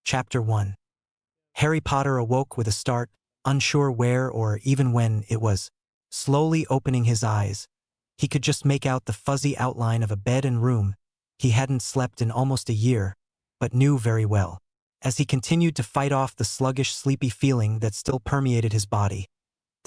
Chapter 1. Harry Potter awoke with a start, unsure where or even when it was. Slowly opening his eyes, he could just make out the fuzzy outline of a bed and room he hadn't slept in almost a year, but knew very well. As he continued to fight off the sluggish, sleepy feeling that still permeated his body,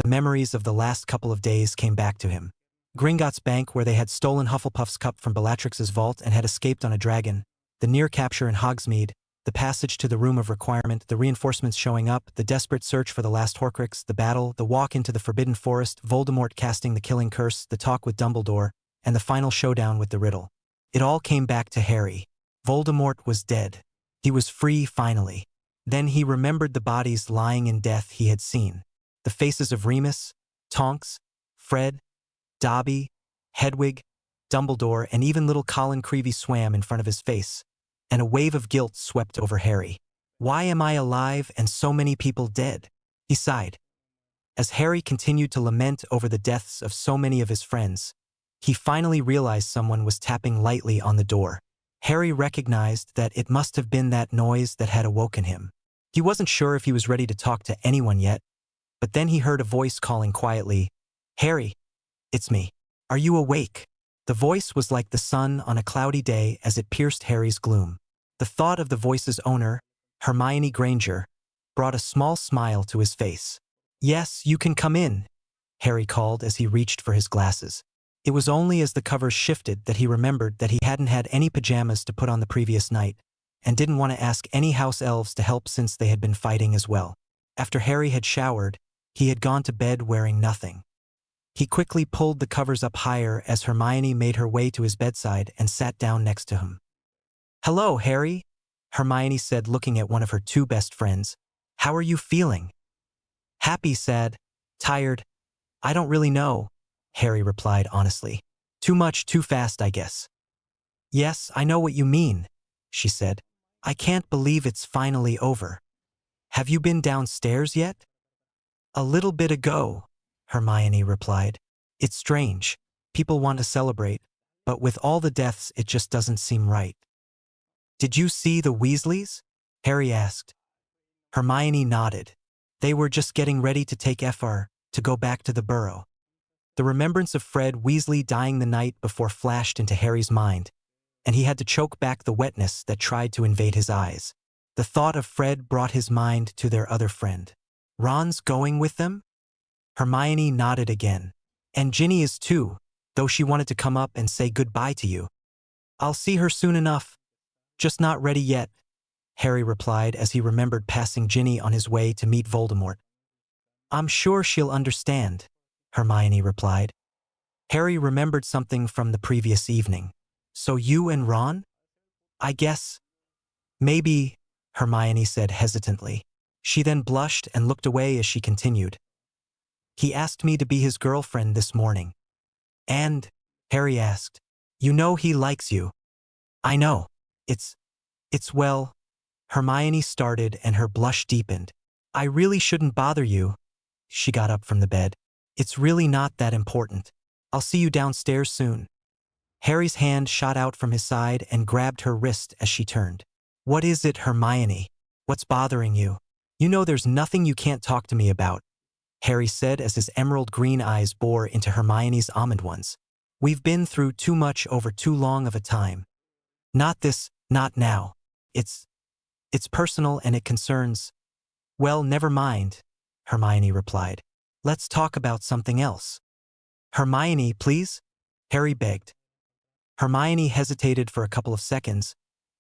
the memories of the last couple of days came back to him. Gringotts Bank, where they had stolen Hufflepuff's cup from Bellatrix's vault and had escaped on a dragon, the near capture in Hogsmeade, the passage to the Room of Requirement, the reinforcements showing up, the desperate search for the last Horcrux, the battle, the walk into the Forbidden Forest, Voldemort casting the killing curse, the talk with Dumbledore, and the final showdown with the riddle. It all came back to Harry. Voldemort was dead. He was free finally. Then he remembered the bodies lying in death he had seen. The faces of Remus, Tonks, Fred, Dobby, Hedwig, Dumbledore, and even little Colin Creevey swam in front of his face, and a wave of guilt swept over Harry. Why am I alive and so many people dead? He sighed. As Harry continued to lament over the deaths of so many of his friends, he finally realized someone was tapping lightly on the door. Harry recognized that it must have been that noise that had awoken him. He wasn't sure if he was ready to talk to anyone yet, but then he heard a voice calling quietly, "Harry, it's me. Are you awake?" The voice was like the sun on a cloudy day as it pierced Harry's gloom. The thought of the voice's owner, Hermione Granger, brought a small smile to his face. "Yes, you can come in," Harry called as he reached for his glasses. It was only as the covers shifted that he remembered that he hadn't had any pajamas to put on the previous night, and didn't want to ask any house elves to help since they had been fighting as well. After Harry had showered, he had gone to bed wearing nothing. He quickly pulled the covers up higher as Hermione made her way to his bedside and sat down next to him. "Hello, Harry," Hermione said, looking at one of her two best friends. "How are you feeling?" "Happy, sad, tired. I don't really know," Harry replied honestly. "Too much, too fast, I guess." "Yes, I know what you mean," she said. "I can't believe it's finally over. Have you been downstairs yet?" "A little bit ago," Hermione replied. "It's strange. People want to celebrate, but with all the deaths it just doesn't seem right." "Did you see the Weasleys?" Harry asked. Hermione nodded. They were just getting ready to take Fr to go back to the burrow. The remembrance of Fred Weasley dying the night before flashed into Harry's mind, and he had to choke back the wetness that tried to invade his eyes. The thought of Fred brought his mind to their other friend. "Ron's going with them?" Hermione nodded again. "And Ginny is too, though she wanted to come up and say goodbye to you." "I'll see her soon enough. Just not ready yet," Harry replied as he remembered passing Ginny on his way to meet Voldemort. "I'm sure she'll understand," Hermione replied. Harry remembered something from the previous evening. "So you and Ron?" "I guess. Maybe," Hermione said hesitantly. She then blushed and looked away as she continued. "He asked me to be his girlfriend this morning." "And?" Harry asked. "You know he likes you." "I know. It's well," Hermione started and her blush deepened. "I really shouldn't bother you." She got up from the bed. "It's really not that important. I'll see you downstairs soon." Harry's hand shot out from his side and grabbed her wrist as she turned. "What is it, Hermione? What's bothering you? You know there's nothing you can't talk to me about," Harry said as his emerald green eyes bore into Hermione's almond ones. "We've been through too much over too long of a time." "Not this, not now. It's personal and it concerns—" "Well, never mind," Hermione replied. "Let's talk about something else." "Hermione, please," Harry begged. Hermione hesitated for a couple of seconds,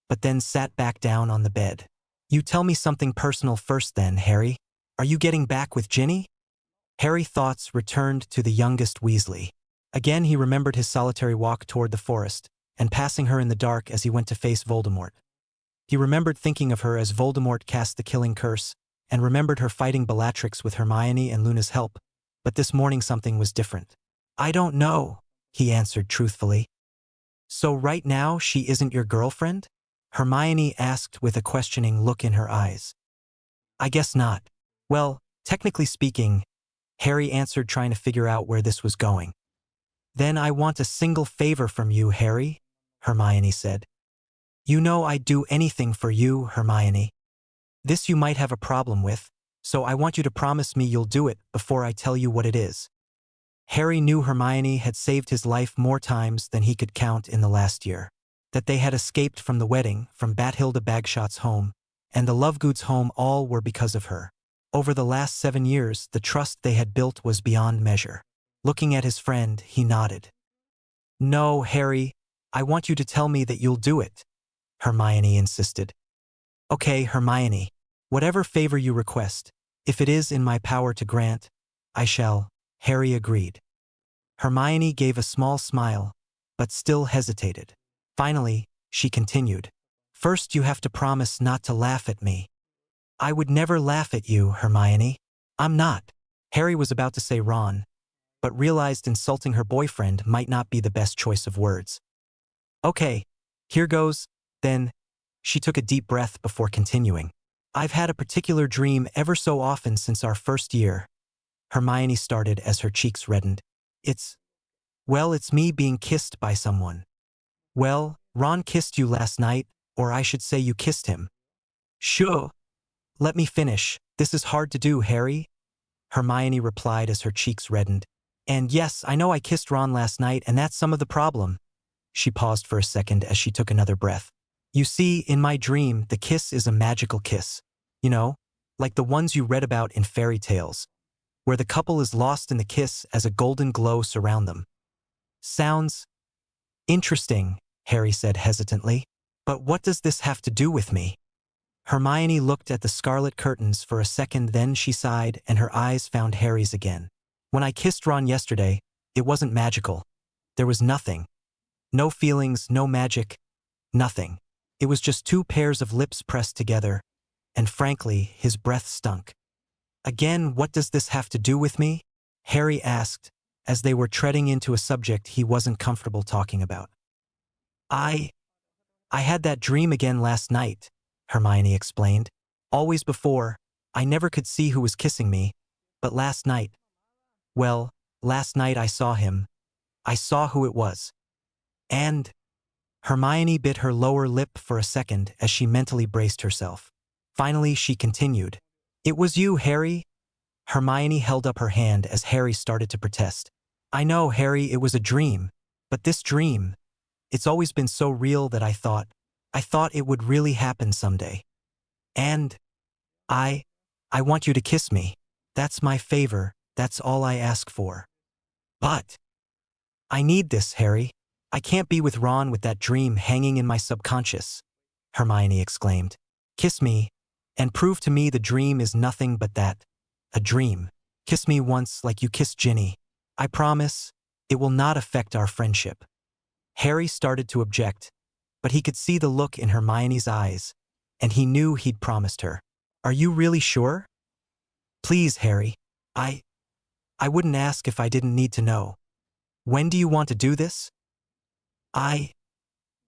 but then sat back down on the bed. "You tell me something personal first then, Harry. Are you getting back with Ginny?" Harry's thoughts returned to the youngest Weasley. Again he remembered his solitary walk toward the forest, and passing her in the dark as he went to face Voldemort. He remembered thinking of her as Voldemort cast the killing curse, and remembered her fighting Bellatrix with Hermione and Luna's help, but this morning something was different. "I don't know," he answered truthfully. "So right now she isn't your girlfriend?" Hermione asked with a questioning look in her eyes. "I guess not." "Well, technically speaking," Harry answered, trying to figure out where this was going. "Then I want a single favor from you, Harry," Hermione said. "You know I'd do anything for you, Hermione." This you might have a problem with, so I want you to promise me you'll do it before I tell you what it is. Harry knew Hermione had saved his life more times than he could count in the last year. That they had escaped from the wedding, from Bathilda Bagshot's home, and the Lovegood's home all were because of her. Over the last 7 years, the trust they had built was beyond measure. Looking at his friend, he nodded. No, Harry, I want you to tell me that you'll do it, Hermione insisted. Okay, Hermione, whatever favor you request, if it is in my power to grant, I shall, Harry agreed. Hermione gave a small smile, but still hesitated. Finally, she continued. First you have to promise not to laugh at me. I would never laugh at you, Hermione. I'm not. Harry was about to say Ron, but realized insulting her boyfriend might not be the best choice of words. Okay, here goes, then. She took a deep breath before continuing. I've had a particular dream ever so often since our first year. Hermione started as her cheeks reddened. It's me being kissed by someone. Well, Ron kissed you last night, or I should say you kissed him. Sure. Let me finish. This is hard to do, Harry. Hermione replied as her cheeks reddened. And yes, I know I kissed Ron last night, and that's some of the problem. She paused for a second as she took another breath. You see, in my dream, the kiss is a magical kiss. You know, like the ones you read about in fairy tales, where the couple is lost in the kiss as a golden glow surround them. Sounds interesting, Harry said hesitantly. But what does this have to do with me? Hermione looked at the scarlet curtains for a second, then she sighed and her eyes found Harry's again. When I kissed Ron yesterday, it wasn't magical. There was nothing. No feelings, no magic, nothing. It was just 2 pairs of lips pressed together, and frankly, his breath stunk. Again, what does this have to do with me? Harry asked, as they were treading into a subject he wasn't comfortable talking about. I had that dream again last night, Hermione explained. Always before, I never could see who was kissing me, but last night, last night I saw him. I saw who it was. And Hermione bit her lower lip for a second as she mentally braced herself. Finally, she continued. It was you, Harry. Hermione held up her hand as Harry started to protest. I know, Harry, it was a dream, but this dream, it's always been so real that I thought it would really happen someday. And I want you to kiss me. That's my favor, that's all I ask for. But I need this, Harry. I can't be with Ron with that dream hanging in my subconscious, Hermione exclaimed. Kiss me, and prove to me the dream is nothing but that, a dream. Kiss me once like you kissed Ginny. I promise, it will not affect our friendship. Harry started to object, but he could see the look in Hermione's eyes, and he knew he'd promised her. Are you really sure? Please, Harry. I wouldn't ask if I didn't need to know. When do you want to do this? I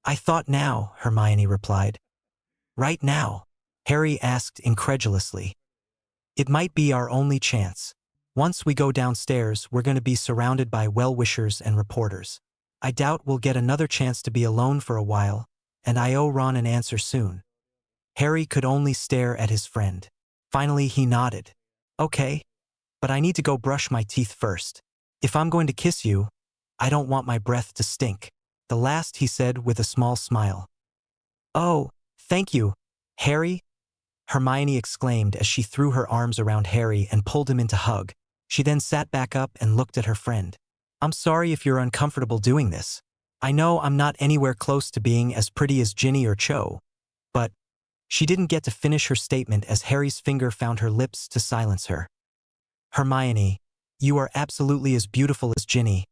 thought now, Hermione replied. Right now? Harry asked incredulously. It might be our only chance. Once we go downstairs, we're going to be surrounded by well-wishers and reporters. I doubt we'll get another chance to be alone for a while, and I owe Ron an answer soon. Harry could only stare at his friend. Finally, he nodded. Okay, but I need to go brush my teeth first. If I'm going to kiss you, I don't want my breath to stink. The last he said with a small smile. Oh, thank you, Harry, Hermione exclaimed as she threw her arms around Harry and pulled him into hug. She then sat back up and looked at her friend. I'm sorry if you're uncomfortable doing this. I know I'm not anywhere close to being as pretty as Ginny or Cho, but she didn't get to finish her statement as Harry's finger found her lips to silence her. Hermione, you are absolutely as beautiful as Ginny,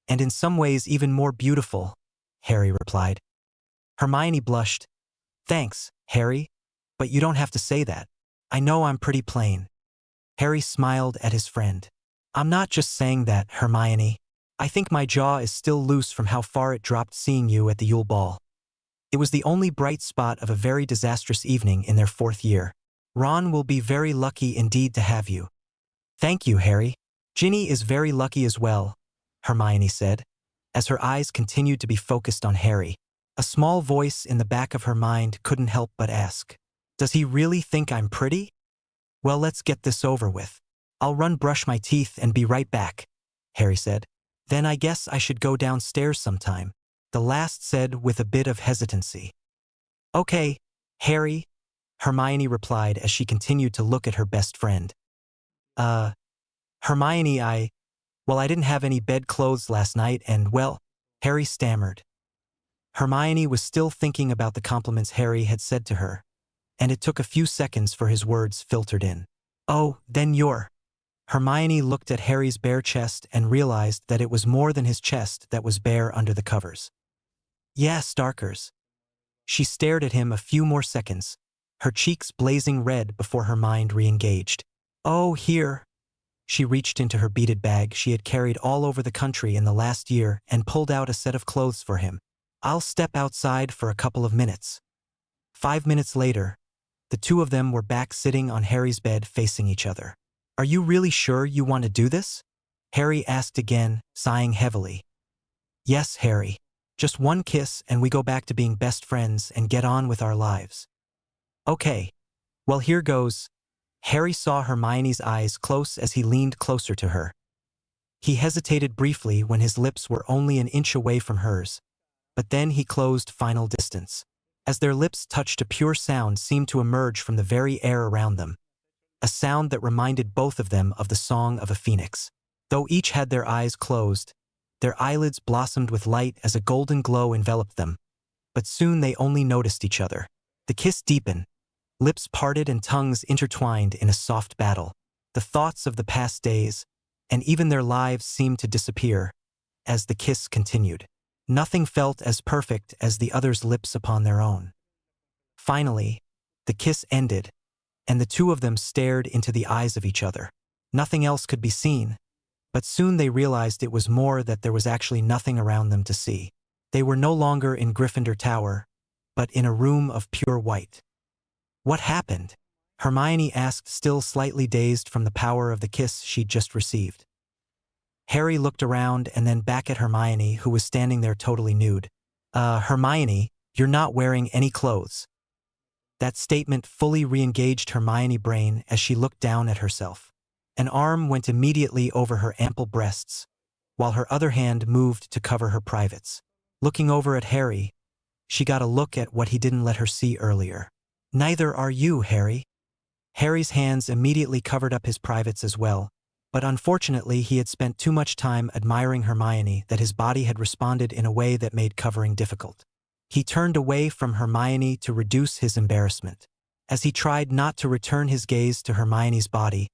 and in some ways even more beautiful, Harry replied. Hermione blushed. Thanks, Harry, but you don't have to say that. I know I'm pretty plain. Harry smiled at his friend. I'm not just saying that, Hermione. I think my jaw is still loose from how far it dropped seeing you at the Yule Ball. It was the only bright spot of a very disastrous evening in their 4th year. Ron will be very lucky indeed to have you. Thank you, Harry. Ginny is very lucky as well, Hermione said, as her eyes continued to be focused on Harry. A small voice in the back of her mind couldn't help but ask, Does he really think I'm pretty? Well, let's get this over with. I'll run brush my teeth and be right back, Harry said. Then I guess I should go downstairs sometime, the last said with a bit of hesitancy. Okay, Harry, Hermione replied as she continued to look at her best friend. Hermione, I didn't have any bedclothes last night and, well, Harry stammered. Hermione was still thinking about the compliments Harry had said to her, and it took a few seconds for his words filtered in. Oh, then you're... Hermione looked at Harry's bare chest and realized that it was more than his chest that was bare under the covers. Yeah, Starkers. She stared at him a few more seconds, her cheeks blazing red before her mind re-engaged. Oh, here. She reached into her beaded bag she had carried all over the country in the last year and pulled out a set of clothes for him. I'll step outside for a couple of minutes. 5 minutes later, the two of them were back sitting on Harry's bed facing each other. Are you really sure you want to do this? Harry asked again, sighing heavily. Yes, Harry. Just one kiss and we go back to being best friends and get on with our lives. Okay. Well, here goes. Harry saw Hermione's eyes close as he leaned closer to her. He hesitated briefly when his lips were only an inch away from hers, but then he closed final distance. As their lips touched, a pure sound seemed to emerge from the very air around them. A sound that reminded both of them of the song of a phoenix. Though each had their eyes closed, their eyelids blossomed with light as a golden glow enveloped them. But soon they only noticed each other. The kiss deepened, lips parted and tongues intertwined in a soft battle. The thoughts of the past days, and even their lives seemed to disappear as the kiss continued. Nothing felt as perfect as the other's lips upon their own. Finally, the kiss ended, and the two of them stared into the eyes of each other. Nothing else could be seen, but soon they realized it was more that there was actually nothing around them to see. They were no longer in Gryffindor Tower, but in a room of pure white. What happened? Hermione asked, still slightly dazed from the power of the kiss she'd just received. Harry looked around and then back at Hermione, who was standing there totally nude. Hermione, you're not wearing any clothes. That statement fully re-engaged Hermione's brain as she looked down at herself. An arm went immediately over her ample breasts, while her other hand moved to cover her privates. Looking over at Harry, she got a look at what he didn't let her see earlier. Neither are you, Harry. Harry's hands immediately covered up his privates as well, but unfortunately he had spent too much time admiring Hermione that his body had responded in a way that made covering difficult. He turned away from Hermione to reduce his embarrassment. As he tried not to return his gaze to Hermione's body,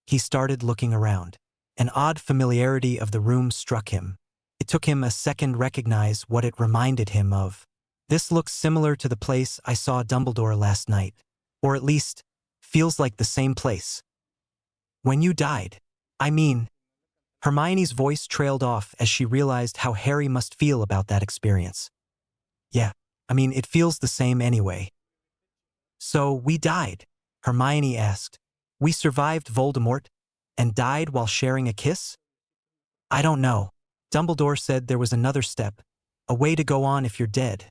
he started looking around. An odd familiarity of the room struck him. It took him a second to recognize what it reminded him of. This looks similar to the place I saw Dumbledore last night, or at least, feels like the same place. When you died. I mean, Hermione's voice trailed off as she realized how Harry must feel about that experience. Yeah, it feels the same anyway. So, we died? Hermione asked. We survived Voldemort and died while sharing a kiss? I don't know. Dumbledore said there was another step, a way to go on if you're dead,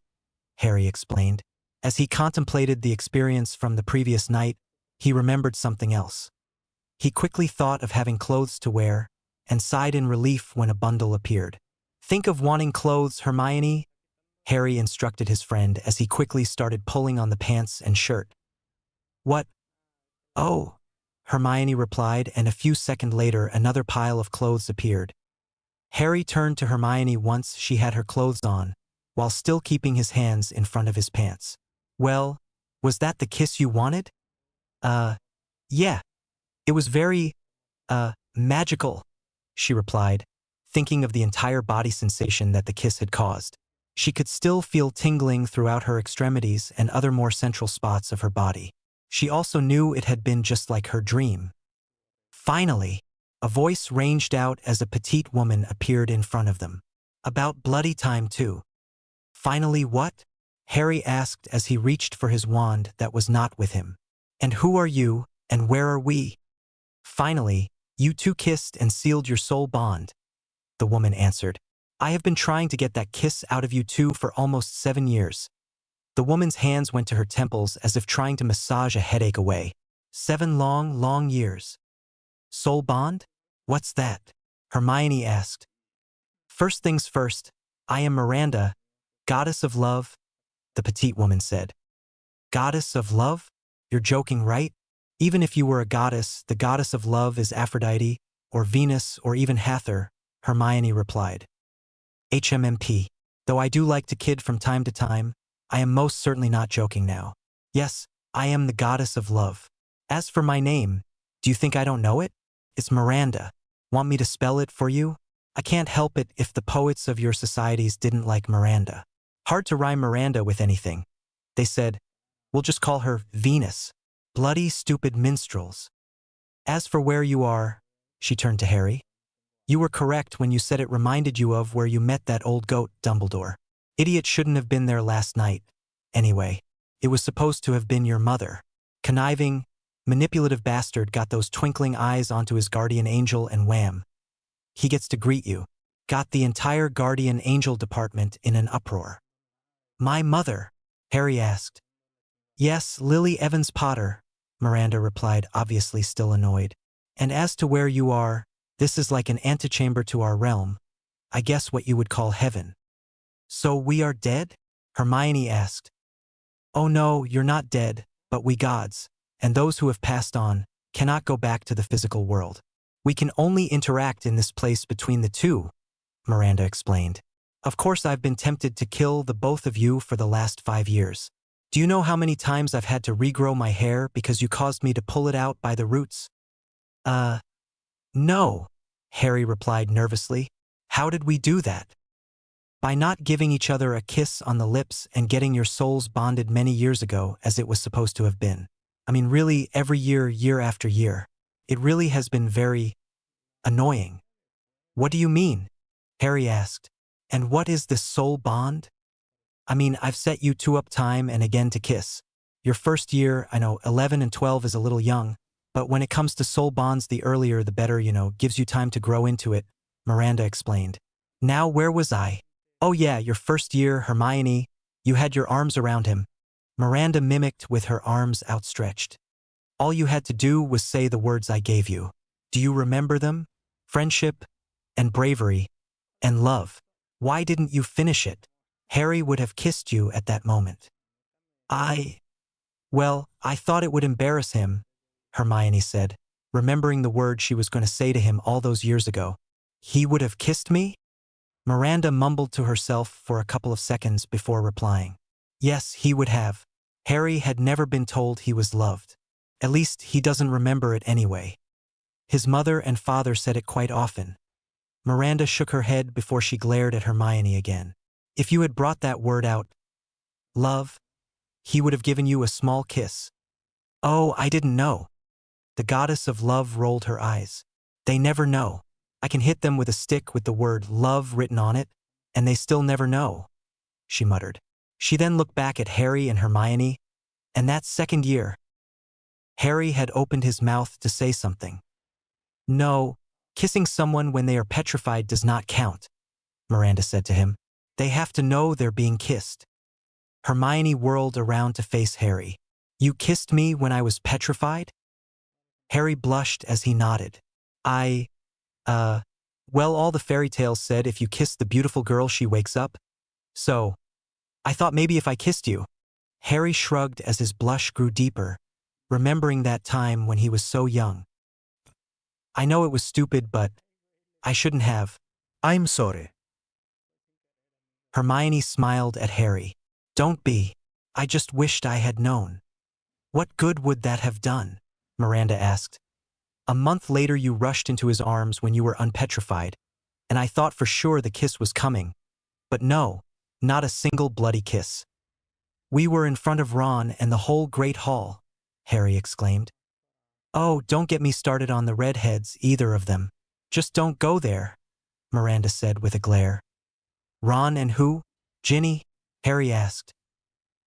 Harry explained. As he contemplated the experience from the previous night, he remembered something else. He quickly thought of having clothes to wear and sighed in relief when a bundle appeared. Think of wanting clothes, Hermione, Harry instructed his friend as he quickly started pulling on the pants and shirt. What? Oh, Hermione replied, and a few seconds later another pile of clothes appeared. Harry turned to Hermione once she had her clothes on, while still keeping his hands in front of his pants. Well, was that the kiss you wanted? Yeah. It was very, magical, she replied, thinking of the entire body sensation that the kiss had caused. She could still feel tingling throughout her extremities and other more central spots of her body. She also knew it had been just like her dream. Finally, a voice ranged out as a petite woman appeared in front of them. About bloody time too. Finally what? Harry asked as he reached for his wand that was not with him. And who are you, and where are we? Finally, you two kissed and sealed your soul bond, the woman answered. I have been trying to get that kiss out of you two for almost 7 years. The woman's hands went to her temples as if trying to massage a headache away. 7 long, long years. Soul bond? What's that? Hermione asked. First things first, I am Miranda, goddess of love, the petite woman said. Goddess of love? You're joking, right? Even if you were a goddess, the goddess of love is Aphrodite, or Venus, or even Hathor, Hermione replied. HMMP. Though I do like to kid from time to time, I am most certainly not joking now. Yes, I am the goddess of love. As for my name, do you think I don't know it? It's Miranda. Want me to spell it for you? I can't help it if the poets of your societies didn't like Miranda. Hard to rhyme Miranda with anything. They said, we'll just call her Venus. Bloody stupid minstrels. As for where you are, she turned to Harry. You were correct when you said it reminded you of where you met that old goat, Dumbledore. Idiot shouldn't have been there last night. Anyway, it was supposed to have been your mother. Conniving, manipulative bastard got those twinkling eyes onto his guardian angel and wham. He gets to greet you. Got the entire guardian angel department in an uproar. My mother? Harry asked. Yes, Lily Evans Potter, Miranda replied, obviously still annoyed. And as to where you are, this is like an antechamber to our realm. I guess what you would call heaven. So we are dead? Hermione asked. Oh no, you're not dead, but we gods, and those who have passed on, cannot go back to the physical world. We can only interact in this place between the two, Miranda explained. Of course I've been tempted to kill the both of you for the last 5 years. Do you know how many times I've had to regrow my hair because you caused me to pull it out by the roots? No, Harry replied nervously. How did we do that? By not giving each other a kiss on the lips and getting your souls bonded many years ago as it was supposed to have been. I mean really every year, year after year. It really has been very annoying. What do you mean? Harry asked. And what is this soul bond? I mean, I've set you 2 up time and again to kiss. Your first year, I know 11 and 12 is a little young, but when it comes to soul bonds, the earlier the better, gives you time to grow into it, Miranda explained. Now where was I? Oh yeah, your first year, Hermione, you had your arms around him. Miranda mimicked with her arms outstretched. All you had to do was say the words I gave you. Do you remember them? Friendship, and bravery, and love. Why didn't you finish it? Harry would have kissed you at that moment. Well, I thought it would embarrass him, Hermione said, remembering the word she was going to say to him all those years ago. He would have kissed me? Miranda mumbled to herself for a couple of seconds before replying. Yes, he would have. Harry had never been told he was loved. At least he doesn't remember it anyway. His mother and father said it quite often. Miranda shook her head before she glared at Hermione again. If you had brought that word out, love, he would have given you a small kiss. Oh, I didn't know. The goddess of love rolled her eyes. They never know. I can hit them with a stick with the word love written on it, and they still never know, she muttered. She then looked back at Harry and Hermione, and that second year. Harry had opened his mouth to say something. No, kissing someone when they are petrified does not count, Miranda said to him. They have to know they're being kissed. Hermione whirled around to face Harry. You kissed me when I was petrified? Harry blushed as he nodded. Well, all the fairy tales said if you kiss the beautiful girl she wakes up. So, I thought maybe if I kissed you. Harry shrugged as his blush grew deeper, remembering that time when he was so young. I know it was stupid, but I shouldn't have. I'm sorry. Hermione smiled at Harry. Don't be. I just wished I had known. What good would that have done? Miranda asked. A month later you rushed into his arms when you were unpetrified, and I thought for sure the kiss was coming. But no, not a single bloody kiss. We were in front of Ron and the whole Great Hall, Harry exclaimed. Oh, don't get me started on the redheads, either of them. Just don't go there, Miranda said with a glare. Ron and who? Ginny? Harry asked.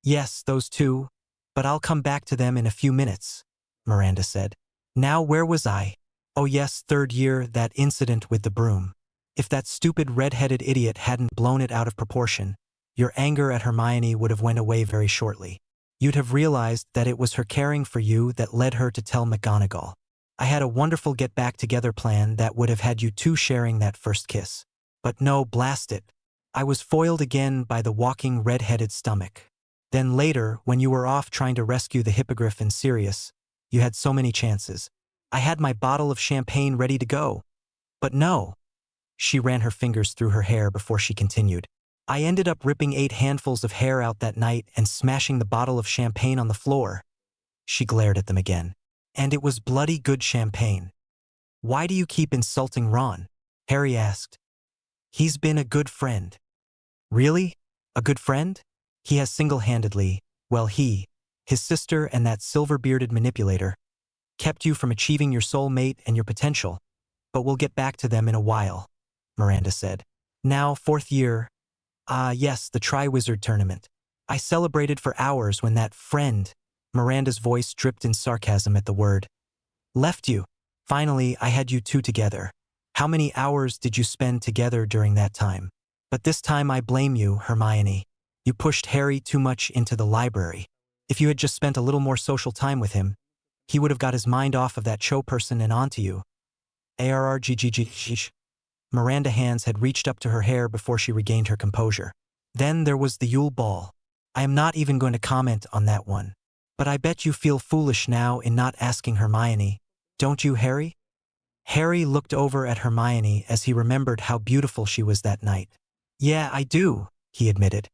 Yes, those two, but I'll come back to them in a few minutes, Miranda said. Now where was I? Oh yes, 3rd year, that incident with the broom. If that stupid red-headed idiot hadn't blown it out of proportion, your anger at Hermione would have went away very shortly. You'd have realized that it was her caring for you that led her to tell McGonagall. I had a wonderful get-back-together plan that would have had you two sharing that first kiss. But no, blast it. I was foiled again by the walking red-headed stomach. Then later, when you were off trying to rescue the hippogriff in Sirius, you had so many chances. I had my bottle of champagne ready to go. But no. She ran her fingers through her hair before she continued. I ended up ripping 8 handfuls of hair out that night and smashing the bottle of champagne on the floor. She glared at them again. And it was bloody good champagne. Why do you keep insulting Ron? Harry asked. He's been a good friend. Really? A good friend? He has single-handedly, well his sister and that silver-bearded manipulator, kept you from achieving your soulmate and your potential. But we'll get back to them in a while, Miranda said. Now, 4th year. Yes, the Triwizard Tournament. I celebrated for hours when that friend, Miranda's voice dripped in sarcasm at the word, left you. Finally, I had you two together. How many hours did you spend together during that time? But this time I blame you, Hermione. You pushed Harry too much into the library. If you had just spent a little more social time with him, he would have got his mind off of that Cho person and onto you. Arrgggg. Miranda's hands had reached up to her hair before she regained her composure. Then there was the Yule Ball. I am not even going to comment on that one. But I bet you feel foolish now in not asking Hermione, don't you, Harry? Harry looked over at Hermione as he remembered how beautiful she was that night. Yeah, I do, he admitted.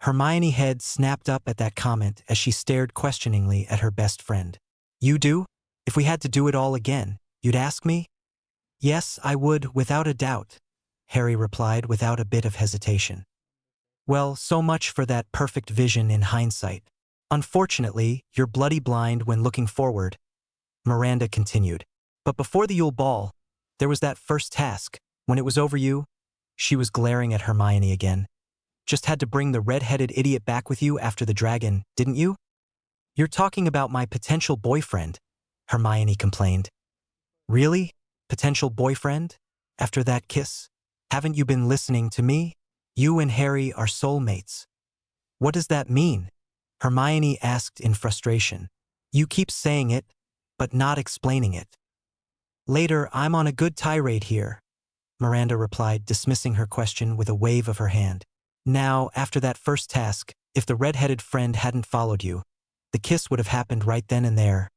Hermione's head snapped up at that comment as she stared questioningly at her best friend. You do? If we had to do it all again, you'd ask me? Yes, I would, without a doubt, Harry replied without a bit of hesitation. Well, so much for that perfect vision in hindsight. Unfortunately, you're bloody blind when looking forward, Miranda continued. But before the Yule Ball, there was that first task. When it was over she was glaring at Hermione again. Just had to bring the red-headed idiot back with you after the dragon, didn't you? You're talking about my potential boyfriend, Hermione complained. Really? Potential boyfriend? After that kiss? Haven't you been listening to me? You and Harry are soulmates. What does that mean? Hermione asked in frustration. You keep saying it, but not explaining it. Later, I'm on a good tirade here, Miranda replied, dismissing her question with a wave of her hand. Now, after that first task, if the red-headed friend hadn't followed you, the kiss would have happened right then and there.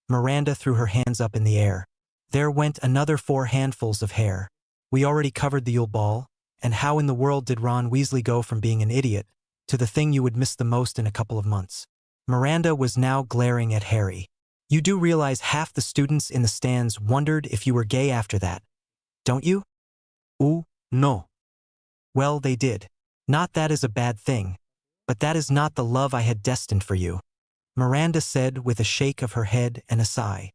Miranda threw her hands up in the air. There went another 4 handfuls of hair. We already covered the Yule Ball, and how in the world did Ron Weasley go from being an idiot to the thing you would miss the most in a couple of months? Miranda was now glaring at Harry. You do realize half the students in the stands wondered if you were gay after that, don't you? Ooh, no. Well, they did. Not that is a bad thing, but that is not the love I had destined for you, Miranda said with a shake of her head and a sigh.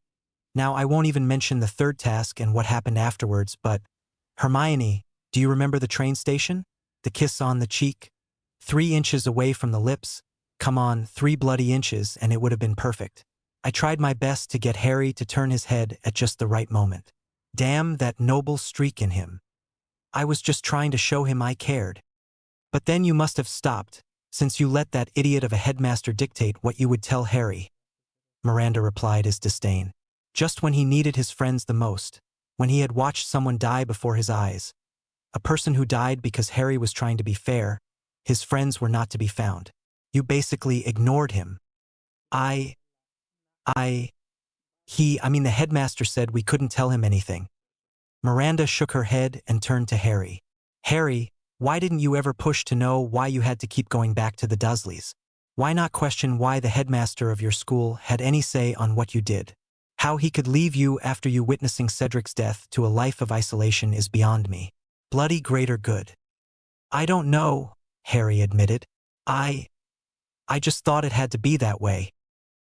Now, I won't even mention the third task and what happened afterwards, but, Hermione, do you remember the train station? The kiss on the cheek? 3 inches away from the lips? Come on, 3 bloody inches and it would have been perfect. I tried my best to get Harry to turn his head at just the right moment. Damn that noble streak in him. I was just trying to show him I cared. But then you must have stopped, since you let that idiot of a headmaster dictate what you would tell Harry. Miranda replied as disdain. Just when he needed his friends the most, when he had watched someone die before his eyes. A person who died because Harry was trying to be fair, his friends were not to be found. You basically ignored him. The headmaster said we couldn't tell him anything. Miranda shook her head and turned to Harry. Harry, why didn't you ever push to know why you had to keep going back to the Dursleys? Why not question why the headmaster of your school had any say on what you did? How he could leave you after you witnessing Cedric's death to a life of isolation is beyond me. Bloody greater good. I don't know, Harry admitted. I just thought it had to be that way.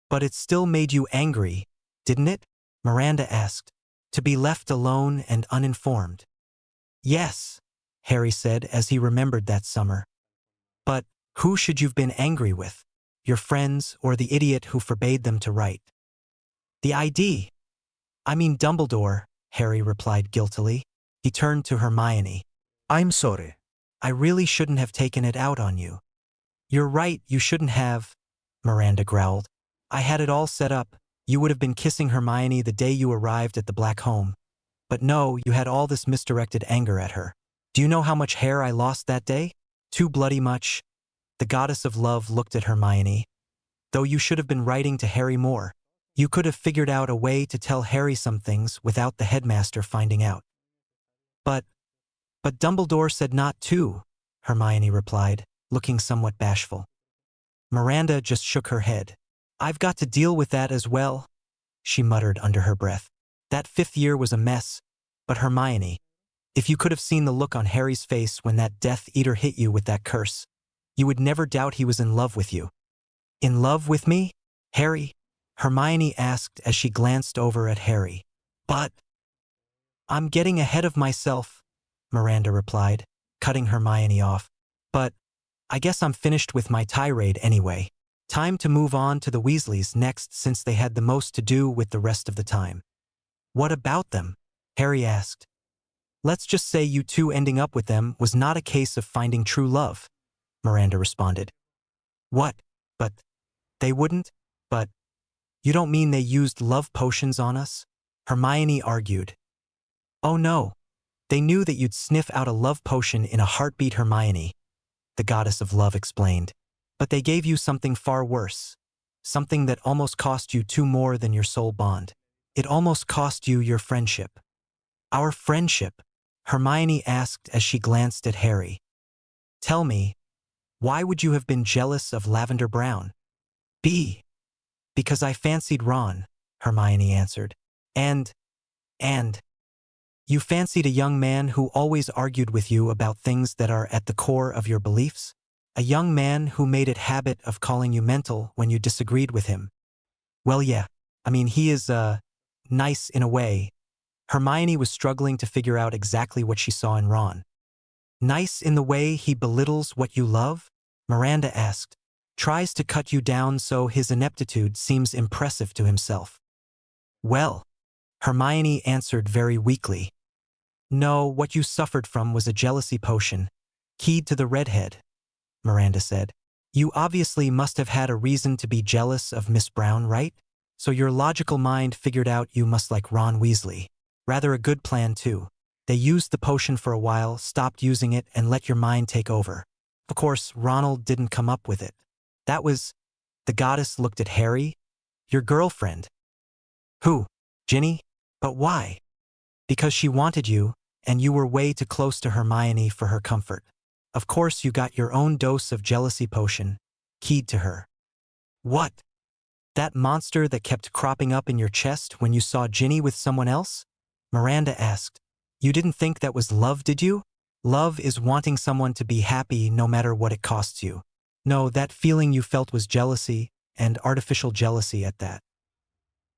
But it still made you angry, didn't it? Miranda asked. To be left alone and uninformed. Yes, Harry said as he remembered that summer. But who should you've been angry with? Your friends or the idiot who forbade them to write? The ID. I mean Dumbledore, Harry replied guiltily. He turned to Hermione. I'm sorry. I really shouldn't have taken it out on you. You're right, you shouldn't have, Miranda growled. I had it all set up. You would have been kissing Hermione the day you arrived at the Black Home. But no, you had all this misdirected anger at her. Do you know how much hair I lost that day? Too bloody much. The goddess of love looked at Hermione. Though you should have been writing to Harry more. You could have figured out a way to tell Harry some things without the headmaster finding out. But Dumbledore said not to, Hermione replied, looking somewhat bashful. Miranda just shook her head. I've got to deal with that as well, she muttered under her breath. That 5th year was a mess, but Hermione, if you could have seen the look on Harry's face when that Death Eater hit you with that curse, you would never doubt he was in love with you. In love with me, Harry? Hermione asked as she glanced over at Harry. But I'm getting ahead of myself, Miranda replied, cutting Hermione off. But I guess I'm finished with my tirade anyway. Time to move on to the Weasleys next since they had the most to do with the rest of the time. What about them? Harry asked. Let's just say you two ending up with them was not a case of finding true love, Miranda responded. What? But they wouldn't? But you don't mean they used love potions on us? Hermione argued. Oh no. They knew that you'd sniff out a love potion in a heartbeat, Hermione, the goddess of love explained. But they gave you something far worse. Something that almost cost you 2 more than your soul bond. It almost cost you your friendship. Our friendship? Hermione asked as she glanced at Harry. Tell me, why would you have been jealous of Lavender Brown? Because I fancied Ron, Hermione answered. And you fancied a young man who always argued with you about things that are at the core of your beliefs? A young man who made it habit of calling you mental when you disagreed with him? Well, yeah. I mean, he is, nice in a way. Hermione was struggling to figure out exactly what she saw in Ron. Nice in the way he belittles what you love? Miranda asked. Tries to cut you down so his ineptitude seems impressive to himself. Well, Hermione answered very weakly. No, what you suffered from was a jealousy potion, keyed to the redhead, Miranda said. You obviously must have had a reason to be jealous of Miss Brown, right? So your logical mind figured out you must like Ron Weasley. Rather a good plan, too. They used the potion for a while, stopped using it, and let your mind take over. Of course, Ronald didn't come up with it. That was... The goddess looked at Harry. Your girlfriend. Who? Ginny? But why? Because she wanted you, and you were way too close to Hermione for her comfort. Of course you got your own dose of jealousy potion, keyed to her. What? That monster that kept cropping up in your chest when you saw Ginny with someone else? Miranda asked. You didn't think that was love, did you? Love is wanting someone to be happy no matter what it costs you. No, that feeling you felt was jealousy, and artificial jealousy at that.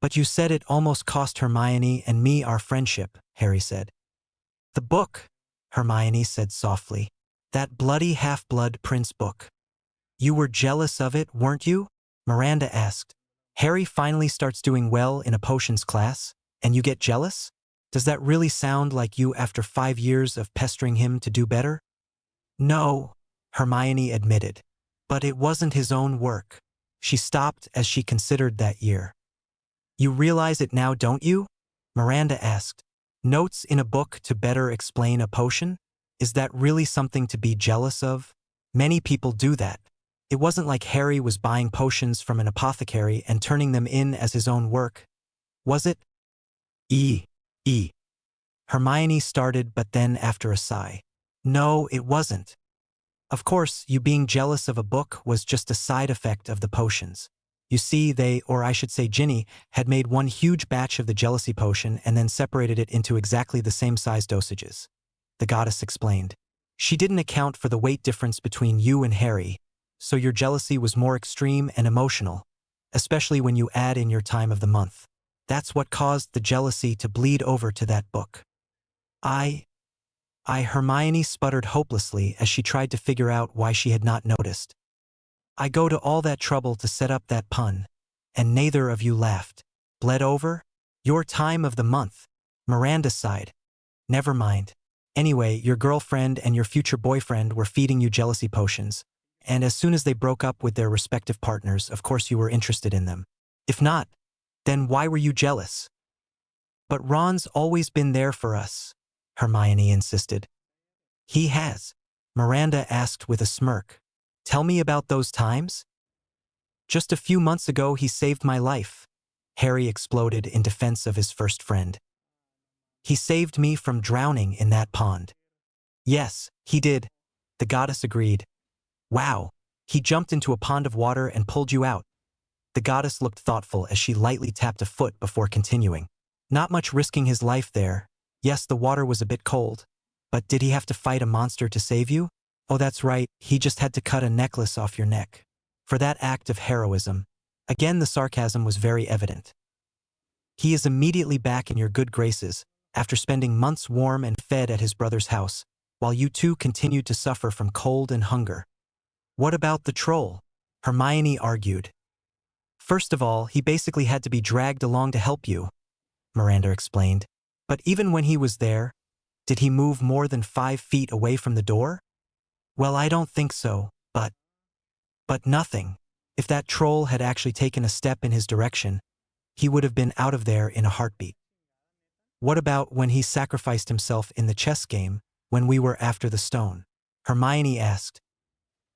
But you said it almost cost Hermione and me our friendship, Harry said. The book, Hermione said softly. That bloody Half-Blood Prince book. You were jealous of it, weren't you? Miranda asked. Harry finally starts doing well in a potions class, and you get jealous? Does that really sound like you after 5 years of pestering him to do better? No, Hermione admitted. But it wasn't his own work. She stopped as she considered that year. You realize it now, don't you? Miranda asked. Notes in a book to better explain a potion? Is that really something to be jealous of? Many people do that. It wasn't like Harry was buying potions from an apothecary and turning them in as his own work. Was it? Hermione started, but then after a sigh. No, it wasn't. Of course, you being jealous of a book was just a side effect of the potions. You see, they, or I should say Ginny, had made one huge batch of the jealousy potion and then separated it into exactly the same size dosages. The goddess explained. She didn't account for the weight difference between you and Harry, so your jealousy was more extreme and emotional, especially when you add in your time of the month. That's what caused the jealousy to bleed over to that book. Hermione sputtered hopelessly as she tried to figure out why she had not noticed. I go to all that trouble to set up that pun, and neither of you laughed. Bled over? Your time of the month. Miranda sighed. Never mind. Anyway, your girlfriend and your future boyfriend were feeding you jealousy potions, and as soon as they broke up with their respective partners, of course you were interested in them. If not, then why were you jealous? But Ron's always been there for us, Hermione insisted. He has, Miranda asked with a smirk. Tell me about those times? Just a few months ago he saved my life, Harry exploded in defense of his first friend. He saved me from drowning in that pond. Yes, he did, the goddess agreed. Wow, he jumped into a pond of water and pulled you out. The goddess looked thoughtful as she lightly tapped a foot before continuing. Not much risking his life there. Yes, the water was a bit cold. But did he have to fight a monster to save you? Oh, that's right, he just had to cut a necklace off your neck. For that act of heroism. Again, the sarcasm was very evident. He is immediately back in your good graces, after spending months warm and fed at his brother's house, while you two continued to suffer from cold and hunger. What about the troll? Hermione argued. First of all, he basically had to be dragged along to help you, Miranda explained. But even when he was there, did he move more than 5 feet away from the door? Well, I don't think so, but nothing. If that troll had actually taken a step in his direction, he would have been out of there in a heartbeat. What about when he sacrificed himself in the chess game, when we were after the stone? Hermione asked.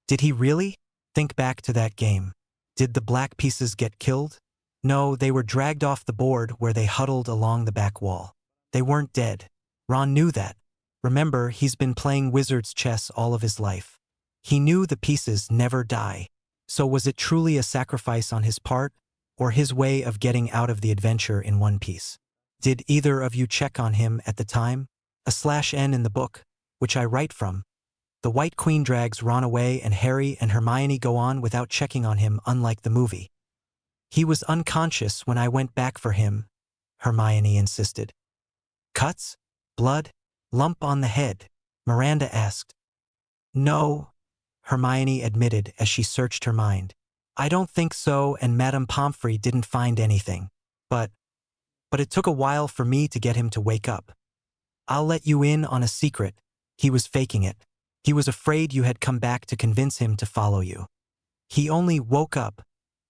Did he really? Think back to that game. Did the black pieces get killed? No, they were dragged off the board where they huddled along the back wall. They weren't dead. Ron knew that. Remember, he's been playing wizard's chess all of his life. He knew the pieces never die. So was it truly a sacrifice on his part, or his way of getting out of the adventure in one piece? Did either of you check on him at the time? /N in the book, which I write from. The White Queen drags Ron away and Harry and Hermione go on without checking on him, unlike the movie. He was unconscious when I went back for him, Hermione insisted. Cuts? Blood? Lump on the head? Miranda asked. No, Hermione admitted as she searched her mind. I don't think so, and Madame Pomfrey didn't find anything. But it took a while for me to get him to wake up. I'll let you in on a secret. He was faking it. He was afraid you had come back to convince him to follow you. He only woke up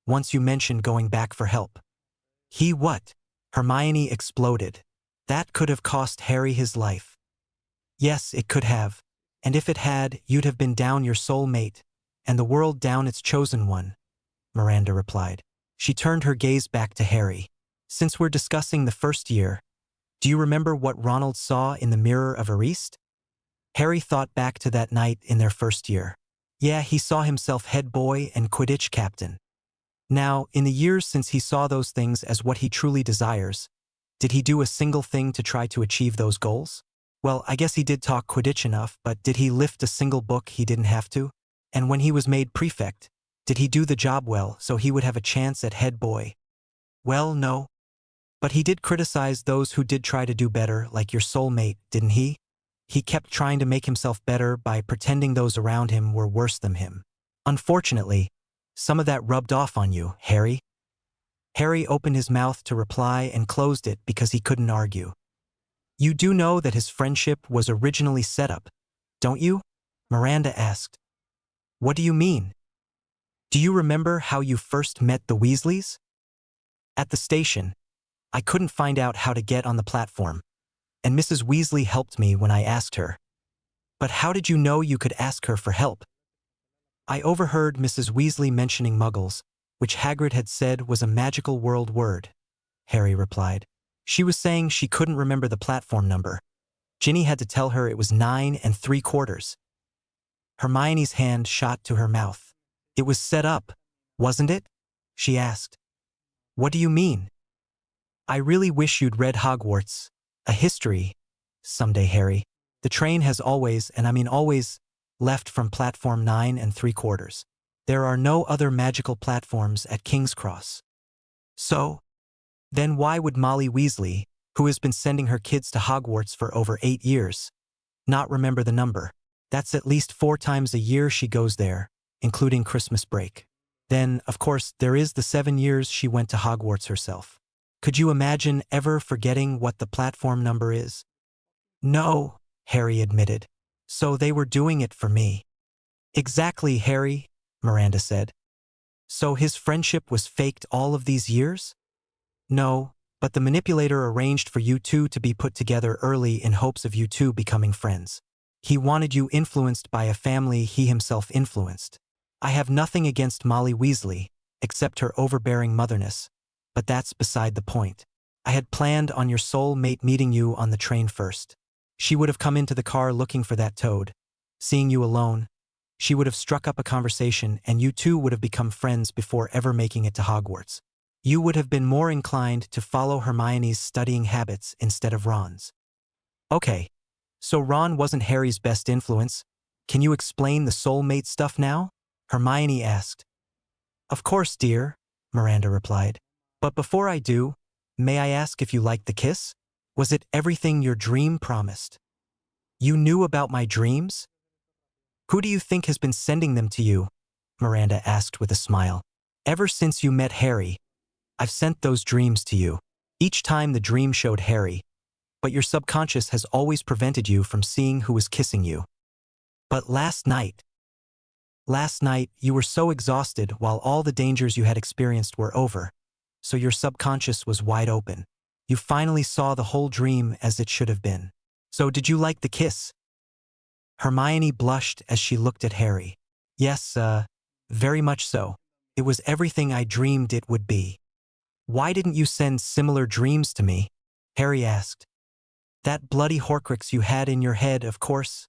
once you mentioned going back for help. He what? Hermione exploded. That could have cost Harry his life. Yes, it could have. And if it had, you'd have been down your soul mate, and the world down its chosen one, Miranda replied. She turned her gaze back to Harry. Since we're discussing the first year, do you remember what Ronald saw in the mirror of Ariste? Harry thought back to that night in their first year. Yeah, he saw himself head boy and Quidditch captain. Now, in the years since he saw those things as what he truly desires, did he do a single thing to try to achieve those goals? Well, I guess he did talk Quidditch enough, but did he lift a single book he didn't have to? And when he was made prefect, did he do the job well so he would have a chance at head boy? Well, no. But he did criticize those who did try to do better, like your soulmate, didn't he? He kept trying to make himself better by pretending those around him were worse than him. Unfortunately, some of that rubbed off on you, Harry. Harry opened his mouth to reply and closed it because he couldn't argue. You do know that his friendship was originally set up, don't you? Miranda asked. What do you mean? Do you remember how you first met the Weasleys? At the station, I couldn't find out how to get on the platform, and Mrs. Weasley helped me when I asked her. But how did you know you could ask her for help? I overheard Mrs. Weasley mentioning muggles, which Hagrid had said was a magical world word, Harry replied. She was saying she couldn't remember the platform number. Ginny had to tell her it was 9 3/4. Hermione's hand shot to her mouth. It was set up, wasn't it? She asked. What do you mean? I really wish you'd read Hogwarts, a history, someday, Harry. The train has always, and I mean always, left from platform 9 3/4. There are no other magical platforms at King's Cross. So, then why would Molly Weasley, who has been sending her kids to Hogwarts for over 8 years, not remember the number? That's at least 4 times a year she goes there, including Christmas break. Then, of course, there is the 7 years she went to Hogwarts herself. Could you imagine ever forgetting what the platform number is? No, Harry admitted. So they were doing it for me. Exactly, Harry, Miranda said. So his friendship was faked all of these years? No, but the manipulator arranged for you two to be put together early in hopes of you two becoming friends. He wanted you influenced by a family he himself influenced. I have nothing against Molly Weasley, except her overbearing motherness, but that's beside the point. I had planned on your soul-mate meeting you on the train first. She would have come into the car looking for that toad. Seeing you alone, she would have struck up a conversation and you two would have become friends before ever making it to Hogwarts. You would have been more inclined to follow Hermione's studying habits instead of Ron's. Okay, so Ron wasn't Harry's best influence. Can you explain the soulmate stuff now? Hermione asked. Of course, dear, Miranda replied. But before I do, may I ask if you liked the kiss? Was it everything your dream promised? You knew about my dreams? Who do you think has been sending them to you? Miranda asked with a smile. Ever since you met Harry, I've sent those dreams to you. Each time the dream showed Harry, but your subconscious has always prevented you from seeing who was kissing you. But last night you were so exhausted while all the dangers you had experienced were over, so your subconscious was wide open. You finally saw the whole dream as it should have been. So did you like the kiss? Hermione blushed as she looked at Harry. Yes, very much so. It was everything I dreamed it would be. Why didn't you send similar dreams to me? Harry asked. That bloody Horcrux you had in your head, of course,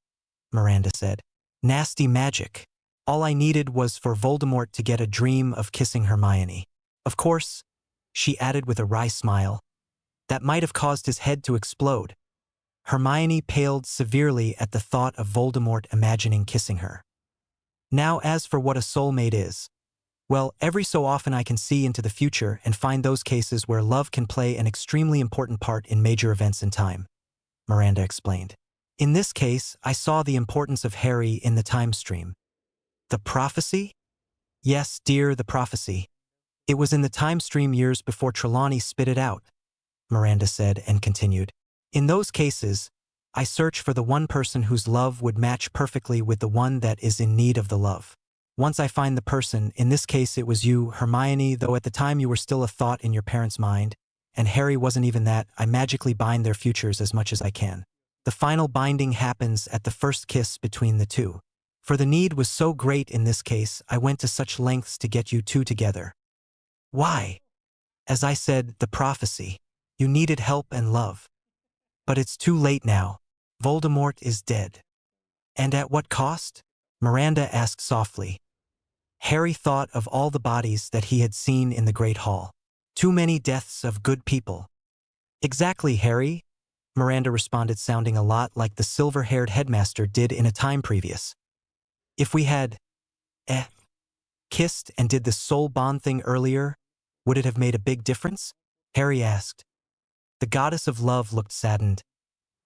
Miranda said. Nasty magic. All I needed was for Voldemort to get a dream of kissing Hermione. Of course, she added with a wry smile, that might have caused his head to explode. Hermione paled severely at the thought of Voldemort imagining kissing her. Now as for what a soulmate is. Well, every so often I can see into the future and find those cases where love can play an extremely important part in major events in time, Miranda explained. In this case, I saw the importance of Harry in the time stream. The prophecy? Yes, dear, the prophecy. It was in the time stream years before Trelawney spit it out, Miranda said and continued. In those cases, I search for the one person whose love would match perfectly with the one that is in need of the love. Once I find the person, in this case it was you, Hermione, though at the time you were still a thought in your parents' mind, and Harry wasn't even that, I magically bind their futures as much as I can. The final binding happens at the first kiss between the two. For the need was so great in this case, I went to such lengths to get you two together. Why? As I said, the prophecy. You needed help and love. But it's too late now. Voldemort is dead. And at what cost? Miranda asked softly. Harry thought of all the bodies that he had seen in the Great Hall. Too many deaths of good people. Exactly, Harry, Miranda responded, sounding a lot like the silver-haired headmaster did in a time previous. If we had, kissed and did the soul bond thing earlier, would it have made a big difference? Harry asked. The goddess of love looked saddened.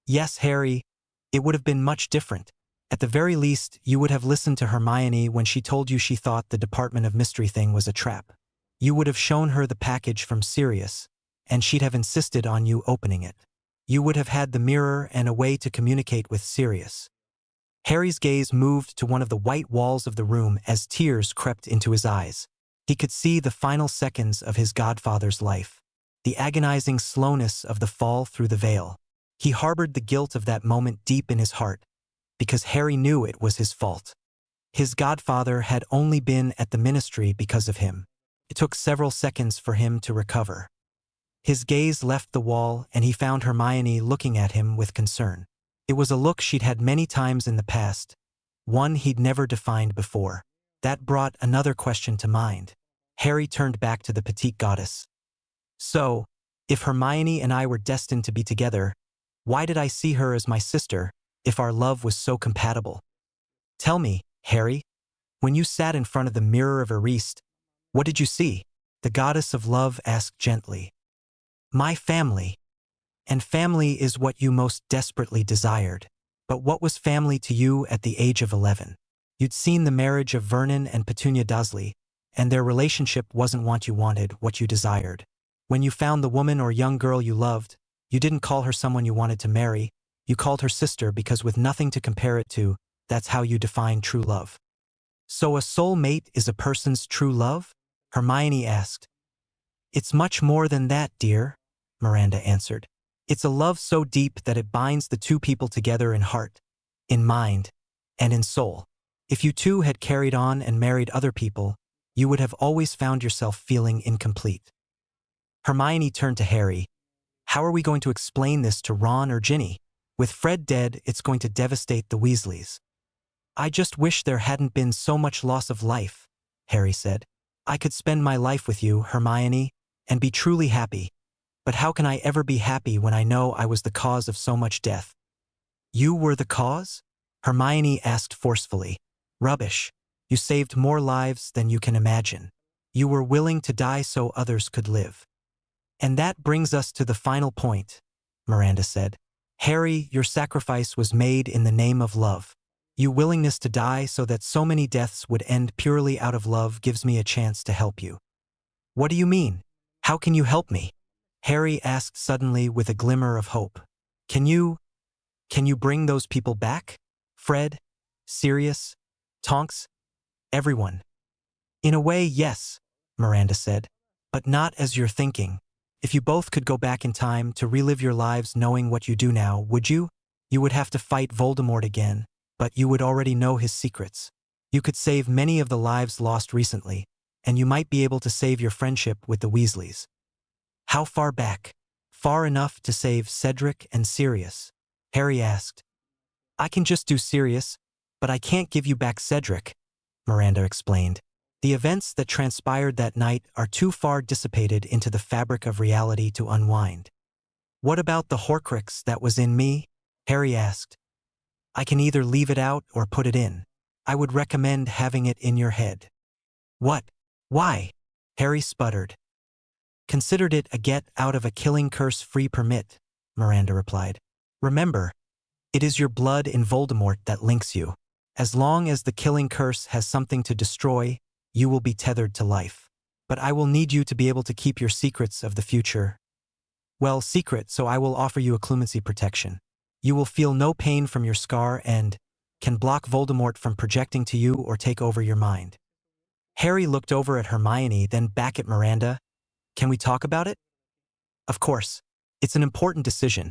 Yes, Harry, it would have been much different. At the very least, you would have listened to Hermione when she told you she thought the Department of Mystery thing was a trap. You would have shown her the package from Sirius, and she'd have insisted on you opening it. You would have had the mirror and a way to communicate with Sirius. Harry's gaze moved to one of the white walls of the room as tears crept into his eyes. He could see the final seconds of his godfather's life, the agonizing slowness of the fall through the veil. He harbored the guilt of that moment deep in his heart, because Harry knew it was his fault. His godfather had only been at the ministry because of him. It took several seconds for him to recover. His gaze left the wall and he found Hermione looking at him with concern. It was a look she'd had many times in the past, one he'd never defined before. That brought another question to mind. Harry turned back to the petite goddess. So, if Hermione and I were destined to be together, why did I see her as my sister, if our love was so compatible? Tell me, Harry, when you sat in front of the mirror of Eriste, what did you see? The goddess of love asked gently. My family. And family is what you most desperately desired. But what was family to you at the age of 11? You'd seen the marriage of Vernon and Petunia Dursley, and their relationship wasn't what you wanted, what you desired. When you found the woman or young girl you loved, you didn't call her someone you wanted to marry, You called her sister because with nothing to compare it to, that's how you define true love. So a soulmate is a person's true love? Hermione asked. It's much more than that, dear, Miranda answered. It's a love so deep that it binds the two people together in heart, in mind, and in soul. If you two had carried on and married other people, you would have always found yourself feeling incomplete. Hermione turned to Harry. How are we going to explain this to Ron or Ginny? With Fred dead, it's going to devastate the Weasleys. I just wish there hadn't been so much loss of life, Harry said. I could spend my life with you, Hermione, and be truly happy. But how can I ever be happy when I know I was the cause of so much death? You were the cause? Hermione asked forcefully. Rubbish. You saved more lives than you can imagine. You were willing to die so others could live. And that brings us to the final point, Miranda said. Harry, your sacrifice was made in the name of love. Your willingness to die so that so many deaths would end purely out of love gives me a chance to help you. What do you mean? How can you help me? Harry asked suddenly with a glimmer of hope. Can you bring those people back? Fred? Sirius? Tonks? Everyone. In a way, yes, Miranda said, but not as you're thinking. If you both could go back in time to relive your lives knowing what you do now, would you? You would have to fight Voldemort again, but you would already know his secrets. You could save many of the lives lost recently, and you might be able to save your friendship with the Weasleys. How far back? Far enough to save Cedric and Sirius? Harry asked. I can just do Sirius, but I can't give you back Cedric, Miranda explained. The events that transpired that night are too far dissipated into the fabric of reality to unwind. What about the Horcrux that was in me? Harry asked. I can either leave it out or put it in. I would recommend having it in your head. What? Why? Harry sputtered. Considered it a get-out-of-a-killing curse-free permit, Miranda replied. Remember, it is your blood in Voldemort that links you. As long as the killing curse has something to destroy, you will be tethered to life. But I will need you to be able to keep your secrets of the future. Well, secret, so I will offer you a clemency protection. You will feel no pain from your scar and can block Voldemort from projecting to you or take over your mind. Harry looked over at Hermione, then back at Miranda. Can we talk about it? Of course. It's an important decision.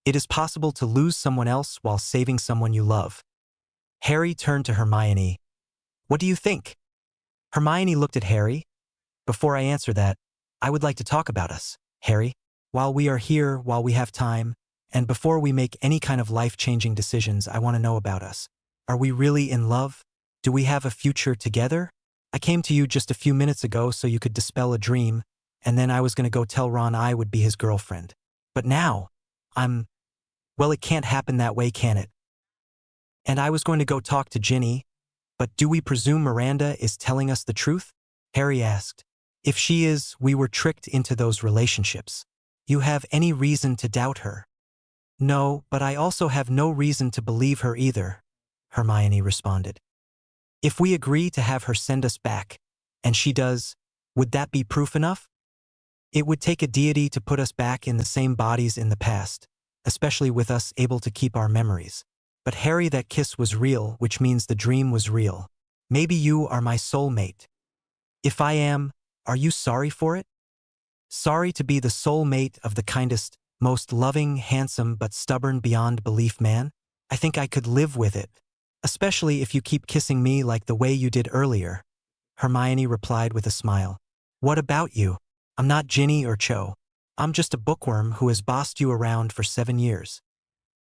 It is possible to lose someone else while saving someone you love. Harry turned to Hermione. What do you think? Hermione looked at Harry. Before I answer that, I would like to talk about us, Harry. While we are here, while we have time, and before we make any kind of life-changing decisions, I want to know about us. Are we really in love? Do we have a future together? I came to you just a few minutes ago so you could dispel a dream, and then I was going to go tell Ron I would be his girlfriend. But now, well, it can't happen that way, can it? And I was going to go talk to Ginny, but do we presume Miranda is telling us the truth? Harry asked. If she is, we were tricked into those relationships. You have any reason to doubt her? No, but I also have no reason to believe her either, Hermione responded. If we agree to have her send us back, and she does, would that be proof enough? It would take a deity to put us back in the same bodies in the past, especially with us able to keep our memories. But Harry, that kiss was real, which means the dream was real. Maybe you are my soulmate. If I am, are you sorry for it? Sorry to be the soulmate of the kindest, most loving, handsome, but stubborn beyond belief man? I think I could live with it. Especially if you keep kissing me like the way you did earlier. Hermione replied with a smile. What about you? I'm not Ginny or Cho. I'm just a bookworm who has bossed you around for 7 years.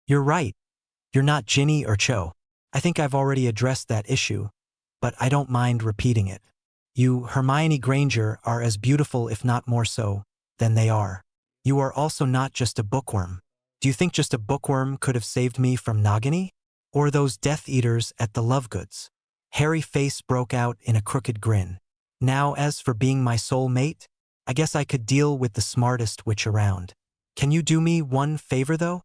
You're right. You're not Ginny or Cho. I think I've already addressed that issue, but I don't mind repeating it. You, Hermione Granger, are as beautiful, if not more so, than they are. You are also not just a bookworm. Do you think just a bookworm could have saved me from Nagini? Or those Death Eaters at the Lovegoods? Harry's face broke out in a crooked grin. Now, as for being my soulmate, I guess I could deal with the smartest witch around. Can you do me one favor, though?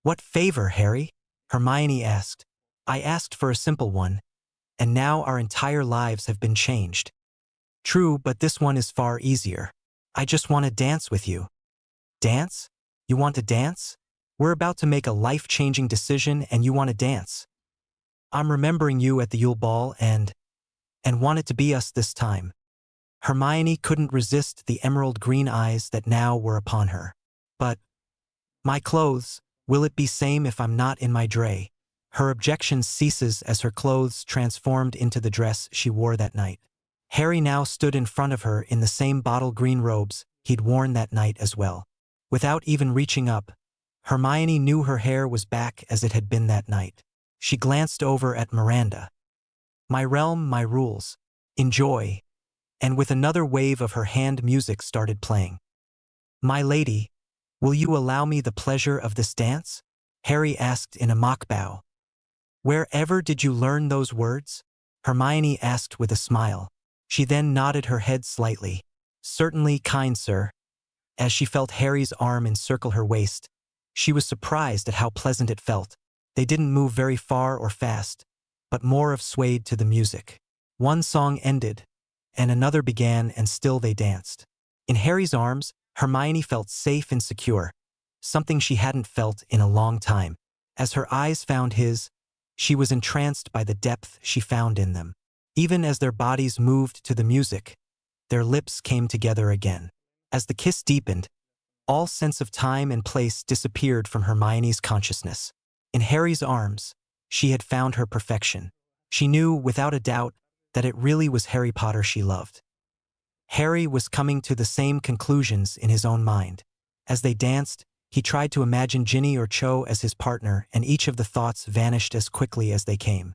What favor, Harry? Hermione asked. I asked for a simple one, and now our entire lives have been changed. True, but this one is far easier. I just want to dance with you. Dance? You want to dance? We're about to make a life-changing decision and you want to dance. I'm remembering you at the Yule Ball and want it to be us this time. Hermione couldn't resist the emerald green eyes that now were upon her. But, my clothes, will it be same if I'm not in my dray? Her objection ceases as her clothes transformed into the dress she wore that night. Harry now stood in front of her in the same bottle green robes he'd worn that night as well. Without even reaching up, Hermione knew her hair was back as it had been that night. She glanced over at Miranda. My realm, my rules. Enjoy. And with another wave of her hand, music started playing. My lady, will you allow me the pleasure of this dance? Harry asked in a mock bow. Wherever did you learn those words? Hermione asked with a smile. She then nodded her head slightly. Certainly, kind sir. As she felt Harry's arm encircle her waist, she was surprised at how pleasant it felt. They didn't move very far or fast, but more of swayed to the music. One song ended, and another began, and still they danced. In Harry's arms, Hermione felt safe and secure, something she hadn't felt in a long time. As her eyes found his, she was entranced by the depth she found in them. Even as their bodies moved to the music, their lips came together again. As the kiss deepened, all sense of time and place disappeared from Hermione's consciousness. In Harry's arms, she had found her perfection. She knew, without a doubt, that it really was Harry Potter she loved. Harry was coming to the same conclusions in his own mind. As they danced, he tried to imagine Ginny or Cho as his partner, and each of the thoughts vanished as quickly as they came.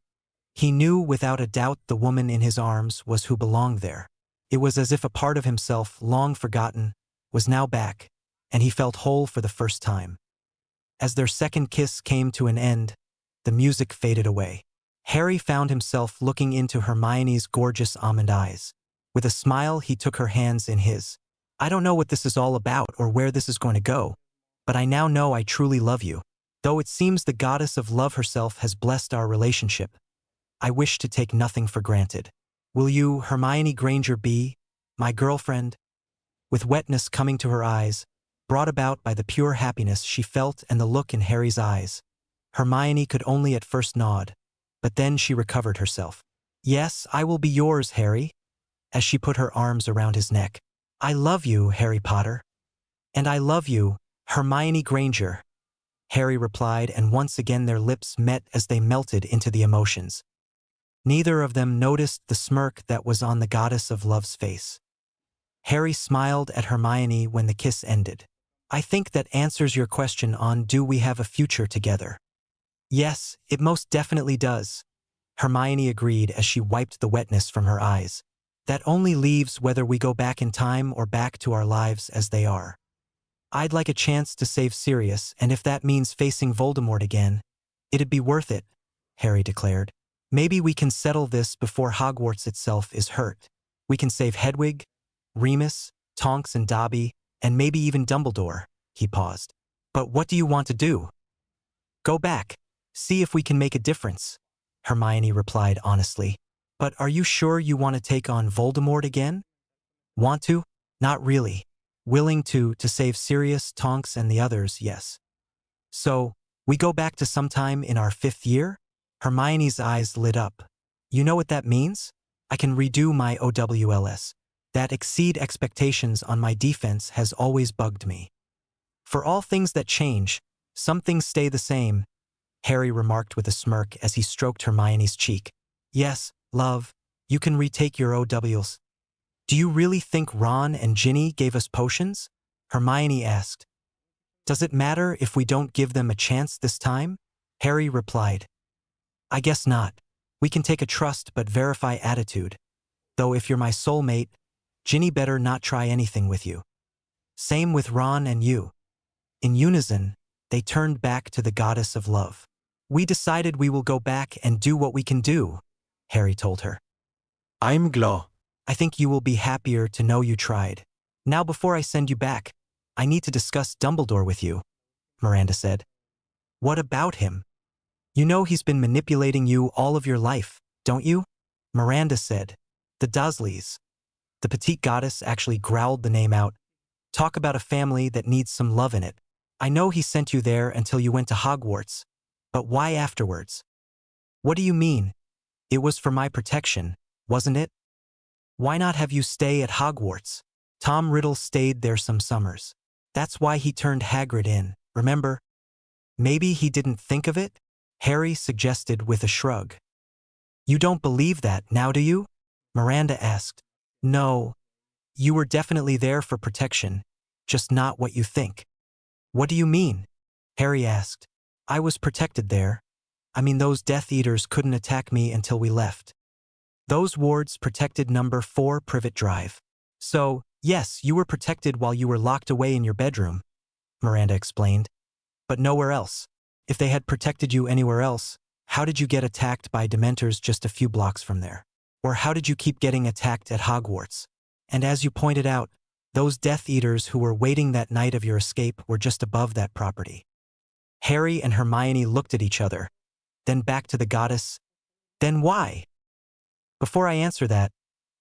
He knew without a doubt the woman in his arms was who belonged there. It was as if a part of himself, long forgotten, was now back, and he felt whole for the first time. As their second kiss came to an end, the music faded away. Harry found himself looking into Hermione's gorgeous almond eyes. With a smile, he took her hands in his. I don't know what this is all about or where this is going to go, but I now know I truly love you. Though it seems the goddess of love herself has blessed our relationship, I wish to take nothing for granted. Will you, Hermione Granger, be my girlfriend? With wetness coming to her eyes, brought about by the pure happiness she felt and the look in Harry's eyes, Hermione could only at first nod, but then she recovered herself. Yes, I will be yours, Harry, as she put her arms around his neck. I love you, Harry Potter. And I love you, Hermione Granger, Harry replied, and once again their lips met as they melted into the emotions. Neither of them noticed the smirk that was on the goddess of love's face. Harry smiled at Hermione when the kiss ended. I think that answers your question on do we have a future together. Yes, it most definitely does, Hermione agreed as she wiped the wetness from her eyes. That only leaves whether we go back in time or back to our lives as they are. I'd like a chance to save Sirius, and if that means facing Voldemort again, it'd be worth it, Harry declared. Maybe we can settle this before Hogwarts itself is hurt. We can save Hedwig, Remus, Tonks and Dobby, and maybe even Dumbledore, he paused. But what do you want to do? Go back, see if we can make a difference, Hermione replied honestly. But are you sure you want to take on Voldemort again? Want to? Not really. Willing to save Sirius, Tonks, and the others, yes. So, we go back to sometime in our 5th year? Hermione's eyes lit up. You know what that means? I can redo my OWLS. That exceed expectations on my defense has always bugged me. For all things that change, some things stay the same, Harry remarked with a smirk as he stroked Hermione's cheek. Yes, love, you can retake your OWLs. Do you really think Ron and Ginny gave us potions? Hermione asked. Does it matter if we don't give them a chance this time? Harry replied. I guess not. We can take a trust but verify attitude. Though if you're my soulmate, Ginny better not try anything with you. Same with Ron and you. In unison, they turned back to the goddess of love. We decided we will go back and do what we can do, Harry told her. I'm glad. I think you will be happier to know you tried. Now before I send you back, I need to discuss Dumbledore with you, Miranda said. What about him? You know he's been manipulating you all of your life, don't you? Miranda said. The Dursleys. The petite goddess actually growled the name out. Talk about a family that needs some love in it. I know he sent you there until you went to Hogwarts, but why afterwards? What do you mean? It was for my protection, wasn't it? Why not have you stay at Hogwarts? Tom Riddle stayed there some summers. That's why he turned Hagrid in, remember? Maybe he didn't think of it? Harry suggested with a shrug. You don't believe that, now do you? Miranda asked. No. You were definitely there for protection, just not what you think. What do you mean? Harry asked. I was protected there. I mean, those Death Eaters couldn't attack me until we left. Those wards protected number 4 Privet Drive. So, yes, you were protected while you were locked away in your bedroom, Miranda explained. But nowhere else. If they had protected you anywhere else, how did you get attacked by Dementors just a few blocks from there? Or how did you keep getting attacked at Hogwarts? And as you pointed out, those Death Eaters who were waiting that night of your escape were just above that property. Harry and Hermione looked at each other, then back to the goddess. Then why? Before I answer that,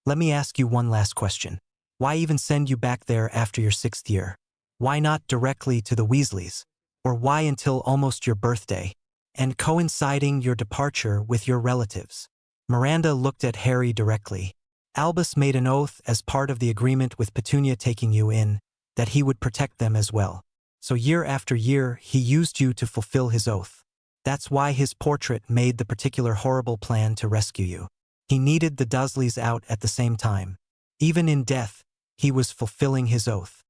let me ask you one last question. Why even send you back there after your 6th year? Why not directly to the Weasleys? Or why until almost your birthday, and coinciding your departure with your relatives? Miranda looked at Harry directly. Albus made an oath as part of the agreement with Petunia taking you in, that he would protect them as well. So year after year, he used you to fulfill his oath. That's why his portrait made the particular horrible plan to rescue you. He needed the Dursleys out at the same time. Even in death, he was fulfilling his oath.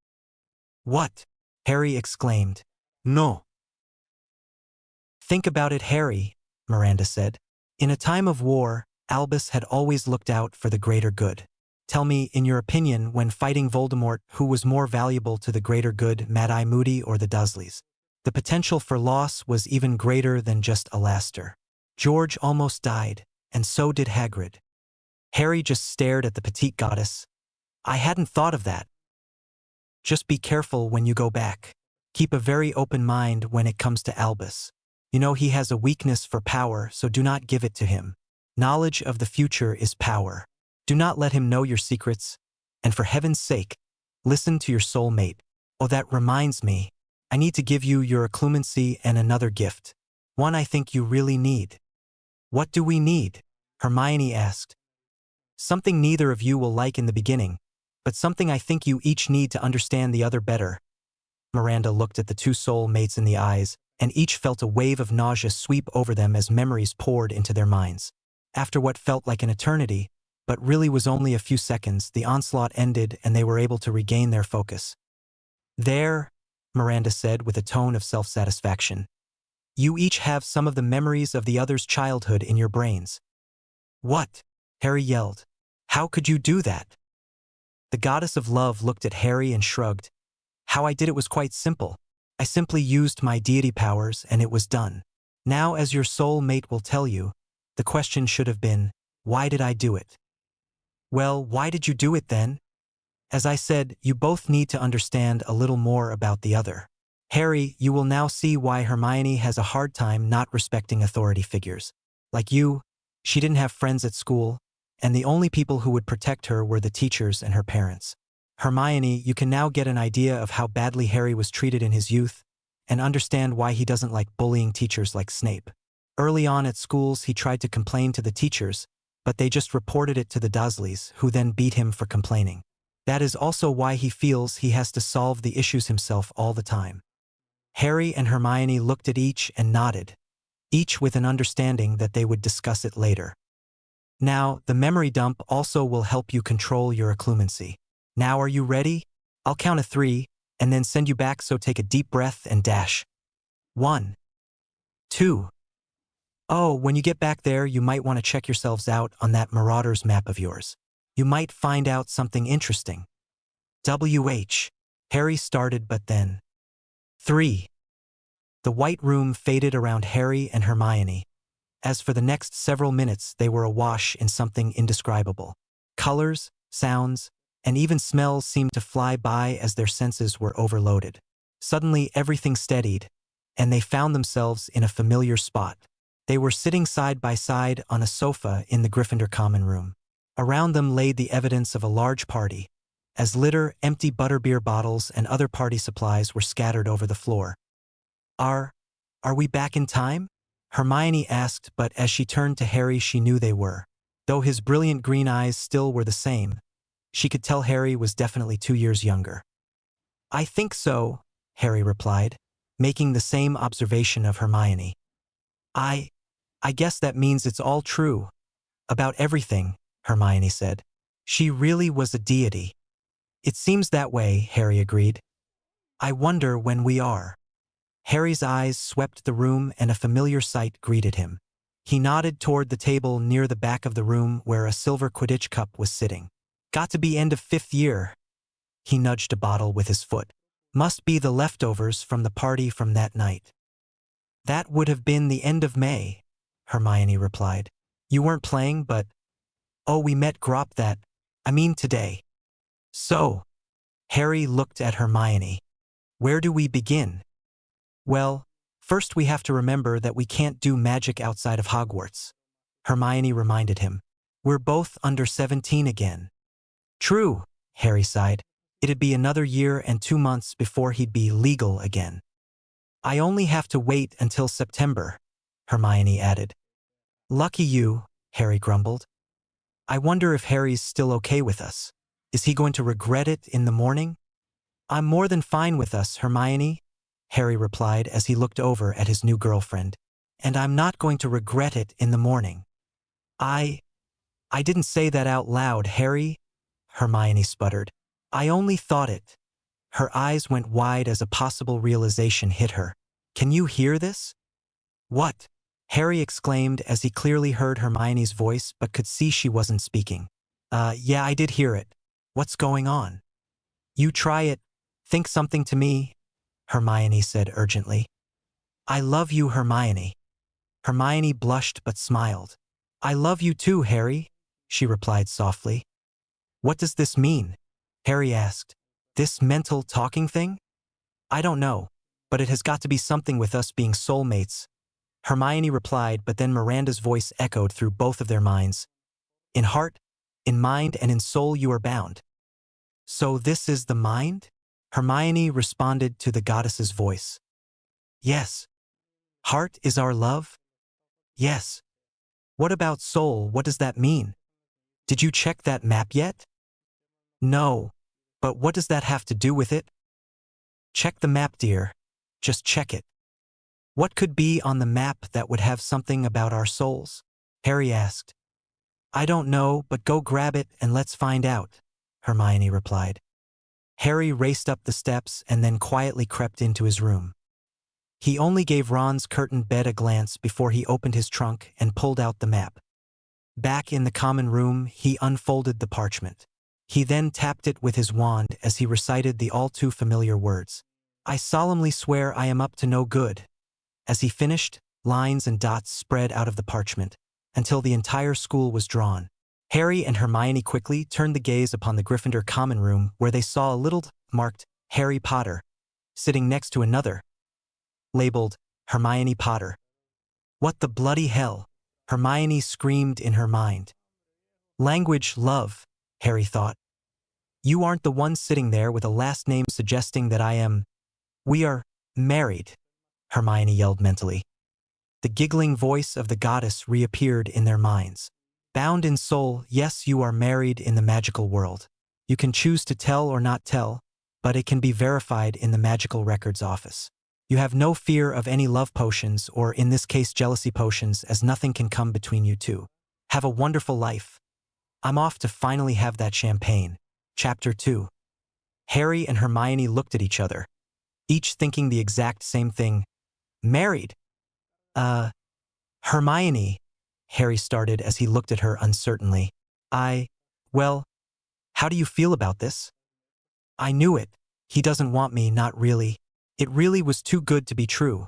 What? Harry exclaimed. No. Think about it, Harry, Miranda said. In a time of war, Albus had always looked out for the greater good. Tell me, in your opinion, when fighting Voldemort, who was more valuable to the greater good, Mad-Eye Moody or the Dursleys? The potential for loss was even greater than just Alastair. George almost died, and so did Hagrid. Harry just stared at the petite goddess. I hadn't thought of that. Just be careful when you go back. Keep a very open mind when it comes to Albus. You know he has a weakness for power, so do not give it to him. Knowledge of the future is power. Do not let him know your secrets, and for heaven's sake, listen to your soulmate. Oh, that reminds me. I need to give you your occlumency and another gift. One I think you really need. What do we need? Hermione asked. Something neither of you will like in the beginning, but something I think you each need to understand the other better. Miranda looked at the two soulmates in the eyes, and each felt a wave of nausea sweep over them as memories poured into their minds. After what felt like an eternity, but really was only a few seconds, the onslaught ended and they were able to regain their focus. There, Miranda said with a tone of self-satisfaction. You each have some of the memories of the other's childhood in your brains. What? Harry yelled. How could you do that? The goddess of love looked at Harry and shrugged. How I did it was quite simple. I simply used my deity powers and it was done. Now, as your soul mate will tell you, the question should have been, why did I do it? Well, why did you do it then? As I said, you both need to understand a little more about the other. Harry, you will now see why Hermione has a hard time not respecting authority figures. Like you, she didn't have friends at school, and the only people who would protect her were the teachers and her parents. Hermione, you can now get an idea of how badly Harry was treated in his youth, and understand why he doesn't like bullying teachers like Snape. Early on at schools, he tried to complain to the teachers, but they just reported it to the Dursleys, who then beat him for complaining. That is also why he feels he has to solve the issues himself all the time. Harry and Hermione looked at each and nodded, each with an understanding that they would discuss it later. Now, the memory dump also will help you control your occlumency. Now are you ready? I'll count to 3, and then send you back, so take a deep breath and dash. 1, 2. Oh, when you get back there, you might want to check yourselves out on that Marauders map of yours. You might find out something interesting. WH. Harry started, but then. 3. The white room faded around Harry and Hermione. As for the next several minutes, they were awash in something indescribable. Colors, sounds, and even smells seemed to fly by as their senses were overloaded. Suddenly, everything steadied, and they found themselves in a familiar spot. They were sitting side by side on a sofa in the Gryffindor common room. Around them lay the evidence of a large party, as litter, empty butterbeer bottles, and other party supplies were scattered over the floor. Are we back in time? Hermione asked, but as she turned to Harry she knew they were. Though his brilliant green eyes still were the same, she could tell Harry was definitely 2 years younger. I think so, Harry replied, making the same observation of Hermione. I guess that means it's all true. About everything, Hermione said. She really was a deity. It seems that way, Harry agreed. I wonder when we are. Harry's eyes swept the room and a familiar sight greeted him. He nodded toward the table near the back of the room where a silver Quidditch cup was sitting. Got to be end of 5th year. He nudged a bottle with his foot. Must be the leftovers from the party from that night. That would have been the end of May, Hermione replied. You weren't playing, but… Oh, we met today. So, Harry looked at Hermione. Where do we begin? Well, first we have to remember that we can't do magic outside of Hogwarts. Hermione reminded him. We're both under 17 again. True, Harry sighed. It'd be another year and 2 months before he'd be legal again. I only have to wait until September, Hermione added. Lucky you, Harry grumbled. I wonder if Harry's still okay with us. Is he going to regret it in the morning? I'm more than fine with us, Hermione, Harry replied as he looked over at his new girlfriend. And I'm not going to regret it in the morning. I didn't say that out loud, Harry, Hermione sputtered. I only thought it. Her eyes went wide as a possible realization hit her. Can you hear this? What? Harry exclaimed as he clearly heard Hermione's voice but could see she wasn't speaking. Yeah, I did hear it. What's going on? You try it. Think something to me, Hermione said urgently. I love you, Hermione. Hermione blushed but smiled. I love you too, Harry, she replied softly. What does this mean? Harry asked. This mental talking thing? I don't know, but it has got to be something with us being soulmates, Hermione replied, but then Miranda's voice echoed through both of their minds. In heart, in mind, and in soul you are bound. So this is the mind? Hermione responded to the goddess's voice. Yes. Heart is our love? Yes. What about soul? What does that mean? Did you check that map yet? No. But what does that have to do with it? Check the map, dear. Just check it. What could be on the map that would have something about our souls? Harry asked. I don't know, but go grab it and let's find out, Hermione replied. Harry raced up the steps and then quietly crept into his room. He only gave Ron's curtained bed a glance before he opened his trunk and pulled out the map. Back in the common room, he unfolded the parchment. He then tapped it with his wand as he recited the all-too-familiar words. I solemnly swear I am up to no good. As he finished, lines and dots spread out of the parchment, until the entire school was drawn. Harry and Hermione quickly turned the gaze upon the Gryffindor common room where they saw a little marked Harry Potter, sitting next to another, labeled Hermione Potter. What the bloody hell? Hermione screamed in her mind. Language, love, Harry thought. You aren't the one sitting there with a last name suggesting that I am… We are married, Hermione yelled mentally. The giggling voice of the goddess reappeared in their minds. Bound in soul, yes, you are married in the magical world. You can choose to tell or not tell, but it can be verified in the magical records office. You have no fear of any love potions, or in this case jealousy potions, as nothing can come between you two. Have a wonderful life. I'm off to finally have that champagne. Chapter 2. Harry and Hermione looked at each other, each thinking the exact same thing. Married? Hermione, Harry started as he looked at her uncertainly. Well, how do you feel about this? I knew it. He doesn't want me, not really. It really was too good to be true,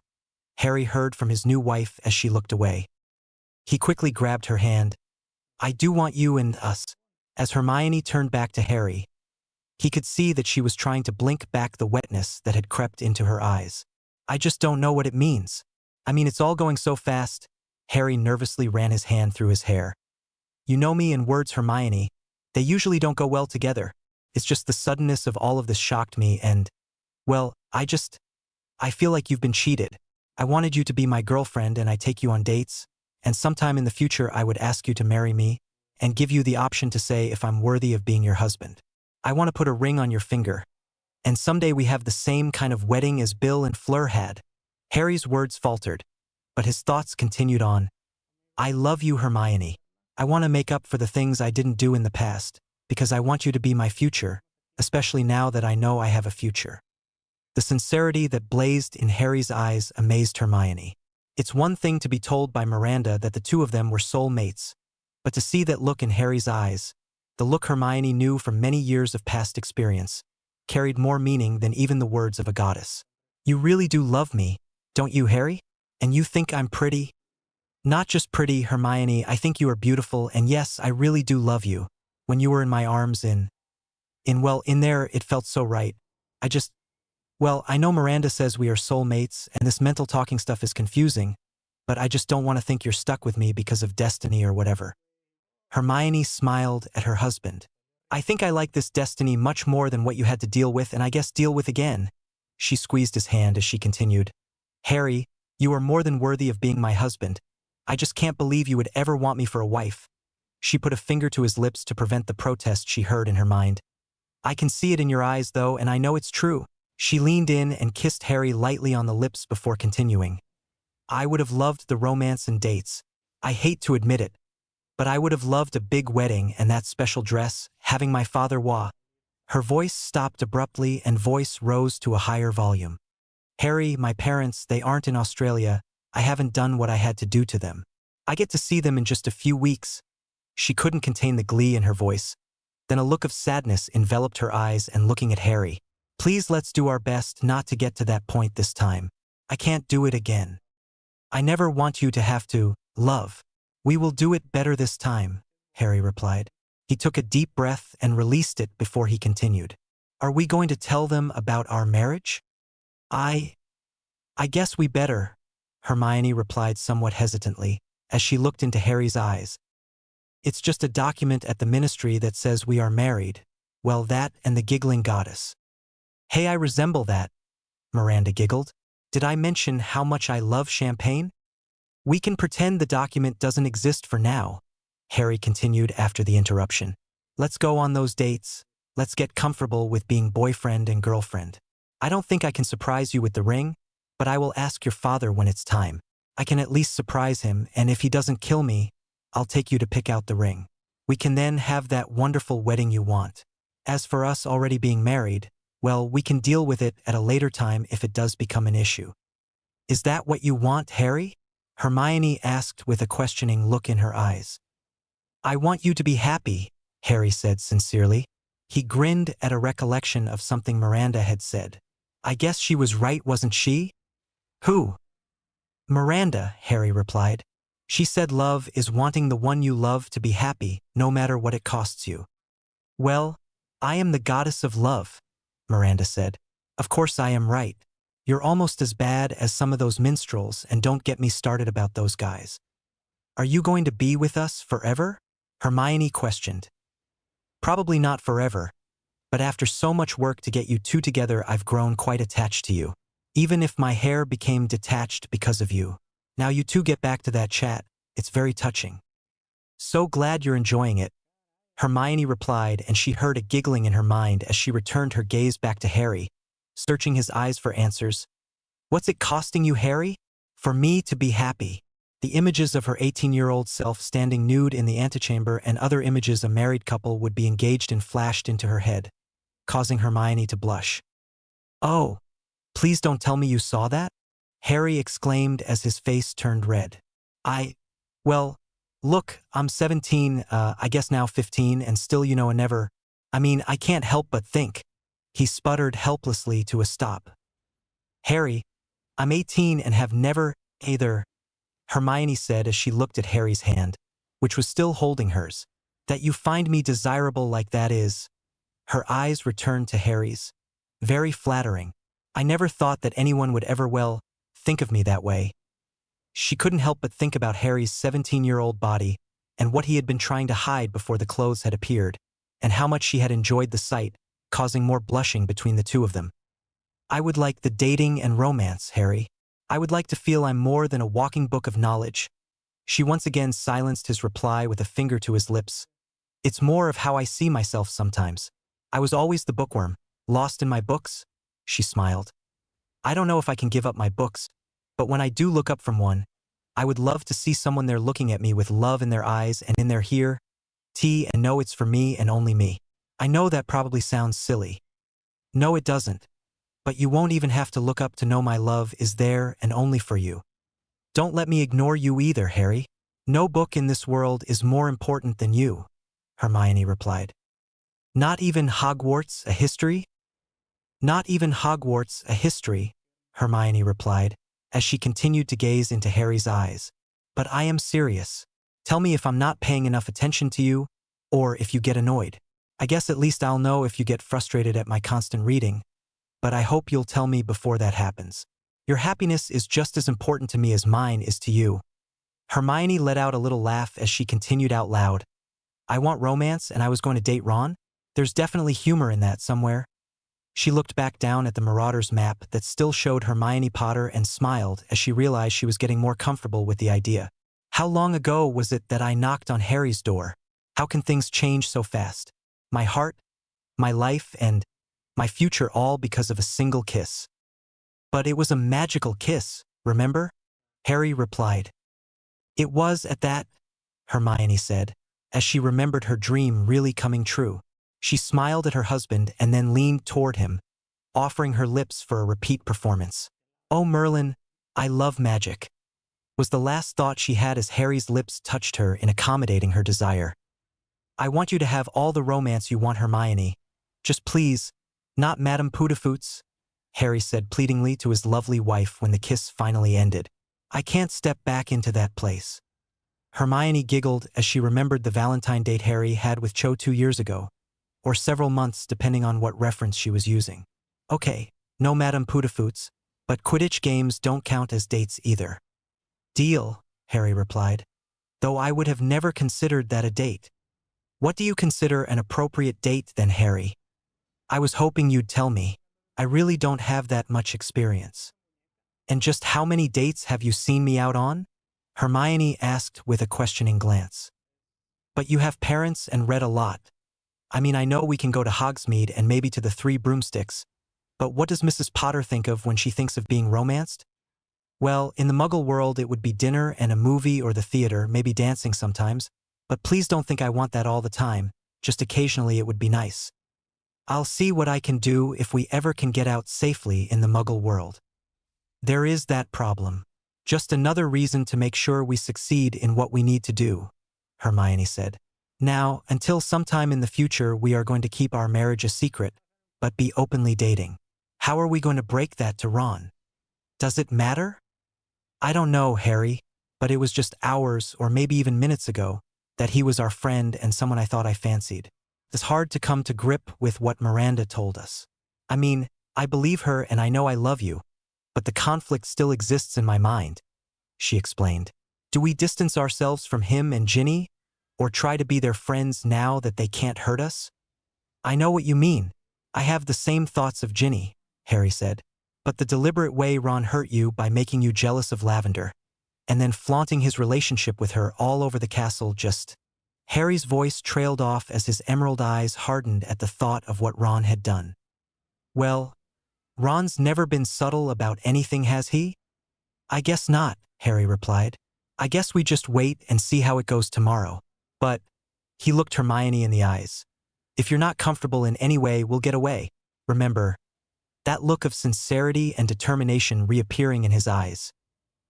Harry heard from his new wife as she looked away. He quickly grabbed her hand. I do want you and us. As Hermione turned back to Harry, he could see that she was trying to blink back the wetness that had crept into her eyes. I just don't know what it means. I mean, it's all going so fast. Harry nervously ran his hand through his hair. You know me and words, Hermione. They usually don't go well together. It's just the suddenness of all of this shocked me and, well, I feel like you've been cheated. I wanted you to be my girlfriend and I take you on dates, and sometime in the future I would ask you to marry me and give you the option to say if I'm worthy of being your husband. I want to put a ring on your finger, and someday we have the same kind of wedding as Bill and Fleur had. Harry's words faltered, but his thoughts continued on. I love you, Hermione. I want to make up for the things I didn't do in the past, because I want you to be my future, especially now that I know I have a future. The sincerity that blazed in Harry's eyes amazed Hermione. It's one thing to be told by Miranda that the two of them were soul mates, but to see that look in Harry's eyes, the look Hermione knew from many years of past experience, carried more meaning than even the words of a goddess. You really do love me, don't you, Harry? And you think I'm pretty? Not just pretty, Hermione, I think you are beautiful, and yes, I really do love you. When you were in my arms in there, it felt so right. I know Miranda says we are soulmates, and this mental talking stuff is confusing, but I just don't want to think you're stuck with me because of destiny or whatever. Hermione smiled at her husband. I think I like this destiny much more than what you had to deal with and I guess deal with again. She squeezed his hand as she continued. Harry, you are more than worthy of being my husband. I just can't believe you would ever want me for a wife. She put a finger to his lips to prevent the protest she heard in her mind. I can see it in your eyes, though, and I know it's true. She leaned in and kissed Harry lightly on the lips before continuing. I would have loved the romance and dates. I hate to admit it, but I would have loved a big wedding and that special dress, having my father Her voice stopped abruptly and voice rose to a higher volume. Harry, my parents, they aren't in Australia. I haven't done what I had to do to them. I get to see them in just a few weeks. She couldn't contain the glee in her voice. Then a look of sadness enveloped her eyes and looking at Harry. Please, let's do our best not to get to that point this time. I can't do it again. I never want you to have to, love. We will do it better this time, Harry replied. He took a deep breath and released it before he continued. Are we going to tell them about our marriage? I guess we better, Hermione replied somewhat hesitantly, as she looked into Harry's eyes. It's just a document at the ministry that says we are married. Well, that and the giggling goddess. Hey, I resemble that, Miranda giggled. Did I mention how much I love champagne? We can pretend the document doesn't exist for now, Harry continued after the interruption. Let's go on those dates. Let's get comfortable with being boyfriend and girlfriend. I don't think I can surprise you with the ring, but I will ask your father when it's time. I can at least surprise him, and if he doesn't kill me, I'll take you to pick out the ring. We can then have that wonderful wedding you want. As for us already being married, well, we can deal with it at a later time if it does become an issue. Is that what you want, Harry? Hermione asked with a questioning look in her eyes. I want you to be happy, Harry said sincerely. He grinned at a recollection of something Miranda had said. I guess she was right, wasn't she? Who? Miranda, Harry replied. She said love is wanting the one you love to be happy, no matter what it costs you. Well, I am the goddess of love, Miranda said. Of course I am right. You're almost as bad as some of those minstrels, and don't get me started about those guys. Are you going to be with us forever? Hermione questioned. Probably not forever, but after so much work to get you two together, I've grown quite attached to you. Even if my hair became detached because of you. Now you two get back to that chat. It's very touching. So glad you're enjoying it, Hermione replied, and she heard a giggling in her mind as she returned her gaze back to Harry, searching his eyes for answers. What's it costing you, Harry? For me to be happy. The images of her 18-year-old self standing nude in the antechamber and other images a married couple would be engaged in flashed into her head, causing Hermione to blush. Oh, please don't tell me you saw that? Harry exclaimed as his face turned red. Well, look, I'm 17, I guess now 15, and still, I can't help but think. He sputtered helplessly to a stop. Harry, I'm 18 and have never, either, Hermione said as she looked at Harry's hand, which was still holding hers. That you find me desirable like that is. Her eyes returned to Harry's. Very flattering. I never thought that anyone would ever, think of me that way. She couldn't help but think about Harry's 17-year-old body and what he had been trying to hide before the clothes had appeared, and how much she had enjoyed the sight causing more blushing between the two of them. I would like the dating and romance, Harry. I would like to feel I'm more than a walking book of knowledge. She once again silenced his reply with a finger to his lips. It's more of how I see myself sometimes. I was always the bookworm, lost in my books. She smiled. I don't know if I can give up my books, but when I do look up from one, I would love to see someone there looking at me with love in their eyes and in their here, tea, and know it's for me and only me. I know that probably sounds silly. No, it doesn't. But you won't even have to look up to know my love is there and only for you. Don't let me ignore you either, Harry. No book in this world is more important than you, Hermione replied. Not even Hogwarts, a history? Not even Hogwarts, a history, Hermione replied, as she continued to gaze into Harry's eyes. But I am serious. Tell me if I'm not paying enough attention to you, or if you get annoyed. I guess at least I'll know if you get frustrated at my constant reading. But I hope you'll tell me before that happens. Your happiness is just as important to me as mine is to you. Hermione let out a little laugh as she continued out loud. I want romance and I was going to date Ron? There's definitely humor in that somewhere. She looked back down at the Marauder's map that still showed Hermione Potter and smiled as she realized she was getting more comfortable with the idea. How long ago was it that I knocked on Harry's door? How can things change so fast? My heart, my life, and my future all because of a single kiss. But it was a magical kiss, remember? Harry replied. It was at that, Hermione said, as she remembered her dream really coming true. She smiled at her husband and then leaned toward him, offering her lips for a repeat performance. Oh Merlin, I love magic, was the last thought she had as Harry's lips touched her in accommodating her desire. I want you to have all the romance you want, Hermione. Just please, not Madame Poudafoots, Harry said pleadingly to his lovely wife when the kiss finally ended. I can't step back into that place. Hermione giggled as she remembered the Valentine date Harry had with Cho 2 years ago, or several months depending on what reference she was using. Okay, no Madame Poudafoots, but Quidditch games don't count as dates either. Deal, Harry replied, though I would have never considered that a date. What do you consider an appropriate date then, Harry? I was hoping you'd tell me. I really don't have that much experience. And just how many dates have you seen me out on? Hermione asked with a questioning glance. But you have parents and read a lot. I mean, I know we can go to Hogsmeade and maybe to the Three Broomsticks, but what does Mrs. Potter think of when she thinks of being romanced? Well, in the Muggle world it would be dinner and a movie or the theater, maybe dancing sometimes, but please don't think I want that all the time, just occasionally it would be nice. I'll see what I can do if we ever can get out safely in the Muggle world. There is that problem. Just another reason to make sure we succeed in what we need to do, Hermione said. Now, until sometime in the future we are going to keep our marriage a secret, but be openly dating. How are we going to break that to Ron? Does it matter? I don't know, Harry, but it was just hours or maybe even minutes ago that he was our friend and someone I thought I fancied. It's hard to come to grip with what Miranda told us. I mean, I believe her and I know I love you, but the conflict still exists in my mind, she explained. Do we distance ourselves from him and Ginny, or try to be their friends now that they can't hurt us? I know what you mean. I have the same thoughts of Ginny, Harry said, but the deliberate way Ron hurt you by making you jealous of Lavender, and then flaunting his relationship with her all over the castle just... Harry's voice trailed off as his emerald eyes hardened at the thought of what Ron had done. Well, Ron's never been subtle about anything, has he? I guess not, Harry replied. I guess we just wait and see how it goes tomorrow. But, he looked Hermione in the eyes. If you're not comfortable in any way, we'll get away. Remember, that look of sincerity and determination reappearing in his eyes.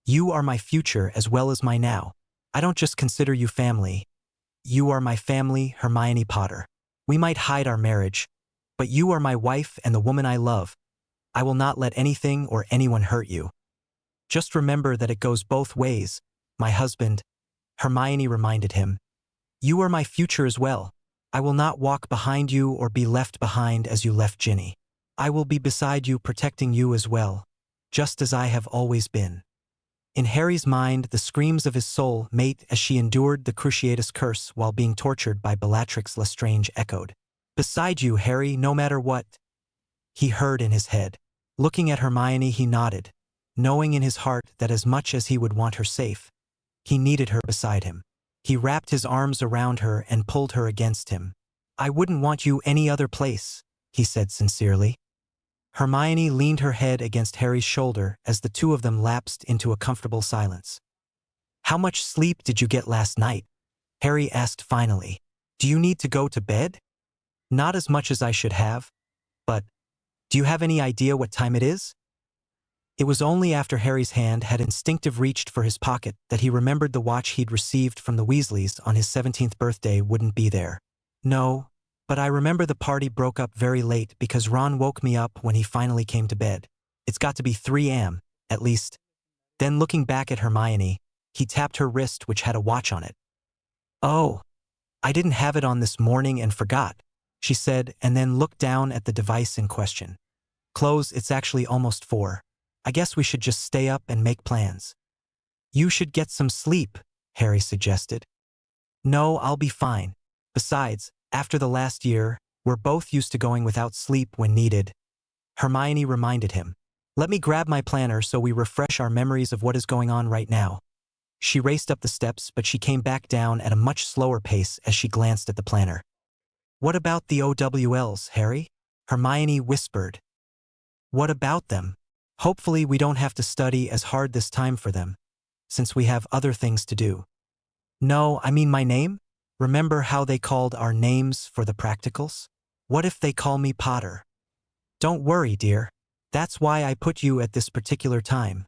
You are my future as well as my now. I don't just consider you family. You are my family, Hermione Potter. We might hide our marriage, but you are my wife and the woman I love. I will not let anything or anyone hurt you. Just remember that it goes both ways, my husband, Hermione reminded him. You are my future as well. I will not walk behind you or be left behind as you left Ginny. I will be beside you protecting you as well, just as I have always been. In Harry's mind, the screams of his soul mate as she endured the Cruciatus curse while being tortured by Bellatrix Lestrange echoed. Beside you, Harry, no matter what. He heard in his head. Looking at Hermione, he nodded, knowing in his heart that as much as he would want her safe, he needed her beside him. He wrapped his arms around her and pulled her against him. I wouldn't want you any other place, he said sincerely. Hermione leaned her head against Harry's shoulder as the two of them lapsed into a comfortable silence. How much sleep did you get last night? Harry asked finally. Do you need to go to bed? Not as much as I should have, but do you have any idea what time it is? It was only after Harry's hand had instinctively reached for his pocket that he remembered the watch he'd received from the Weasleys on his 17th birthday wouldn't be there. No, but I remember the party broke up very late because Ron woke me up when he finally came to bed. It's got to be 3 a.m., at least. Then looking back at Hermione, he tapped her wrist which had a watch on it. Oh, I didn't have it on this morning and forgot, she said, and then looked down at the device in question. Close, it's actually almost 4. I guess we should just stay up and make plans. You should get some sleep, Harry suggested. No, I'll be fine. Besides, after the last year, we're both used to going without sleep when needed. Hermione reminded him. Let me grab my planner so we refresh our memories of what is going on right now. She raced up the steps, but she came back down at a much slower pace as she glanced at the planner. What about the OWLs, Harry? Hermione whispered. What about them? Hopefully we don't have to study as hard this time for them, since we have other things to do. No, I mean my name? Remember how they called our names for the practicals? What if they call me Potter? Don't worry, dear. That's why I put you at this particular time.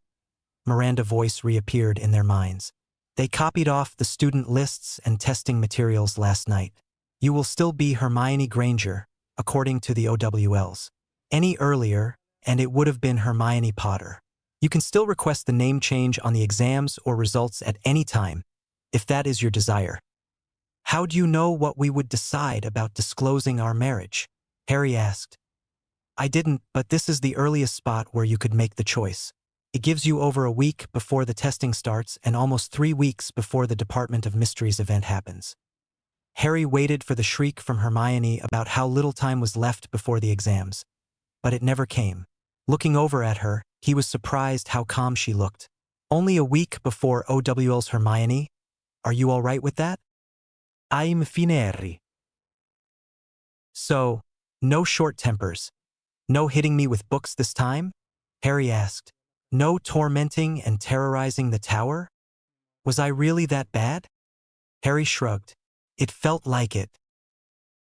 Miranda's voice reappeared in their minds. They copied off the student lists and testing materials last night. You will still be Hermione Granger, according to the OWLs. Any earlier, and it would have been Hermione Potter. You can still request the name change on the exams or results at any time, if that is your desire. How do you know what we would decide about disclosing our marriage? Harry asked. I didn't, but this is the earliest spot where you could make the choice. It gives you over a week before the testing starts and almost 3 weeks before the Department of Mysteries event happens. Harry waited for the shriek from Hermione about how little time was left before the exams, but it never came. Looking over at her, he was surprised how calm she looked. Only a week before OWL's Hermione? Are you all right with that? I'm fine, Harry. So, no short tempers. No hitting me with books this time? Harry asked. No tormenting and terrorizing the tower? Was I really that bad? Harry shrugged. It felt like it.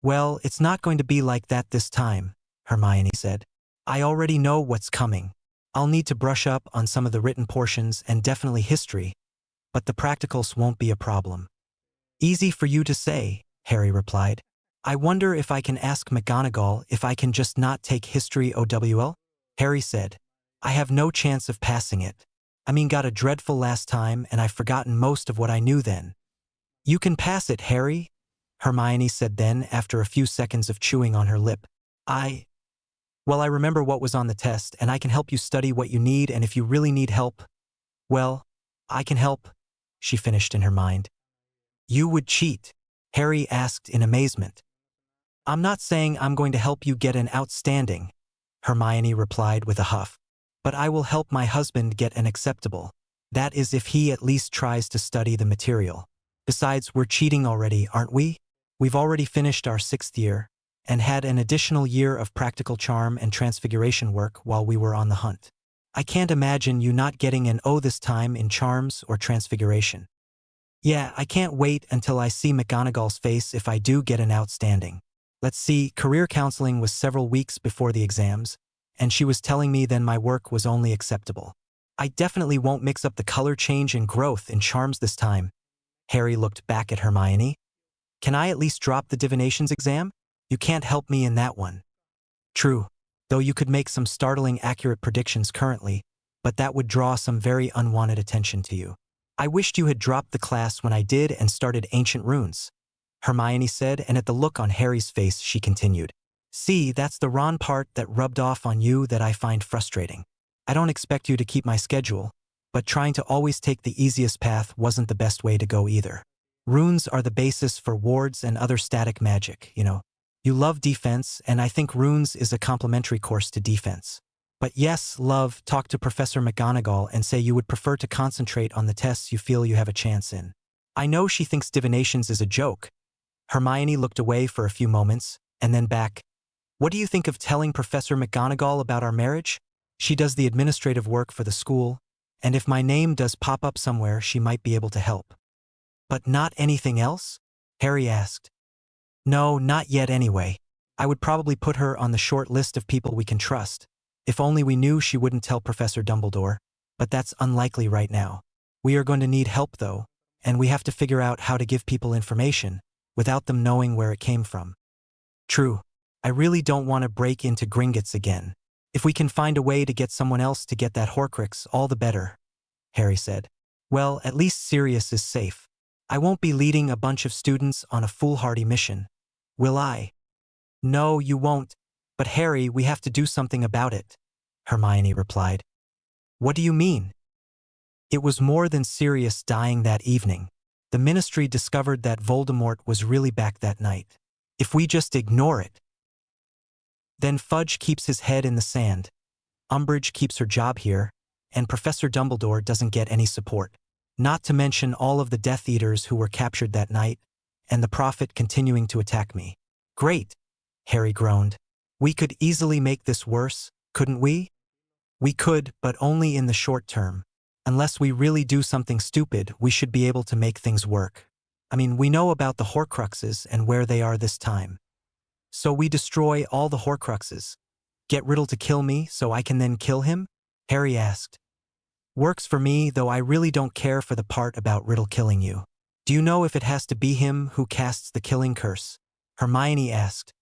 Well, it's not going to be like that this time, Hermione said. I already know what's coming. I'll need to brush up on some of the written portions and definitely history, but the practicals won't be a problem. Easy for you to say, Harry replied. I wonder if I can ask McGonagall if I can just not take history OWL? Harry said. I have no chance of passing it. I mean, got a dreadful last time and I've forgotten most of what I knew then. You can pass it, Harry, Hermione said then after a few seconds of chewing on her lip. Well, I remember what was on the test and I can help you study what you need, and if you really need help, well, I can help, she finished in her mind. You would cheat? Harry asked in amazement. I'm not saying I'm going to help you get an outstanding, Hermione replied with a huff. But I will help my husband get an acceptable. That is if he at least tries to study the material. Besides, we're cheating already, aren't we? We've already finished our 6th year and had an additional year of practical charm and transfiguration work while we were on the hunt. I can't imagine you not getting an O this time in charms or transfiguration. Yeah, I can't wait until I see McGonagall's face if I do get an outstanding. Let's see, career counseling was several weeks before the exams, and she was telling me then my work was only acceptable. I definitely won't mix up the color change and growth in charms this time. Harry looked back at Hermione. Can I at least drop the divinations exam? You can't help me in that one. True, though you could make some startling accurate predictions currently, but that would draw some very unwanted attention to you. I wished you had dropped the class when I did and started ancient runes, Hermione said, and at the look on Harry's face she continued. See, that's the Ron part that rubbed off on you that I find frustrating. I don't expect you to keep my schedule, but trying to always take the easiest path wasn't the best way to go either. Runes are the basis for wards and other static magic, you know. You love defense, and I think runes is a complementary course to defense. But yes, love, talk to Professor McGonagall and say you would prefer to concentrate on the tests you feel you have a chance in. I know she thinks divinations is a joke. Hermione looked away for a few moments, and then back. What do you think of telling Professor McGonagall about our marriage? She does the administrative work for the school, and if my name does pop up somewhere, she might be able to help. But not anything else? Harry asked. No, not yet anyway. I would probably put her on the short list of people we can trust. If only we knew she wouldn't tell Professor Dumbledore, but that's unlikely right now. We are going to need help though, and we have to figure out how to give people information, without them knowing where it came from. True. I really don't want to break into Gringotts again. If we can find a way to get someone else to get that Horcrux, all the better, Harry said. Well, at least Sirius is safe. I won't be leading a bunch of students on a foolhardy mission. Will I? No, you won't. But Harry, we have to do something about it, Hermione replied. What do you mean? It was more than Sirius dying that evening. The Ministry discovered that Voldemort was really back that night. If we just ignore it, then Fudge keeps his head in the sand, Umbridge keeps her job here, and Professor Dumbledore doesn't get any support. Not to mention all of the Death Eaters who were captured that night, and the Prophet continuing to attack me. Great, Harry groaned. We could easily make this worse, couldn't we? We could, but only in the short term. Unless we really do something stupid, we should be able to make things work. I mean, we know about the Horcruxes and where they are this time. So we destroy all the Horcruxes. Get Riddle to kill me so I can then kill him? Harry asked. Works for me, though I really don't care for the part about Riddle killing you. Do you know if it has to be him who casts the killing curse? Hermione asked.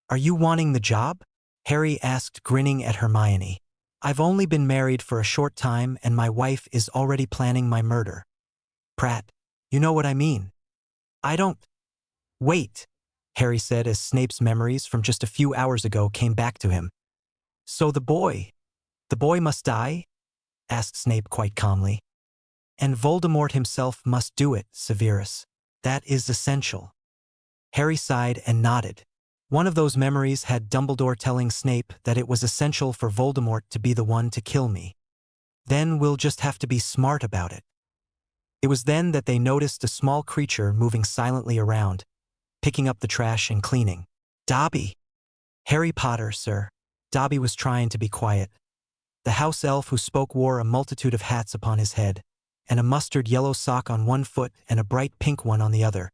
Are you wanting the job? Harry asked, grinning at Hermione. I've only been married for a short time and my wife is already planning my murder. Pratt, you know what I mean. I don't. Wait, Harry said as Snape's memories from just a few hours ago came back to him. So the boy must die? Asked Snape quite calmly. And Voldemort himself must do it, Severus. That is essential. Harry sighed and nodded. One of those memories had Dumbledore telling Snape that it was essential for Voldemort to be the one to kill me. Then we'll just have to be smart about it. It was then that they noticed a small creature moving silently around, picking up the trash and cleaning. Dobby. Harry Potter, sir. Dobby was trying to be quiet. The house elf who spoke wore a multitude of hats upon his head, and a mustard yellow sock on one foot and a bright pink one on the other.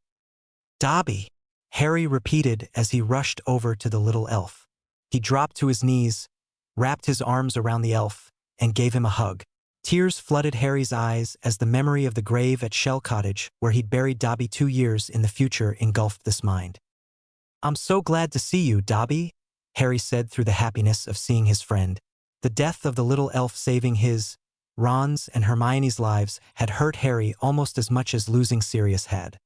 Dobby, Harry repeated as he rushed over to the little elf. He dropped to his knees, wrapped his arms around the elf, and gave him a hug. Tears flooded Harry's eyes as the memory of the grave at Shell Cottage, where he'd buried Dobby 2 years in the future, engulfed this mind. I'm so glad to see you, Dobby, Harry said through the happiness of seeing his friend. The death of the little elf saving his, Ron's, and Hermione's lives had hurt Harry almost as much as losing Sirius had.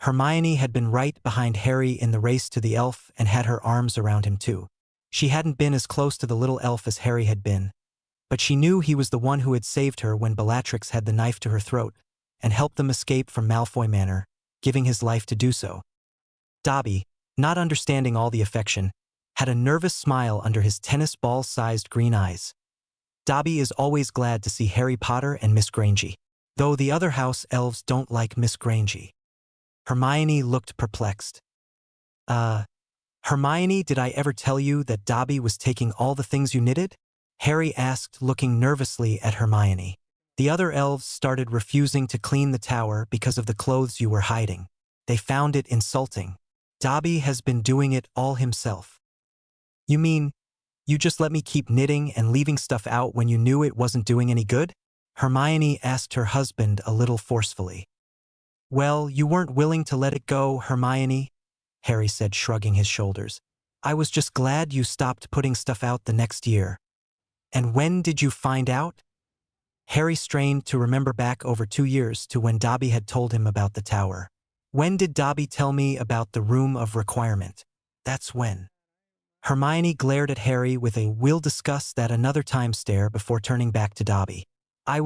Hermione had been right behind Harry in the race to the elf and had her arms around him too. She hadn't been as close to the little elf as Harry had been, but she knew he was the one who had saved her when Bellatrix had the knife to her throat and helped them escape from Malfoy Manor, giving his life to do so. Dobby, not understanding all the affection, had a nervous smile under his tennis ball-sized green eyes. Dobby is always glad to see Harry Potter and Miss Granger, though the other house elves don't like Miss Granger. Hermione looked perplexed. Hermione, did I ever tell you that Dobby was taking all the things you knitted? Harry asked, looking nervously at Hermione. The other elves started refusing to clean the tower because of the clothes you were hiding. They found it insulting. Dobby has been doing it all himself. You mean, you just let me keep knitting and leaving stuff out when you knew it wasn't doing any good? Hermione asked her husband a little forcefully. Well, you weren't willing to let it go, Hermione, Harry said, shrugging his shoulders. I was just glad you stopped putting stuff out the next year. And when did you find out? Harry strained to remember back over 2 years to when Dobby had told him about the tower. When did Dobby tell me about the room of requirement? That's when. Hermione glared at Harry with a "we'll discuss that another time" stare before turning back to Dobby. I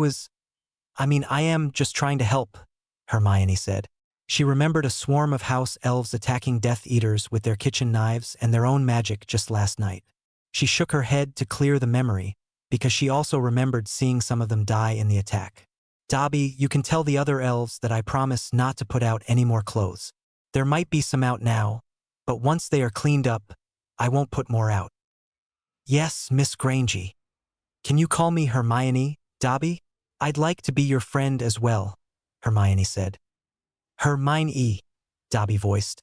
am just trying to help, Hermione said. She remembered a swarm of house elves attacking Death Eaters with their kitchen knives and their own magic just last night. She shook her head to clear the memory, because she also remembered seeing some of them die in the attack. Dobby, you can tell the other elves that I promise not to put out any more clothes. There might be some out now, but once they are cleaned up, I won't put more out. Yes, Miss Granger. Can you call me Hermione, Dobby? I'd like to be your friend as well, Hermione said. Hermione, Dobby voiced.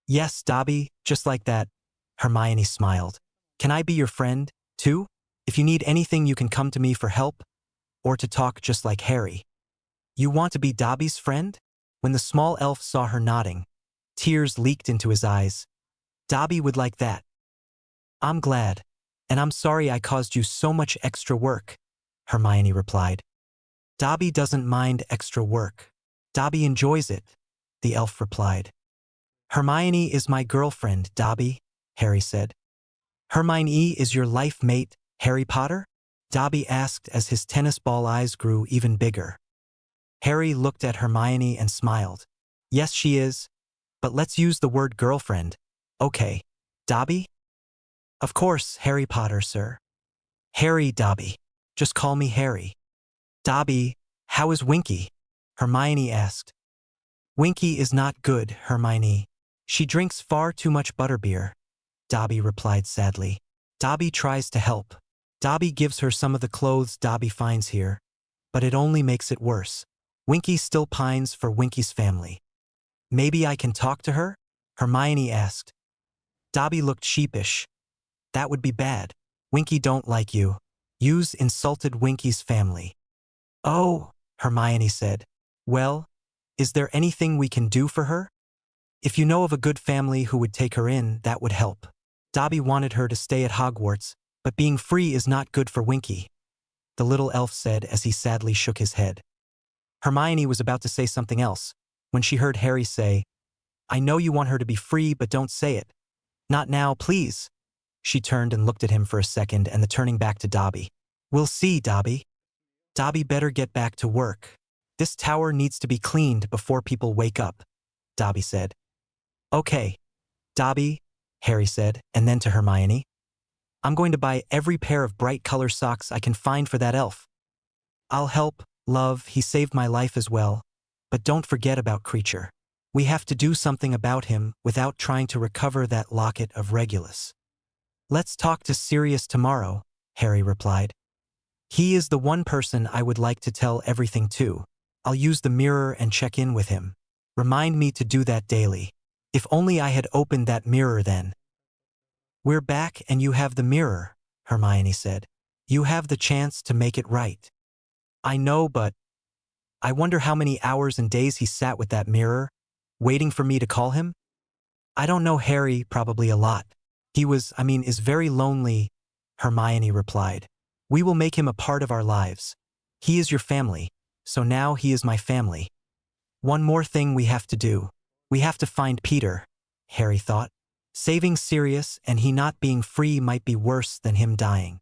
Yes, Dobby, just like that, Hermione smiled. Can I be your friend, too? If you need anything you can come to me for help, or to talk just like Harry. You want to be Dobby's friend? When the small elf saw her nodding, tears leaked into his eyes. Dobby would like that. I'm glad, and I'm sorry I caused you so much extra work, Hermione replied. Dobby doesn't mind extra work. Dobby enjoys it, the elf replied. Hermione is my girlfriend, Dobby, Harry said. Hermione is your life mate, Harry Potter? Dobby asked as his tennis ball eyes grew even bigger. Harry looked at Hermione and smiled. Yes, she is, but let's use the word girlfriend. Okay. Dobby? Of course, Harry Potter, sir. Harry, Dobby. Just call me Harry. Dobby, how is Winky? Hermione asked. Winky is not good, Hermione. She drinks far too much butterbeer, Dobby replied sadly. Dobby tries to help. Dobby gives her some of the clothes Dobby finds here, but it only makes it worse. Winky still pines for Winky's family. Maybe I can talk to her? Hermione asked. Dobby looked sheepish. That would be bad. Winky don't like you. You's insulted Winky's family. Oh, Hermione said. Well, is there anything we can do for her? If you know of a good family who would take her in, that would help. Dobby wanted her to stay at Hogwarts, but being free is not good for Winky, the little elf said as he sadly shook his head. Hermione was about to say something else, when she heard Harry say, I know you want her to be free, but don't say it. Not now, please. She turned and looked at him for a second and then turning back to Dobby. We'll see, Dobby. Dobby better get back to work. This tower needs to be cleaned before people wake up, Dobby said. Okay, Dobby, Harry said, and then to Hermione. I'm going to buy every pair of bright color socks I can find for that elf. I'll help, love, he saved my life as well. But don't forget about Creature. We have to do something about him without trying to recover that locket of Regulus. Let's talk to Sirius tomorrow, Harry replied. He is the one person I would like to tell everything to. I'll use the mirror and check in with him. Remind me to do that daily. If only I had opened that mirror then. We're back and you have the mirror, Hermione said. You have the chance to make it right. I know, but I wonder how many hours and days he sat with that mirror, waiting for me to call him? I don't know, Harry, probably a lot. He is very lonely, Hermione replied. We will make him a part of our lives. He is your family, so now he is my family. One more thing we have to do. We have to find Peter, Harry thought. Saving Sirius and he not being free might be worse than him dying.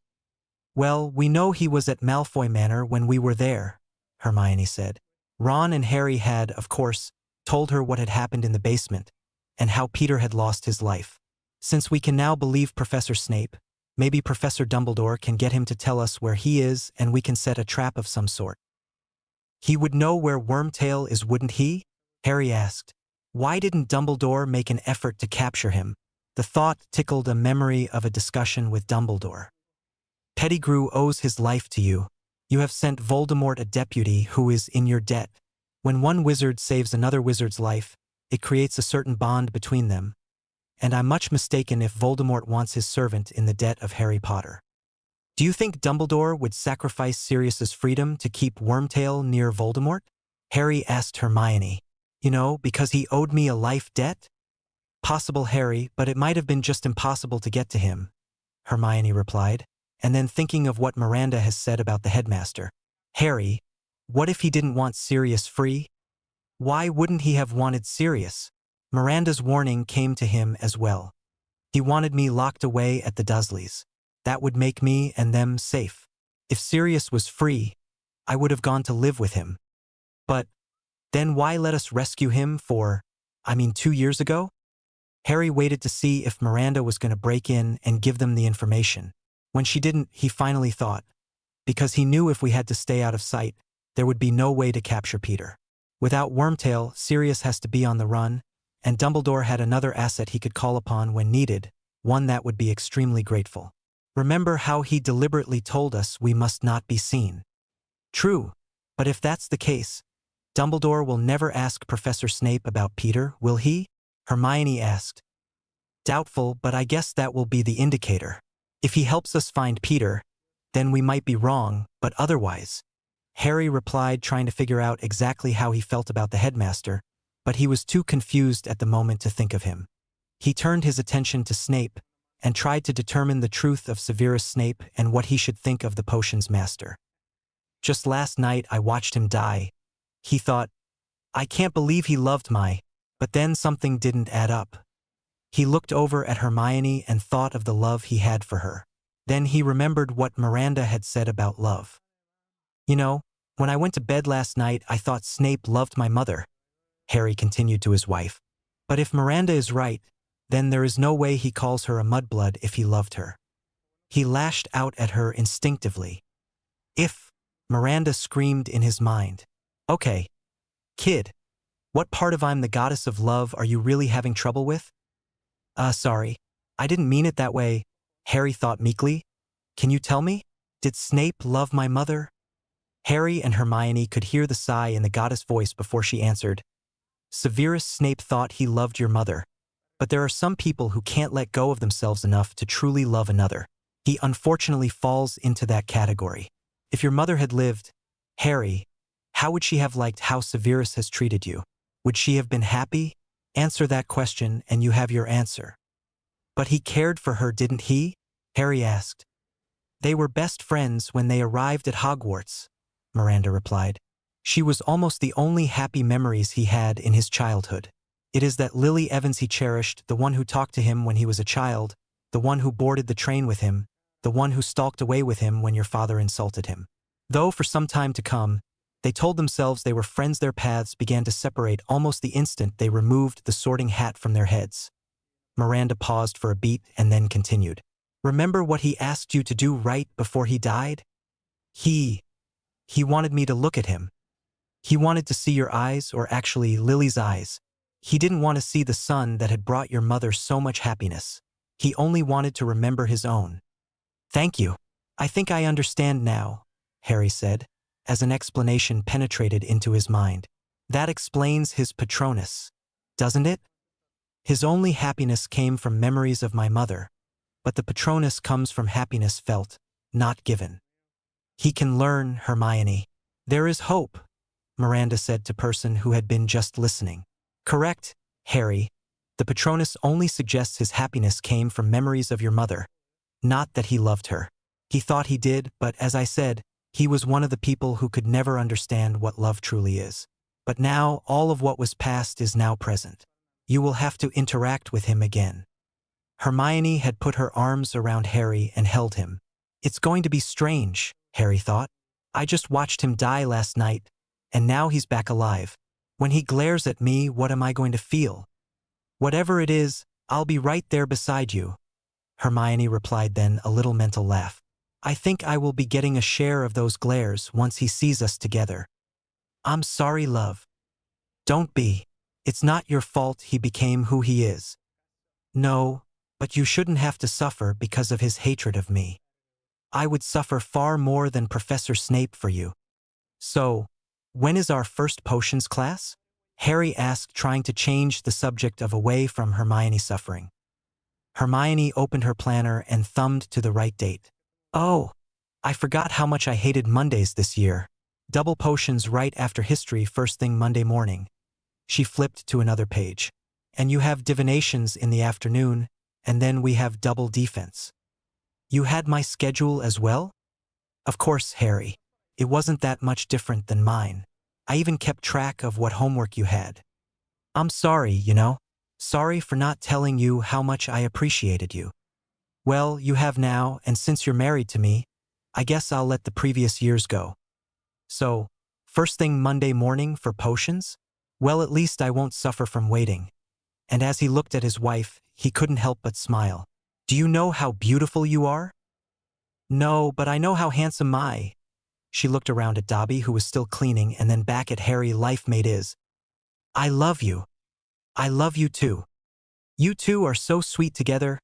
Well, we know he was at Malfoy Manor when we were there, Hermione said. Ron and Harry had, of course, told her what had happened in the basement, and how Peter had lost his life. Since we can now believe Professor Snape, maybe Professor Dumbledore can get him to tell us where he is and we can set a trap of some sort. He would know where Wormtail is, wouldn't he? Harry asked. Why didn't Dumbledore make an effort to capture him? The thought tickled a memory of a discussion with Dumbledore. Pettigrew owes his life to you. You have sent Voldemort a deputy who is in your debt. When one wizard saves another wizard's life, it creates a certain bond between them. And I'm much mistaken if Voldemort wants his servant in the debt of Harry Potter. Do you think Dumbledore would sacrifice Sirius's freedom to keep Wormtail near Voldemort? Harry asked Hermione. You know, because he owed me a life debt? Possible, Harry, but it might have been just impossible to get to him, Hermione replied, and then thinking of what Miranda has said about the headmaster. Harry, what if he didn't want Sirius free? Why wouldn't he have wanted Sirius? Miranda's warning came to him as well. He wanted me locked away at the Dursleys. That would make me and them safe. If Sirius was free, I would have gone to live with him. But Then why let us rescue him 2 years ago? Harry waited to see if Miranda was going to break in and give them the information. When she didn't, he finally thought, because he knew if we had to stay out of sight, there would be no way to capture Peter. Without Wormtail, Sirius has to be on the run, and Dumbledore had another asset he could call upon when needed, one that would be extremely grateful. Remember how he deliberately told us we must not be seen? True, but if that's the case, Dumbledore will never ask Professor Snape about Peter, will he? Hermione asked. Doubtful, but I guess that will be the indicator. If he helps us find Peter, then we might be wrong, but otherwise. Harry replied, trying to figure out exactly how he felt about the headmaster, but he was too confused at the moment to think of him. He turned his attention to Snape and tried to determine the truth of Severus Snape and what he should think of the potions master. Just last night I watched him die. He thought, I can't believe he loved but then something didn't add up. He looked over at Hermione and thought of the love he had for her. Then he remembered what Miranda had said about love. You know, when I went to bed last night I thought Snape loved my mother, Harry continued to his wife. But if Miranda is right, then there is no way he calls her a mudblood if he loved her. He lashed out at her instinctively. If, Miranda screamed in his mind. Okay, kid, what part of I'm the goddess of love are you really having trouble with? Sorry, I didn't mean it that way, Harry thought meekly. Can you tell me? Did Snape love my mother? Harry and Hermione could hear the sigh in the goddess voice before she answered. Severus Snape thought he loved your mother, but there are some people who can't let go of themselves enough to truly love another. He unfortunately falls into that category. If your mother had lived, Harry, how would she have liked how Severus has treated you? Would she have been happy? Answer that question and you have your answer. But he cared for her, didn't he? Harry asked. They were best friends when they arrived at Hogwarts, Miranda replied. She was almost the only happy memories he had in his childhood. It is that Lily Evans he cherished, the one who talked to him when he was a child, the one who boarded the train with him, the one who stalked away with him when your father insulted him. Though for some time to come, they told themselves they were friends, their paths began to separate almost the instant they removed the sorting hat from their heads. Miranda paused for a beat and then continued. Remember what he asked you to do right before he died? He wanted me to look at him. He wanted to see your eyes, or actually Lily's eyes. He didn't want to see the sun that had brought your mother so much happiness. He only wanted to remember his own. Thank you. I think I understand now, Harry said, as an explanation penetrated into his mind. That explains his Patronus, doesn't it? His only happiness came from memories of my mother, but the Patronus comes from happiness felt, not given. He can learn, Hermione. There is hope, Miranda said to person who had been just listening. Correct, Harry. The Patronus only suggests his happiness came from memories of your mother, not that he loved her. He thought he did, but as I said, he was one of the people who could never understand what love truly is. But now, all of what was past is now present. You will have to interact with him again. Hermione had put her arms around Harry and held him. It's going to be strange, Harry thought. I just watched him die last night, and now he's back alive. When he glares at me, what am I going to feel? Whatever it is, I'll be right there beside you. Hermione replied, then a little mental laugh. I think I will be getting a share of those glares once he sees us together. I'm sorry, love. Don't be. It's not your fault he became who he is. No, but you shouldn't have to suffer because of his hatred of me. I would suffer far more than Professor Snape for you. So, when is our first potions class? Harry asked, trying to change the subject away from Hermione's suffering. Hermione opened her planner and thumbed to the right date. Oh, I forgot how much I hated Mondays this year. Double potions right after history first thing Monday morning. She flipped to another page. And you have divinations in the afternoon, and then we have double defense. You had my schedule as well? Of course, Harry. It wasn't that much different than mine. I even kept track of what homework you had. I'm sorry, you know. Sorry for not telling you how much I appreciated you. Well, you have now, and since you're married to me, I guess I'll let the previous years go. So, first thing Monday morning for potions? Well, at least I won't suffer from waiting. And as he looked at his wife, he couldn't help but smile. Do you know how beautiful you are? No, but I know how handsome I. She looked around at Dobby, who was still cleaning, and then back at Harry, life mate is. I love you. I love you too. You two are so sweet together.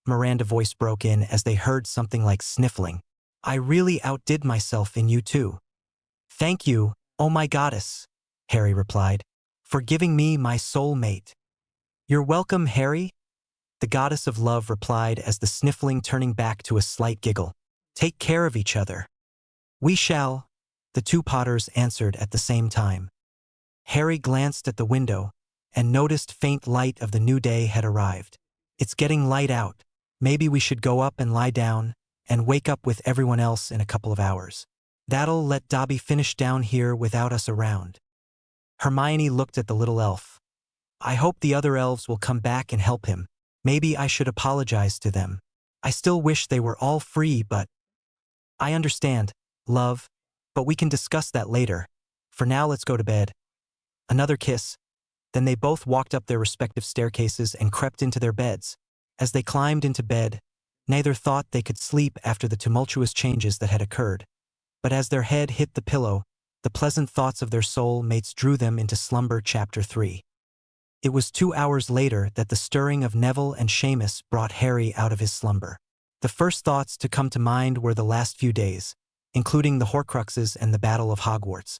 Miranda's voice broke in as they heard something like sniffling. I really outdid myself in you too. Thank you, oh my goddess, Harry replied, for giving me my soul mate. You're welcome, Harry, the goddess of love replied as the sniffling turning back to a slight giggle. Take care of each other. We shall, the two Potters answered at the same time. Harry glanced at the window and noticed faint light of the new day had arrived. It's getting light out. Maybe we should go up and lie down and wake up with everyone else in a couple of hours. That'll let Dobby finish down here without us around. Hermione looked at the little elf. I hope the other elves will come back and help him. Maybe I should apologize to them. I still wish they were all free, but… I understand, love, but we can discuss that later. For now, let's go to bed. Another kiss. Then they both walked up their respective staircases and crept into their beds. As they climbed into bed, neither thought they could sleep after the tumultuous changes that had occurred. But as their head hit the pillow, the pleasant thoughts of their soul mates drew them into slumber. Chapter 3. It was 2 hours later that the stirring of Neville and Seamus brought Harry out of his slumber. The first thoughts to come to mind were the last few days, including the Horcruxes and the Battle of Hogwarts.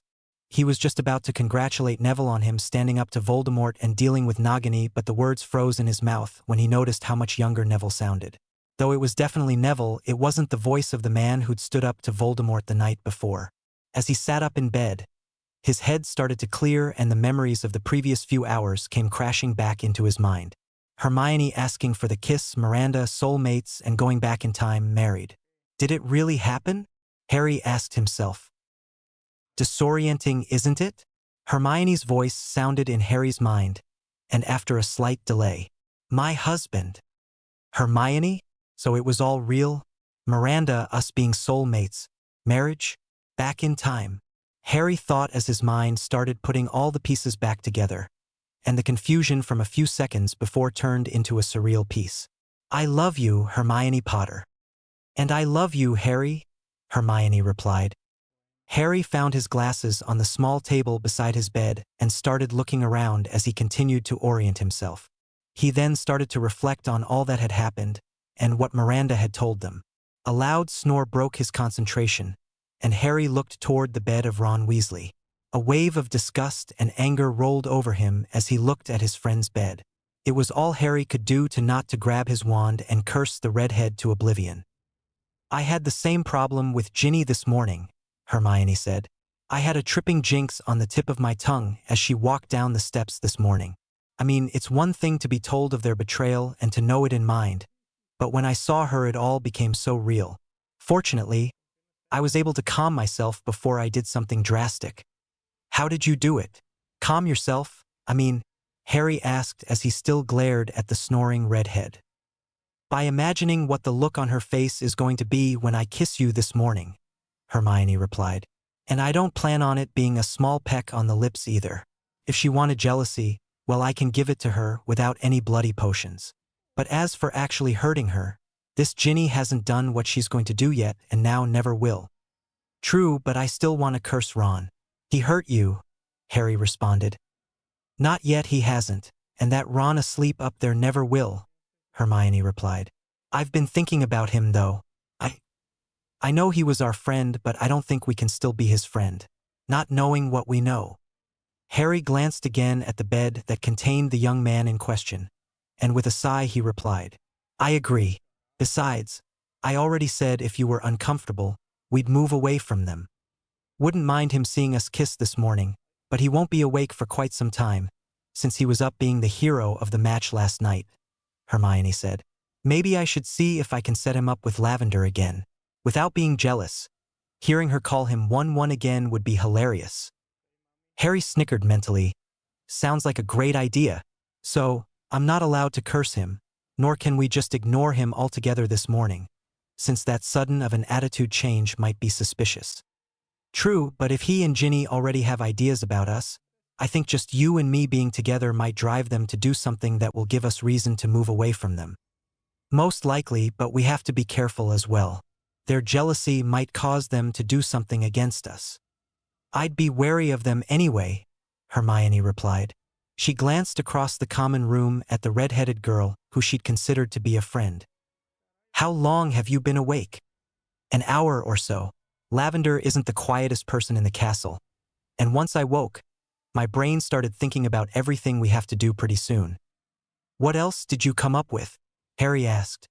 He was just about to congratulate Neville on him standing up to Voldemort and dealing with Nagini, but the words froze in his mouth when he noticed how much younger Neville sounded. Though it was definitely Neville, it wasn't the voice of the man who'd stood up to Voldemort the night before. As he sat up in bed, his head started to clear and the memories of the previous few hours came crashing back into his mind. Hermione asking for the kiss, Miranda, soulmates, and going back in time, married. Did it really happen? Harry asked himself. Disorienting, isn't it? Hermione's voice sounded in Harry's mind, and after a slight delay, my husband. Hermione? So it was all real? Miranda, us being soulmates. Marriage? Back in time. Harry thought as his mind started putting all the pieces back together, and the confusion from a few seconds before turned into a surreal peace. I love you, Hermione Potter. And I love you, Harry, Hermione replied. Harry found his glasses on the small table beside his bed and started looking around as he continued to orient himself. He then started to reflect on all that had happened and what Miranda had told them. A loud snore broke his concentration, and Harry looked toward the bed of Ron Weasley. A wave of disgust and anger rolled over him as he looked at his friend's bed. It was all Harry could do to not to grab his wand and curse the redhead to oblivion. I had the same problem with Ginny this morning, Hermione said. I had a tripping jinx on the tip of my tongue as she walked down the steps this morning. I mean, it's one thing to be told of their betrayal and to know it in mind, but when I saw her it all became so real. Fortunately, I was able to calm myself before I did something drastic. How did you do it? Calm yourself, Harry asked as he still glared at the snoring redhead. By imagining what the look on her face is going to be when I kiss you this morning, Hermione replied. And I don't plan on it being a small peck on the lips either. If she wanted jealousy, well, I can give it to her without any bloody potions. But as for actually hurting her, this Ginny hasn't done what she's going to do yet and now never will. True, but I still want to curse Ron. He hurt you, Harry responded. Not yet, he hasn't, and that Ron asleep up there never will, Hermione replied. I've been thinking about him though. I know he was our friend, but I don't think we can still be his friend, not knowing what we know. Harry glanced again at the bed that contained the young man in question, and with a sigh he replied, I agree. Besides, I already said if you were uncomfortable, we'd move away from them. Wouldn't mind him seeing us kiss this morning, but he won't be awake for quite some time, since he was up being the hero of the match last night, Hermione said. Maybe I should see if I can set him up with Lavender again. Without being jealous, hearing her call him 1-1 again would be hilarious. Harry snickered mentally. Sounds like a great idea. So, I'm not allowed to curse him, nor can we just ignore him altogether this morning, since that sudden of an attitude change might be suspicious. True, but if he and Ginny already have ideas about us, I think just you and me being together might drive them to do something that will give us reason to move away from them. Most likely, but we have to be careful as well. Their jealousy might cause them to do something against us. I'd be wary of them anyway, Hermione replied. She glanced across the common room at the red-headed girl who she'd considered to be a friend. How long have you been awake? An hour or so. Lavender isn't the quietest person in the castle. And once I woke, my brain started thinking about everything we have to do pretty soon. What else did you come up with? Harry asked.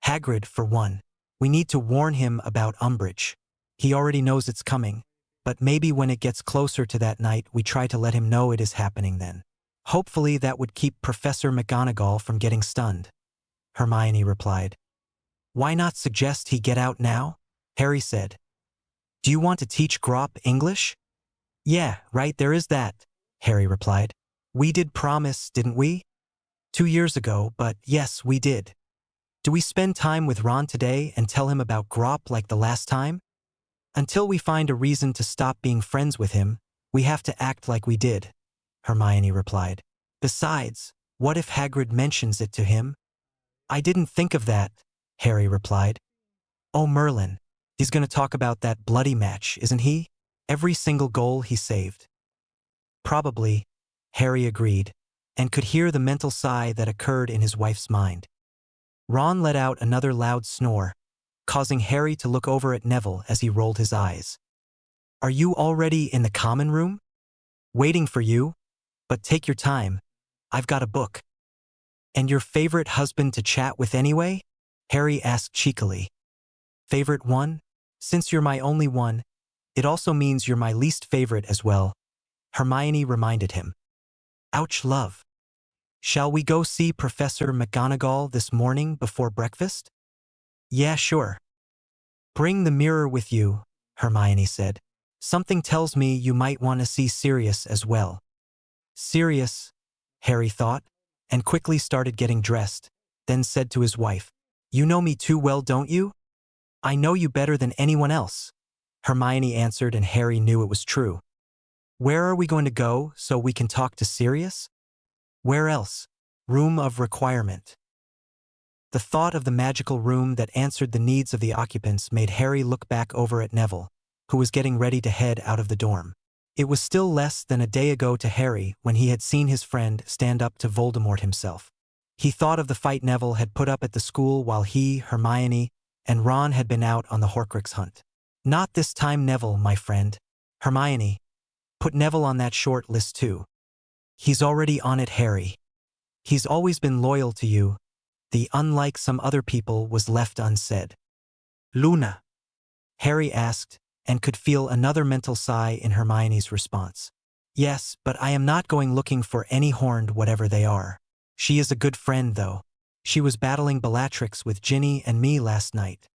Hagrid, for one. We need to warn him about Umbridge. He already knows it's coming, but maybe when it gets closer to that night we try to let him know it is happening then. Hopefully that would keep Professor McGonagall from getting stunned. Hermione replied. Why not suggest he get out now? Harry said. Do you want to teach Grop English? Yeah, right, there is that, Harry replied. We did promise, didn't we? 2 years ago, but yes, we did. Do we spend time with Ron today and tell him about Grop like the last time? Until we find a reason to stop being friends with him, we have to act like we did, Hermione replied. Besides, what if Hagrid mentions it to him? I didn't think of that, Harry replied. Oh, Merlin, he's going to talk about that bloody match, isn't he? Every single goal he saved. Probably, Harry agreed, and could hear the mental sigh that occurred in his wife's mind. Ron let out another loud snore, causing Harry to look over at Neville as he rolled his eyes. Are you already in the common room? Waiting for you, but take your time. I've got a book. And your favorite husband to chat with anyway? Harry asked cheekily. Favorite one? Since you're my only one, it also means you're my least favorite as well, Hermione reminded him. Ouch, love. Shall we go see Professor McGonagall this morning before breakfast? Yeah, sure. Bring the mirror with you, Hermione said. Something tells me you might want to see Sirius as well. Sirius, Harry thought, and quickly started getting dressed, then said to his wife, You know me too well, don't you? I know you better than anyone else, Hermione answered, and Harry knew it was true. Where are we going to go so we can talk to Sirius? Where else? Room of requirement. The thought of the magical room that answered the needs of the occupants made Harry look back over at Neville, who was getting ready to head out of the dorm. It was still less than a day ago to Harry when he had seen his friend stand up to Voldemort himself. He thought of the fight Neville had put up at the school while he, Hermione, and Ron had been out on the Horcrux hunt. Not this time, Neville, my friend. Hermione, put Neville on that short list too. He's already on it, Harry. He's always been loyal to you. The unlike some other people was left unsaid. Luna? Harry asked, and could feel another mental sigh in Hermione's response. Yes, but I am not going looking for any horned whatever they are. She is a good friend, though. She was battling Bellatrix with Ginny and me last night.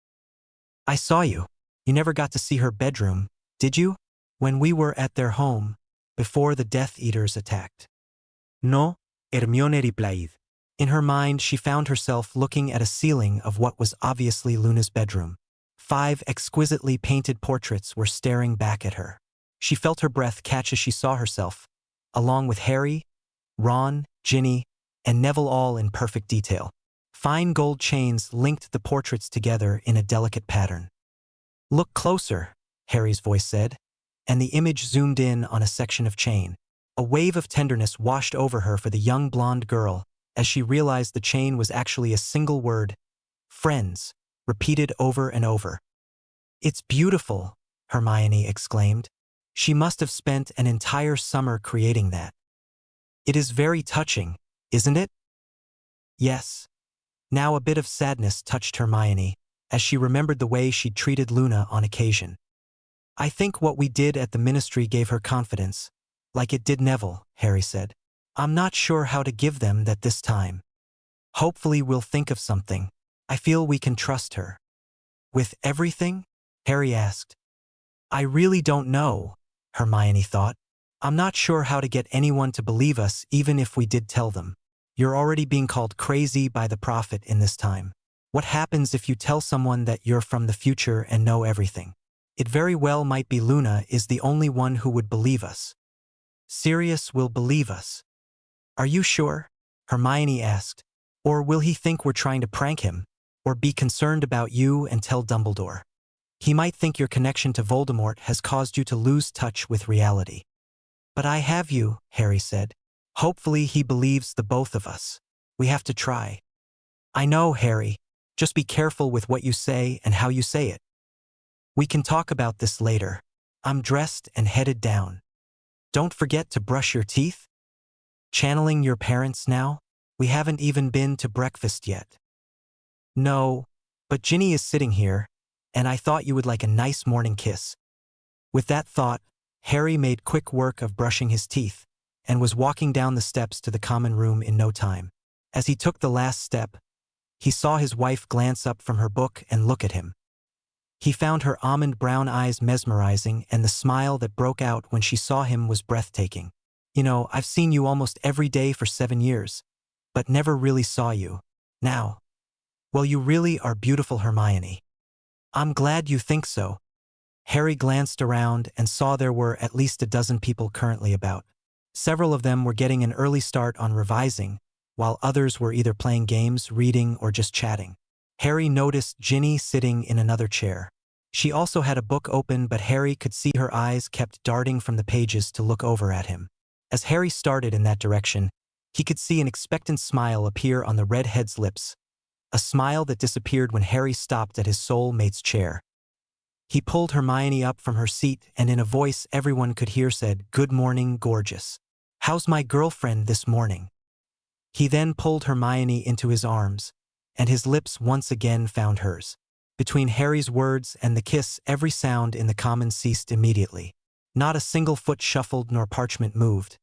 I saw you. You never got to see her bedroom, did you? When we were at their home, before the Death Eaters attacked. No, Hermione replied. In her mind, she found herself looking at a ceiling of what was obviously Luna's bedroom. 5 exquisitely painted portraits were staring back at her. She felt her breath catch as she saw herself, along with Harry, Ron, Ginny, and Neville, all in perfect detail. Fine gold chains linked the portraits together in a delicate pattern. Look closer, Harry's voice said, and the image zoomed in on a section of chain. A wave of tenderness washed over her for the young blonde girl as she realized the chain was actually a single word, friends, repeated over and over. It's beautiful, Hermione exclaimed. She must have spent an entire summer creating that. It is very touching, isn't it? Yes. Now a bit of sadness touched Hermione as she remembered the way she'd treated Luna on occasion. I think what we did at the ministry gave her confidence, like it did Neville, Harry said. I'm not sure how to give them that this time. Hopefully we'll think of something. I feel we can trust her. With everything? Harry asked. I really don't know, Hermione thought. I'm not sure how to get anyone to believe us even if we did tell them. You're already being called crazy by the prophet in this time. What happens if you tell someone that you're from the future and know everything? It very well might be Luna is the only one who would believe us. Sirius will believe us. Are you sure? Hermione asked. Or will he think we're trying to prank him? Or be concerned about you and tell Dumbledore? He might think your connection to Voldemort has caused you to lose touch with reality. But I have you, Harry said. Hopefully he believes the both of us. We have to try. I know, Harry. Just be careful with what you say and how you say it. We can talk about this later. I'm dressed and headed down. Don't forget to brush your teeth. Channeling your parents now? We haven't even been to breakfast yet. No, but Ginny is sitting here, and I thought you would like a nice morning kiss. With that thought, Harry made quick work of brushing his teeth, and was walking down the steps to the common room in no time. As he took the last step, he saw his wife glance up from her book and look at him. He found her almond brown eyes mesmerizing, and the smile that broke out when she saw him was breathtaking. You know, I've seen you almost every day for 7 years, but never really saw you. Now. Well, you really are beautiful, Hermione. I'm glad you think so. Harry glanced around and saw there were at least a dozen people currently about. Several of them were getting an early start on revising, while others were either playing games, reading, or just chatting. Harry noticed Ginny sitting in another chair. She also had a book open, but Harry could see her eyes kept darting from the pages to look over at him. As Harry started in that direction, he could see an expectant smile appear on the redhead's lips, a smile that disappeared when Harry stopped at his soul-mate's chair. He pulled Hermione up from her seat and in a voice everyone could hear said, "Good morning, gorgeous. How's my girlfriend this morning?" He then pulled Hermione into his arms, and his lips once again found hers. Between Harry's words and the kiss, every sound in the common ceased immediately. Not a single foot shuffled nor parchment moved.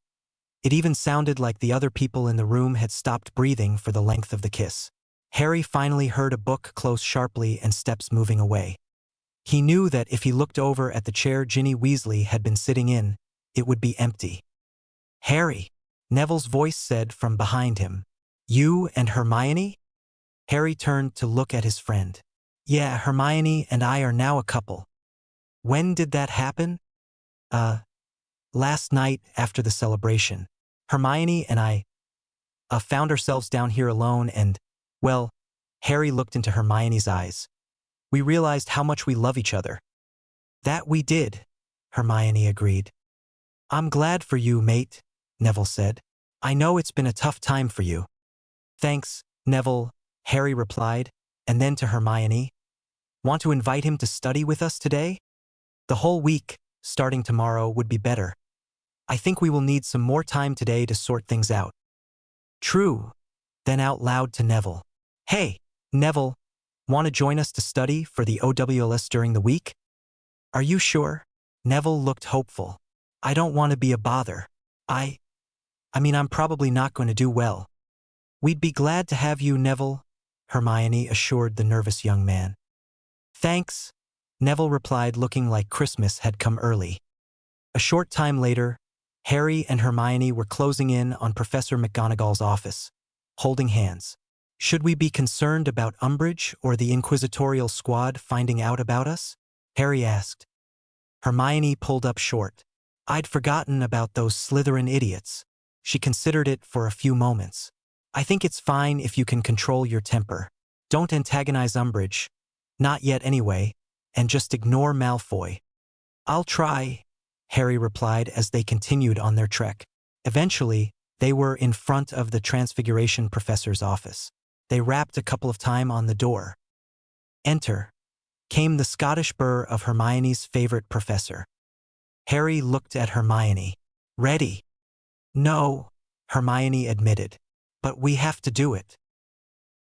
It even sounded like the other people in the room had stopped breathing for the length of the kiss. Harry finally heard a book close sharply and steps moving away. He knew that if he looked over at the chair Ginny Weasley had been sitting in, it would be empty. "Harry," Neville's voice said from behind him. "You and Hermione?" Harry turned to look at his friend. "Yeah, Hermione and I are now a couple." "When did that happen?" Last night after the celebration. Hermione and I found ourselves down here alone and, well," Harry looked into Hermione's eyes. "We realized how much we love each other." "That we did," Hermione agreed. "I'm glad for you, mate," Neville said. "I know it's been a tough time for you." "Thanks, Neville," Harry replied, and then to Hermione, "Want to invite him to study with us today? The whole week, starting tomorrow, would be better. I think we will need some more time today to sort things out." "True." Then out loud to Neville. "Hey, Neville, want to join us to study for the OWLS during the week?" "Are you sure?" Neville looked hopeful. "I don't want to be a bother. I mean, I'm probably not going to do well." "We'd be glad to have you, Neville," Hermione assured the nervous young man. "Thanks," Neville replied, looking like Christmas had come early. A short time later, Harry and Hermione were closing in on Professor McGonagall's office, holding hands. "Should we be concerned about Umbridge or the Inquisitorial Squad finding out about us?" Harry asked. Hermione pulled up short. "I'd forgotten about those Slytherin idiots." She considered it for a few moments. "I think it's fine if you can control your temper. Don't antagonize Umbridge, not yet anyway, and just ignore Malfoy." "I'll try," Harry replied as they continued on their trek. Eventually, they were in front of the Transfiguration Professor's office. They rapped a couple of times on the door. "Enter," came the Scottish burr of Hermione's favorite professor. Harry looked at Hermione. "Ready?" "No," Hermione admitted. "But we have to do it."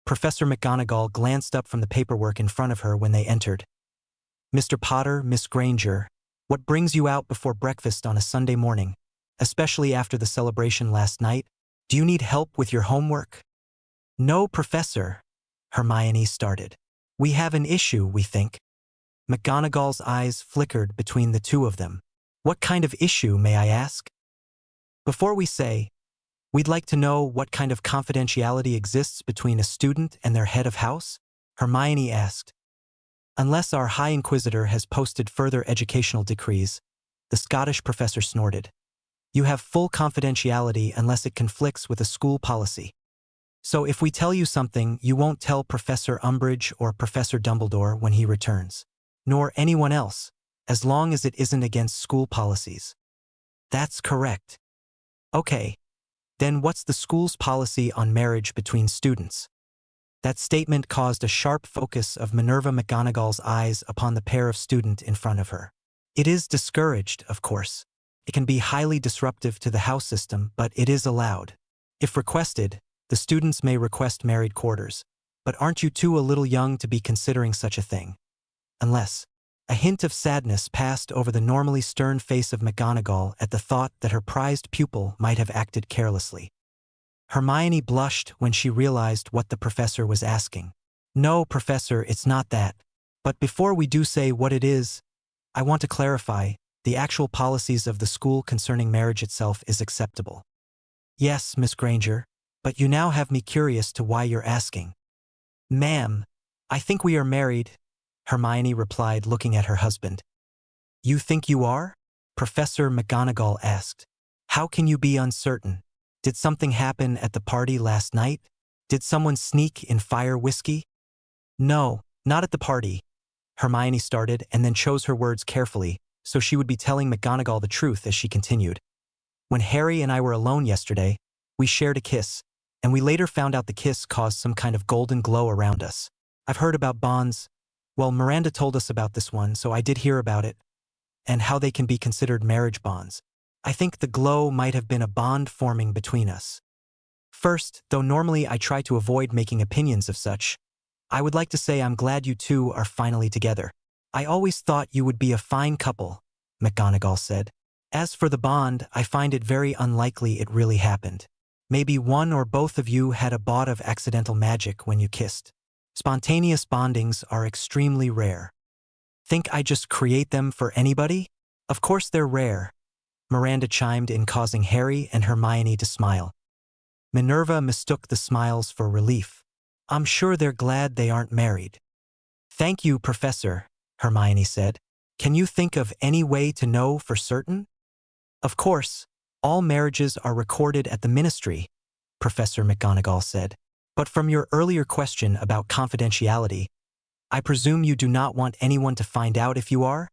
Professor McGonagall glanced up from the paperwork in front of her when they entered. "Mr. Potter, Miss Granger, what brings you out before breakfast on a Sunday morning, especially after the celebration last night? Do you need help with your homework?" "No, Professor," Hermione started. "We have an issue, we think." McGonagall's eyes flickered between the two of them. "What kind of issue, may I ask?" "Before we say, we'd like to know what kind of confidentiality exists between a student and their head of house?" Hermione asked. "Unless our High Inquisitor has posted further educational decrees," the Scottish professor snorted. You have full confidentiality unless it conflicts with a school policy. So if we tell you something, you won't tell Professor Umbridge or Professor Dumbledore when he returns. Nor anyone else, as long as it isn't against school policies. That's correct. Okay. Then what's the school's policy on marriage between students? That statement caused a sharp focus of Minerva McGonagall's eyes upon the pair of students in front of her. It is discouraged, of course. It can be highly disruptive to the house system, but it is allowed. If requested, the students may request married quarters. But aren't you two a little young to be considering such a thing? Unless. A hint of sadness passed over the normally stern face of McGonagall at the thought that her prized pupil might have acted carelessly. Hermione blushed when she realized what the professor was asking. No, Professor, it's not that. But before we do say what it is, I want to clarify, the actual policies of the school concerning marriage itself is acceptable. Yes, Miss Granger, but you now have me curious to why you're asking. Ma'am, I think we are married, Hermione replied, looking at her husband. You think you are? Professor McGonagall asked. How can you be uncertain? Did something happen at the party last night? Did someone sneak in fire whiskey? No, not at the party. Hermione started and then chose her words carefully, so she would be telling McGonagall the truth as she continued. When Harry and I were alone yesterday, we shared a kiss, and we later found out the kiss caused some kind of golden glow around us. I've heard about bonds. Well, Miranda told us about this one, so I did hear about it, and how they can be considered marriage bonds. I think the glow might have been a bond forming between us. First, though normally I try to avoid making opinions of such, I would like to say I'm glad you two are finally together. I always thought you would be a fine couple, McGonagall said. As for the bond, I find it very unlikely it really happened. Maybe one or both of you had a bout of accidental magic when you kissed. Spontaneous bondings are extremely rare. Think I just create them for anybody? Of course they're rare. Miranda chimed in, causing Harry and Hermione to smile. Minerva mistook the smiles for relief. I'm sure they're glad they aren't married. Thank you, Professor, Hermione said. Can you think of any way to know for certain? Of course, all marriages are recorded at the ministry, Professor McGonagall said. But from your earlier question about confidentiality, I presume you do not want anyone to find out if you are?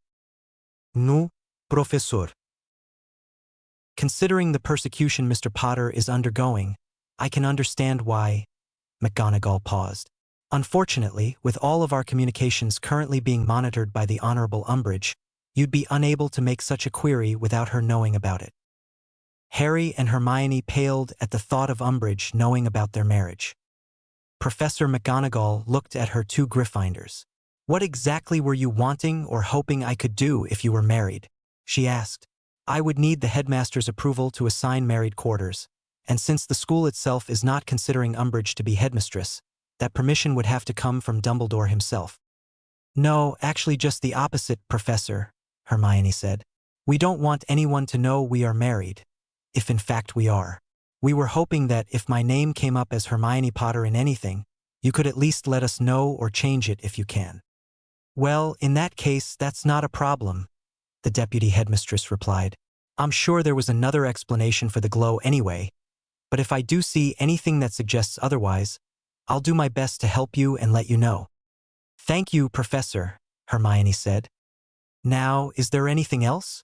No, Professor. Considering the persecution Mr. Potter is undergoing, I can understand why. McGonagall paused. Unfortunately, with all of our communications currently being monitored by the Honorable Umbridge, you'd be unable to make such a query without her knowing about it. Harry and Hermione paled at the thought of Umbridge knowing about their marriage. Professor McGonagall looked at her two Gryffindors. What exactly were you wanting or hoping I could do if you were married? She asked. I would need the headmaster's approval to assign married quarters, and since the school itself is not considering Umbridge to be headmistress, that permission would have to come from Dumbledore himself. No, actually just the opposite, Professor, Hermione said. We don't want anyone to know we are married, if in fact we are. We were hoping that if my name came up as Hermione Potter in anything, you could at least let us know or change it if you can. Well, in that case, that's not a problem, the deputy headmistress replied. I'm sure there was another explanation for the glow anyway, but if I do see anything that suggests otherwise, I'll do my best to help you and let you know. Thank you, Professor, Hermione said. Now, is there anything else?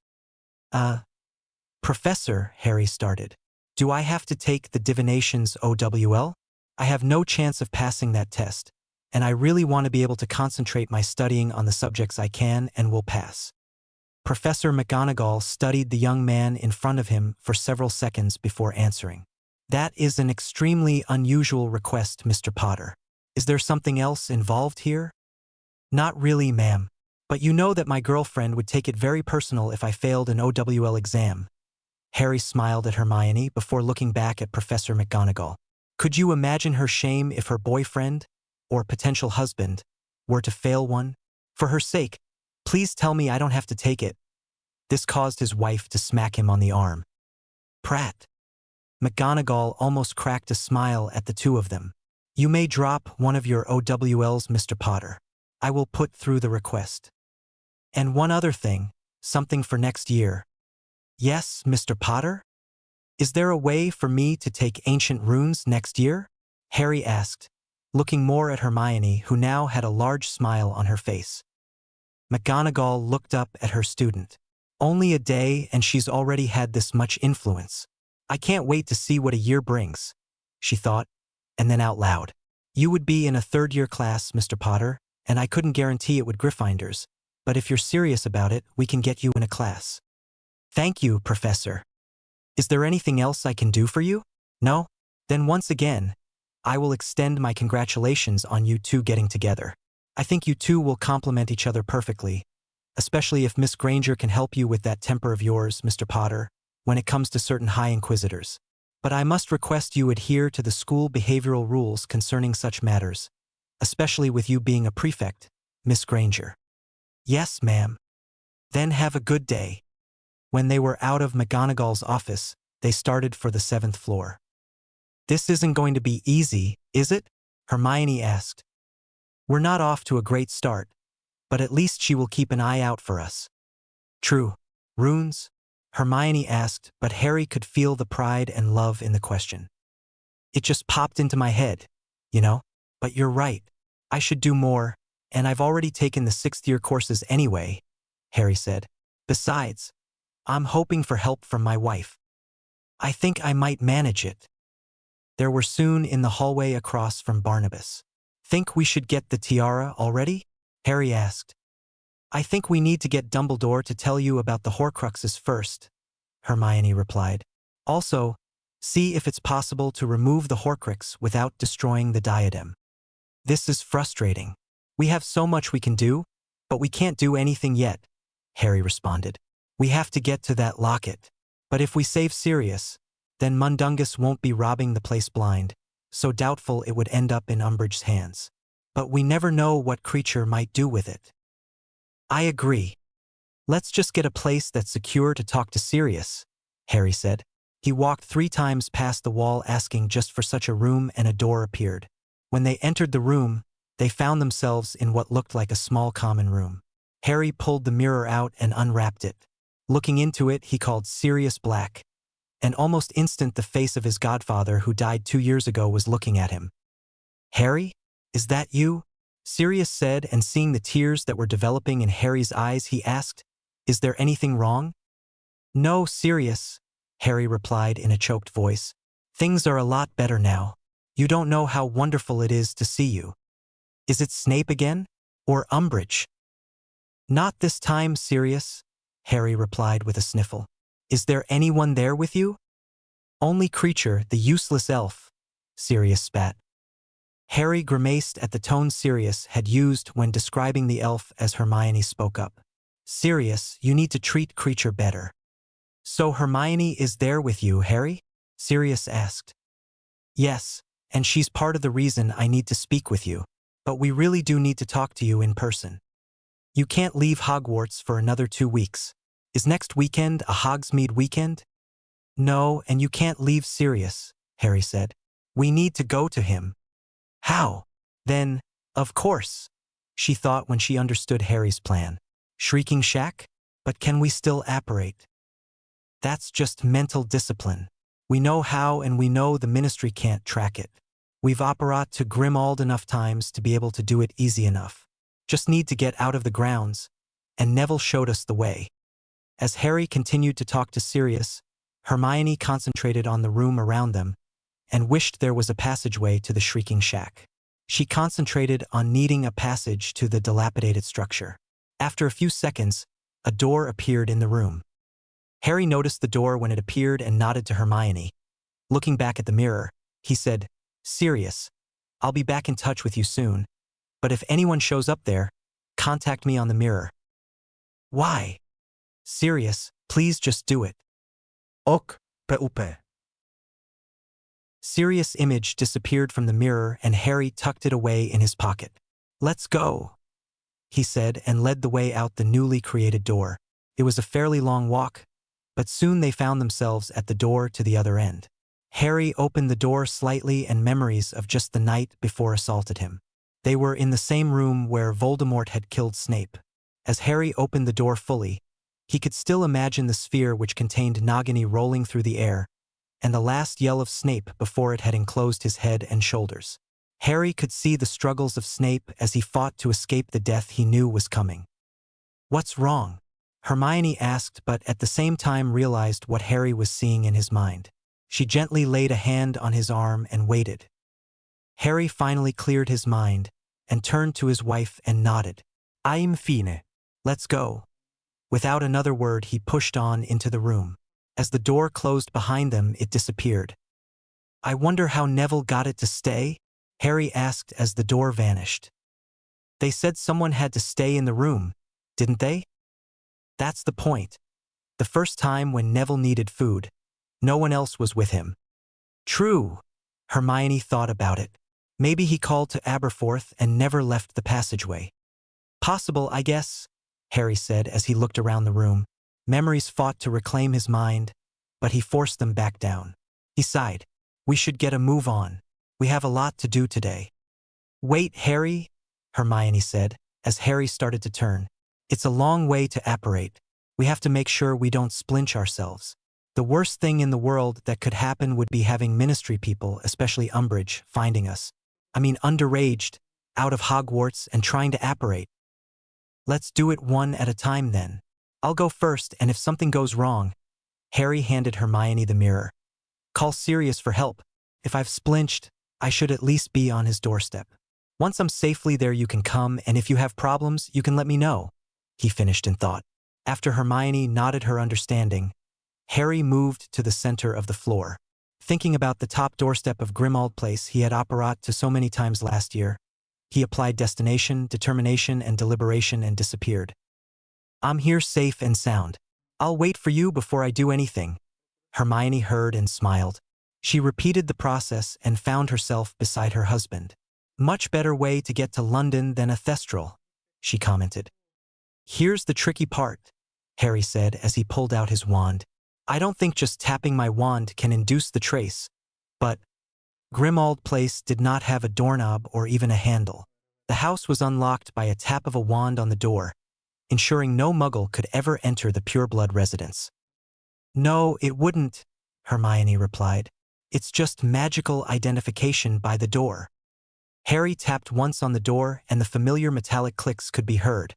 Professor, Harry started. Do I have to take the divinations OWL? I have no chance of passing that test, and I really want to be able to concentrate my studying on the subjects I can and will pass. Professor McGonagall studied the young man in front of him for several seconds before answering. That is an extremely unusual request, Mr. Potter. Is there something else involved here? Not really, ma'am. But you know that my girlfriend would take it very personal if I failed an OWL exam. Harry smiled at Hermione before looking back at Professor McGonagall. Could you imagine her shame if her boyfriend, or potential husband, were to fail one? For her sake, please tell me I don't have to take it. This caused his wife to smack him on the arm. Prat. McGonagall almost cracked a smile at the two of them. You may drop one of your OWLs, Mr. Potter. I will put through the request. And one other thing, something for next year. Yes, Mr. Potter? Is there a way for me to take ancient runes next year? Harry asked, looking more at Hermione, who now had a large smile on her face. McGonagall looked up at her student. Only a day and she's already had this much influence. I can't wait to see what a year brings, she thought, and then out loud. You would be in a third-year class, Mr. Potter, and I couldn't guarantee it would Gryffindors, but if you're serious about it, we can get you in a class. Thank you, Professor. Is there anything else I can do for you? No? Then once again, I will extend my congratulations on you two getting together. I think you two will complement each other perfectly, especially if Miss Granger can help you with that temper of yours, Mr. Potter, when it comes to certain High Inquisitors. But I must request you adhere to the school behavioral rules concerning such matters, especially with you being a prefect, Miss Granger. Yes, ma'am. Then have a good day. When they were out of McGonagall's office, they started for the 7th floor. This isn't going to be easy, is it? Hermione asked. We're not off to a great start, but at least she will keep an eye out for us. True. Runes? Hermione asked, but Harry could feel the pride and love in the question. It just popped into my head, you know? But you're right. I should do more, and I've already taken the 6th-year courses anyway, Harry said. Besides, I'm hoping for help from my wife. I think I might manage it. They were soon in the hallway across from Barnabas. Think we should get the tiara already? Harry asked. I think we need to get Dumbledore to tell you about the Horcruxes first, Hermione replied. Also, see if it's possible to remove the Horcrux without destroying the diadem. This is frustrating. We have so much we can do, but we can't do anything yet, Harry responded. We have to get to that locket. But if we save Sirius, then Mundungus won't be robbing the place blind, so doubtful it would end up in Umbridge's hands. But we never know what creature might do with it. I agree. Let's just get a place that's secure to talk to Sirius, Harry said. He walked 3 times past the wall asking just for such a room, and a door appeared. When they entered the room, they found themselves in what looked like a small common room. Harry pulled the mirror out and unwrapped it. Looking into it, he called Sirius Black, and almost instant the face of his godfather, who died 2 years ago, was looking at him. Harry? Is that you? Sirius said, and seeing the tears that were developing in Harry's eyes, he asked, Is there anything wrong? No, Sirius, Harry replied in a choked voice. Things are a lot better now. You don't know how wonderful it is to see you. Is it Snape again? Or Umbridge? Not this time, Sirius, Harry replied with a sniffle. Is there anyone there with you? Only Creature, the useless elf, Sirius spat. Harry grimaced at the tone Sirius had used when describing the elf as Hermione spoke up. Sirius, you need to treat Creature better. So Hermione is there with you, Harry? Sirius asked. Yes, and she's part of the reason I need to speak with you. But we really do need to talk to you in person. You can't leave Hogwarts for another 2 weeks. Is next weekend a Hogsmeade weekend? No, and you can't leave Sirius, Harry said. We need to go to him. How? Then, of course, she thought when she understood Harry's plan. Shrieking Shack? But can we still apparate? That's just mental discipline. We know how, and we know the Ministry can't track it. We've apparat to Grimmauld enough times to be able to do it easy enough. Just need to get out of the grounds, and Neville showed us the way. As Harry continued to talk to Sirius, Hermione concentrated on the room around them and wished there was a passageway to the Shrieking Shack. She concentrated on needing a passage to the dilapidated structure. After a few seconds, a door appeared in the room. Harry noticed the door when it appeared and nodded to Hermione. Looking back at the mirror, he said, Sirius, I'll be back in touch with you soon, but if anyone shows up there, contact me on the mirror. Why? Sirius, please just do it. Ok, PUP. Sirius' image disappeared from the mirror and Harry tucked it away in his pocket. Let's go, he said, and led the way out the newly created door. It was a fairly long walk, but soon they found themselves at the door to the other end. Harry opened the door slightly, and memories of just the night before assaulted him. They were in the same room where Voldemort had killed Snape. As Harry opened the door fully, he could still imagine the sphere which contained Nagini rolling through the air, and the last yell of Snape before it had enclosed his head and shoulders. Harry could see the struggles of Snape as he fought to escape the death he knew was coming. "What's wrong?" Hermione asked, but at the same time realized what Harry was seeing in his mind. She gently laid a hand on his arm and waited. Harry finally cleared his mind and turned to his wife and nodded. "I'm fine. Let's go." Without another word, he pushed on into the room. As the door closed behind them, it disappeared. "I wonder how Neville got it to stay?" Harry asked as the door vanished. "They said someone had to stay in the room, didn't they?" "That's the point. The first time when Neville needed food, no one else was with him." "True." Hermione thought about it. Maybe he called to Aberforth and never left the passageway. "Possible, I guess," Harry said as he looked around the room. Memories fought to reclaim his mind, but he forced them back down. He sighed. "We should get a move on. We have a lot to do today." "Wait, Harry," Hermione said, as Harry started to turn. "It's a long way to apparate. We have to make sure we don't splinch ourselves. The worst thing in the world that could happen would be having ministry people, especially Umbridge, finding us. I mean underaged, out of Hogwarts and trying to apparate. Let's do it one at a time then. I'll go first, and if something goes wrong..." Harry handed Hermione the mirror. "Call Sirius for help. If I've splinched, I should at least be on his doorstep. Once I'm safely there you can come, and if you have problems, you can let me know," he finished in thought. After Hermione nodded her understanding, Harry moved to the center of the floor. Thinking about the top doorstep of Grimmauld Place he had apparat to so many times last year, he applied destination, determination, and deliberation and disappeared. "I'm here safe and sound. I'll wait for you before I do anything." Hermione heard and smiled. She repeated the process and found herself beside her husband. "Much better way to get to London than a thestral," she commented. "Here's the tricky part," Harry said as he pulled out his wand. "I don't think just tapping my wand can induce the trace, but..." Grimmauld Place did not have a doorknob or even a handle. The house was unlocked by a tap of a wand on the door, ensuring no muggle could ever enter the pureblood residence. "No, it wouldn't," Hermione replied. "It's just magical identification by the door." Harry tapped once on the door and the familiar metallic clicks could be heard.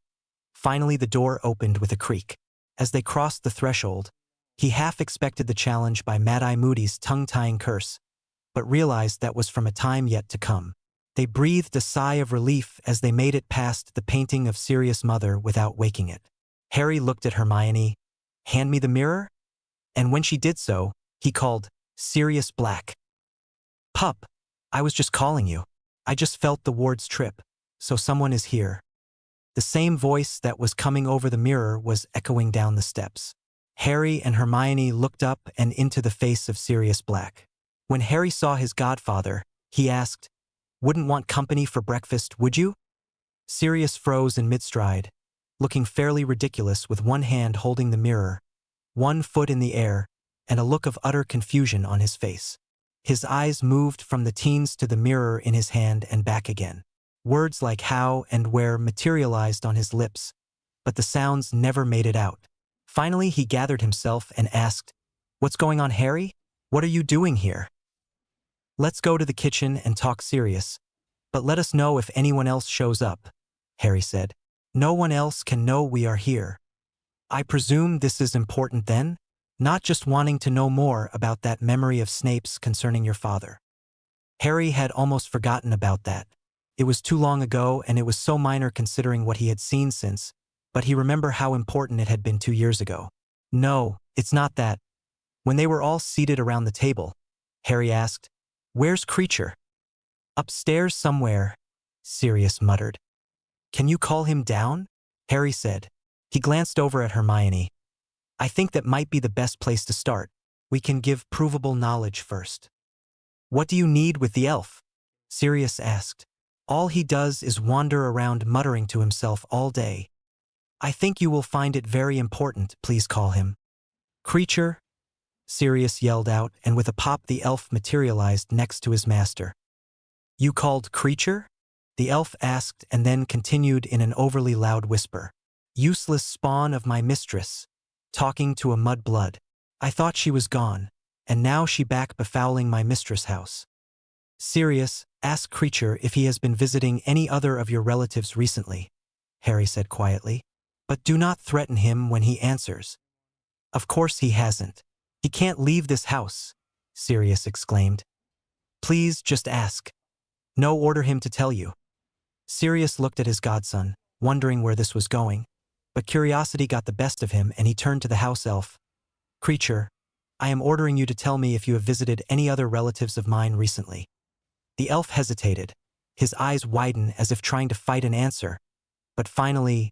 Finally the door opened with a creak. As they crossed the threshold, he half expected the challenge by Mad-Eye Moody's tongue-tying curse, but realized that was from a time yet to come. They breathed a sigh of relief as they made it past the painting of Sirius' mother without waking it. Harry looked at Hermione. "Hand me the mirror?" And when she did so, he called, "Sirius Black." "Pup, I was just calling you. I just felt the ward's trip, so someone is here." The same voice that was coming over the mirror was echoing down the steps. Harry and Hermione looked up and into the face of Sirius Black. When Harry saw his godfather, he asked, "Wouldn't want company for breakfast, would you?" Sirius froze in mid-stride, looking fairly ridiculous with one hand holding the mirror, one foot in the air, and a look of utter confusion on his face. His eyes moved from the teens to the mirror in his hand and back again. Words like how and where materialized on his lips, but the sounds never made it out. Finally, he gathered himself and asked, "What's going on, Harry? What are you doing here?" "Let's go to the kitchen and talk serious, but let us know if anyone else shows up," Harry said. "No one else can know we are here." "I presume this is important then? Not just wanting to know more about that memory of Snape's concerning your father." Harry had almost forgotten about that. It was too long ago and it was so minor considering what he had seen since, but he remembered how important it had been 2 years ago. "No, it's not that." When they were all seated around the table, Harry asked, "Where's Creature?" "Upstairs somewhere," Sirius muttered. "Can you call him down?" Harry said. He glanced over at Hermione. "I think that might be the best place to start. We can give provable knowledge first." "What do you need with the elf?" Sirius asked. "All he does is wander around muttering to himself all day. I think you will find it very important. Please call him." "Creature?" Sirius yelled out, and with a pop the elf materialized next to his master. "You called Creature?" the elf asked and then continued in an overly loud whisper. "Useless spawn of my mistress, talking to a mudblood. I thought she was gone, and now she back befouling my mistress' house. Sirius, ask Creature if he has been visiting any other of your relatives recently, Harry said quietly. But do not threaten him when he answers. Of course he hasn't. He can't leave this house, Sirius exclaimed. Please just ask. No, order him to tell you. Sirius looked at his godson, wondering where this was going, but curiosity got the best of him and he turned to the house elf. Creature, I am ordering you to tell me if you have visited any other relatives of mine recently. The elf hesitated, his eyes widened as if trying to fight an answer, but finally,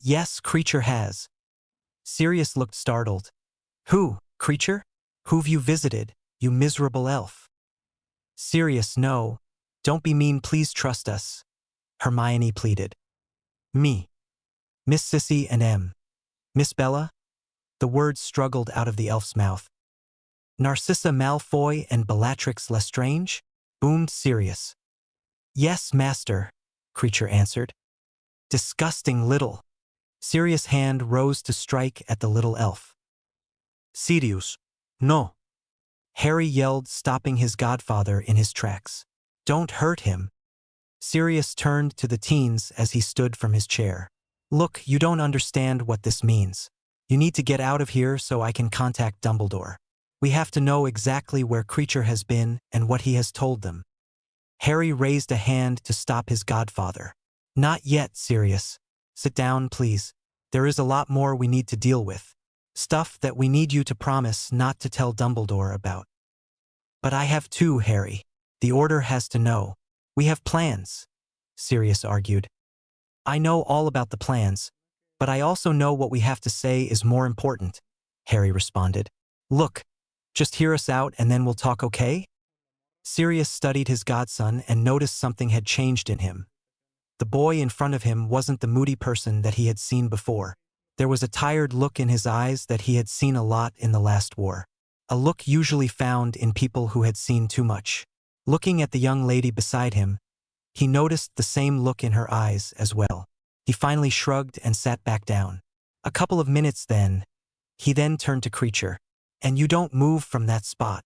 yes, Creature has. Sirius looked startled. Who, Creature? Who've you visited, you miserable elf? Sirius, no. Don't be mean, please trust us. Hermione pleaded. Me. Miss Sissy and Miss Bella? The words struggled out of the elf's mouth. Narcissa Malfoy and Bellatrix Lestrange? Boomed Sirius. Yes, master, Creature answered. Disgusting little. Sirius' hand rose to strike at the little elf. Sirius, no. Harry yelled, stopping his godfather in his tracks. Don't hurt him. Sirius turned to the teens as he stood from his chair. Look, you don't understand what this means. You need to get out of here so I can contact Dumbledore. We have to know exactly where Creature has been and what he has told them. Harry raised a hand to stop his godfather. Not yet, Sirius. Sit down, please. There is a lot more we need to deal with. Stuff that we need you to promise not to tell Dumbledore about. But I have too, Harry. The Order has to know. We have plans, Sirius argued. I know all about the plans, but I also know what we have to say is more important, Harry responded. Look, just hear us out and then we'll talk, okay? Sirius studied his godson and noticed something had changed in him. The boy in front of him wasn't the moody person that he had seen before. There was a tired look in his eyes that he had seen a lot in the last war. A look usually found in people who had seen too much. Looking at the young lady beside him, he noticed the same look in her eyes as well. He finally shrugged and sat back down. A couple of minutes then, he then turned to Creature. And you don't move from that spot.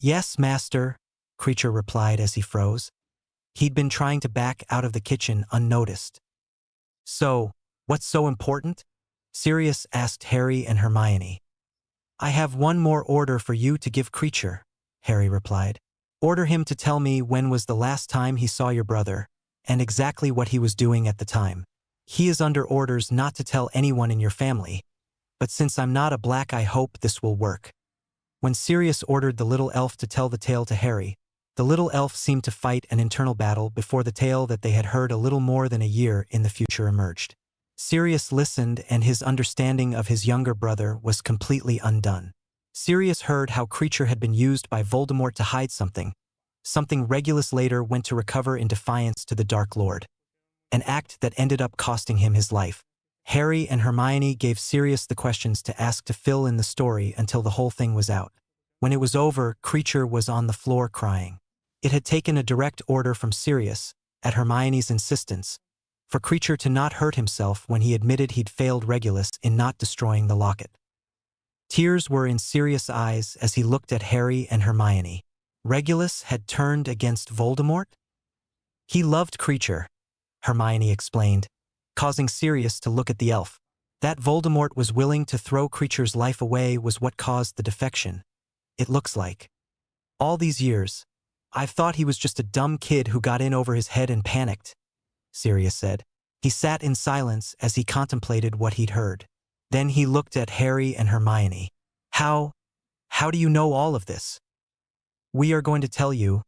Yes, master, Creature replied as he froze. He'd been trying to back out of the kitchen unnoticed. So, what's so important? Sirius asked Harry and Hermione. I have one more order for you to give Creature, Harry replied. Order him to tell me when was the last time he saw your brother, and exactly what he was doing at the time. He is under orders not to tell anyone in your family, but since I'm not a black, I hope this will work. When Sirius ordered the little elf to tell the tale to Harry, the little elf seemed to fight an internal battle before the tale that they had heard a little more than a year in the future emerged. Sirius listened, and his understanding of his younger brother was completely undone. Sirius heard how Creature had been used by Voldemort to hide something Regulus later went to recover in defiance to the Dark Lord. An act that ended up costing him his life. Harry and Hermione gave Sirius the questions to ask to fill in the story until the whole thing was out. When it was over, Creature was on the floor crying. It had taken a direct order from Sirius, at Hermione's insistence, for Creature to not hurt himself when he admitted he'd failed Regulus in not destroying the locket. Tears were in Sirius' eyes as he looked at Harry and Hermione. Regulus had turned against Voldemort? He loved Creature, Hermione explained, causing Sirius to look at the elf. That Voldemort was willing to throw Creature's life away was what caused the defection. It looks like. All these years, I've thought he was just a dumb kid who got in over his head and panicked, Sirius said. He sat in silence as he contemplated what he'd heard. Then he looked at Harry and Hermione. How do you know all of this? We are going to tell you,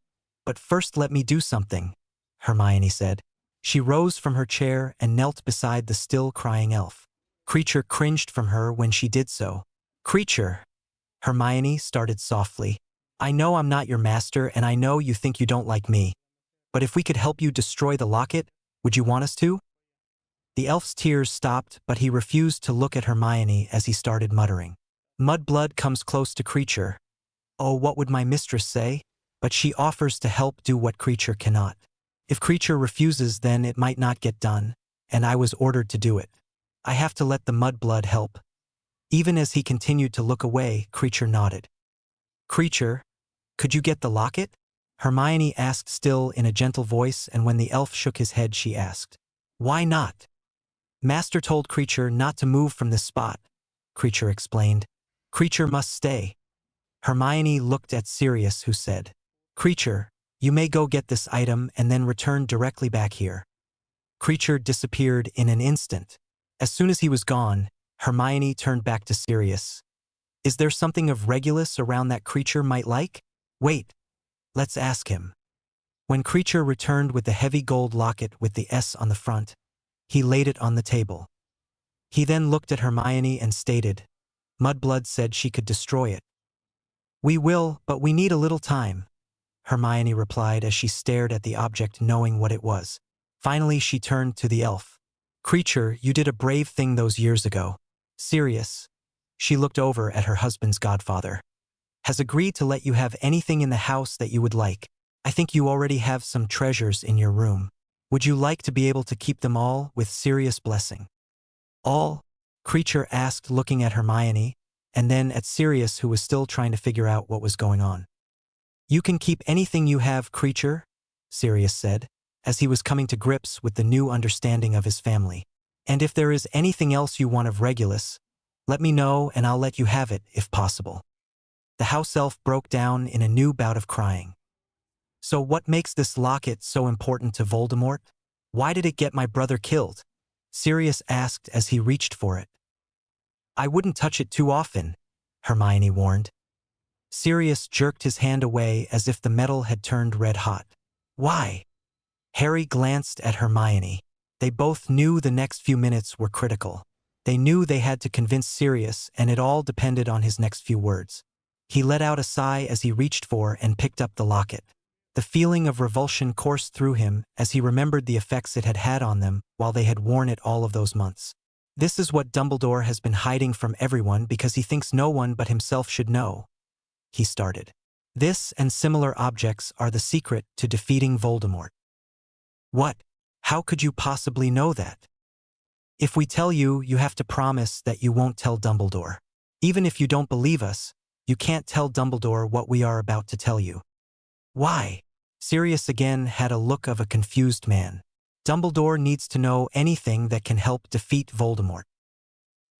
but first let me do something, Hermione said. She rose from her chair and knelt beside the still crying elf. Creature cringed from her when she did so. Creature, Hermione started softly. I know I'm not your master and I know you think you don't like me. But if we could help you destroy the locket, would you want us to? The elf's tears stopped, but he refused to look at Hermione as he started muttering. Mudblood comes close to Creature. Oh, what would my mistress say? But she offers to help do what Creature cannot. If Creature refuses, then it might not get done, and I was ordered to do it. I have to let the Mudblood help. Even as he continued to look away, Creature nodded. Creature, could you get the locket? Hermione asked, still in a gentle voice, and when the elf shook his head she asked, Why not? Master told Creature not to move from this spot, Creature explained. Creature must stay. Hermione looked at Sirius, who said, Creature, you may go get this item and then return directly back here. Creature disappeared in an instant. As soon as he was gone, Hermione turned back to Sirius. Is there something of Regulus around that Creature might like? Wait, let's ask him. When Creature returned with the heavy gold locket with the S on the front, he laid it on the table. He then looked at Hermione and stated, Mudblood said she could destroy it. We will, but we need a little time, Hermione replied as she stared at the object, knowing what it was. Finally she turned to the elf. Creature, you did a brave thing those years ago. Sirius, she looked over at her husband's godfather, has agreed to let you have anything in the house that you would like. I think you already have some treasures in your room. Would you like to be able to keep them all with Sirius' blessing? All? Creature asked, looking at Hermione, and then at Sirius, who was still trying to figure out what was going on. You can keep anything you have, Creature, Sirius said, as he was coming to grips with the new understanding of his family. And if there is anything else you want of Regulus, let me know and I'll let you have it if possible. The house elf broke down in a new bout of crying. So what makes this locket so important to Voldemort? Why did it get my brother killed? Sirius asked as he reached for it. I wouldn't touch it too often, Hermione warned. Sirius jerked his hand away as if the metal had turned red hot. Why? Harry glanced at Hermione. They both knew the next few minutes were critical. They knew they had to convince Sirius, and it all depended on his next few words. He let out a sigh as he reached for and picked up the locket. The feeling of revulsion coursed through him as he remembered the effects it had had on them while they had worn it all of those months. This is what Dumbledore has been hiding from everyone because he thinks no one but himself should know, he started. This and similar objects are the secret to defeating Voldemort. What? How could you possibly know that? If we tell you, you have to promise that you won't tell Dumbledore. Even if you don't believe us, you can't tell Dumbledore what we are about to tell you. Why? Sirius again had a look of a confused man. Dumbledore needs to know anything that can help defeat Voldemort.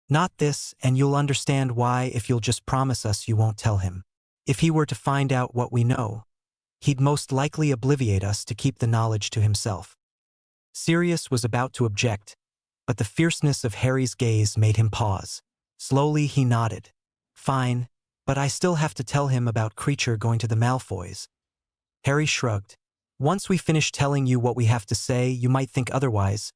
Not this, and you'll understand why if you'll just promise us you won't tell him. If he were to find out what we know, he'd most likely obliviate us to keep the knowledge to himself. Sirius was about to object, but the fierceness of Harry's gaze made him pause. Slowly he nodded. Fine, but I still have to tell him about Creature going to the Malfoys. Harry shrugged. Once we finish telling you what we have to say, you might think otherwise,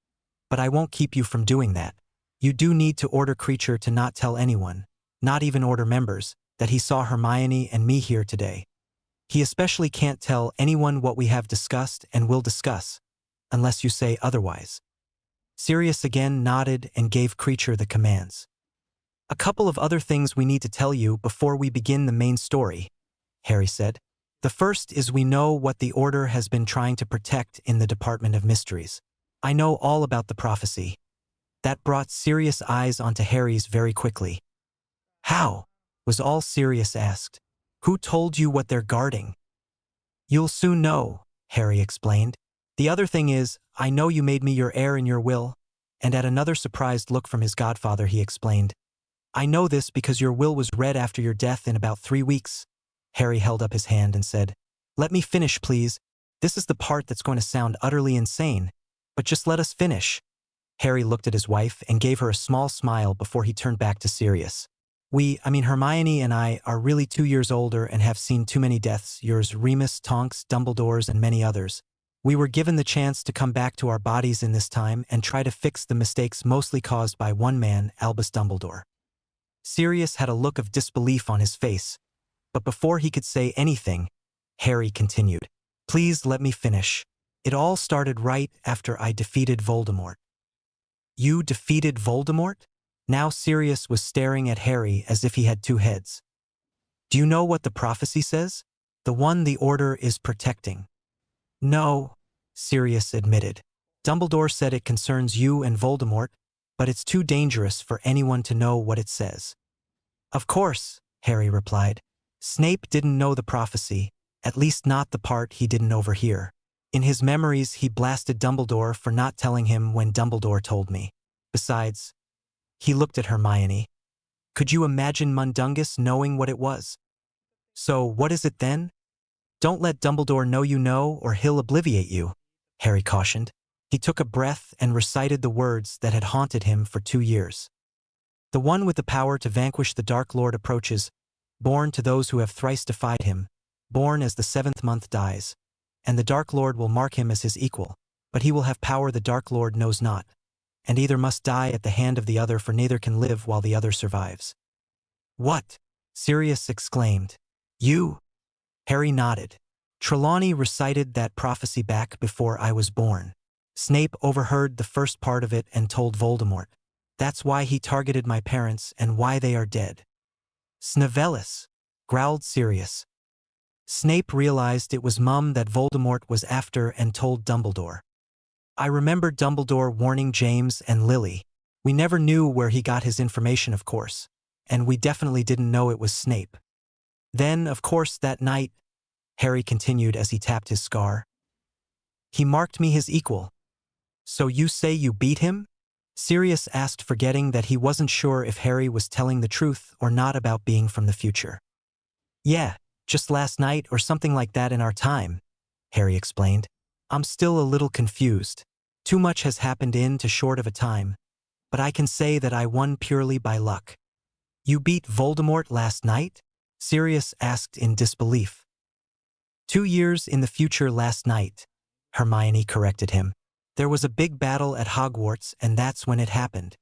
but I won't keep you from doing that. You do need to order Creature to not tell anyone, not even order members, that he saw Hermione and me here today. He especially can't tell anyone what we have discussed and will discuss, unless you say otherwise. Sirius again nodded and gave Creature the commands. A couple of other things we need to tell you before we begin the main story, Harry said. The first is we know what the Order has been trying to protect in the Department of Mysteries. I know all about the prophecy. That brought Sirius' eyes onto Harry's very quickly. How? Was all Sirius asked. Who told you what they're guarding? You'll soon know, Harry explained. The other thing is, I know you made me your heir in your will, and at another surprised look from his godfather he explained. I know this because your will was read after your death in about 3 weeks. Harry held up his hand and said, Let me finish, please. This is the part that's going to sound utterly insane, but just let us finish. Harry looked at his wife and gave her a small smile before he turned back to Sirius. Hermione and I are really 2 years older and have seen too many deaths, yours, Remus, Tonks, Dumbledore's, and many others. We were given the chance to come back to our bodies in this time and try to fix the mistakes mostly caused by one man, Albus Dumbledore. Sirius had a look of disbelief on his face, but before he could say anything, Harry continued. Please let me finish. It all started right after I defeated Voldemort. You defeated Voldemort? Now Sirius was staring at Harry as if he had 2 heads. Do you know what the prophecy says? The one the Order is protecting. No, Sirius admitted. Dumbledore said it concerns you and Voldemort, but it's too dangerous for anyone to know what it says. Of course, Harry replied. Snape didn't know the prophecy, at least not the part he didn't overhear. In his memories, he blasted Dumbledore for not telling him when Dumbledore told me. Besides, he looked at Hermione. Could you imagine Mundungus knowing what it was? So what is it then? Don't let Dumbledore know you know or he'll obliviate you, Harry cautioned. He took a breath and recited the words that had haunted him for 2 years. The one with the power to vanquish the Dark Lord approaches, born to those who have thrice defied him, born as the 7th month dies, and the Dark Lord will mark him as his equal, but he will have power the Dark Lord knows not, and either must die at the hand of the other, for neither can live while the other survives. What? Sirius exclaimed. You? Harry nodded. Trelawney recited that prophecy back before I was born. Snape overheard the first part of it and told Voldemort. That's why he targeted my parents and why they are dead. Snavelis, growled Sirius. Snape realized it was Mum that Voldemort was after and told Dumbledore. I remember Dumbledore warning James and Lily. We never knew where he got his information, of course, and we definitely didn't know it was Snape. Then, of course, that night, Harry continued as he tapped his scar, he marked me his equal. So you say you beat him? Sirius asked, forgetting that he wasn't sure if Harry was telling the truth or not about being from the future. Yeah, just last night or something like that in our time, Harry explained. I'm still a little confused. Too much has happened in too short of a time, but I can say that I won purely by luck. You beat Voldemort last night? Sirius asked in disbelief. 2 years in the future last night, Hermione corrected him. There was a big battle at Hogwarts, and that's when it happened.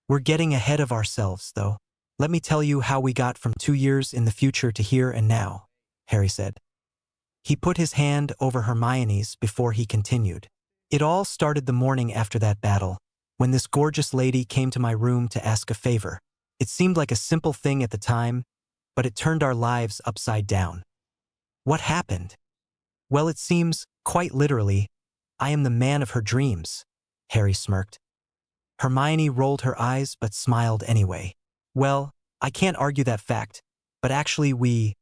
We're getting ahead of ourselves, though. Let me tell you how we got from 2 years in the future to here and now, Harry said. He put his hand over Hermione's before he continued. It all started the morning after that battle, when this gorgeous lady came to my room to ask a favor. It seemed like a simple thing at the time, but it turned our lives upside down. What happened? Well, it seems, quite literally, I am the man of her dreams, Harry smirked. Hermione rolled her eyes but smiled anyway. Well, I can't argue that fact, but actually we,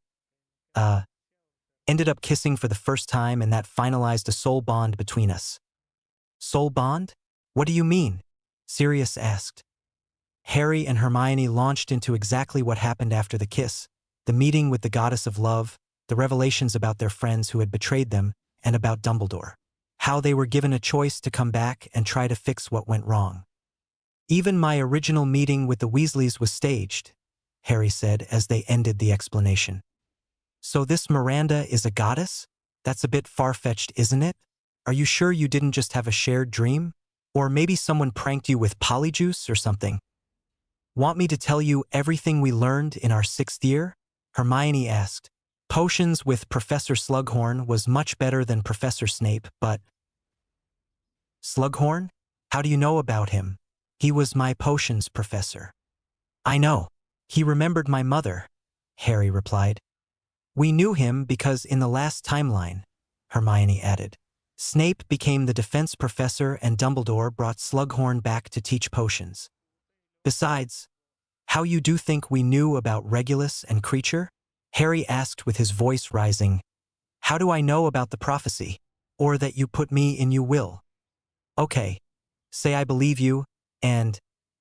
ended up kissing for the first time, and that finalized a soul bond between us. Soul bond? What do you mean? Sirius asked. Harry and Hermione launched into exactly what happened after the kiss, the meeting with the goddess of love, the revelations about their friends who had betrayed them, and about Dumbledore. How they were given a choice to come back and try to fix what went wrong. Even my original meeting with the Weasleys was staged, Harry said as they ended the explanation. So this Miranda is a goddess? That's a bit far-fetched, isn't it? Are you sure you didn't just have a shared dream? Or maybe someone pranked you with polyjuice or something? Want me to tell you everything we learned in our 6th year? Hermione asked. Potions with Professor Slughorn was much better than Professor Snape, but… Slughorn? How do you know about him? He was my potions professor. I know. He remembered my mother, Harry replied. We knew him because in the last timeline, Hermione added. Snape became the defense professor and Dumbledore brought Slughorn back to teach potions. Besides, how you do think we knew about Regulus and Creature? Harry asked with his voice rising. How do I know about the prophecy? Or that you put me in you will? Okay, say I believe you, and,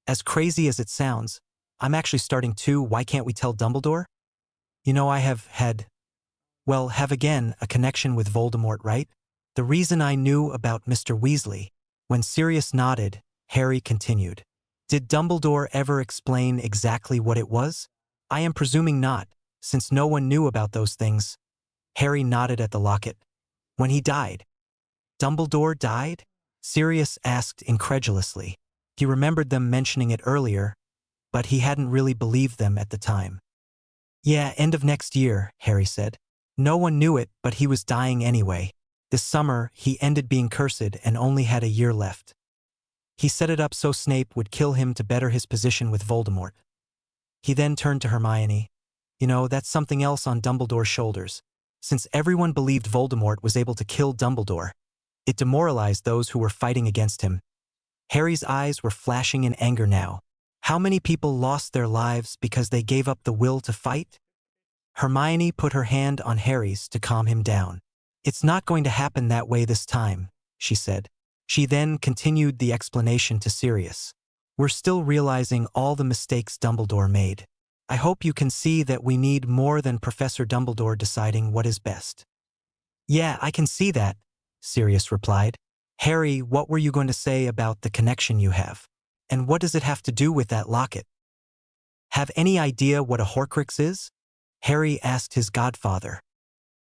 as crazy as it sounds, I'm actually starting to. Why can't we tell Dumbledore? You know, I have again a connection with Voldemort, right? The reason I knew about Mr. Weasley. When Sirius nodded, Harry continued. Did Dumbledore ever explain exactly what it was? I am presuming not, since no one knew about those things. Harry nodded at the locket. When he died. Dumbledore died? Sirius asked incredulously. He remembered them mentioning it earlier, but he hadn't really believed them at the time. Yeah, end of next year, Harry said. No one knew it, but he was dying anyway. This summer, he ended being cursed and only had a year left. He set it up so Snape would kill him to better his position with Voldemort. He then turned to Hermione. You know, that's something else on Dumbledore's shoulders. Since everyone believed Voldemort was able to kill Dumbledore, it demoralized those who were fighting against him. Harry's eyes were flashing in anger now. How many people lost their lives because they gave up the will to fight? Hermione put her hand on Harry's to calm him down. It's not going to happen that way this time, she said. She then continued the explanation to Sirius. We're still realizing all the mistakes Dumbledore made. I hope you can see that we need more than Professor Dumbledore deciding what is best. Yeah, I can see that, Sirius replied. Harry, what were you going to say about the connection you have? And what does it have to do with that locket? Have any idea what a Horcrux is? Harry asked his godfather.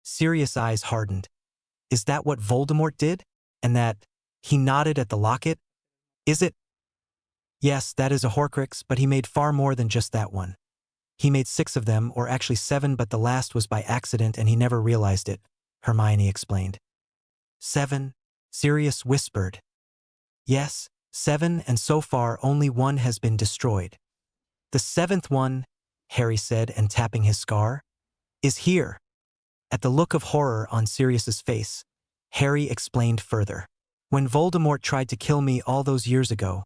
Sirius' eyes hardened. Is that what Voldemort did? And that he nodded at the locket? Is it? Yes, that is a Horcrux, but he made far more than just that one. He made 6 of them, or actually 7, but the last was by accident and he never realized it, Hermione explained. 7? Sirius whispered. Yes, 7, and so far only 1 has been destroyed. The 7th one, Harry said, and tapping his scar, is here. At the look of horror on Sirius's face, Harry explained further. When Voldemort tried to kill me all those years ago,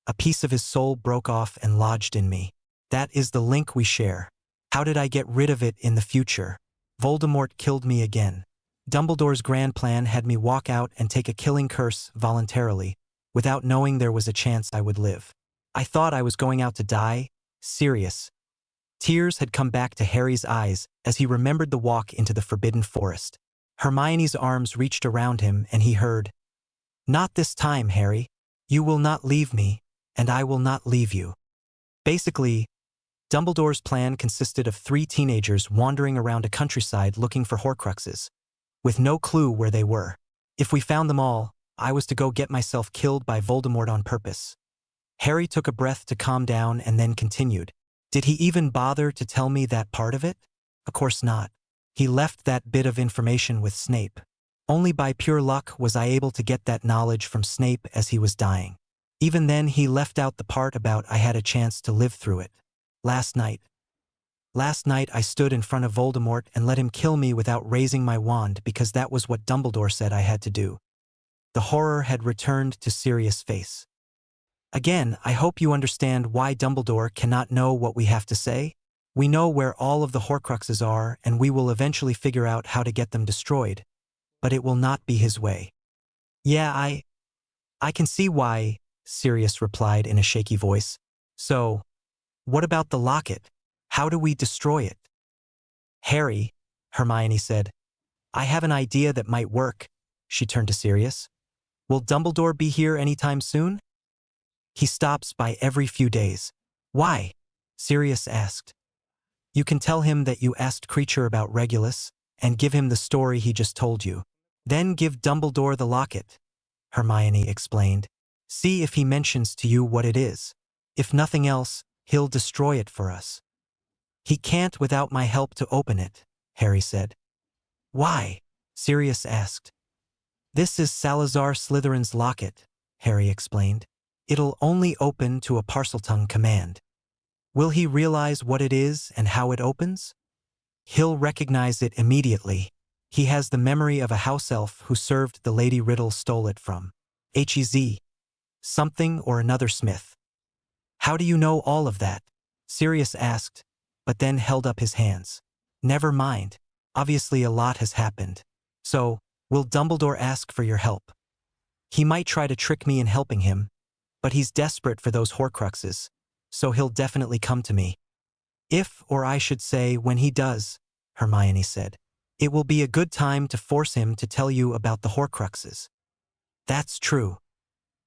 a piece of his soul broke off and lodged in me. That is the link we share. How did I get rid of it in the future? Voldemort killed me again. Dumbledore's grand plan had me walk out and take a killing curse voluntarily, without knowing there was a chance I would live. I thought I was going out to die. Sirius. Tears had come back to Harry's eyes as he remembered the walk into the Forbidden Forest. Hermione's arms reached around him and he heard, "Not this time, Harry. You will not leave me, and I will not leave you." Basically, Dumbledore's plan consisted of 3 teenagers wandering around a countryside looking for Horcruxes, with no clue where they were. If we found them all, I was to go get myself killed by Voldemort on purpose. Harry took a breath to calm down and then continued. Did he even bother to tell me that part of it? Of course not. He left that bit of information with Snape. Only by pure luck was I able to get that knowledge from Snape as he was dying. Even then he left out the part about I had a chance to live through it. Last night I stood in front of Voldemort and let him kill me without raising my wand because that was what Dumbledore said I had to do. The horror had returned to Sirius' face. Again, I hope you understand why Dumbledore cannot know what we have to say. We know where all of the Horcruxes are and we will eventually figure out how to get them destroyed. But it will not be his way. Yeah, I can see why, Sirius replied in a shaky voice. So, what about the locket? How do we destroy it? Harry, Hermione said. I have an idea that might work. She turned to Sirius. Will Dumbledore be here anytime soon? He stops by every few days. Why? Sirius asked. You can tell him that you asked Creature about Regulus, and give him the story he just told you. Then give Dumbledore the locket, Hermione explained. See if he mentions to you what it is. If nothing else, he'll destroy it for us. He can't without my help to open it, Harry said. Why? Sirius asked. This is Salazar Slytherin's locket, Harry explained. It'll only open to a Parseltongue command. Will he realize what it is and how it opens? He'll recognize it immediately. He has the memory of a house elf who served the Lady Riddle stole it from. Hez. Something or another Smith. How do you know all of that? Sirius asked, but then held up his hands. Never mind. Obviously a lot has happened. So, will Dumbledore ask for your help? He might try to trick me in helping him, but he's desperate for those Horcruxes, so he'll definitely come to me. If, or I should say, when he does, Hermione said, it will be a good time to force him to tell you about the Horcruxes. That's true.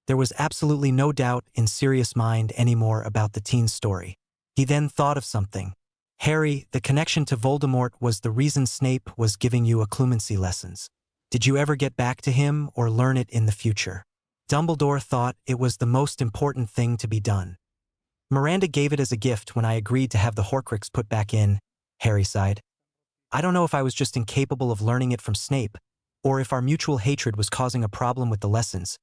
There was absolutely no doubt in Sirius' mind anymore about the teen's story. He then thought of something. Harry, the connection to Voldemort was the reason Snape was giving you occlumency lessons. Did you ever get back to him or learn it in the future? Dumbledore thought it was the most important thing to be done. Miranda gave it as a gift when I agreed to have the Horcrux put back in, Harry sighed. I don't know if I was just incapable of learning it from Snape, or if our mutual hatred was causing a problem with the lessons,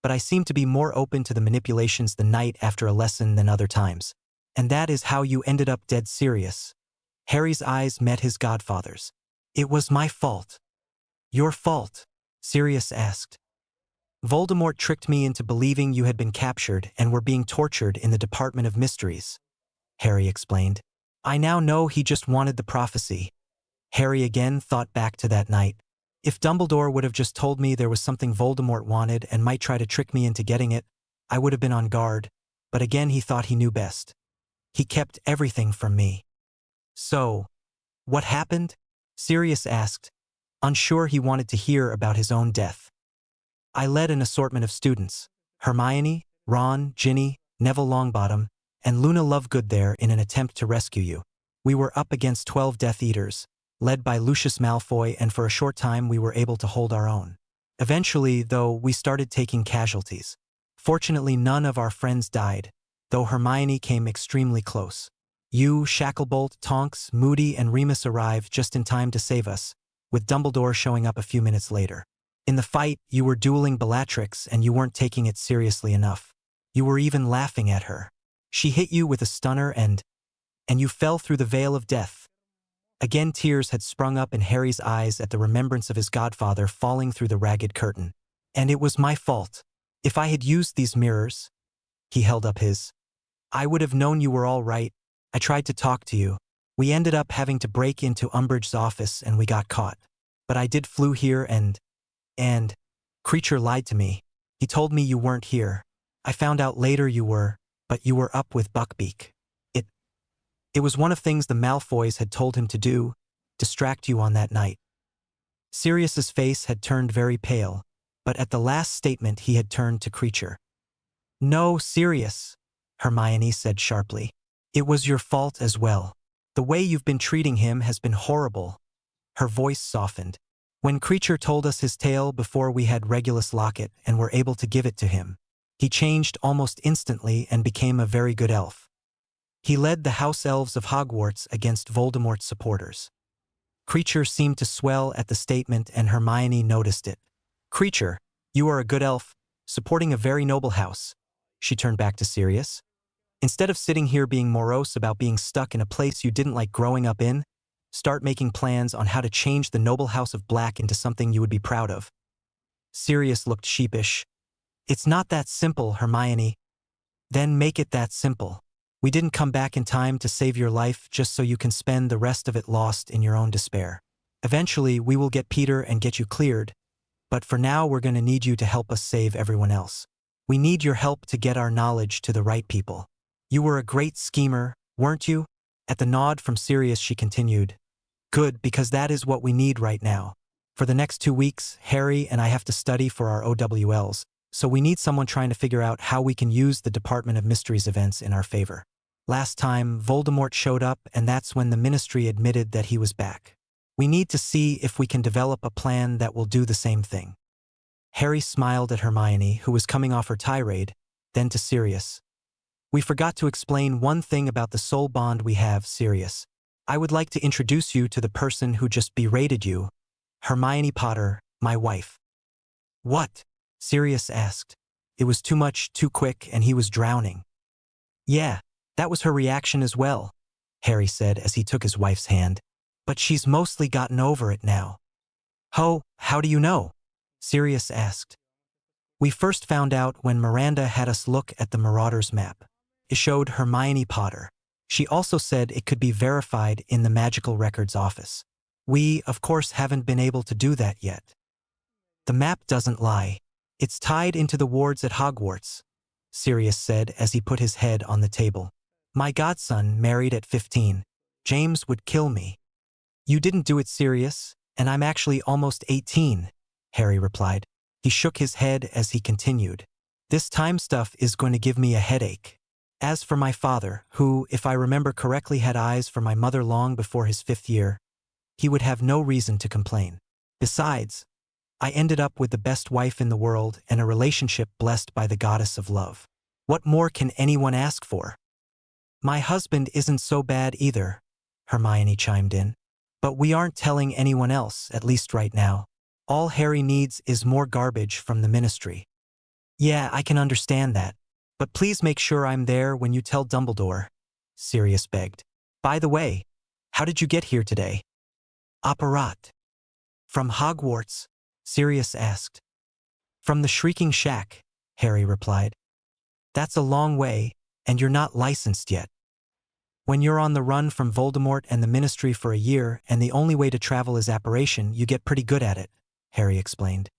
but I seemed to be more open to the manipulations the night after a lesson than other times. And that is how you ended up dead serious. Harry's eyes met his godfather's. It was my fault. Your fault? Sirius asked. Voldemort tricked me into believing you had been captured and were being tortured in the Department of Mysteries, Harry explained. I now know he just wanted the prophecy. Harry again thought back to that night. If Dumbledore would have just told me there was something Voldemort wanted and might try to trick me into getting it, I would have been on guard, but again he thought he knew best. He kept everything from me. So, what happened? Sirius asked, unsure he wanted to hear about his own death. I led an assortment of students, Hermione, Ron, Ginny, Neville Longbottom, and Luna Lovegood there in an attempt to rescue you. We were up against 12 Death Eaters, led by Lucius Malfoy, and for a short time we were able to hold our own. Eventually, though, we started taking casualties. Fortunately, none of our friends died, though Hermione came extremely close. You, Shacklebolt, Tonks, Moody, and Remus arrived just in time to save us, with Dumbledore showing up a few minutes later. In the fight, you were dueling Bellatrix and you weren't taking it seriously enough. You were even laughing at her. She hit you with a stunner and you fell through the veil of death. Again tears had sprung up in Harry's eyes at the remembrance of his godfather falling through the ragged curtain. And it was my fault. If I had used these mirrors, he held up his, I would have known you were all right. I tried to talk to you. We ended up having to break into Umbridge's office and we got caught. But I flew here and Creature lied to me. He told me you weren't here. I found out later you were, but you were up with Buckbeak. It was one of things the Malfoys had told him to do, distract you on that night. Sirius's face had turned very pale, but at the last statement he had turned to Creature. No, Sirius, Hermione said sharply. It was your fault as well. The way you've been treating him has been horrible. Her voice softened. When Creature told us his tale before we had Regulus Locket and were able to give it to him, he changed almost instantly and became a very good elf. He led the House Elves of Hogwarts against Voldemort's supporters. Creature seemed to swell at the statement and Hermione noticed it. Creature, you are a good elf, supporting a very noble house. She turned back to Sirius. Instead of sitting here being morose about being stuck in a place you didn't like growing up in, start making plans on how to change the noble House of Black into something you would be proud of. Sirius looked sheepish. It's not that simple, Hermione. Then make it that simple. We didn't come back in time to save your life just so you can spend the rest of it lost in your own despair. Eventually, we will get Peter and get you cleared, but for now we're going to need you to help us save everyone else. We need your help to get our knowledge to the right people. You were a great schemer, weren't you? At the nod from Sirius she continued. Good, because that is what we need right now. For the next 2 weeks, Harry and I have to study for our OWLs, so we need someone trying to figure out how we can use the Department of Mysteries events in our favor. Last time, Voldemort showed up and that's when the Ministry admitted that he was back. We need to see if we can develop a plan that will do the same thing. Harry smiled at Hermione, who was coming off her tirade, then to Sirius. We forgot to explain one thing about the soul bond we have, Sirius. I would like to introduce you to the person who just berated you, Hermione Potter, my wife. What? Sirius asked. It was too much, too quick, and he was drowning. Yeah, that was her reaction as well, Harry said as he took his wife's hand. But she's mostly gotten over it now. How do you know? Sirius asked. We first found out when Miranda had us look at the Marauders map. It showed Hermione Potter. She also said it could be verified in the Magical Records office. We, of course, haven't been able to do that yet. The map doesn't lie. It's tied into the wards at Hogwarts, Sirius said as he put his head on the table. My godson married at 15. James would kill me. You didn't do it, Sirius, and I'm actually almost 18, Harry replied. He shook his head as he continued. This time stuff is going to give me a headache. As for my father, who, if I remember correctly, had eyes for my mother long before his 5th year, he would have no reason to complain. Besides, I ended up with the best wife in the world and a relationship blessed by the goddess of love. What more can anyone ask for? My husband isn't so bad either, Hermione chimed in. But we aren't telling anyone else, at least right now. All Harry needs is more garbage from the Ministry. Yeah, I can understand that. But please make sure I'm there when you tell Dumbledore, Sirius begged. By the way, how did you get here today? Apparat. From Hogwarts? Sirius asked. From the Shrieking Shack, Harry replied. That's a long way, and you're not licensed yet. When you're on the run from Voldemort and the Ministry for a year and the only way to travel is apparition, you get pretty good at it, Harry explained.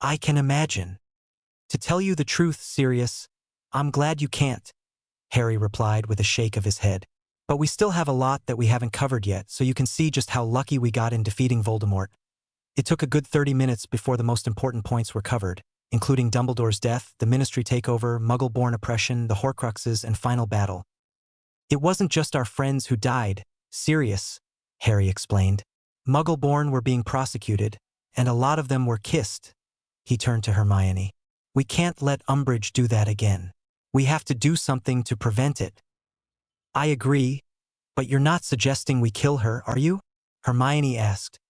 I can imagine. To tell you the truth, Sirius, I'm glad you can't, Harry replied with a shake of his head. But we still have a lot that we haven't covered yet, so you can see just how lucky we got in defeating Voldemort. It took a good 30 minutes before the most important points were covered, including Dumbledore's death, the Ministry takeover, Muggle-born oppression, the Horcruxes, and final battle. It wasn't just our friends who died, Sirius, Harry explained. Muggle-born were being prosecuted, and a lot of them were kissed. He turned to Hermione. We can't let Umbridge do that again. We have to do something to prevent it. I agree, but you're not suggesting we kill her, are you? Hermione asked.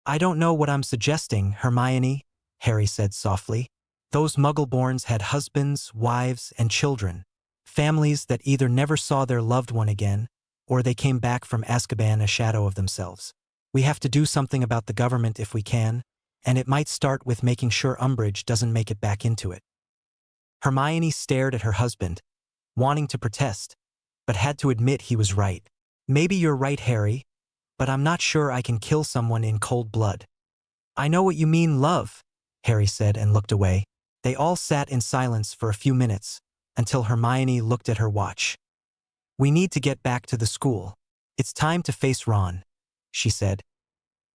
I don't know what I'm suggesting, Hermione, Harry said softly. Those Muggle-borns had husbands, wives, and children. Families that either never saw their loved one again, or they came back from Azkaban a shadow of themselves. We have to do something about the government if we can, and it might start with making sure Umbridge doesn't make it back into it. Hermione stared at her husband, wanting to protest, but had to admit he was right. Maybe you're right, Harry, but I'm not sure I can kill someone in cold blood. I know what you mean, love, Harry said and looked away. They all sat in silence for a few minutes, until Hermione looked at her watch. We need to get back to the school. It's time to face Ron, she said.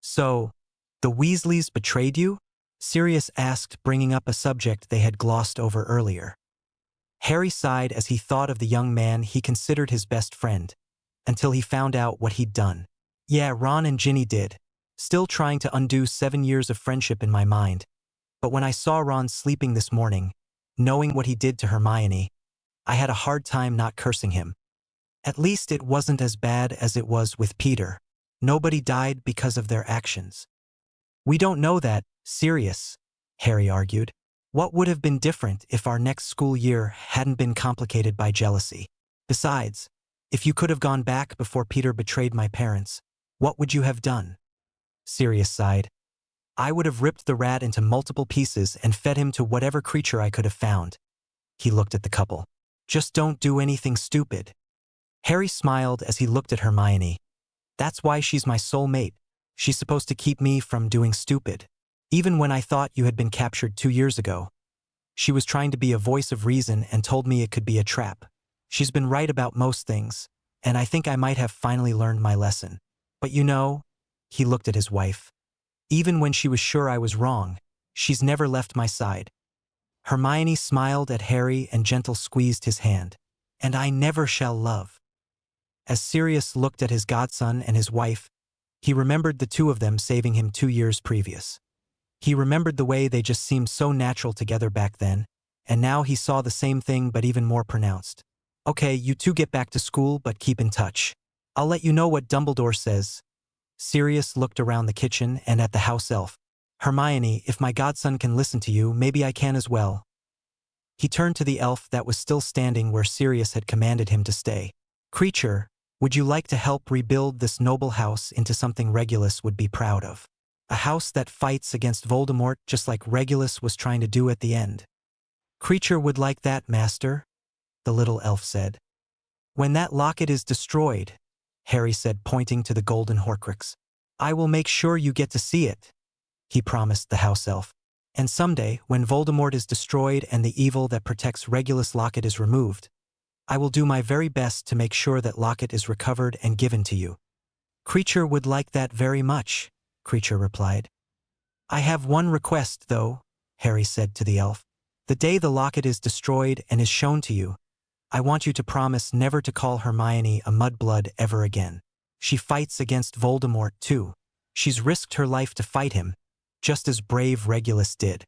So, the Weasleys betrayed you? Sirius asked, bringing up a subject they had glossed over earlier. Harry sighed as he thought of the young man he considered his best friend, until he found out what he'd done. Yeah, Ron and Ginny did, still trying to undo 7 years of friendship in my mind. But when I saw Ron sleeping this morning, knowing what he did to Hermione, I had a hard time not cursing him. At least it wasn't as bad as it was with Peter. Nobody died because of their actions. We don't know that, Sirius, Harry argued. What would have been different if our next school year hadn't been complicated by jealousy? Besides, if you could have gone back before Peter betrayed my parents, what would you have done? Sirius sighed. I would have ripped the rat into multiple pieces and fed him to whatever creature I could have found. He looked at the couple. Just don't do anything stupid. Harry smiled as he looked at Hermione. That's why she's my soulmate. She's supposed to keep me from doing stupid. Even when I thought you had been captured 2 years ago. She was trying to be a voice of reason and told me it could be a trap. She's been right about most things, and I think I might have finally learned my lesson. But you know, he looked at his wife. Even when she was sure I was wrong, she's never left my side. Hermione smiled at Harry and gently squeezed his hand. And I never shall love. As Sirius looked at his godson and his wife, he remembered the two of them saving him 2 years previous. He remembered the way they just seemed so natural together back then, and now he saw the same thing but even more pronounced. Okay, you two get back to school, but keep in touch. I'll let you know what Dumbledore says. Sirius looked around the kitchen and at the house elf. Hermione, if my godson can listen to you, maybe I can as well. He turned to the elf that was still standing where Sirius had commanded him to stay. Creature, would you like to help rebuild this noble house into something Regulus would be proud of? A house that fights against Voldemort just like Regulus was trying to do at the end. Creature would like that, master, the little elf said. When that locket is destroyed, Harry said, pointing to the golden Horcrux, I will make sure you get to see it, he promised the house elf. And someday, when Voldemort is destroyed and the evil that protects Regulus locket is removed, I will do my very best to make sure that locket is recovered and given to you. Creature would like that very much, Creature replied. I have one request, though, Harry said to the elf. The day the locket is destroyed and is shown to you, I want you to promise never to call Hermione a mudblood ever again. She fights against Voldemort, too. She's risked her life to fight him, just as brave Regulus did.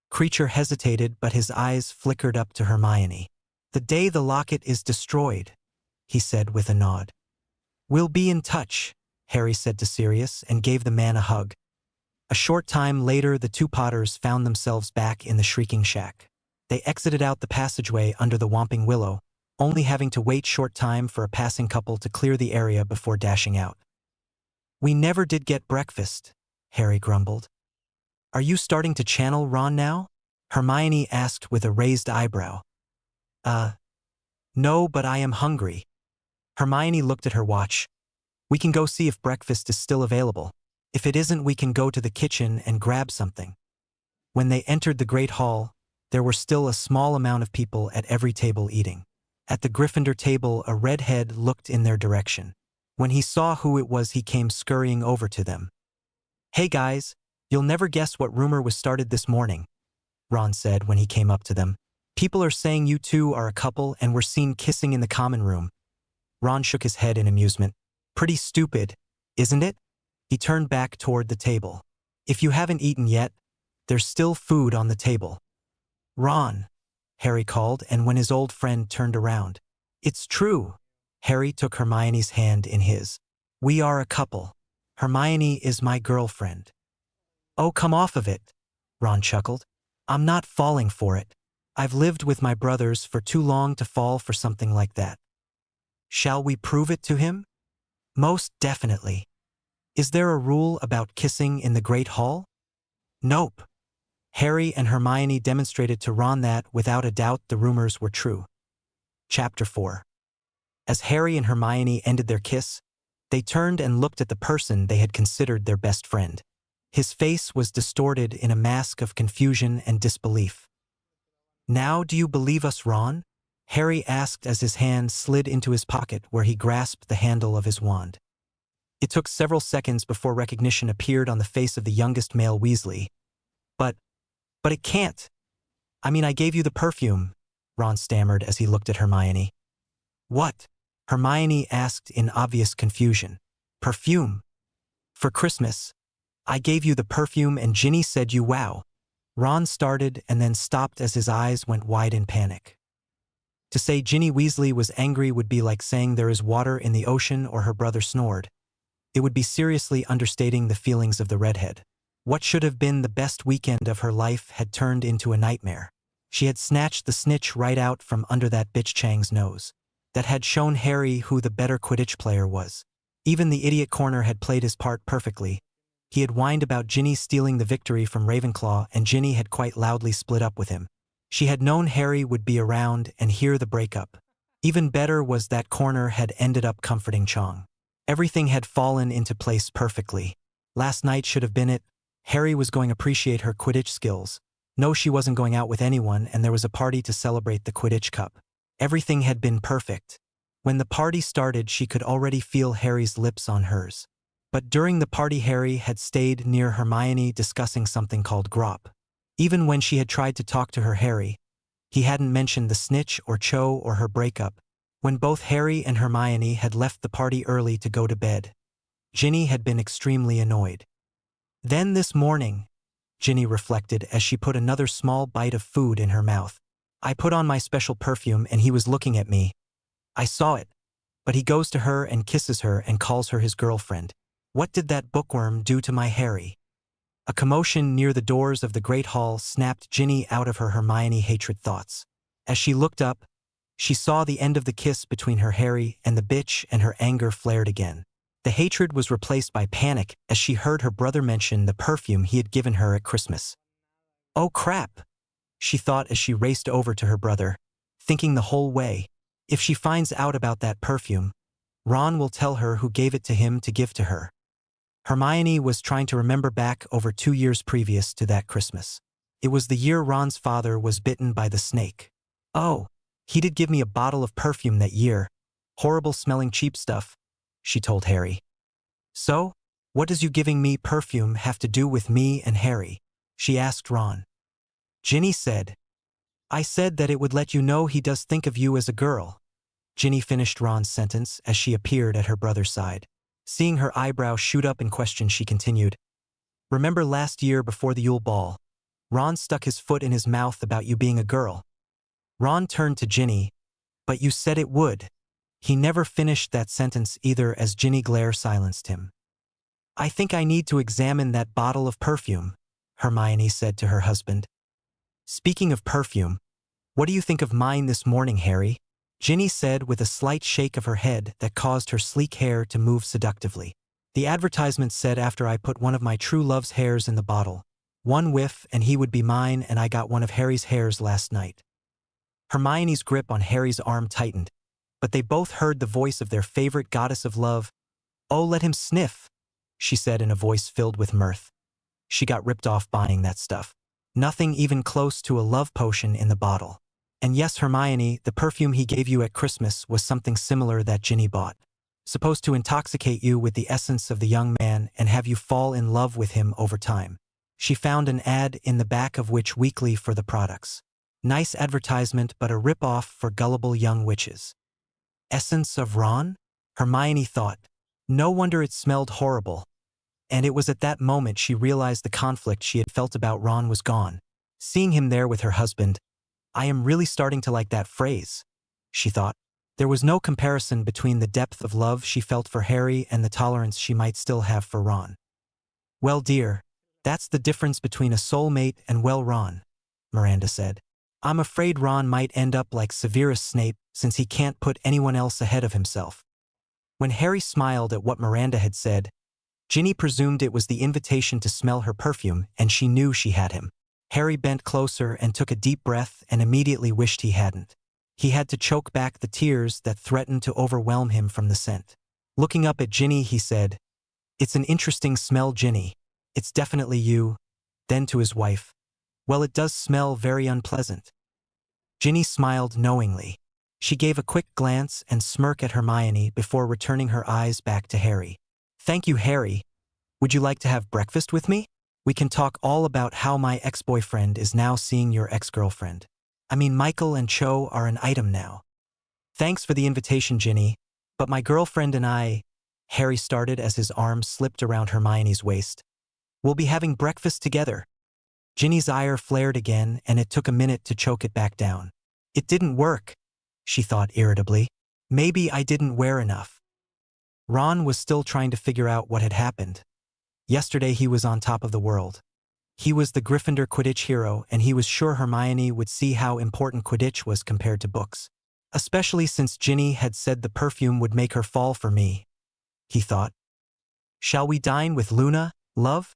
Creature hesitated, but his eyes flickered up to Hermione. The day the locket is destroyed, he said with a nod. We'll be in touch, Harry said to Sirius and gave the man a hug. A short time later, the two Potters found themselves back in the Shrieking Shack. They exited out the passageway under the Whomping Willow, only having to wait short time for a passing couple to clear the area before dashing out. We never did get breakfast, Harry grumbled. Are you starting to channel Ron now? Hermione asked with a raised eyebrow. No, but I am hungry. Hermione looked at her watch. We can go see if breakfast is still available. If it isn't, we can go to the kitchen and grab something. When they entered the Great Hall, there were still a small amount of people at every table eating. At the Gryffindor table, a redhead looked in their direction. When he saw who it was, he came scurrying over to them. Hey guys, you'll never guess what rumor was started this morning, Ron said when he came up to them. People are saying you two are a couple and were seen kissing in the common room. Ron shook his head in amusement. Pretty stupid, isn't it? He turned back toward the table. If you haven't eaten yet, there's still food on the table. Ron, Harry called, and when his old friend turned around. It's true. Harry took Hermione's hand in his. We are a couple. Hermione is my girlfriend. Oh, come off of it, Ron chuckled. I'm not falling for it. I've lived with my brothers for too long to fall for something like that. Shall we prove it to him? Most definitely. Is there a rule about kissing in the Great Hall? Nope. Harry and Hermione demonstrated to Ron that, without a doubt, the rumors were true. Chapter 4. As Harry and Hermione ended their kiss, they turned and looked at the person they had considered their best friend. His face was distorted in a mask of confusion and disbelief. Now do you believe us, Ron? Harry asked as his hand slid into his pocket where he grasped the handle of his wand. It took several seconds before recognition appeared on the face of the youngest male Weasley. But it can't. I mean, I gave you the perfume, Ron stammered as he looked at Hermione. What? Hermione asked in obvious confusion. Perfume? For Christmas. I gave you the perfume and Ginny said you wow. Ron started and then stopped as his eyes went wide in panic. To say Ginny Weasley was angry would be like saying there is water in the ocean or her brother snored. It would be seriously understating the feelings of the redhead. What should have been the best weekend of her life had turned into a nightmare. She had snatched the snitch right out from under that bitch Chang's nose. That had shown Harry who the better Quidditch player was. Even the idiot corner had played his part perfectly. He had whined about Ginny stealing the victory from Ravenclaw, and Ginny had quite loudly split up with him. She had known Harry would be around and hear the breakup. Even better was that corner had ended up comforting Chong. Everything had fallen into place perfectly. Last night should have been it. Harry was going to appreciate her Quidditch skills. No, she wasn't going out with anyone, and there was a party to celebrate the Quidditch Cup. Everything had been perfect. When the party started, she could already feel Harry's lips on hers. But during the party, Harry had stayed near Hermione discussing something called Grop. Even when she had tried to talk to her Harry, he hadn't mentioned the snitch or Cho or her breakup. When both Harry and Hermione had left the party early to go to bed, Ginny had been extremely annoyed. Then this morning, Ginny reflected as she put another small bite of food in her mouth. I put on my special perfume and he was looking at me. I saw it. But he goes to her and kisses her and calls her his girlfriend. What did that bookworm do to my Harry? A commotion near the doors of the Great Hall snapped Ginny out of her Hermione hatred thoughts. As she looked up, she saw the end of the kiss between her Harry and the bitch, and her anger flared again. The hatred was replaced by panic as she heard her brother mention the perfume he had given her at Christmas. Oh crap, she thought as she raced over to her brother, thinking the whole way, if she finds out about that perfume, Ron will tell her who gave it to him to give to her. Hermione was trying to remember back over 2 years previous to that Christmas. It was the year Ron's father was bitten by the snake. Oh, he did give me a bottle of perfume that year. Horrible smelling cheap stuff, she told Harry. So, what does you giving me perfume have to do with me and Harry? She asked Ron. Ginny said, I said that it would let you know he does think of you as a girl. Ginny finished Ron's sentence as she appeared at her brother's side. Seeing her eyebrows shoot up in question, she continued, Remember last year before the Yule Ball? Ron stuck his foot in his mouth about you being a girl. Ron turned to Ginny, but you said it would. He never finished that sentence either as Ginny Glare silenced him. I think I need to examine that bottle of perfume, Hermione said to her husband. Speaking of perfume, what do you think of mine this morning, Harry? Ginny said with a slight shake of her head that caused her sleek hair to move seductively. The advertisement said after I put one of my true love's hairs in the bottle, one whiff and he would be mine, and I got one of Harry's hairs last night. Hermione's grip on Harry's arm tightened. but they both heard the voice of their favorite goddess of love. "Oh, let him sniff," she said in a voice filled with mirth. She got ripped off buying that stuff. Nothing even close to a love potion in the bottle. And yes, Hermione, the perfume he gave you at Christmas was something similar that Ginny bought. Supposed to intoxicate you with the essence of the young man and have you fall in love with him over time. She found an ad in the back of Witch Weekly for the products. Nice advertisement, but a rip-off for gullible young witches. Essence of Ron? Hermione thought. No wonder it smelled horrible. And it was at that moment she realized the conflict she had felt about Ron was gone. Seeing him there with her husband, "I am really starting to like that phrase," she thought. There was no comparison between the depth of love she felt for Harry and the tolerance she might still have for Ron. "Well, dear, that's the difference between a soulmate and well, Ron," Miranda said. "I'm afraid Ron might end up like Severus Snape since he can't put anyone else ahead of himself." When Harry smiled at what Miranda had said, Ginny presumed it was the invitation to smell her perfume, and she knew she had him. Harry bent closer and took a deep breath and immediately wished he hadn't. He had to choke back the tears that threatened to overwhelm him from the scent. Looking up at Ginny, he said, "It's an interesting smell, Ginny. It's definitely you." Then to his wife, "Well, it does smell very unpleasant." Ginny smiled knowingly. She gave a quick glance and smirk at Hermione before returning her eyes back to Harry. "Thank you, Harry. Would you like to have breakfast with me? We can talk all about how my ex-boyfriend is now seeing your ex-girlfriend. I mean, Michael and Cho are an item now." "Thanks for the invitation, Ginny, but my girlfriend and I," Harry started as his arm slipped around Hermione's waist. "We'll be having breakfast together." Ginny's ire flared again, and it took a minute to choke it back down. It didn't work, she thought irritably. Maybe I didn't wear enough. Ron was still trying to figure out what had happened. Yesterday he was on top of the world. He was the Gryffindor Quidditch hero, and he was sure Hermione would see how important Quidditch was compared to books. Especially since Ginny had said the perfume would make her fall for me, he thought. "Shall we dine with Luna, love?"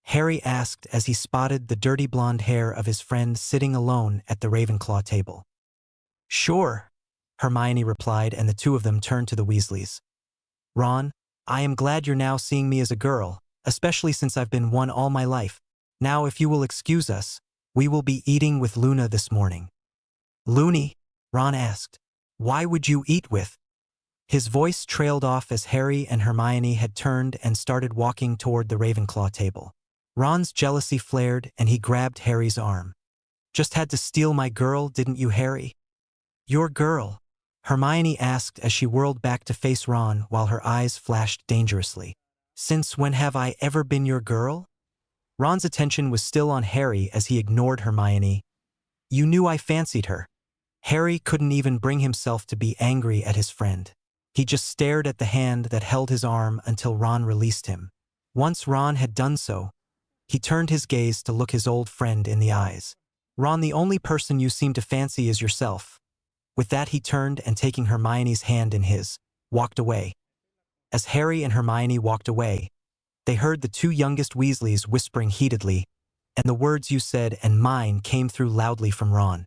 Harry asked as he spotted the dirty blonde hair of his friend sitting alone at the Ravenclaw table. "Sure," Hermione replied, and the two of them turned to the Weasleys. "Ron, I am glad you're now seeing me as a girl, especially since I've been one all my life. Now, if you will excuse us, we will be eating with Luna this morning." "Loony?" Ron asked. "Why would you eat with?" His voice trailed off as Harry and Hermione had turned and started walking toward the Ravenclaw table. Ron's jealousy flared, and he grabbed Harry's arm. "Just had to steal my girl, didn't you, Harry?" "Your girl?" Hermione asked as she whirled back to face Ron while her eyes flashed dangerously. "Since when have I ever been your girl?" Ron's attention was still on Harry as he ignored Hermione. "You knew I fancied her." Harry couldn't even bring himself to be angry at his friend. He just stared at the hand that held his arm until Ron released him. Once Ron had done so, he turned his gaze to look his old friend in the eyes. "Ron, the only person you seem to fancy is yourself." With that, he turned and, taking Hermione's hand in his, walked away. As Harry and Hermione walked away, they heard the two youngest Weasleys whispering heatedly, and the words "you said" and "mine" came through loudly from Ron.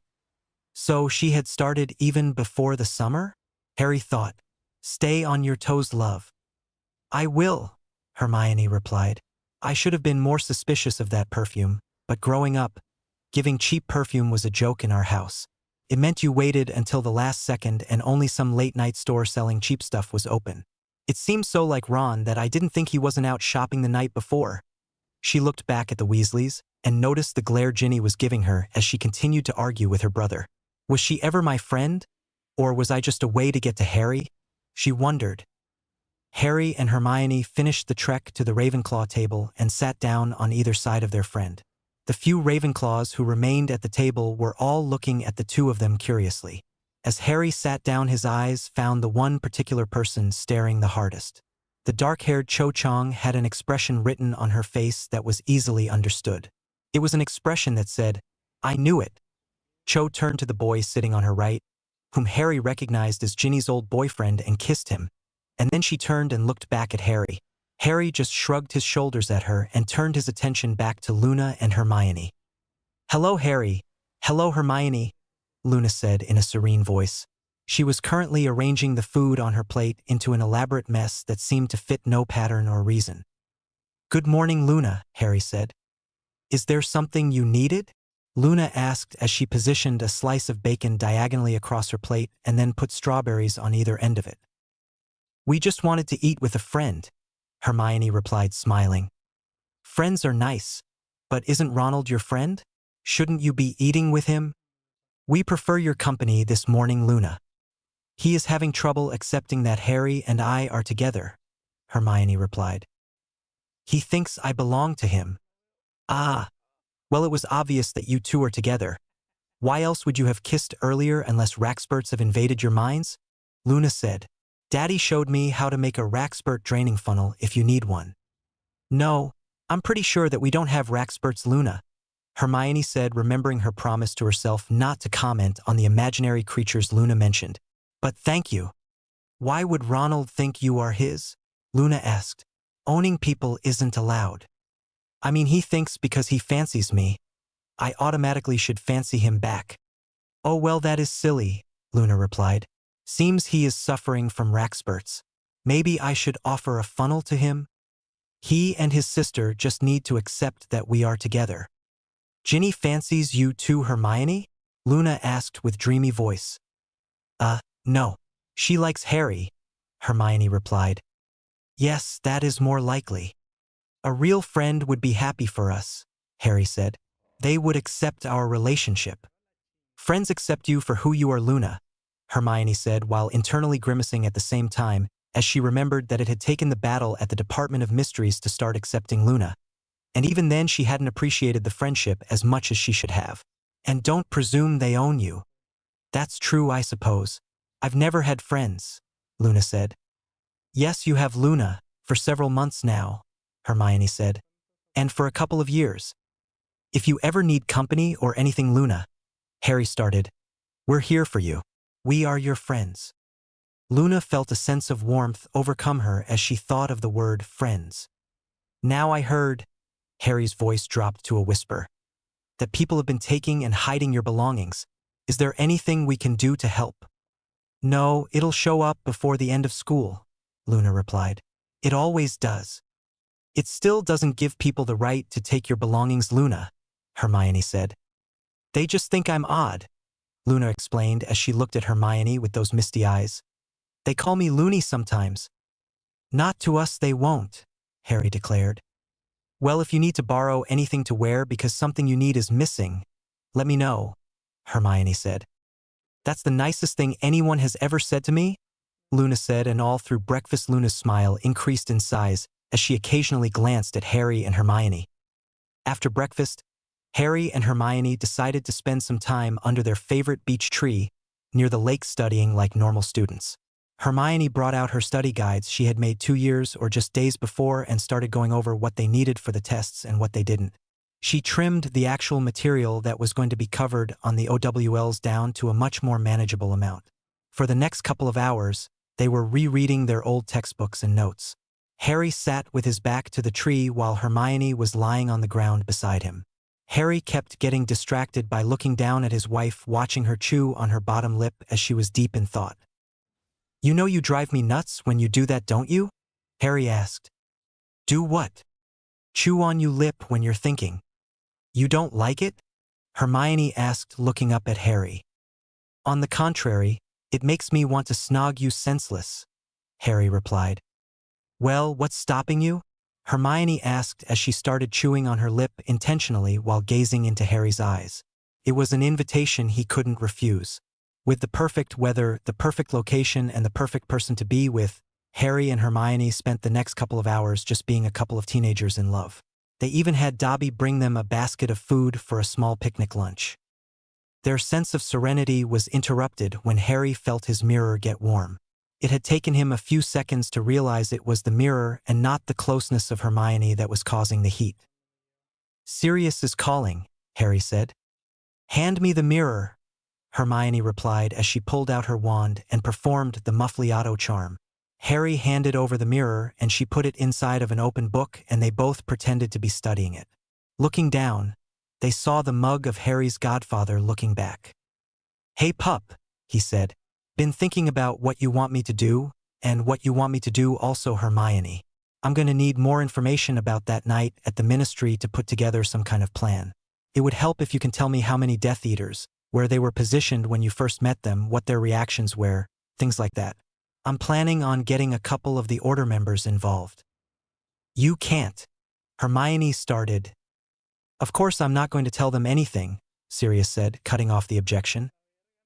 So she had started even before the summer? Harry thought. "Stay on your toes, love." "I will," Hermione replied. "I should have been more suspicious of that perfume, but growing up, giving cheap perfume was a joke in our house. It meant you waited until the last second and only some late-night store selling cheap stuff was open. It seemed so like Ron that I didn't think he wasn't out shopping the night before." She looked back at the Weasleys and noticed the glare Ginny was giving her as she continued to argue with her brother. Was she ever my friend? Or was I just a way to get to Harry? She wondered. Harry and Hermione finished the trek to the Ravenclaw table and sat down on either side of their friend. The few Ravenclaws who remained at the table were all looking at the two of them curiously. As Harry sat down, his eyes found the one particular person staring the hardest. The dark-haired Cho Chang had an expression written on her face that was easily understood. It was an expression that said, "I knew it." Cho turned to the boy sitting on her right, whom Harry recognized as Ginny's old boyfriend, and kissed him, and then she turned and looked back at Harry. Harry just shrugged his shoulders at her and turned his attention back to Luna and Hermione. "Hello, Harry. Hello, Hermione," Luna said in a serene voice. She was currently arranging the food on her plate into an elaborate mess that seemed to fit no pattern or reason. "Good morning, Luna," Harry said. "Is there something you needed?" Luna asked as she positioned a slice of bacon diagonally across her plate and then put strawberries on either end of it. "We just wanted to eat with a friend," Hermione replied, smiling. "Friends are nice, but isn't Ronald your friend? Shouldn't you be eating with him?" "We prefer your company this morning, Luna. He is having trouble accepting that Harry and I are together," Hermione replied. "He thinks I belong to him." "Ah, well, it was obvious that you two are together. Why else would you have kissed earlier unless Raxperts have invaded your minds?" Luna said. "Daddy showed me how to make a Raxpert draining funnel if you need one." "No, I'm pretty sure that we don't have Raxperts, Luna," Hermione said, remembering her promise to herself not to comment on the imaginary creatures Luna mentioned. "But thank you." "Why would Ronald think you are his?" Luna asked. "Owning people isn't allowed." "I mean, he thinks because he fancies me, I automatically should fancy him back." "Oh well, that is silly," Luna replied. "Seems he is suffering from Raxperts. Maybe I should offer a funnel to him? He and his sister just need to accept that we are together." "Ginny fancies you too, Hermione?" Luna asked with dreamy voice. No. She likes Harry," Hermione replied. "Yes, that is more likely. A real friend would be happy for us," Harry said. "They would accept our relationship." "Friends accept you for who you are, Luna," Hermione said while internally grimacing at the same time as she remembered that it had taken the battle at the Department of Mysteries to start accepting Luna. And even then she hadn't appreciated the friendship as much as she should have. "And don't presume they own you." "That's true, I suppose. I've never had friends," Luna said. "Yes, you have, Luna, for several months now," Hermione said. "And for a couple of years. If you ever need company or anything, Luna," Harry started, "we're here for you. We are your friends." Luna felt a sense of warmth overcome her as she thought of the word friends. "Now I heard," Harry's voice dropped to a whisper, "that people have been taking and hiding your belongings. Is there anything we can do to help?" "No, it'll show up before the end of school," Luna replied. "It always does." "It still doesn't give people the right to take your belongings, Luna," Hermione said. "They just think I'm odd," Luna explained as she looked at Hermione with those misty eyes. "They call me loony sometimes." "Not to us they won't," Harry declared. "Well, if you need to borrow anything to wear because something you need is missing, let me know," Hermione said. "That's the nicest thing anyone has ever said to me," Luna said, and all through breakfast Luna's smile increased in size as she occasionally glanced at Harry and Hermione. After breakfast, Harry and Hermione decided to spend some time under their favorite beech tree near the lake studying like normal students. Hermione brought out her study guides she had made 2 years or just days before and started going over what they needed for the tests and what they didn't. She trimmed the actual material that was going to be covered on the OWLs down to a much more manageable amount. For the next couple of hours, they were rereading their old textbooks and notes. Harry sat with his back to the tree while Hermione was lying on the ground beside him. Harry kept getting distracted by looking down at his wife, watching her chew on her bottom lip as she was deep in thought. "You know you drive me nuts when you do that, don't you?" Harry asked. "Do what?" "Chew on your lip when you're thinking." "You don't like it?" Hermione asked, looking up at Harry. "On the contrary, it makes me want to snog you senseless," Harry replied. "Well, what's stopping you?" Hermione asked as she started chewing on her lip intentionally while gazing into Harry's eyes. It was an invitation he couldn't refuse. With the perfect weather, the perfect location, and the perfect person to be with, Harry and Hermione spent the next couple of hours just being a couple of teenagers in love. They even had Dobby bring them a basket of food for a small picnic lunch. Their sense of serenity was interrupted when Harry felt his mirror get warm. It had taken him a few seconds to realize it was the mirror and not the closeness of Hermione that was causing the heat. "Sirius is calling," Harry said. "Hand me the mirror," Hermione replied as she pulled out her wand and performed the Muffliato charm. Harry handed over the mirror and she put it inside of an open book and they both pretended to be studying it. Looking down, they saw the mug of Harry's godfather looking back. "Hey pup," he said, Been thinking about what you want me to do, and what you want me to do also, Hermione. I'm going to need more information about that night at the Ministry to put together some kind of plan. It would help if you can tell me how many Death Eaters, where they were positioned when you first met them, what their reactions were, things like that. I'm planning on getting a couple of the Order members involved. You can't. Hermione started. Of course I'm not going to tell them anything, Sirius said, cutting off the objection.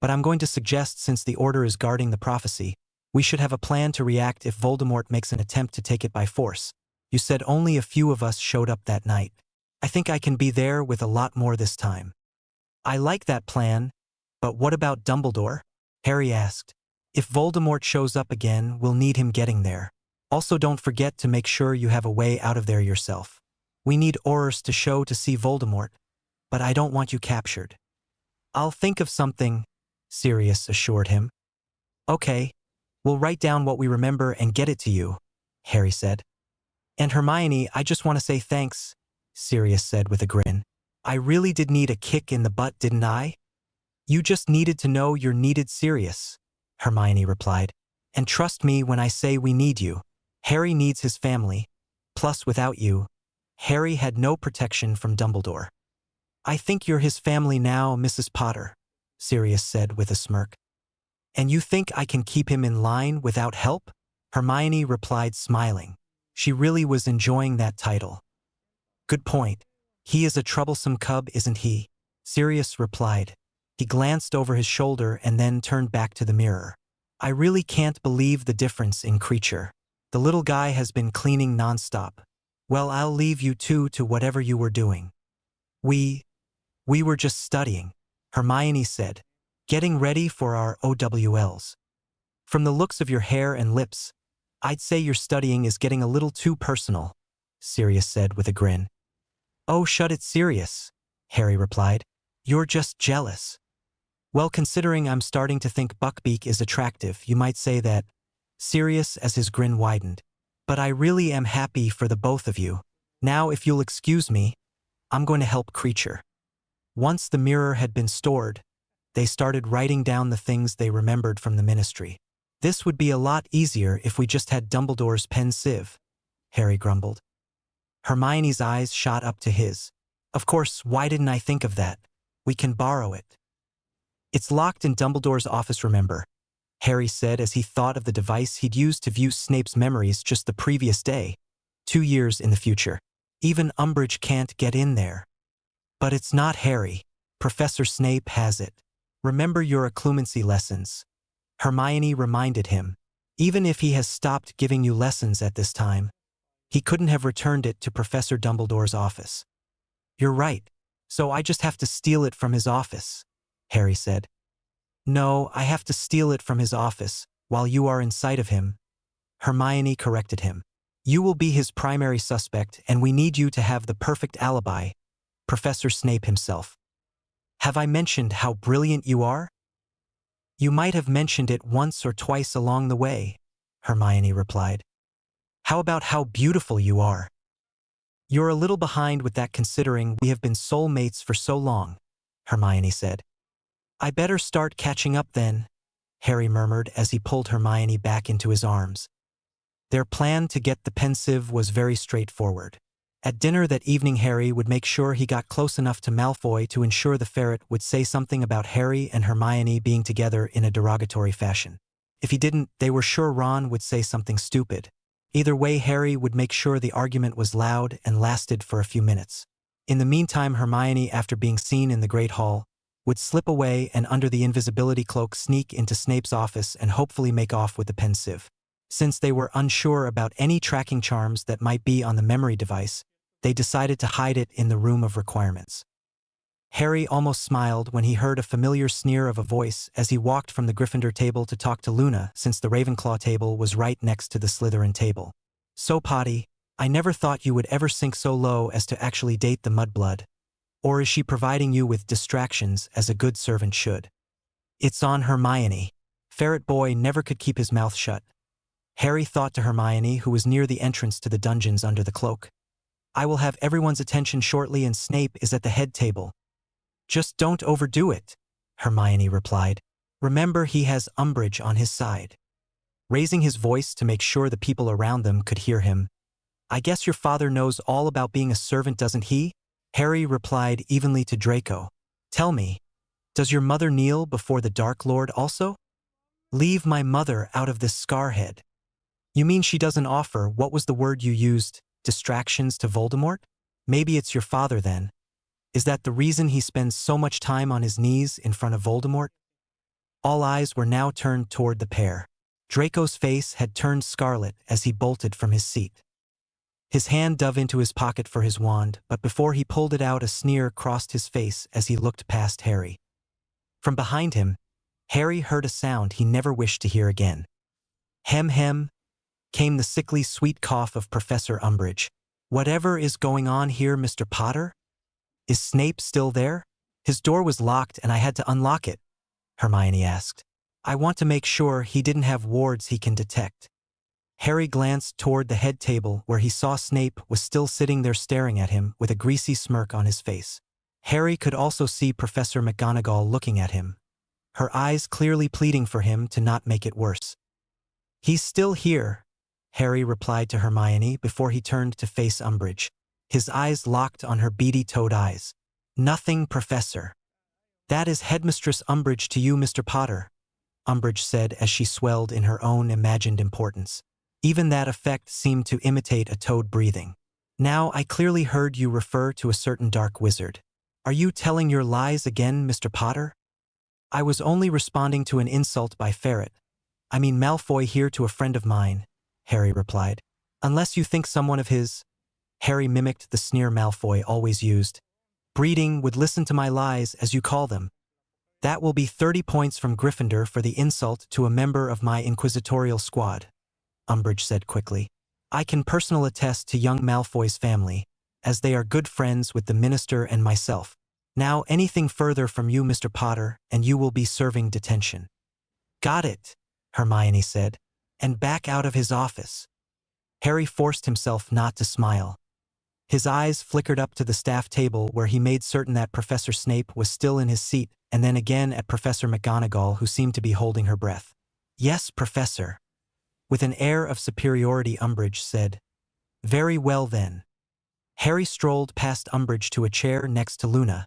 But I'm going to suggest, since the Order is guarding the prophecy, we should have a plan to react if Voldemort makes an attempt to take it by force. You said only a few of us showed up that night. I think I can be there with a lot more this time. I like that plan, but what about Dumbledore? Harry asked. If Voldemort shows up again, we'll need him getting there. Also, don't forget to make sure you have a way out of there yourself. We need Aurors to show to see Voldemort, but I don't want you captured. I'll think of something, Sirius assured him. Okay, we'll write down what we remember and get it to you, Harry said. And Hermione, I just want to say thanks, Sirius said with a grin. I really did need a kick in the butt, didn't I? You just needed to know you're needed, Sirius, Hermione replied. And trust me when I say we need you. Harry needs his family. Plus, without you, Harry had no protection from Dumbledore. I think you're his family now, Mrs. Potter, Sirius said with a smirk. And you think I can keep him in line without help? Hermione replied, smiling. She really was enjoying that title. Good point. He is a troublesome cub, isn't he? Sirius replied. He glanced over his shoulder and then turned back to the mirror. I really can't believe the difference in Creature. The little guy has been cleaning nonstop. Well, I'll leave you two to whatever you were doing. We were just studying, Hermione said, getting ready for our OWLs. From the looks of your hair and lips, I'd say your studying is getting a little too personal, Sirius said with a grin. Oh, shut it, Sirius, Harry replied. You're just jealous. Well, considering I'm starting to think Buckbeak is attractive, you might say that, Sirius as his grin widened. But I really am happy for the both of you. Now, if you'll excuse me, I'm going to help Creature. Once the mirror had been stored, they started writing down the things they remembered from the Ministry. This would be a lot easier if we just had Dumbledore's pensieve, Harry grumbled. Hermione's eyes shot up to his. Of course, why didn't I think of that? We can borrow it. It's locked in Dumbledore's office, remember, Harry said as he thought of the device he'd used to view Snape's memories just the previous day, 2 years in the future. Even Umbridge can't get in there. But it's not Harry. Professor Snape has it. Remember your occlumency lessons. Hermione reminded him. Even if he has stopped giving you lessons at this time, he couldn't have returned it to Professor Dumbledore's office. You're right. So I just have to steal it from his office, Harry said. No, I have to steal it from his office, while you are in sight of him. Hermione corrected him. You will be his primary suspect, and we need you to have the perfect alibi, Professor Snape himself. Have I mentioned how brilliant you are? You might have mentioned it once or twice along the way, Hermione replied. How about how beautiful you are? You're a little behind with that considering we have been soulmates for so long, Hermione said. I better start catching up then, Harry murmured as he pulled Hermione back into his arms. Their plan to get the pensieve was very straightforward. At dinner that evening, Harry would make sure he got close enough to Malfoy to ensure the ferret would say something about Harry and Hermione being together in a derogatory fashion. If he didn't, they were sure Ron would say something stupid. Either way, Harry would make sure the argument was loud and lasted for a few minutes. In the meantime, Hermione, after being seen in the Great Hall, would slip away and under the invisibility cloak sneak into Snape's office and hopefully make off with the pensieve. Since they were unsure about any tracking charms that might be on the memory device, they decided to hide it in the room of requirements. Harry almost smiled when he heard a familiar sneer of a voice as he walked from the Gryffindor table to talk to Luna, since the Ravenclaw table was right next to the Slytherin table. So, Potty, I never thought you would ever sink so low as to actually date the mudblood. Or is she providing you with distractions as a good servant should? It's on Hermione. Ferret boy never could keep his mouth shut. Harry thought to Hermione, who was near the entrance to the dungeons under the cloak. I will have everyone's attention shortly and Snape is at the head table. Just don't overdo it, Hermione replied. Remember, he has Umbridge on his side. Raising his voice to make sure the people around them could hear him. I guess your father knows all about being a servant, doesn't he? Harry replied evenly to Draco. Tell me, does your mother kneel before the Dark Lord also? Leave my mother out of this, Scarhead. You mean she doesn't offer, what was the word you used, distractions to Voldemort? Maybe it's your father then. Is that the reason he spends so much time on his knees in front of Voldemort? All eyes were now turned toward the pair. Draco's face had turned scarlet as he bolted from his seat. His hand dove into his pocket for his wand, but before he pulled it out, a sneer crossed his face as he looked past Harry. From behind him, Harry heard a sound he never wished to hear again. Hem hem, came the sickly sweet cough of Professor Umbridge. Whatever is going on here, Mr. Potter? Is Snape still there? His door was locked and I had to unlock it, Hermione asked. I want to make sure he didn't have wards he can detect. Harry glanced toward the head table where he saw Snape was still sitting there staring at him with a greasy smirk on his face. Harry could also see Professor McGonagall looking at him, her eyes clearly pleading for him to not make it worse. He's still here, Harry replied to Hermione before he turned to face Umbridge. His eyes locked on her beady-toed eyes. Nothing, Professor. That is Headmistress Umbridge to you, Mr. Potter, Umbridge said as she swelled in her own imagined importance. Even that effect seemed to imitate a toad breathing. Now I clearly heard you refer to a certain dark wizard. Are you telling your lies again, Mr. Potter? I was only responding to an insult by Ferret. I mean Malfoy here to a friend of mine, Harry replied. Unless you think someone of his, Harry mimicked the sneer Malfoy always used, breeding would listen to my lies, as you call them. That will be 30 points from Gryffindor for the insult to a member of my inquisitorial squad, Umbridge said quickly. I can personally attest to young Malfoy's family, as they are good friends with the minister and myself. Now anything further from you, Mr. Potter, and you will be serving detention. Got it, Hermione said, and back out of his office. Harry forced himself not to smile. His eyes flickered up to the staff table where he made certain that Professor Snape was still in his seat, and then again at Professor McGonagall, who seemed to be holding her breath. Yes, Professor. With an air of superiority, Umbridge said. Very well then. Harry strolled past Umbridge to a chair next to Luna,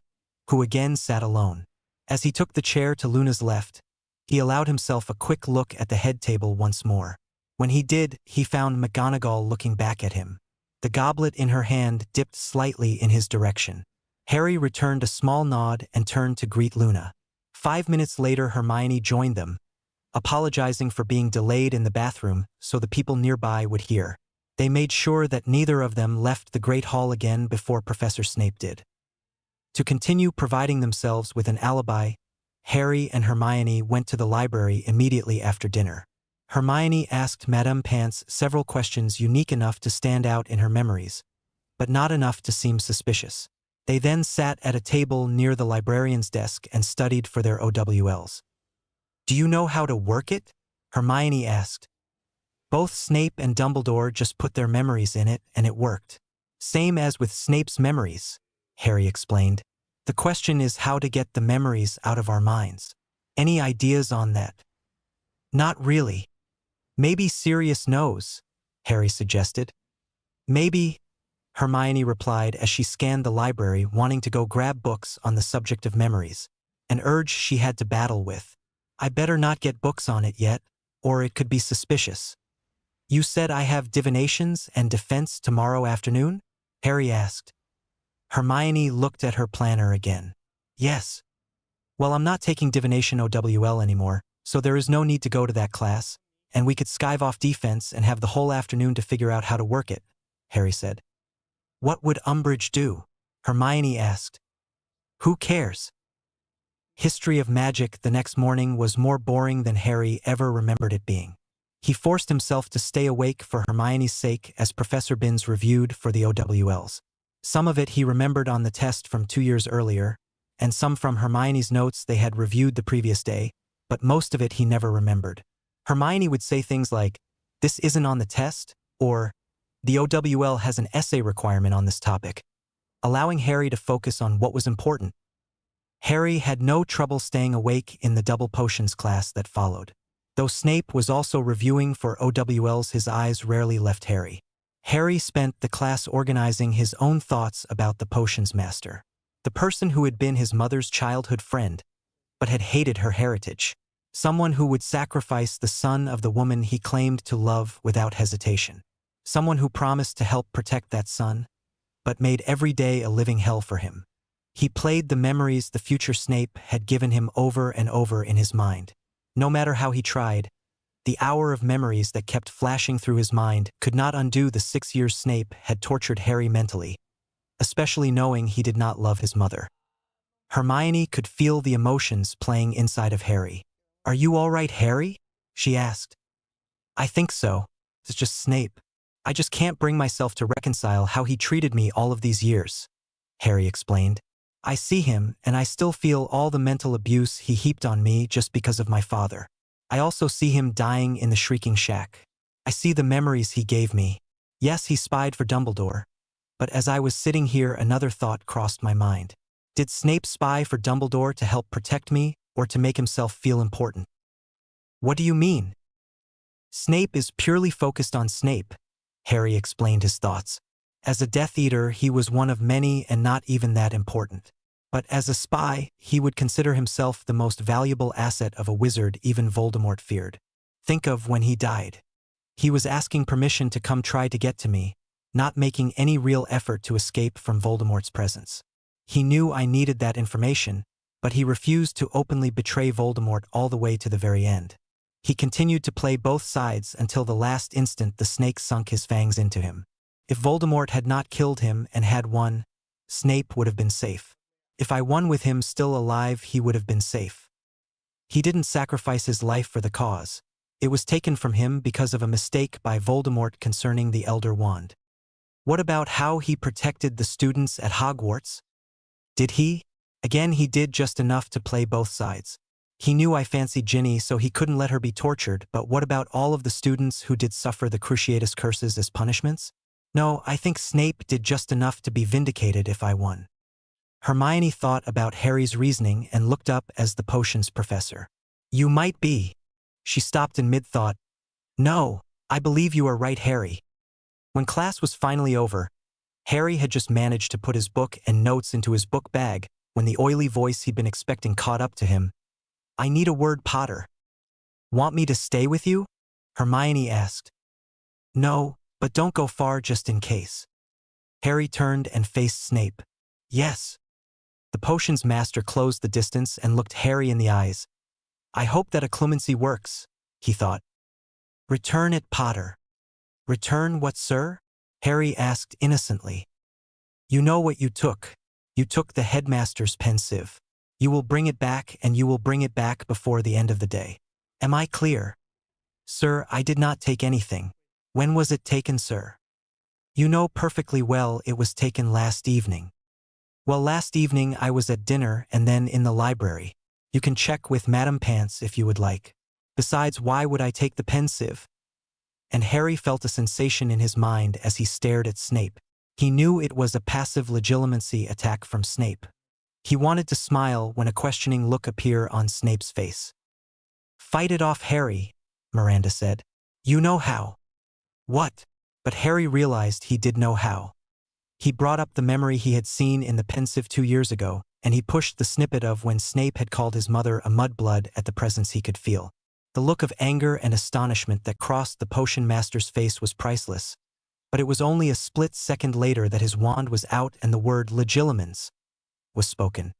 who again sat alone. As he took the chair to Luna's left, he allowed himself a quick look at the head table once more. When he did, he found McGonagall looking back at him. The goblet in her hand dipped slightly in his direction. Harry returned a small nod and turned to greet Luna. 5 minutes later, Hermione joined them, apologizing for being delayed in the bathroom so the people nearby would hear. They made sure that neither of them left the Great Hall again before Professor Snape did. To continue providing themselves with an alibi, Harry and Hermione went to the library immediately after dinner. Hermione asked Madame Pants several questions unique enough to stand out in her memories, but not enough to seem suspicious. They then sat at a table near the librarian's desk and studied for their OWLs. Do you know how to work it? Hermione asked. Both Snape and Dumbledore just put their memories in it and it worked. Same as with Snape's memories, Harry explained. The question is how to get the memories out of our minds. Any ideas on that? Not really. Maybe Sirius knows, Harry suggested. Maybe, Hermione replied as she scanned the library, wanting to go grab books on the subject of memories, an urge she had to battle with. I better not get books on it yet, or it could be suspicious. You said I have divinations and defense tomorrow afternoon? Harry asked. Hermione looked at her planner again. Yes. Well, I'm not taking divination OWL anymore, so there is no need to go to that class, and we could skive off defense and have the whole afternoon to figure out how to work it, Harry said. What would Umbridge do? Hermione asked. Who cares? History of Magic the next morning was more boring than Harry ever remembered it being. He forced himself to stay awake for Hermione's sake as Professor Binns reviewed for the OWLs. Some of it he remembered on the test from 2 years earlier, and some from Hermione's notes they had reviewed the previous day, but most of it he never remembered. Hermione would say things like, "This isn't on the test," or, "The OWL has an essay requirement on this topic," allowing Harry to focus on what was important. Harry had no trouble staying awake in the double potions class that followed. Though Snape was also reviewing for OWLs, his eyes rarely left Harry. Harry spent the class organizing his own thoughts about the potions master. The person who had been his mother's childhood friend, but had hated her heritage. Someone who would sacrifice the son of the woman he claimed to love without hesitation. Someone who promised to help protect that son, but made every day a living hell for him. He played the memories the future Snape had given him over and over in his mind. No matter how he tried, the hour of memories that kept flashing through his mind could not undo the 6 years Snape had tortured Harry mentally, especially knowing he did not love his mother. Hermione could feel the emotions playing inside of Harry. "Are you all right, Harry?" she asked. "I think so. It's just Snape. I just can't bring myself to reconcile how he treated me all of these years," Harry explained. "I see him, and I still feel all the mental abuse he heaped on me just because of my father. I also see him dying in the Shrieking Shack. I see the memories he gave me. Yes, he spied for Dumbledore. But as I was sitting here, another thought crossed my mind. Did Snape spy for Dumbledore to help protect me, or to make himself feel important?" "What do you mean?" "Snape is purely focused on Snape," Harry explained his thoughts. "As a Death Eater, he was one of many and not even that important. But as a spy, he would consider himself the most valuable asset of a wizard even Voldemort feared. Think of when he died. He was asking permission to come try to get to me, not making any real effort to escape from Voldemort's presence. He knew I needed that information, but he refused to openly betray Voldemort all the way to the very end. He continued to play both sides until the last instant the snake sunk his fangs into him. If Voldemort had not killed him and had won, Snape would have been safe. If I won with him still alive, he would have been safe. He didn't sacrifice his life for the cause. It was taken from him because of a mistake by Voldemort concerning the Elder Wand. What about how he protected the students at Hogwarts? Did he? Again, he did just enough to play both sides. He knew I fancied Ginny, so he couldn't let her be tortured, but what about all of the students who did suffer the Cruciatus curses as punishments? No, I think Snape did just enough to be vindicated if I won." Hermione thought about Harry's reasoning and looked up as the potions professor. "You might be." She stopped in mid-thought. "No, I believe you are right, Harry." When class was finally over, Harry had just managed to put his book and notes into his book bag when the oily voice he'd been expecting caught up to him. "I need a word, Potter." "Want me to stay with you?" Hermione asked. "No, but don't go far just in case." Harry turned and faced Snape. "Yes." The potions master closed the distance and looked Harry in the eyes. "I hope that occlumency works," he thought. "Return it, Potter." "Return what, sir?" Harry asked innocently. "You know what you took. You took the headmaster's pensieve. You will bring it back, and you will bring it back before the end of the day. Am I clear?" "Sir, I did not take anything." "When was it taken, sir?" "You know perfectly well it was taken last evening." "Well, last evening I was at dinner and then in the library. You can check with Madame Pants if you would like. Besides, why would I take the pensieve?" And Harry felt a sensation in his mind as he stared at Snape. He knew it was a passive legitimacy attack from Snape. He wanted to smile when a questioning look appeared on Snape's face. "Fight it off, Harry," Miranda said. "You know how." "What?" But Harry realized he did know how. He brought up the memory he had seen in the pensieve 2 years ago, and he pushed the snippet of when Snape had called his mother a mudblood at the presence he could feel. The look of anger and astonishment that crossed the potion master's face was priceless, but it was only a split second later that his wand was out and the word legilimens was spoken.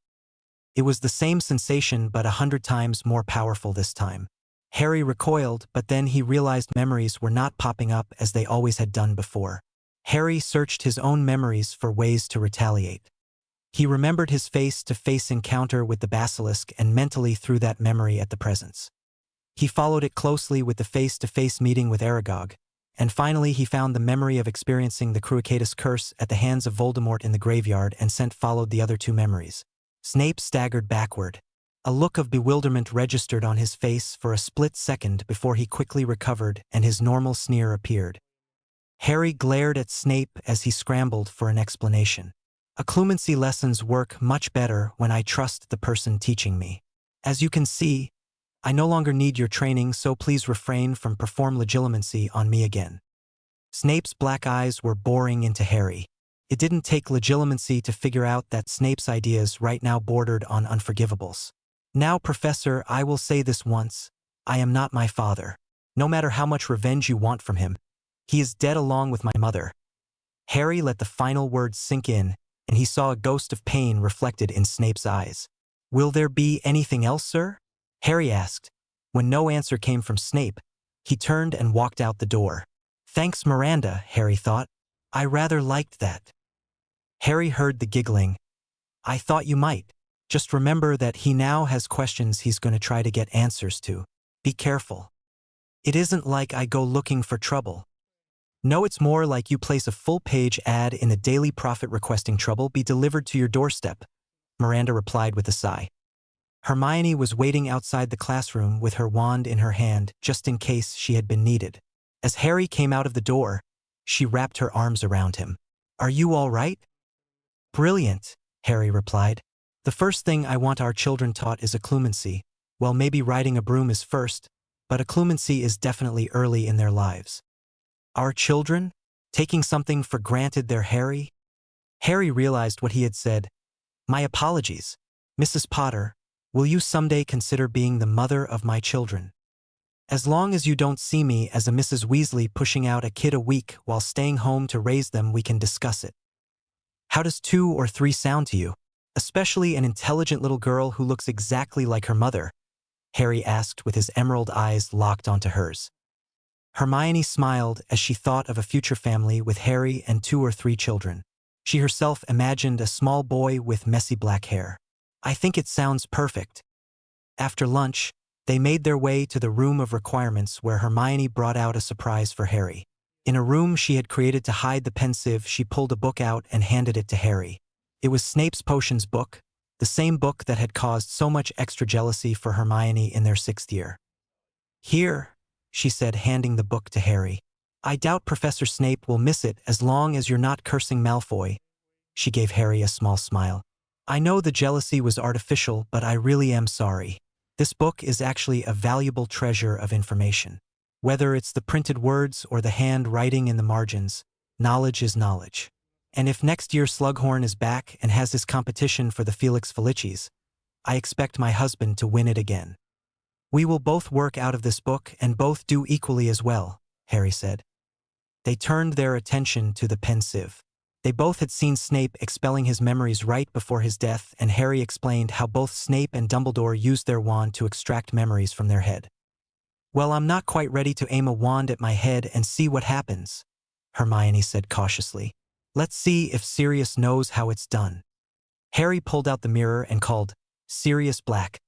It was the same sensation but 100 times more powerful this time. Harry recoiled, but then he realized memories were not popping up as they always had done before. Harry searched his own memories for ways to retaliate. He remembered his face-to-face encounter with the basilisk and mentally threw that memory at the presence. He followed it closely with the face-to-face meeting with Aragog, and finally he found the memory of experiencing the Cruciatus curse at the hands of Voldemort in the graveyard, and followed the other 2 memories. Snape staggered backward. A look of bewilderment registered on his face for a split second before he quickly recovered and his normal sneer appeared. Harry glared at Snape as he scrambled for an explanation. Occlumency lessons work much better when I trust the person teaching me. As you can see, I no longer need your training, so please refrain from perform legilimency on me again. Snape's black eyes were boring into Harry. It didn't take legilimency to figure out that Snape's ideas right now bordered on unforgivables. Now, Professor, I will say this once. I am not my father. No matter how much revenge you want from him, he is dead along with my mother. Harry let the final words sink in, and he saw a ghost of pain reflected in Snape's eyes. Will there be anything else, sir? Harry asked. When no answer came from Snape, he turned and walked out the door. Thanks, Miranda, Harry thought. I rather liked that. Harry heard the giggling. I thought you might. Just remember that he now has questions he's going to try to get answers to. Be careful. It isn't like I go looking for trouble. No, it's more like you place a full-page ad in the Daily Prophet requesting trouble be delivered to your doorstep, Miranda replied with a sigh. Hermione was waiting outside the classroom with her wand in her hand just in case she had been needed. As Harry came out of the door, she wrapped her arms around him. Are you all right? Brilliant, Harry replied. The first thing I want our children taught is occlumency. Well, maybe riding a broom is first, but occlumency is definitely early in their lives. Our children? Taking something for granted there, Harry? Harry realized what he had said. My apologies. Mrs. Potter, will you someday consider being the mother of my children? As long as you don't see me as a Mrs. Weasley pushing out a kid a week while staying home to raise them, we can discuss it. How does 2 or 3 sound to you? Especially an intelligent little girl who looks exactly like her mother, Harry asked with his emerald eyes locked onto hers. Hermione smiled as she thought of a future family with Harry and 2 or 3 children. She herself imagined a small boy with messy black hair. I think it sounds perfect. After lunch, they made their way to the room of requirements where Hermione brought out a surprise for Harry. In a room she had created to hide the pensieve, she pulled a book out and handed it to Harry. It was Snape's potions book, the same book that had caused so much extra jealousy for Hermione in their 6th year. Here, she said, handing the book to Harry. I doubt Professor Snape will miss it as long as you're not cursing Malfoy. She gave Harry a small smile. I know the jealousy was artificial, but I really am sorry. This book is actually a valuable treasure of information. Whether it's the printed words or the handwriting in the margins, knowledge is knowledge. And if next year Slughorn is back and has his competition for the Felix Felicis, I expect my husband to win it again. We will both work out of this book and both do equally as well, Harry said. They turned their attention to the pensieve. They both had seen Snape expelling his memories right before his death, and Harry explained how both Snape and Dumbledore used their wand to extract memories from their head. Well, I'm not quite ready to aim a wand at my head and see what happens, Hermione said cautiously. Let's see if Sirius knows how it's done. Harry pulled out the mirror and called, Sirius Black.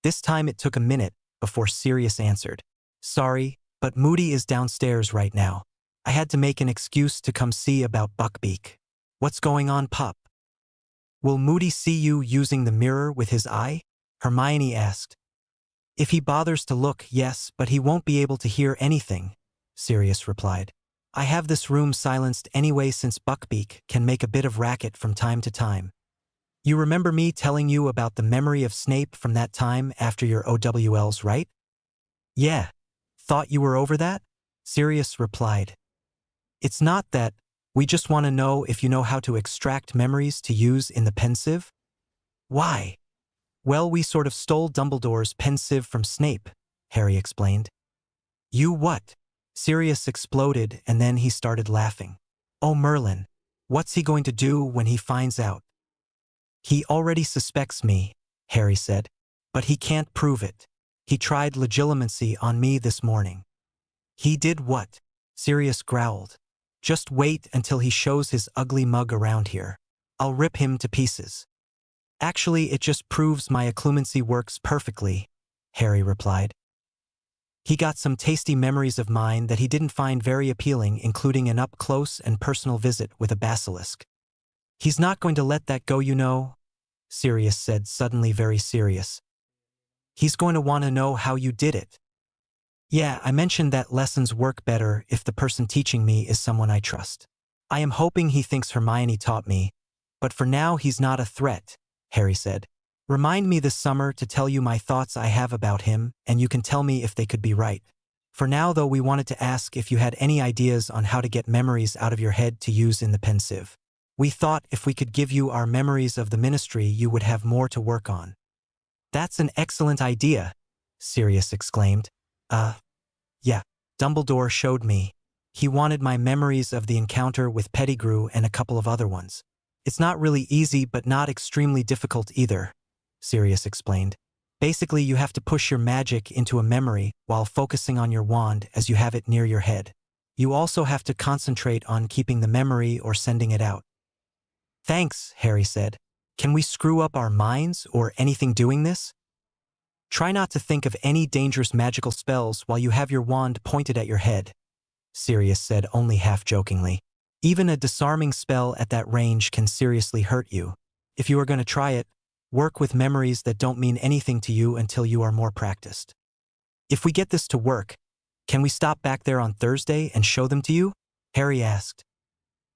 This time it took a minute before Sirius answered. Sorry, but Moody is downstairs right now. I had to make an excuse to come see about Buckbeak. What's going on, pup? Will Moody see you using the mirror with his eye? Hermione asked. If he bothers to look, yes, but he won't be able to hear anything, Sirius replied. I have this room silenced anyway since Buckbeak can make a bit of racket from time to time. You remember me telling you about the memory of Snape from that time after your OWLs, right? Yeah. Thought you were over that? Sirius replied. It's not that. We just want to know if you know how to extract memories to use in the pensieve. Why? Well, we sort of stole Dumbledore's pensieve from Snape, Harry explained. You what? Sirius exploded, and then he started laughing. Oh, Merlin, what's he going to do when he finds out? He already suspects me, Harry said, but he can't prove it. He tried legilimency on me this morning. He did what? Sirius growled. Just wait until he shows his ugly mug around here. I'll rip him to pieces. Actually, it just proves my occlumency works perfectly, Harry replied. He got some tasty memories of mine that he didn't find very appealing, including an up-close and personal visit with a basilisk. He's not going to let that go, you know, Sirius said, suddenly very serious. He's going to want to know how you did it. Yeah, I mentioned that lessons work better if the person teaching me is someone I trust. I am hoping he thinks Hermione taught me, But for now he's not a threat, Harry said. Remind me this summer to tell you my thoughts I have about him, and you can tell me if they could be right. For now, though, we wanted to ask if you had any ideas on how to get memories out of your head to use in the pensive. We thought if we could give you our memories of the ministry, you would have more to work on. That's an excellent idea, Sirius exclaimed. Yeah, Dumbledore showed me. He wanted my memories of the encounter with Pettigrew and a couple of other ones. It's not really easy, but not extremely difficult either, Sirius explained. Basically, you have to push your magic into a memory while focusing on your wand as you have it near your head. You also have to concentrate on keeping the memory or sending it out. Thanks, Harry said. Can we screw up our minds or anything doing this? Try not to think of any dangerous magical spells while you have your wand pointed at your head, Sirius said only half-jokingly. Even a disarming spell at that range can seriously hurt you. If you are going to try it, work with memories that don't mean anything to you until you are more practiced. If we get this to work, can we stop back there on Thursday and show them to you? Harry asked.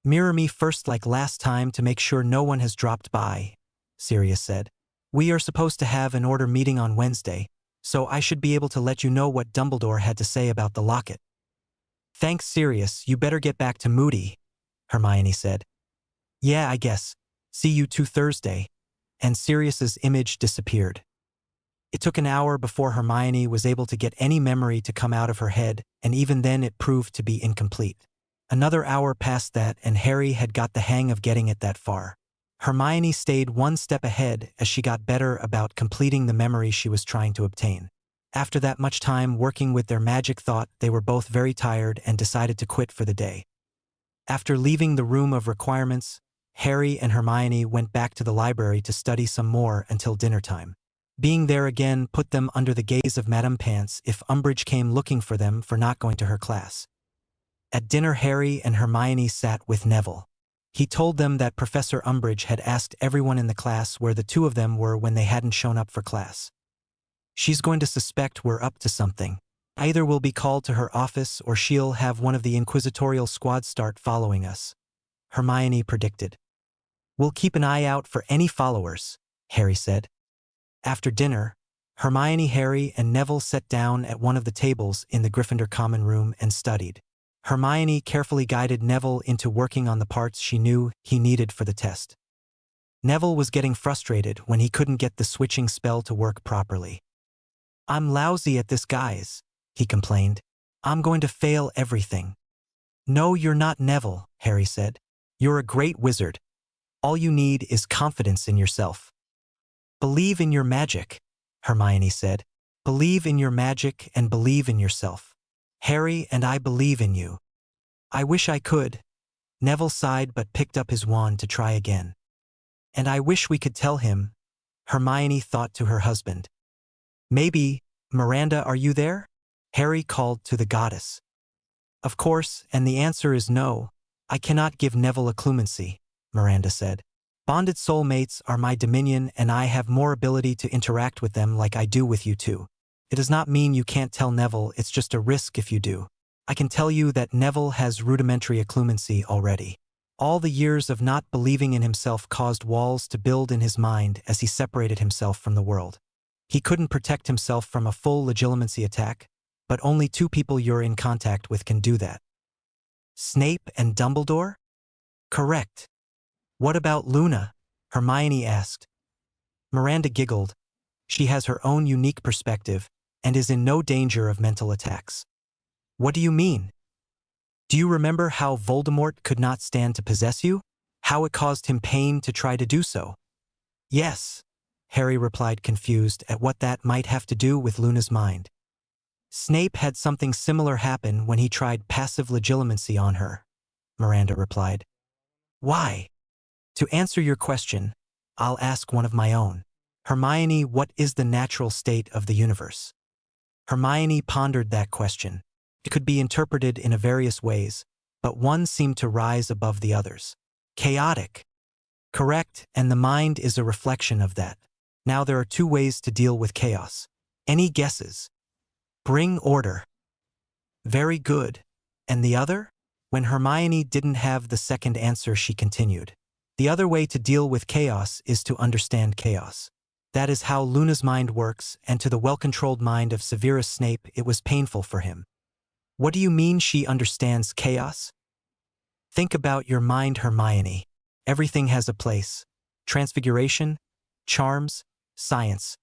Mirror me first like last time to make sure no one has dropped by, Sirius said. We are supposed to have an order meeting on Wednesday, so I should be able to let you know what Dumbledore had to say about the locket. Thanks, Sirius. You better get back to Moody, Hermione said. Yeah, I guess. See you 2 Thursday. And Sirius's image disappeared. It took an hour before Hermione was able to get any memory to come out of her head, and even then it proved to be incomplete. Another hour past that, and Harry had got the hang of getting it that far. Hermione stayed one step ahead as she got better about completing the memory she was trying to obtain. After that much time working with their magic thought, they were both very tired and decided to quit for the day. After leaving the room of requirements, Harry and Hermione went back to the library to study some more until dinner time. Being there again put them under the gaze of Madame Pants if Umbridge came looking for them for not going to her class. At dinner, Harry and Hermione sat with Neville. He told them that Professor Umbridge had asked everyone in the class where the two of them were when they hadn't shown up for class. She's going to suspect we're up to something. Either we'll be called to her office or she'll have one of the inquisitorial squad start following us, Hermione predicted. We'll keep an eye out for any followers, Harry said. After dinner, Hermione, Harry, and Neville sat down at one of the tables in the Gryffindor common room and studied. Hermione carefully guided Neville into working on the parts she knew he needed for the test. Neville was getting frustrated when he couldn't get the switching spell to work properly. I'm lousy at this, guys, he complained. I'm going to fail everything. No, you're not, Neville, Harry said. You're a great wizard. All you need is confidence in yourself. Believe in your magic, Hermione said. Believe in your magic and believe in yourself. Harry, and I believe in you. I wish I could. Neville sighed but picked up his wand to try again. And I wish we could tell him, Hermione thought to her husband. Maybe, Miranda, are you there? Harry called to the goddess. Of course, and the answer is no. I cannot give Neville a clemency, Miranda said. Bonded soulmates are my dominion and I have more ability to interact with them like I do with you two. It does not mean you can't tell Neville, it's just a risk if you do. I can tell you that Neville has rudimentary occlumency already. All the years of not believing in himself caused walls to build in his mind as he separated himself from the world. He couldn't protect himself from a full legilimency attack, but only 2 people you're in contact with can do that. Snape and Dumbledore? Correct. What about Luna? Hermione asked. Miranda giggled. She has her own unique perspective and is in no danger of mental attacks. What do you mean? Do you remember how Voldemort could not stand to possess you? How it caused him pain to try to do so? Yes, Harry replied, confused at what that might have to do with Luna's mind. Snape had something similar happen when he tried passive legilimency on her, Miranda replied. Why? To answer your question, I'll ask one of my own. Hermione, what is the natural state of the universe? Hermione pondered that question. It could be interpreted in various ways, but one seemed to rise above the others. Chaotic. Correct, and the mind is a reflection of that. Now there are 2 ways to deal with chaos. Any guesses? Bring order. Very good. And the other? When Hermione didn't have the second answer, she continued. The other way to deal with chaos is to understand chaos. That is how Luna's mind works, and to the well-controlled mind of Severus Snape it was painful for him. What do you mean she understands chaos? Think about your mind, Hermione. Everything has a place. Transfiguration, charms, science.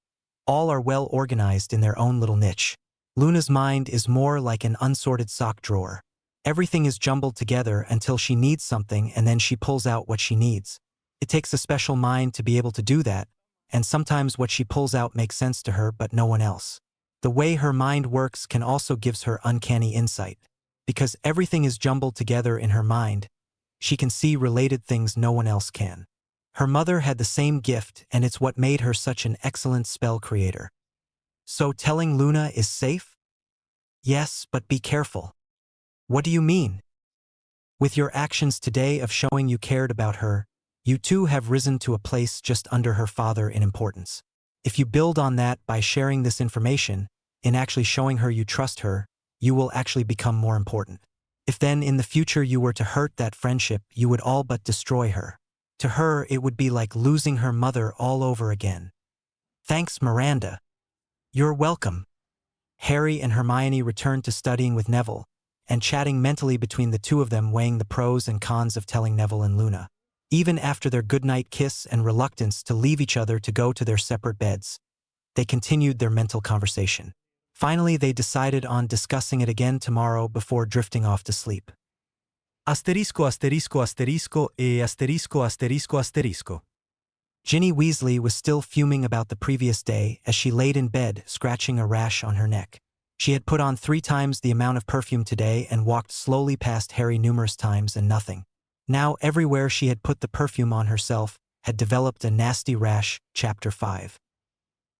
All are well organized in their own little niche. Luna's mind is more like an unsorted sock drawer. Everything is jumbled together until she needs something and then she pulls out what she needs. It takes a special mind to be able to do that, and sometimes what she pulls out makes sense to her but no one else. The way her mind works can also gives her uncanny insight. Because everything is jumbled together in her mind, she can see related things no one else can. Her mother had the same gift, and it's what made her such an excellent spell creator. So telling Luna is safe? Yes, but be careful. What do you mean? With your actions today of showing you cared about her, you too have risen to a place just under her father in importance. If you build on that by sharing this information, in actually showing her you trust her, you will actually become more important. If then in the future you were to hurt that friendship, you would all but destroy her. To her, it would be like losing her mother all over again. Thanks, Miranda. You're welcome. Harry and Hermione returned to studying with Neville, and chatting mentally between the two of them, weighing the pros and cons of telling Neville and Luna. Even after their goodnight kiss and reluctance to leave each other to go to their separate beds, they continued their mental conversation. Finally, they decided on discussing it again tomorrow before drifting off to sleep. Asterisco asterisco asterisco e asterisco asterisco asterisco. Ginny Weasley was still fuming about the previous day as she laid in bed, scratching a rash on her neck. She had put on 3 times the amount of perfume today and walked slowly past Harry numerous times and nothing. Now everywhere she had put the perfume on herself had developed a nasty rash. Chapter 5.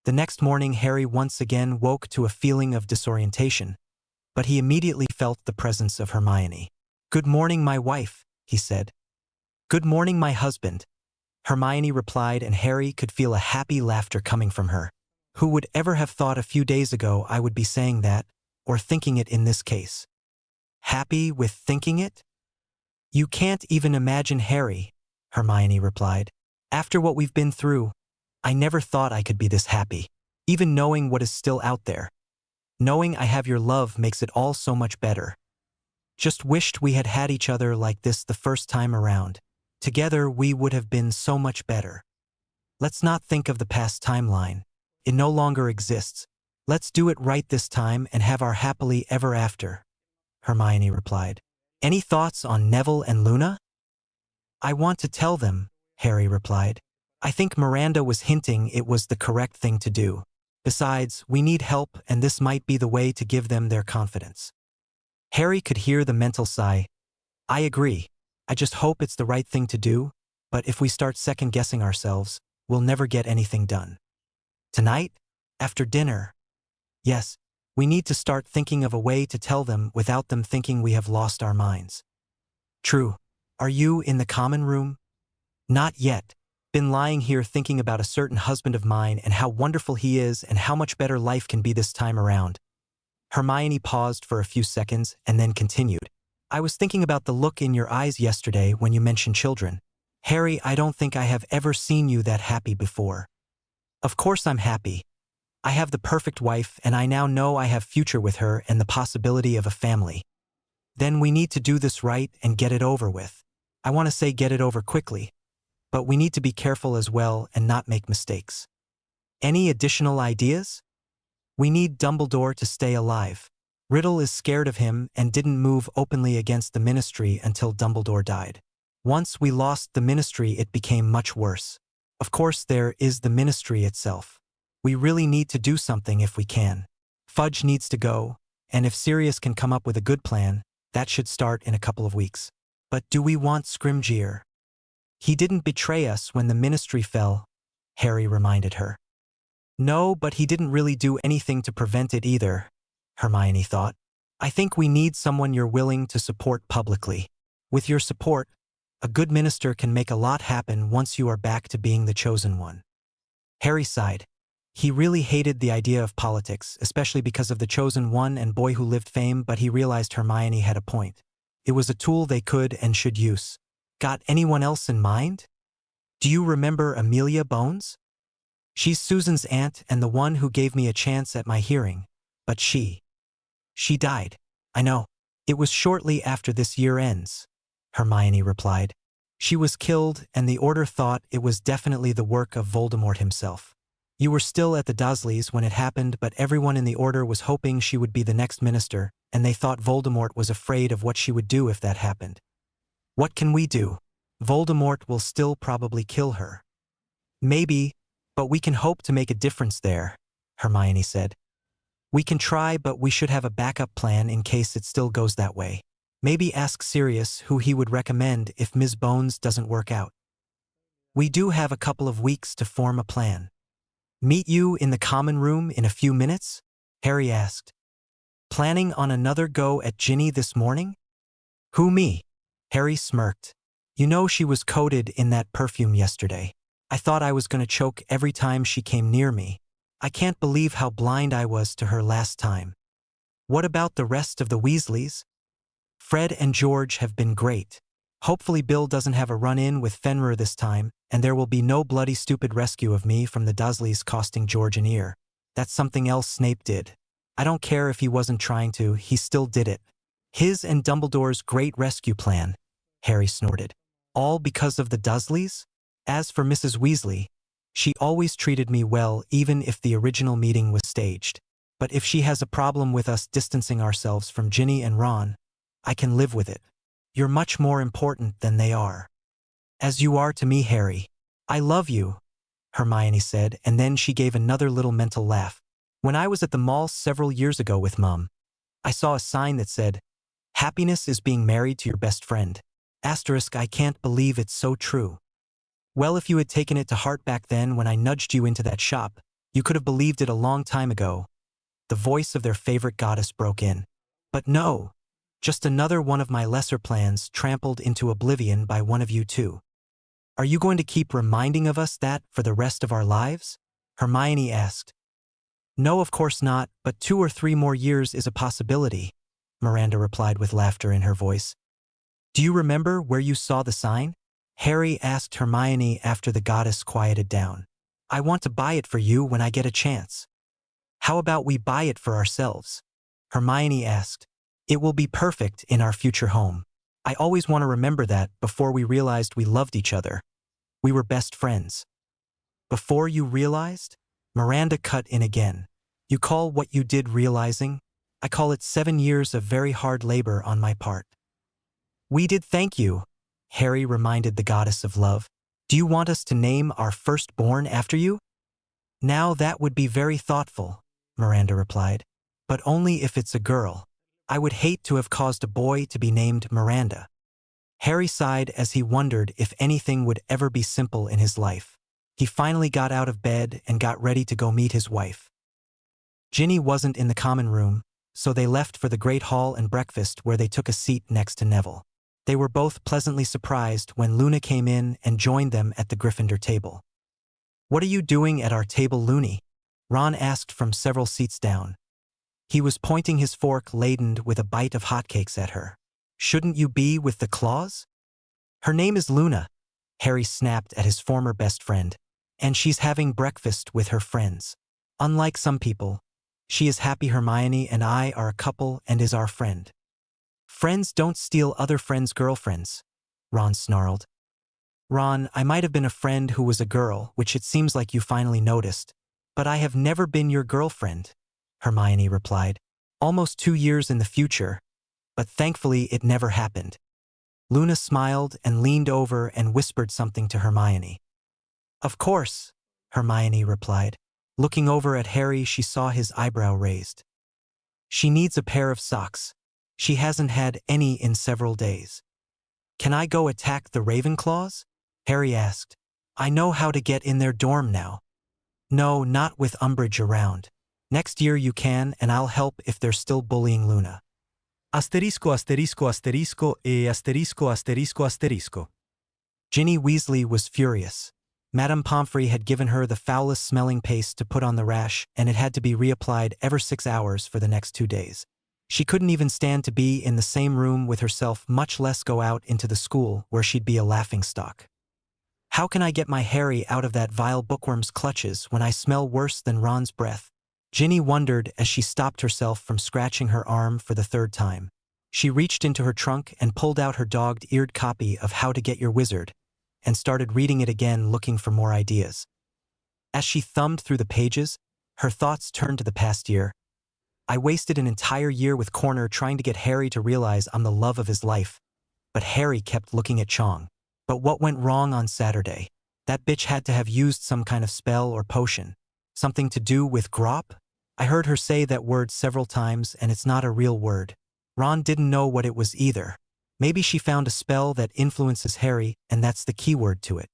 The next morning Harry once again woke to a feeling of disorientation, but he immediately felt the presence of Hermione. "Good morning, my wife," he said. "Good morning, my husband," Hermione replied, and Harry could feel a happy laughter coming from her. Who would ever have thought a few days ago I would be saying that, or thinking it in this case? Happy with thinking it? You can't even imagine, Harry, Hermione replied. After what we've been through, I never thought I could be this happy. Even knowing what is still out there. Knowing I have your love makes it all so much better. Just wished we had had each other like this the first time around. Together we would have been so much better. Let's not think of the past timeline. It no longer exists. Let's do it right this time and have our happily ever after, Hermione replied. Any thoughts on Neville and Luna? I want to tell them, Harry replied. I think Miranda was hinting it was the correct thing to do. Besides, we need help, and this might be the way to give them their confidence. Harry could hear the mental sigh. I agree. I just hope it's the right thing to do, but if we start second-guessing ourselves, we'll never get anything done. Tonight? After dinner? Yes, we need to start thinking of a way to tell them without them thinking we have lost our minds. True. Are you in the common room? Not yet. Been lying here thinking about a certain husband of mine and how wonderful he is and how much better life can be this time around. Hermione paused for a few seconds and then continued. I was thinking about the look in your eyes yesterday when you mentioned children. Harry, I don't think I have ever seen you that happy before. Of course I'm happy. I have the perfect wife and I now know I have future with her and the possibility of a family. Then we need to do this right and get it over with. I want to say get it over quickly, but we need to be careful as well and not make mistakes. Any additional ideas? We need Dumbledore to stay alive. Riddle is scared of him and didn't move openly against the Ministry until Dumbledore died. Once we lost the Ministry, it became much worse. Of course, there is the Ministry itself. We really need to do something if we can. Fudge needs to go, and if Sirius can come up with a good plan, that should start in a couple of weeks. But do we want Scrimgeour? He didn't betray us when the Ministry fell, Harry reminded her. No, but he didn't really do anything to prevent it either, Hermione thought. I think we need someone you're willing to support publicly. With your support, a good minister can make a lot happen once you are back to being the chosen one. Harry sighed. He really hated the idea of politics, especially because of the chosen one and Boy Who Lived fame, but he realized Hermione had a point. It was a tool they could and should use. Got anyone else in mind? Do you remember Amelia Bones? She's Susan's aunt and the one who gave me a chance at my hearing, but she died. I know. It was shortly after this year ends, Hermione replied. She was killed, and the Order thought it was definitely the work of Voldemort himself. You were still at the Dursleys when it happened, but everyone in the Order was hoping she would be the next minister, and they thought Voldemort was afraid of what she would do if that happened. What can we do? Voldemort will still probably kill her. Maybe, but we can hope to make a difference there, Hermione said. We can try, but we should have a backup plan in case it still goes that way. Maybe ask Sirius who he would recommend if Ms. Bones doesn't work out. We do have a couple of weeks to form a plan. Meet you in the common room in a few minutes? Harry asked. Planning on another go at Ginny this morning? Who, me? Harry smirked. You know she was coated in that perfume yesterday. I thought I was going to choke every time she came near me. I can't believe how blind I was to her last time. What about the rest of the Weasleys? Fred and George have been great. Hopefully Bill doesn't have a run-in with Fenrir this time, and there will be no bloody stupid rescue of me from the Dursleys costing George an ear. That's something else Snape did. I don't care if he wasn't trying to, he still did it. His and Dumbledore's great rescue plan, Harry snorted. All because of the Dursleys? As for Mrs. Weasley, she always treated me well even if the original meeting was staged. But if she has a problem with us distancing ourselves from Ginny and Ron, I can live with it. You're much more important than they are. As you are to me, Harry. I love you, Hermione said, and then she gave another little mental laugh. When I was at the mall several years ago with Mum, I saw a sign that said, "Happiness is being married to your best friend." Asterisk, I can't believe it's so true. Well, if you had taken it to heart back then when I nudged you into that shop, you could have believed it a long time ago. The voice of their favorite goddess broke in. But no, just another one of my lesser plans trampled into oblivion by one of you two. Are you going to keep reminding of us that for the rest of our lives? Hermione asked. No, of course not, but 2 or 3 more years is a possibility, Miranda replied with laughter in her voice. Do you remember where you saw the sign? Harry asked Hermione after the goddess quieted down. I want to buy it for you when I get a chance. How about we buy it for ourselves? Hermione asked. It will be perfect in our future home. I always want to remember that before we realized we loved each other. We were best friends. Before you realized? Miranda cut in again. You call what you did realizing? I call it 7 years of very hard labor on my part. We did, thank you, Harry reminded the goddess of love. Do you want us to name our firstborn after you? Now that would be very thoughtful, Miranda replied. But only if it's a girl. I would hate to have caused a boy to be named Miranda. Harry sighed as he wondered if anything would ever be simple in his life. He finally got out of bed and got ready to go meet his wife. Ginny wasn't in the common room, so they left for the great hall and breakfast where they took a seat next to Neville. They were both pleasantly surprised when Luna came in and joined them at the Gryffindor table. What are you doing at our table, Loony? Ron asked from several seats down. He was pointing his fork laden with a bite of hotcakes at her. Shouldn't you be with the Claws? Her name is Luna, Harry snapped at his former best friend, and she's having breakfast with her friends. Unlike some people, she is happy Hermione and I are a couple and is our friend. Friends don't steal other friends' girlfriends, Ron snarled. Ron, I might have been a friend who was a girl, which it seems like you finally noticed, but I have never been your girlfriend, Hermione replied. Almost 2 years in the future, but thankfully it never happened. Luna smiled and leaned over and whispered something to Hermione. Of course, Hermione replied. Looking over at Harry, she saw his eyebrow raised. She needs a pair of socks. She hasn't had any in several days. Can I go attack the Ravenclaws? Harry asked. I know how to get in their dorm now. No, not with Umbridge around. Next year you can, and I'll help if they're still bullying Luna. Asterisco asterisco asterisco e asterisco asterisco asterisco. Ginny Weasley was furious. Madame Pomfrey had given her the foulest smelling paste to put on the rash, and it had to be reapplied every 6 hours for the next 2 days. She couldn't even stand to be in the same room with herself, much less go out into the school where she'd be a laughingstock. How can I get my Harry out of that vile bookworm's clutches when I smell worse than Ron's breath? Ginny wondered as she stopped herself from scratching her arm for the third time. She reached into her trunk and pulled out her dog-eared copy of How to Get Your Wizard and started reading it again, looking for more ideas. As she thumbed through the pages, her thoughts turned to the past year. I wasted an entire year with Corner trying to get Harry to realize I'm the love of his life. But Harry kept looking at Chong. But what went wrong on Saturday? That bitch had to have used some kind of spell or potion. Something to do with grop? I heard her say that word several times and it's not a real word. Ron didn't know what it was either. Maybe she found a spell that influences Harry and that's the keyword to it.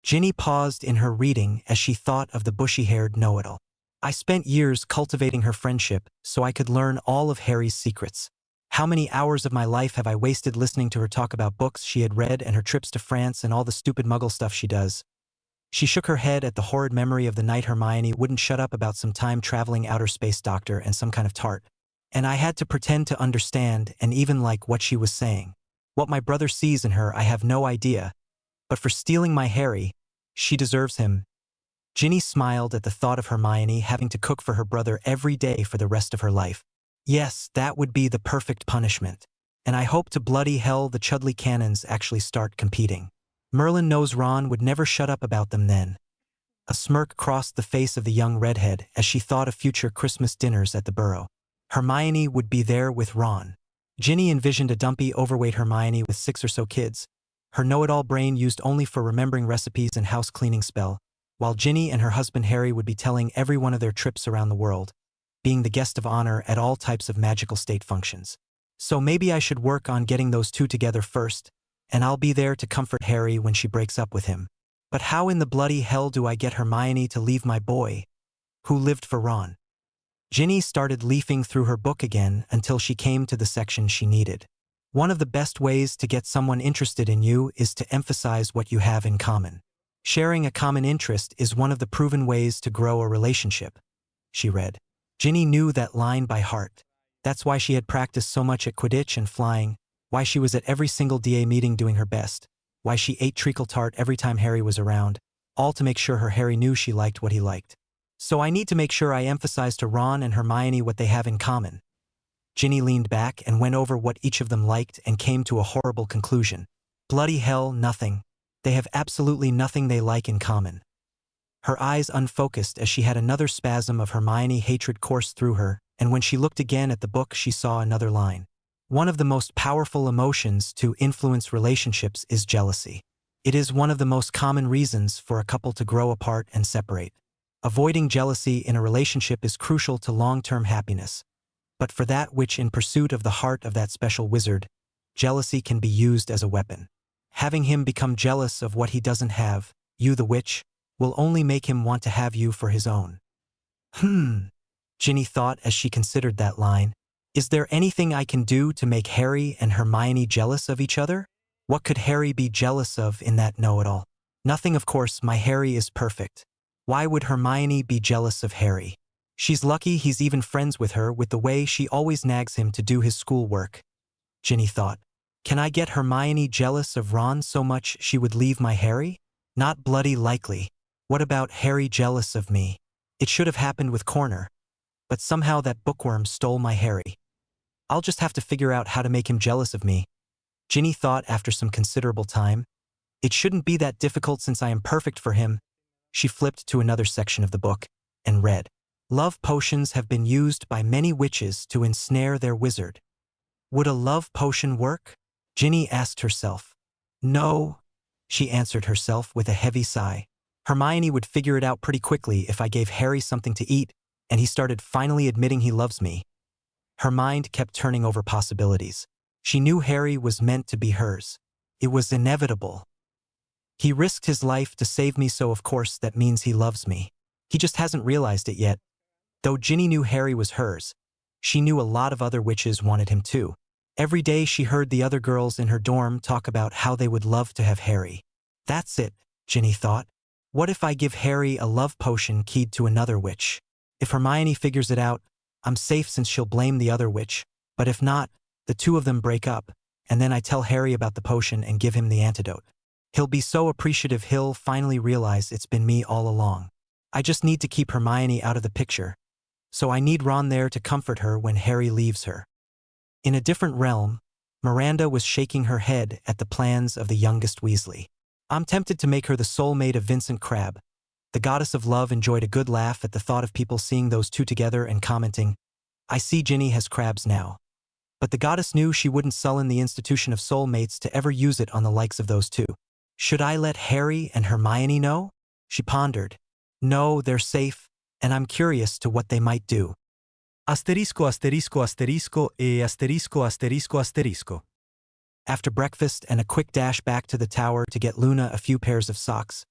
Ginny paused in her reading as she thought of the bushy-haired know-it-all. I spent years cultivating her friendship so I could learn all of Harry's secrets. How many hours of my life have I wasted listening to her talk about books she had read and her trips to France and all the stupid muggle stuff she does? She shook her head at the horrid memory of the night Hermione wouldn't shut up about some time-traveling outer space doctor and some kind of tart. And I had to pretend to understand and even like what she was saying. What my brother sees in her I have no idea. But for stealing my Harry, she deserves him. Ginny smiled at the thought of Hermione having to cook for her brother every day for the rest of her life. Yes, that would be the perfect punishment. And I hope to bloody hell the Chudley Cannons actually start competing. Merlin knows Ron would never shut up about them then. A smirk crossed the face of the young redhead as she thought of future Christmas dinners at the Burrow. Hermione would be there with Ron. Ginny envisioned a dumpy, overweight Hermione with 6 or so kids, her know-it-all brain used only for remembering recipes and house-cleaning spell, while Ginny and her husband Harry would be telling every one of their trips around the world, being the guest of honor at all types of magical state functions. So maybe I should work on getting those two together first, and I'll be there to comfort Harry when she breaks up with him. But how in the bloody hell do I get Hermione to leave my boy, who lived for Ron? Ginny started leafing through her book again until she came to the section she needed. One of the best ways to get someone interested in you is to emphasize what you have in common. Sharing a common interest is one of the proven ways to grow a relationship, she read. Ginny knew that line by heart. That's why she had practiced so much at Quidditch and flying, why she was at every single DA meeting doing her best, why she ate treacle tart every time Harry was around, all to make sure her Harry knew she liked what he liked. So I need to make sure I emphasize to Ron and Hermione what they have in common. Ginny leaned back and went over what each of them liked and came to a horrible conclusion. Bloody hell, nothing. They have absolutely nothing they like in common. Her eyes unfocused as she had another spasm of Hermione hatred course through her, and when she looked again at the book she saw another line. One of the most powerful emotions to influence relationships is jealousy. It is one of the most common reasons for a couple to grow apart and separate. Avoiding jealousy in a relationship is crucial to long-term happiness. But for that which in pursuit of the heart of that special wizard, jealousy can be used as a weapon. Having him become jealous of what he doesn't have, you the witch, will only make him want to have you for his own. Ginny thought as she considered that line. Is there anything I can do to make Harry and Hermione jealous of each other? What could Harry be jealous of in that know-it-all? Nothing, of course, my Harry is perfect. Why would Hermione be jealous of Harry? She's lucky he's even friends with her with the way she always nags him to do his schoolwork. Ginny thought. Can I get Hermione jealous of Ron so much she would leave my Harry? Not bloody likely. What about Harry jealous of me? It should have happened with Corner. But somehow that bookworm stole my Harry. I'll just have to figure out how to make him jealous of me. Ginny thought after some considerable time. It shouldn't be that difficult since I am perfect for him. She flipped to another section of the book and read. Love potions have been used by many witches to ensnare their wizard. Would a love potion work? Ginny asked herself. No, she answered herself with a heavy sigh. Hermione would figure it out pretty quickly if I gave Harry something to eat, and he started finally admitting he loves me. Her mind kept turning over possibilities. She knew Harry was meant to be hers. It was inevitable. He risked his life to save me, so of course that means he loves me. He just hasn't realized it yet. Though Ginny knew Harry was hers, she knew a lot of other witches wanted him too. Every day she heard the other girls in her dorm talk about how they would love to have Harry. That's it, Ginny thought. What if I give Harry a love potion keyed to another witch? If Hermione figures it out, I'm safe since she'll blame the other witch, but if not, the two of them break up, and then I tell Harry about the potion and give him the antidote. He'll be so appreciative he'll finally realize it's been me all along. I just need to keep Hermione out of the picture, so I need Ron there to comfort her when Harry leaves her. In a different realm, Miranda was shaking her head at the plans of the youngest Weasley. I'm tempted to make her the soulmate of Vincent Crabbe. The goddess of love enjoyed a good laugh at the thought of people seeing those two together and commenting, I see Ginny has crabs now. But the goddess knew she wouldn't sullen the institution of soulmates to ever use it on the likes of those two. Should I let Harry and Hermione know? She pondered. No, they're safe, and I'm curious to what they might do. Asterisco asterisco asterisco e asterisco asterisco asterisco. After breakfast and a quick dash back to the tower to get Luna a few pairs of socks,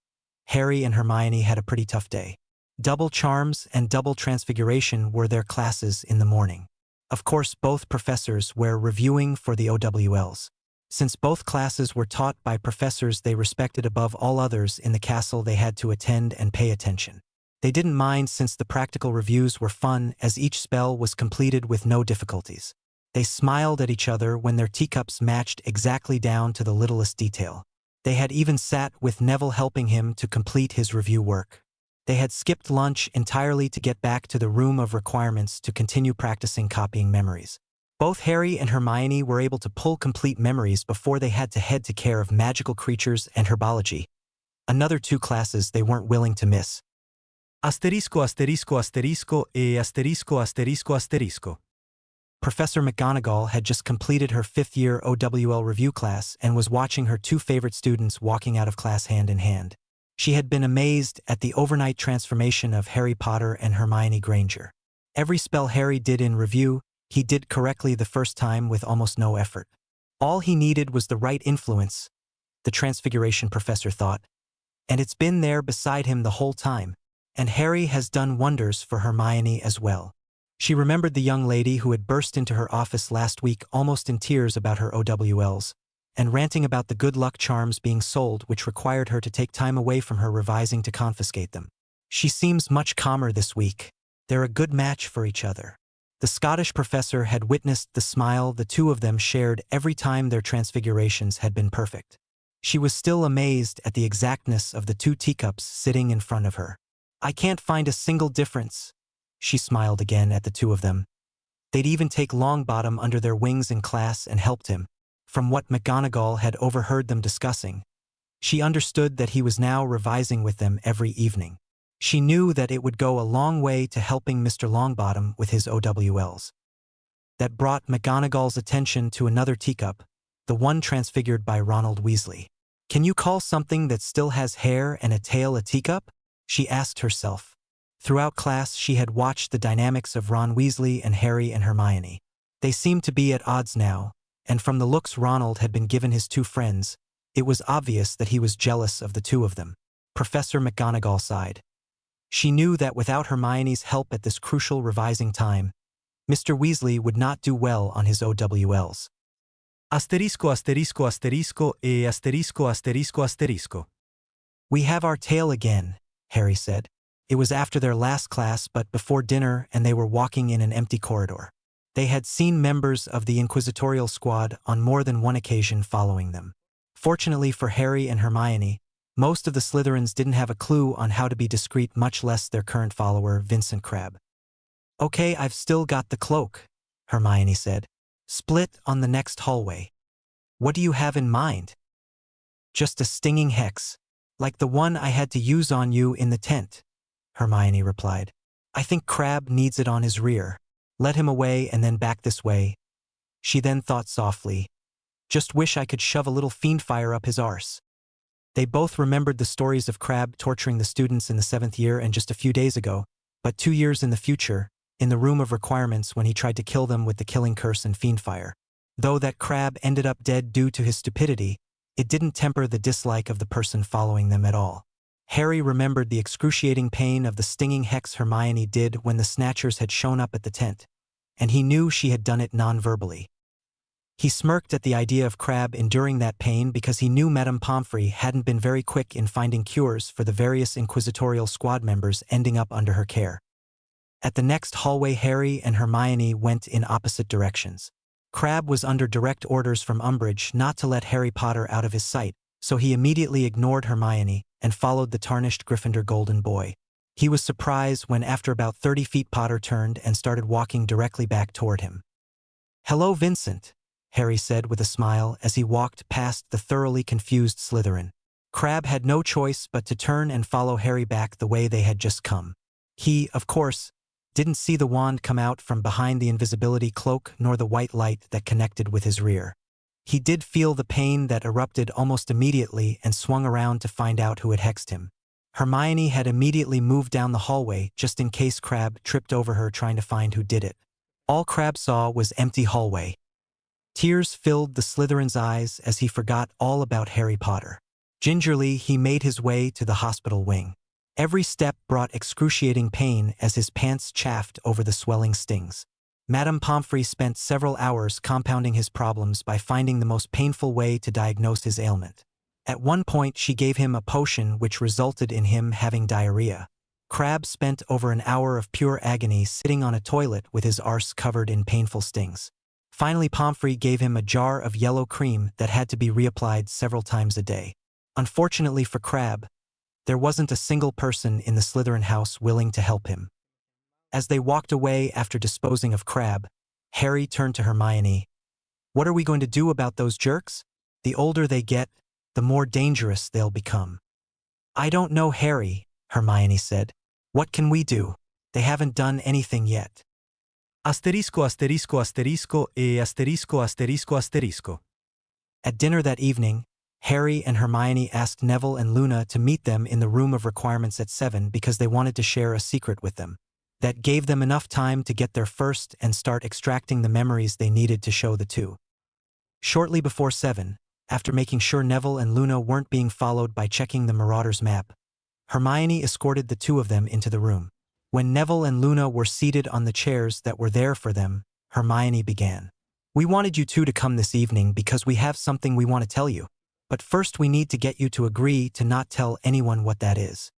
Harry and Hermione had a pretty tough day. Double charms and double transfiguration were their classes in the morning. Of course, both professors were reviewing for the OWLs. Since both classes were taught by professors they respected above all others in the castle, they had to attend and pay attention. They didn't mind since the practical reviews were fun as each spell was completed with no difficulties. They smiled at each other when their teacups matched exactly down to the littlest detail. They had even sat with Neville helping him to complete his review work. They had skipped lunch entirely to get back to the room of requirements to continue practicing copying memories. Both Harry and Hermione were able to pull complete memories before they had to head to care of magical creatures and herbology, another two classes they weren't willing to miss. Asterisco asterisco asterisco e asterisco asterisco asterisco. Professor McGonagall had just completed her fifth-year OWL review class and was watching her two favorite students walking out of class hand in hand. She had been amazed at the overnight transformation of Harry Potter and Hermione Granger. Every spell Harry did in review, he did correctly the first time with almost no effort. All he needed was the right influence, the Transfiguration professor thought, and it's been there beside him the whole time, and Harry has done wonders for Hermione as well. She remembered the young lady who had burst into her office last week almost in tears about her OWLs, and ranting about the good luck charms being sold which required her to take time away from her revising to confiscate them. She seems much calmer this week. They're a good match for each other. The Scottish professor had witnessed the smile the two of them shared every time their transfigurations had been perfect. She was still amazed at the exactness of the two teacups sitting in front of her. I can't find a single difference. She smiled again at the two of them. They'd even take Longbottom under their wings in class and helped him. From what McGonagall had overheard them discussing, she understood that he was now revising with them every evening. She knew that it would go a long way to helping Mr. Longbottom with his OWLs. That brought McGonagall's attention to another teacup, the one transfigured by Ronald Weasley. Can you call something that still has hair and a tail a teacup? She asked herself. Throughout class she had watched the dynamics of Ron Weasley and Harry and Hermione. They seemed to be at odds now, and from the looks Ronald had been given his two friends, it was obvious that he was jealous of the two of them. Professor McGonagall sighed. She knew that without Hermione's help at this crucial revising time, Mr. Weasley would not do well on his OWLs. Asterisco asterisco asterisco e asterisco asterisco asterisco. We have our tale again, Harry said. It was after their last class but before dinner and they were walking in an empty corridor. They had seen members of the Inquisitorial Squad on more than one occasion following them. Fortunately for Harry and Hermione, most of the Slytherins didn't have a clue on how to be discreet, much less their current follower, Vincent Crabbe. Okay, I've still got the cloak, Hermione said. Split on the next hallway. What do you have in mind? Just a stinging hex, like the one I had to use on you in the tent, Hermione replied. I think Crabbe needs it on his rear. Let him away and then back this way. She then thought softly, just wish I could shove a little fiend fire up his arse. They both remembered the stories of Crabbe torturing the students in the 7th year and just a few days ago, but 2 years in the future, in the room of requirements when he tried to kill them with the killing curse and fiend fire. Though that Crabbe ended up dead due to his stupidity, it didn't temper the dislike of the person following them at all. Harry remembered the excruciating pain of the stinging hex Hermione did when the Snatchers had shown up at the tent, and he knew she had done it non-verbally. He smirked at the idea of Crabbe enduring that pain because he knew Madame Pomfrey hadn't been very quick in finding cures for the various Inquisitorial Squad members ending up under her care. At the next hallway, Harry and Hermione went in opposite directions. Crabbe was under direct orders from Umbridge not to let Harry Potter out of his sight, so he immediately ignored Hermione and followed the tarnished Gryffindor golden boy. He was surprised when after about 30 feet Potter turned and started walking directly back toward him. "Hello, Vincent," Harry said with a smile as he walked past the thoroughly confused Slytherin. Crabbe had no choice but to turn and follow Harry back the way they had just come. He, of course, didn't see the wand come out from behind the invisibility cloak nor the white light that connected with his rear. He did feel the pain that erupted almost immediately and swung around to find out who had hexed him. Hermione had immediately moved down the hallway just in case Crabbe tripped over her trying to find who did it. All Crabbe saw was empty hallway. Tears filled the Slytherin's eyes as he forgot all about Harry Potter. Gingerly, he made his way to the hospital wing. Every step brought excruciating pain as his pants chafed over the swelling stings. Madame Pomfrey spent several hours compounding his problems by finding the most painful way to diagnose his ailment. At one point, she gave him a potion which resulted in him having diarrhea. Crabbe spent over an hour of pure agony sitting on a toilet with his arse covered in painful stings. Finally, Pomfrey gave him a jar of yellow cream that had to be reapplied several times a day. Unfortunately for Crabbe, there wasn't a single person in the Slytherin house willing to help him. As they walked away after disposing of Crabbe, Harry turned to Hermione. "What are we going to do about those jerks? The older they get, the more dangerous they'll become." "I don't know, Harry," Hermione said. "What can we do? They haven't done anything yet." Asterisco asterisco asterisco e asterisco asterisco asterisco. At dinner that evening, Harry and Hermione asked Neville and Luna to meet them in the room of requirements at 7 because they wanted to share a secret with them. That gave them enough time to get there first and start extracting the memories they needed to show the two. Shortly before 7, after making sure Neville and Luna weren't being followed by checking the Marauders' map, Hermione escorted the two of them into the room. When Neville and Luna were seated on the chairs that were there for them, Hermione began. "We wanted you two to come this evening because we have something we want to tell you. But first we need to get you to agree to not tell anyone what that is.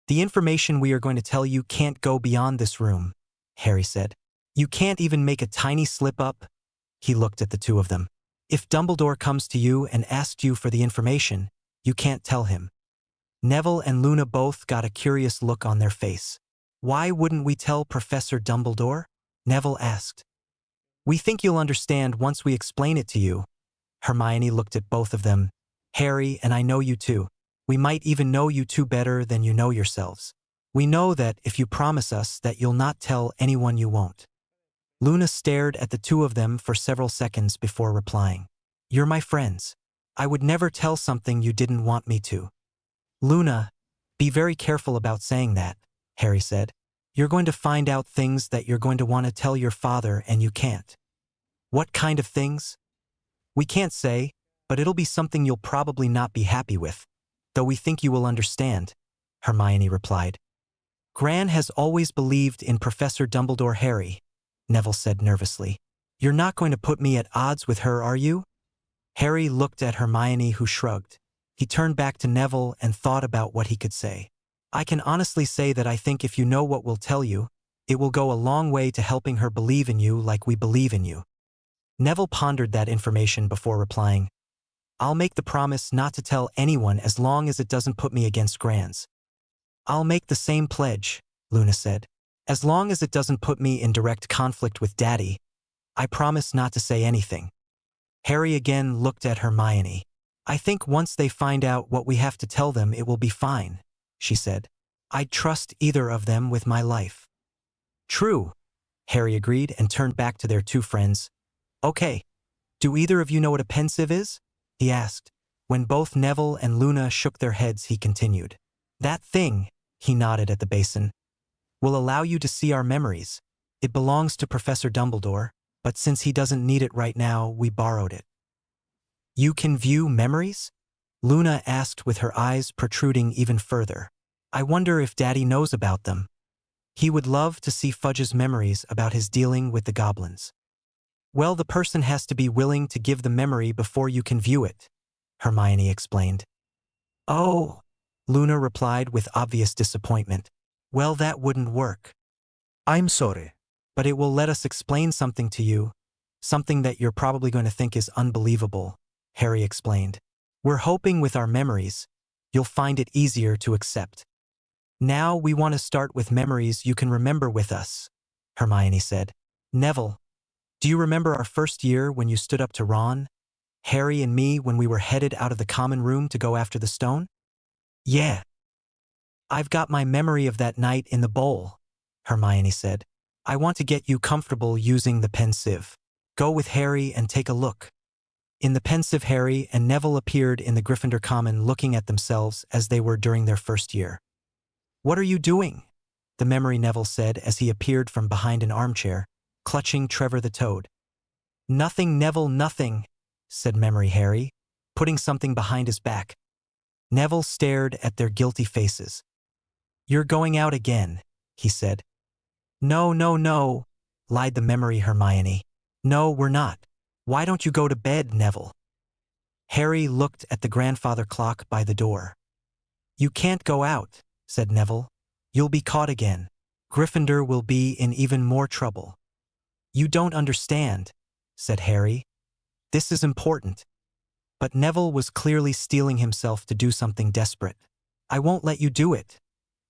The information we are going to tell you can't go beyond this room," Harry said. "You can't even make a tiny slip-up." He looked at the two of them. "If Dumbledore comes to you and asked you for the information, you can't tell him." Neville and Luna both got a curious look on their face. "Why wouldn't we tell Professor Dumbledore?" Neville asked. "We think you'll understand once we explain it to you." Hermione looked at both of them. "Harry, and I know you too. We might even know you two better than you know yourselves. We know that if you promise us that you'll not tell anyone, you won't." Luna stared at the two of them for several seconds before replying. "You're my friends. I would never tell something you didn't want me to." "Luna, be very careful about saying that," Harry said. "You're going to find out things that you're going to want to tell your father and you can't." "What kind of things?" "We can't say, but it'll be something you'll probably not be happy with. Though we think you will understand," Hermione replied. "Gran has always believed in Professor Dumbledore, Harry," Neville said nervously. "You're not going to put me at odds with her, are you?" Harry looked at Hermione, who shrugged. He turned back to Neville and thought about what he could say. "I can honestly say that I think if you know what we'll tell you, it will go a long way to helping her believe in you like we believe in you." Neville pondered that information before replying. "I'll make the promise not to tell anyone as long as it doesn't put me against Gran's." "I'll make the same pledge," Luna said. "As long as it doesn't put me in direct conflict with Daddy, I promise not to say anything." Harry again looked at Hermione. "I think once they find out what we have to tell them, it will be fine," she said. "I'd trust either of them with my life." "True," Harry agreed and turned back to their two friends. "Okay, do either of you know what a pensieve is?" he asked. When both Neville and Luna shook their heads, he continued. "That thing," he nodded at the basin, "will allow you to see our memories. It belongs to Professor Dumbledore, but since he doesn't need it right now, we borrowed it." "You can view memories?" Luna asked with her eyes protruding even further. "I wonder if Daddy knows about them. He would love to see Fudge's memories about his dealing with the goblins." "Well, the person has to be willing to give the memory before you can view it," Hermione explained. "Oh," Luna replied with obvious disappointment. "Well, that wouldn't work." I'm sorry. "But it will let us explain something to you, something that you're probably going to think is unbelievable," Harry explained. We're hoping with our memories, you'll find it easier to accept. Now we want to start with memories you can remember with us, Hermione said. Neville, do you remember our first year when you stood up to Ron, Harry and me when we were headed out of the common room to go after the stone? Yeah. I've got my memory of that night in the bowl, Hermione said. I want to get you comfortable using the pensieve. Go with Harry and take a look. In the pensieve, Harry and Neville appeared in the Gryffindor Common looking at themselves as they were during their first year. What are you doing? The memory Neville said as he appeared from behind an armchair, clutching Trevor the Toad. Nothing, Neville, nothing, said memory Harry, putting something behind his back. Neville stared at their guilty faces. You're going out again, he said. No, no, no, lied the memory Hermione. No, we're not. Why don't you go to bed, Neville? Harry looked at the grandfather clock by the door. You can't go out, said Neville. You'll be caught again. Gryffindor will be in even more trouble. You don't understand, said Harry. This is important. But Neville was clearly steeling himself to do something desperate. I won't let you do it,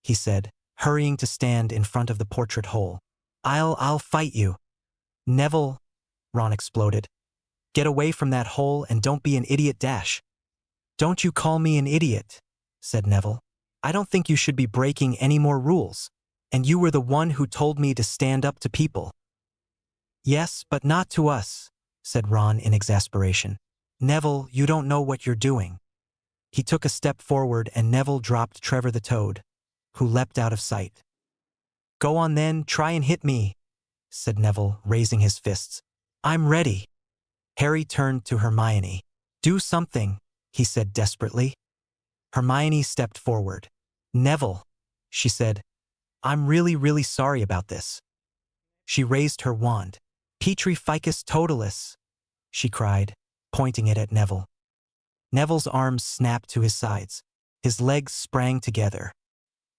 he said, hurrying to stand in front of the portrait hole. I'll fight you. Neville, Ron exploded. Get away from that hole and don't be an idiot, Dash. Don't you call me an idiot, said Neville. I don't think you should be breaking any more rules. And you were the one who told me to stand up to people. Yes, but not to us, said Ron in exasperation. Neville, you don't know what you're doing. He took a step forward and Neville dropped Trevor the Toad, who leapt out of sight. Go on then, try and hit me, said Neville, raising his fists. I'm ready. Harry turned to Hermione. Do something, he said desperately. Hermione stepped forward. Neville, she said, I'm really sorry about this. She raised her wand. Petri ficus totalis, she cried, pointing it at Neville. Neville's arms snapped to his sides. His legs sprang together.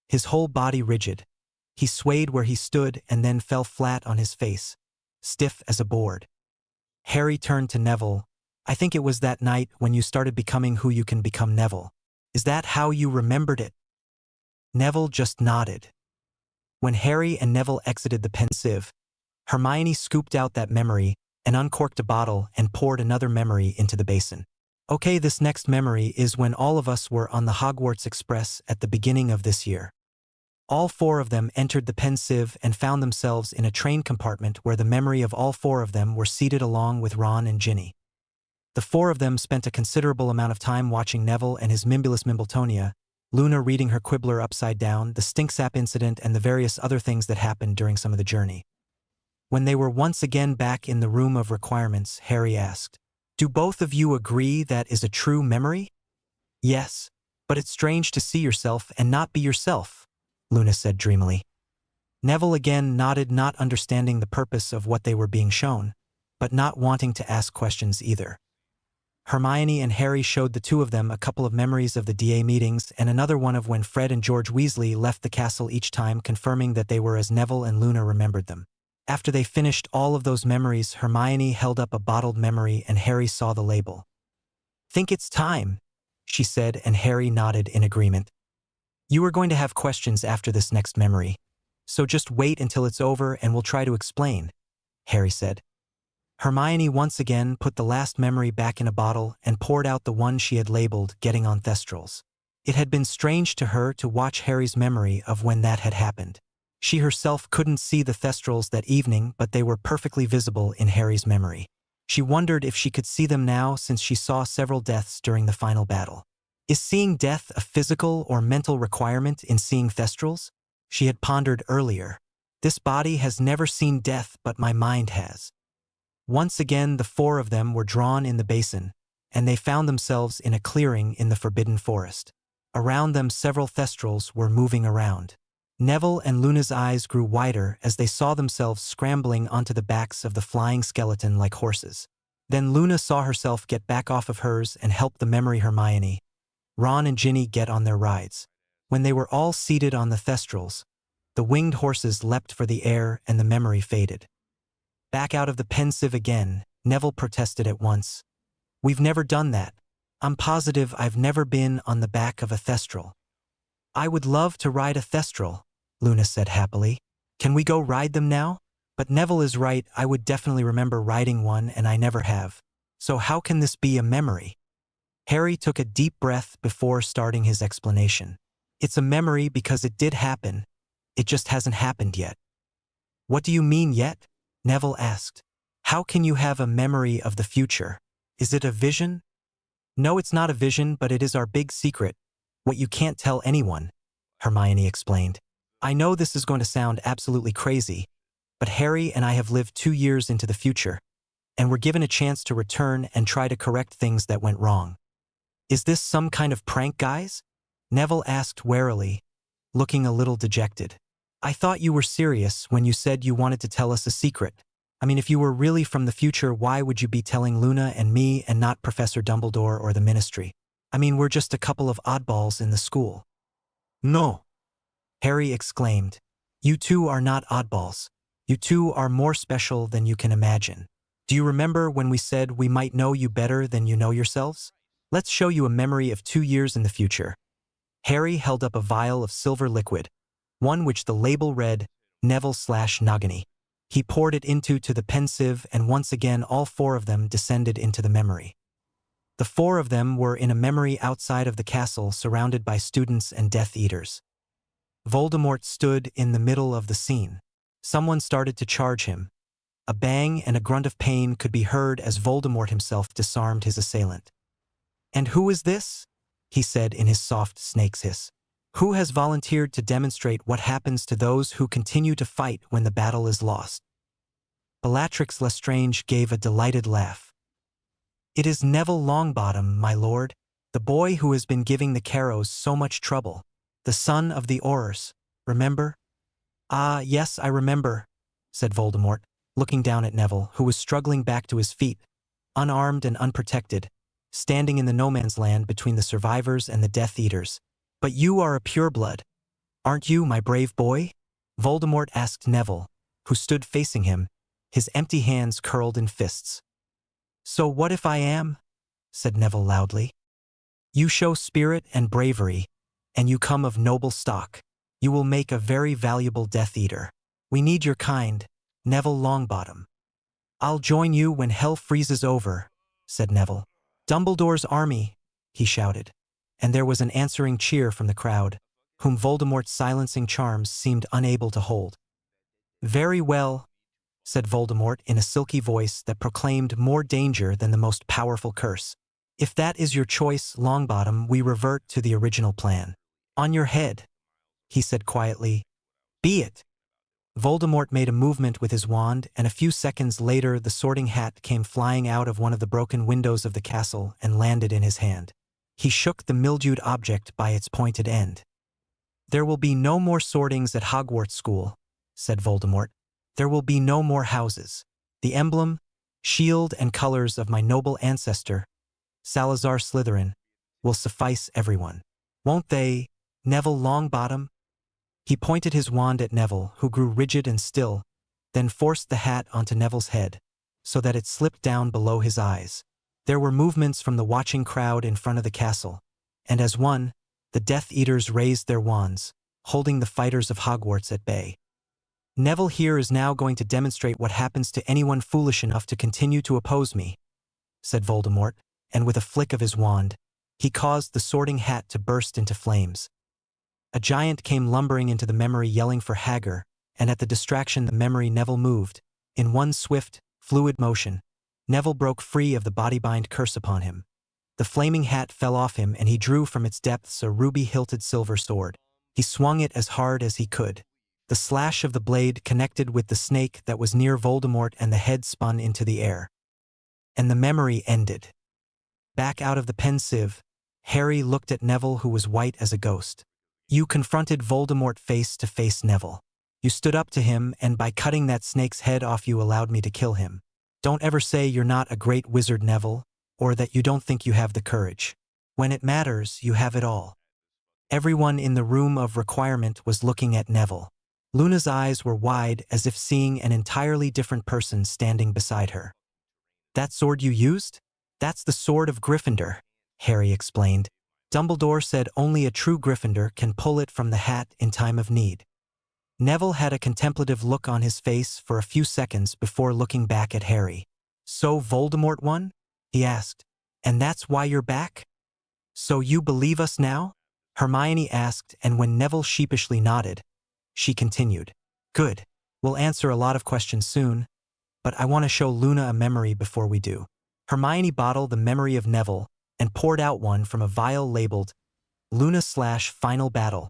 His whole body rigid. He swayed where he stood and then fell flat on his face, stiff as a board. Harry turned to Neville. I think it was that night when you started becoming who you can become, Neville. Is that how you remembered it? Neville just nodded. When Harry and Neville exited the pensieve, Hermione scooped out that memory and uncorked a bottle and poured another memory into the basin. Okay, this next memory is when all of us were on the Hogwarts Express at the beginning of this year. All four of them entered the pensieve and found themselves in a train compartment where the memory of all four of them were seated along with Ron and Ginny. The four of them spent a considerable amount of time watching Neville and his Mimbulus Mimbletonia, Luna reading her Quibbler upside down, the Stinksap incident, and the various other things that happened during some of the journey. When they were once again back in the room of requirements, Harry asked, Do both of you agree that is a true memory? Yes, but it's strange to see yourself and not be yourself, Luna said dreamily. Neville again nodded, not understanding the purpose of what they were being shown, but not wanting to ask questions either. Hermione and Harry showed the two of them a couple of memories of the DA meetings and another one of when Fred and George Weasley left the castle, each time confirming that they were as Neville and Luna remembered them. After they finished all of those memories, Hermione held up a bottled memory and Harry saw the label. Think it's time, she said, and Harry nodded in agreement. You are going to have questions after this next memory, so just wait until it's over and we'll try to explain, Harry said. Hermione once again put the last memory back in a bottle and poured out the one she had labeled Getting on Thestrals. It had been strange to her to watch Harry's memory of when that had happened. She herself couldn't see the Thestrals that evening, but they were perfectly visible in Harry's memory. She wondered if she could see them now since she saw several deaths during the final battle. Is seeing death a physical or mental requirement in seeing Thestrals? She had pondered earlier. This body has never seen death, but my mind has. Once again, the four of them were drawn in the basin, and they found themselves in a clearing in the Forbidden Forest. Around them, several Thestrals were moving around. Neville and Luna's eyes grew wider as they saw themselves scrambling onto the backs of the flying skeleton like horses. Then Luna saw herself get back off of hers and help the memory Hermione, Ron and Ginny get on their rides. When they were all seated on the Thestrals, the winged horses leapt for the air and the memory faded. Back out of the pensieve again, Neville protested at once. We've never done that. I'm positive I've never been on the back of a thestral. I would love to ride a thestral, Luna said happily. Can we go ride them now? But Neville is right, I would definitely remember riding one and I never have. So how can this be a memory? Harry took a deep breath before starting his explanation. It's a memory because it did happen. It just hasn't happened yet. What do you mean yet? Neville asked. How can you have a memory of the future? Is it a vision? No, it's not a vision, but it is our big secret. What you can't tell anyone, Hermione explained. I know this is going to sound absolutely crazy, but Harry and I have lived 2 years into the future, and we're given a chance to return and try to correct things that went wrong. Is this some kind of prank, guys? Neville asked warily, looking a little dejected. I thought you were serious when you said you wanted to tell us a secret. I mean, if you were really from the future, why would you be telling Luna and me and not Professor Dumbledore or the Ministry? I mean, we're just a couple of oddballs in the school. No. Harry exclaimed. You two are not oddballs. You two are more special than you can imagine. Do you remember when we said we might know you better than you know yourselves? Let's show you a memory of 2 years in the future. Harry held up a vial of silver liquid, one which the label read Neville/Nagini. He poured it into the pensieve, and once again all 4 of them descended into the memory. The 4 of them were in a memory outside of the castle, surrounded by students and Death Eaters. Voldemort stood in the middle of the scene. Someone started to charge him. A bang and a grunt of pain could be heard as Voldemort himself disarmed his assailant. And who is this? He said in his soft snake's hiss. Who has volunteered to demonstrate what happens to those who continue to fight when the battle is lost? Bellatrix Lestrange gave a delighted laugh. It is Neville Longbottom, my lord, the boy who has been giving the Carrows so much trouble, the son of the Aurors, remember? Ah, yes, I remember, said Voldemort, looking down at Neville, who was struggling back to his feet, unarmed and unprotected, standing in the no-man's land between the survivors and the Death Eaters. But you are a pureblood, aren't you, my brave boy? Voldemort asked Neville, who stood facing him, his empty hands curled in fists. So what if I am? Said Neville loudly. You show spirit and bravery, and you come of noble stock. You will make a very valuable Death Eater. We need your kind, Neville Longbottom. I'll join you when hell freezes over, said Neville. Dumbledore's army, he shouted, and there was an answering cheer from the crowd, whom Voldemort's silencing charms seemed unable to hold. Very well, said Voldemort in a silky voice that proclaimed more danger than the most powerful curse. If that is your choice, Longbottom, we revert to the original plan. On your head, he said quietly. Be it. Voldemort made a movement with his wand, and a few seconds later the Sorting Hat came flying out of one of the broken windows of the castle and landed in his hand. He shook the mildewed object by its pointed end. There will be no more sortings at Hogwarts School, said Voldemort. There will be no more houses. The emblem, shield, and colors of my noble ancestor, Salazar Slytherin, will suffice everyone. Won't they, Neville Longbottom? He pointed his wand at Neville, who grew rigid and still, then forced the hat onto Neville's head, so that it slipped down below his eyes. There were movements from the watching crowd in front of the castle, and as one, the Death Eaters raised their wands, holding the fighters of Hogwarts at bay. Neville here is now going to demonstrate what happens to anyone foolish enough to continue to oppose me, said Voldemort, and with a flick of his wand, he caused the Sorting Hat to burst into flames. A giant came lumbering into the memory yelling for Haggar, and at the distraction the memory Neville moved. In one swift, fluid motion, Neville broke free of the bodybind curse upon him. The flaming hat fell off him and he drew from its depths a ruby-hilted silver sword. He swung it as hard as he could. The slash of the blade connected with the snake that was near Voldemort and the head spun into the air. And the memory ended. Back out of the pensieve, Harry looked at Neville, who was white as a ghost. You confronted Voldemort face to face, Neville. You stood up to him, and by cutting that snake's head off you allowed me to kill him. Don't ever say you're not a great wizard, Neville, or that you don't think you have the courage. When it matters, you have it all. Everyone in the room of requirement was looking at Neville. Luna's eyes were wide as if seeing an entirely different person standing beside her. That sword you used? That's the sword of Gryffindor, Harry explained. Dumbledore said only a true Gryffindor can pull it from the hat in time of need. Neville had a contemplative look on his face for a few seconds before looking back at Harry. So Voldemort won? He asked. And that's why you're back? So you believe us now? Hermione asked, and when Neville sheepishly nodded, she continued. Good. We'll answer a lot of questions soon, but I want to show Luna a memory before we do. Hermione bottled the memory of Neville and poured out one from a vial labeled Luna/Final Battle.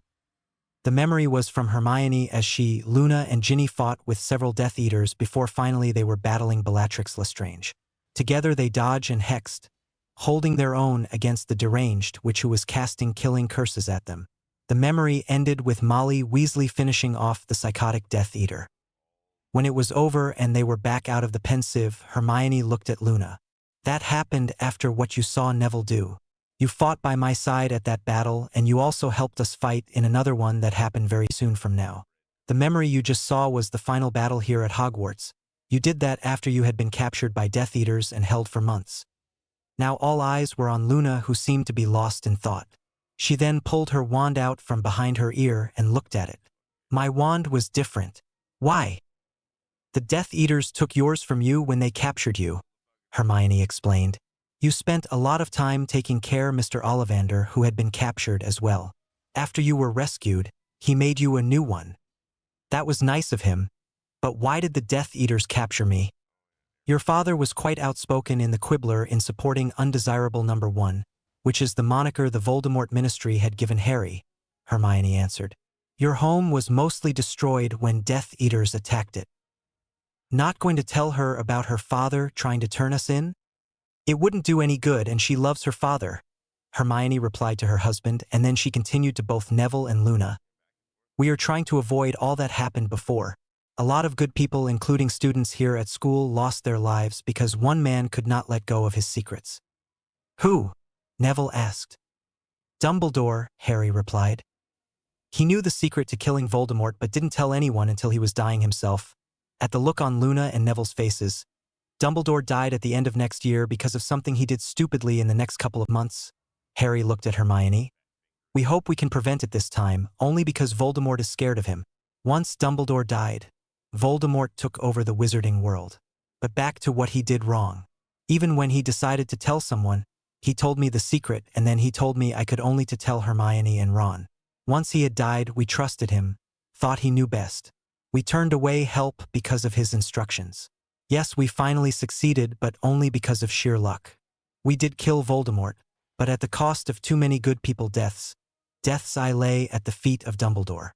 The memory was from Hermione as she, Luna, and Ginny fought with several Death Eaters before finally they were battling Bellatrix Lestrange. Together they dodged and hexed, holding their own against the deranged witch who was casting killing curses at them. The memory ended with Molly Weasley finishing off the psychotic Death Eater. When it was over and they were back out of the pensive, Hermione looked at Luna. That happened after what you saw Neville do. You fought by my side at that battle, and you also helped us fight in another one that happened very soon from now. The memory you just saw was the final battle here at Hogwarts. You did that after you had been captured by Death Eaters and held for months. Now all eyes were on Luna, who seemed to be lost in thought. She then pulled her wand out from behind her ear and looked at it. My wand was different. Why? The Death Eaters took yours from you when they captured you, Hermione explained. You spent a lot of time taking care of Mr. Ollivander, who had been captured as well. After you were rescued, he made you a new one. That was nice of him, but why did the Death Eaters capture me? Your father was quite outspoken in the Quibbler in supporting Undesirable Number 1, which is the moniker the Voldemort Ministry had given Harry, Hermione answered. Your home was mostly destroyed when Death Eaters attacked it. Not going to tell her about her father trying to turn us in? It wouldn't do any good, and she loves her father, Hermione replied to her husband, and then she continued to both Neville and Luna. We are trying to avoid all that happened before. A lot of good people, including students here at school, lost their lives because one man could not let go of his secrets. Who? Neville asked. Dumbledore, Harry replied. He knew the secret to killing Voldemort but didn't tell anyone until he was dying himself. At the look on Luna and Neville's faces, Dumbledore died at the end of next year because of something he did stupidly in the next couple of months. Harry looked at Hermione. We hope we can prevent it this time, only because Voldemort is scared of him. Once Dumbledore died, Voldemort took over the wizarding world. But back to what he did wrong. Even when he decided to tell someone, he told me the secret, and then he told me I could only to tell Hermione and Ron. Once he had died, we trusted him, thought he knew best. We turned away help because of his instructions. Yes, we finally succeeded, but only because of sheer luck. We did kill Voldemort, but at the cost of too many good people deaths. Deaths I lay at the feet of Dumbledore.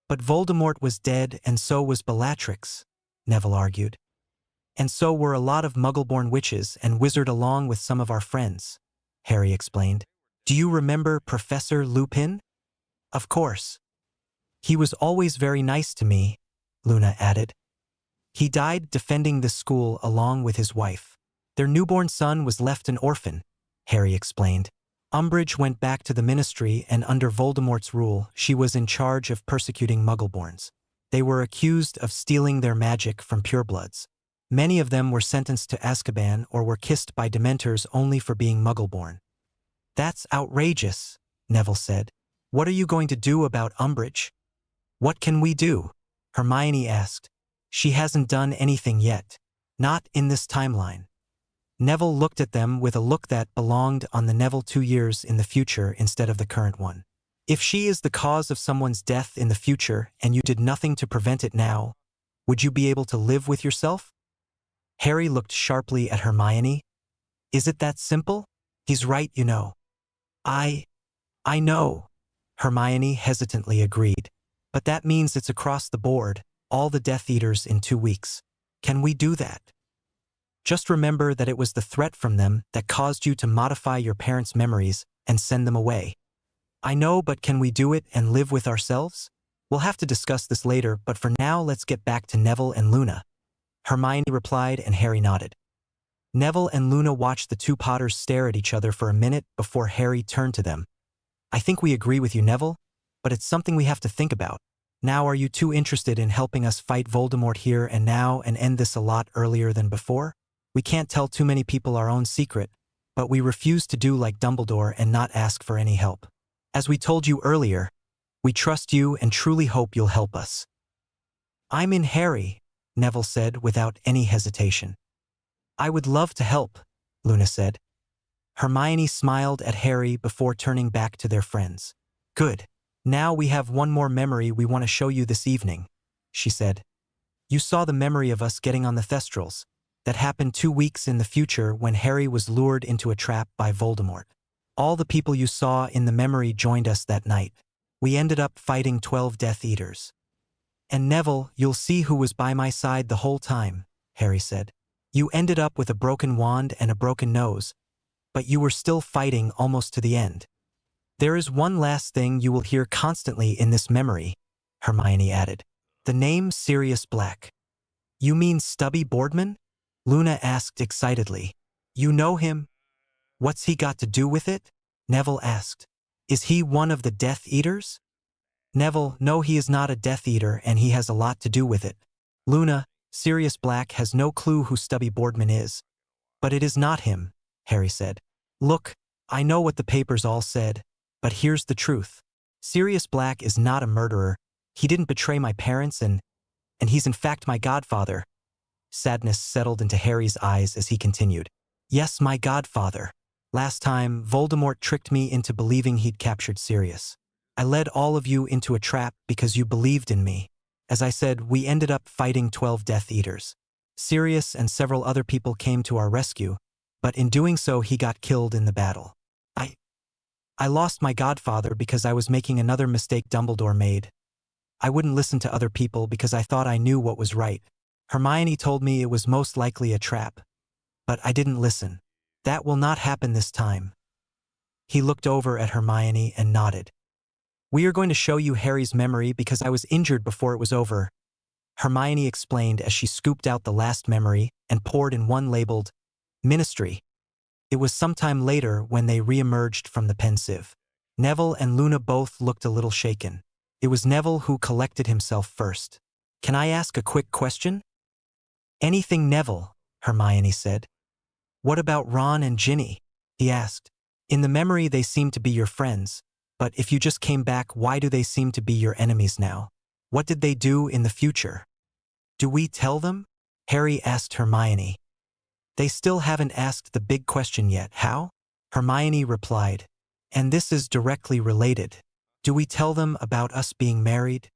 But Voldemort was dead, and so was Bellatrix, Neville argued. And so were a lot of Muggle-born witches and wizard along with some of our friends, Harry explained. Do you remember Professor Lupin? Of course. He was always very nice to me, Luna added. He died defending the school along with his wife. Their newborn son was left an orphan, Harry explained. Umbridge went back to the Ministry, and under Voldemort's rule, she was in charge of persecuting Muggleborns. They were accused of stealing their magic from purebloods. Many of them were sentenced to Azkaban or were kissed by Dementors only for being Muggleborn. That's outrageous, Neville said. What are you going to do about Umbridge? What can we do? Hermione asked. She hasn't done anything yet. Not in this timeline. Neville looked at them with a look that belonged on the Neville 2 years in the future instead of the current one. If she is the cause of someone's death in the future and you did nothing to prevent it now, would you be able to live with yourself? Harry looked sharply at Hermione. Is it that simple? He's right, you know. I know, Hermione hesitantly agreed. But that means it's across the board, all the Death Eaters in 2 weeks. Can we do that? Just remember that it was the threat from them that caused you to modify your parents' memories and send them away. I know, but can we do it and live with ourselves? We'll have to discuss this later, but for now let's get back to Neville and Luna. Hermione replied, and Harry nodded. Neville and Luna watched the two Potters stare at each other for a minute before Harry turned to them. I think we agree with you, Neville, but it's something we have to think about. Now, are you too interested in helping us fight Voldemort here and now and end this a lot earlier than before? We can't tell too many people our own secret, but we refuse to do like Dumbledore and not ask for any help. As we told you earlier, we trust you and truly hope you'll help us." "I'm in Harry," Neville said without any hesitation. "I would love to help," Luna said. Hermione smiled at Harry before turning back to their friends. "Good. Now we have one more memory we want to show you this evening," she said. "You saw the memory of us getting on the Thestrals. That happened 2 weeks in the future when Harry was lured into a trap by Voldemort. All the people you saw in the memory joined us that night. We ended up fighting 12 Death Eaters. And Neville, you'll see who was by my side the whole time," Harry said. "You ended up with a broken wand and a broken nose, but you were still fighting almost to the end. There is one last thing you will hear constantly in this memory," Hermione added. "The name Sirius Black." "You mean Stubby Boardman?" Luna asked excitedly. "You know him? What's he got to do with it?" Neville asked. "Is he one of the Death Eaters?" "Neville, no, he is not a Death Eater and he has a lot to do with it." "Luna, Sirius Black has no clue who Stubby Boardman is." "But it is not him," Harry said. "Look, I know what the papers all said, but here's the truth. Sirius Black is not a murderer. He didn't betray my parents and he's in fact my godfather." Sadness settled into Harry's eyes as he continued. "Yes, my godfather. Last time, Voldemort tricked me into believing he'd captured Sirius. I led all of you into a trap because you believed in me. As I said, we ended up fighting 12 Death Eaters. Sirius and several other people came to our rescue, but in doing so he got killed in the battle. I lost my godfather because I was making another mistake Dumbledore made. I wouldn't listen to other people because I thought I knew what was right. Hermione told me it was most likely a trap, but I didn't listen. That will not happen this time." He looked over at Hermione and nodded. "We are going to show you Harry's memory because I was injured before it was over," Hermione explained as she scooped out the last memory and poured in one labeled Ministry. It was sometime later when they re-emerged from the pensive. Neville and Luna both looked a little shaken. It was Neville who collected himself first. "Can I ask a quick question?" "Anything, Neville," Hermione said. "What about Ron and Ginny?" he asked. "In the memory they seem to be your friends, but if you just came back, why do they seem to be your enemies now? What did they do in the future?" "Do we tell them?" Harry asked Hermione. "They still haven't asked the big question yet, how?" Hermione replied. "And this is directly related. Do we tell them about us being married?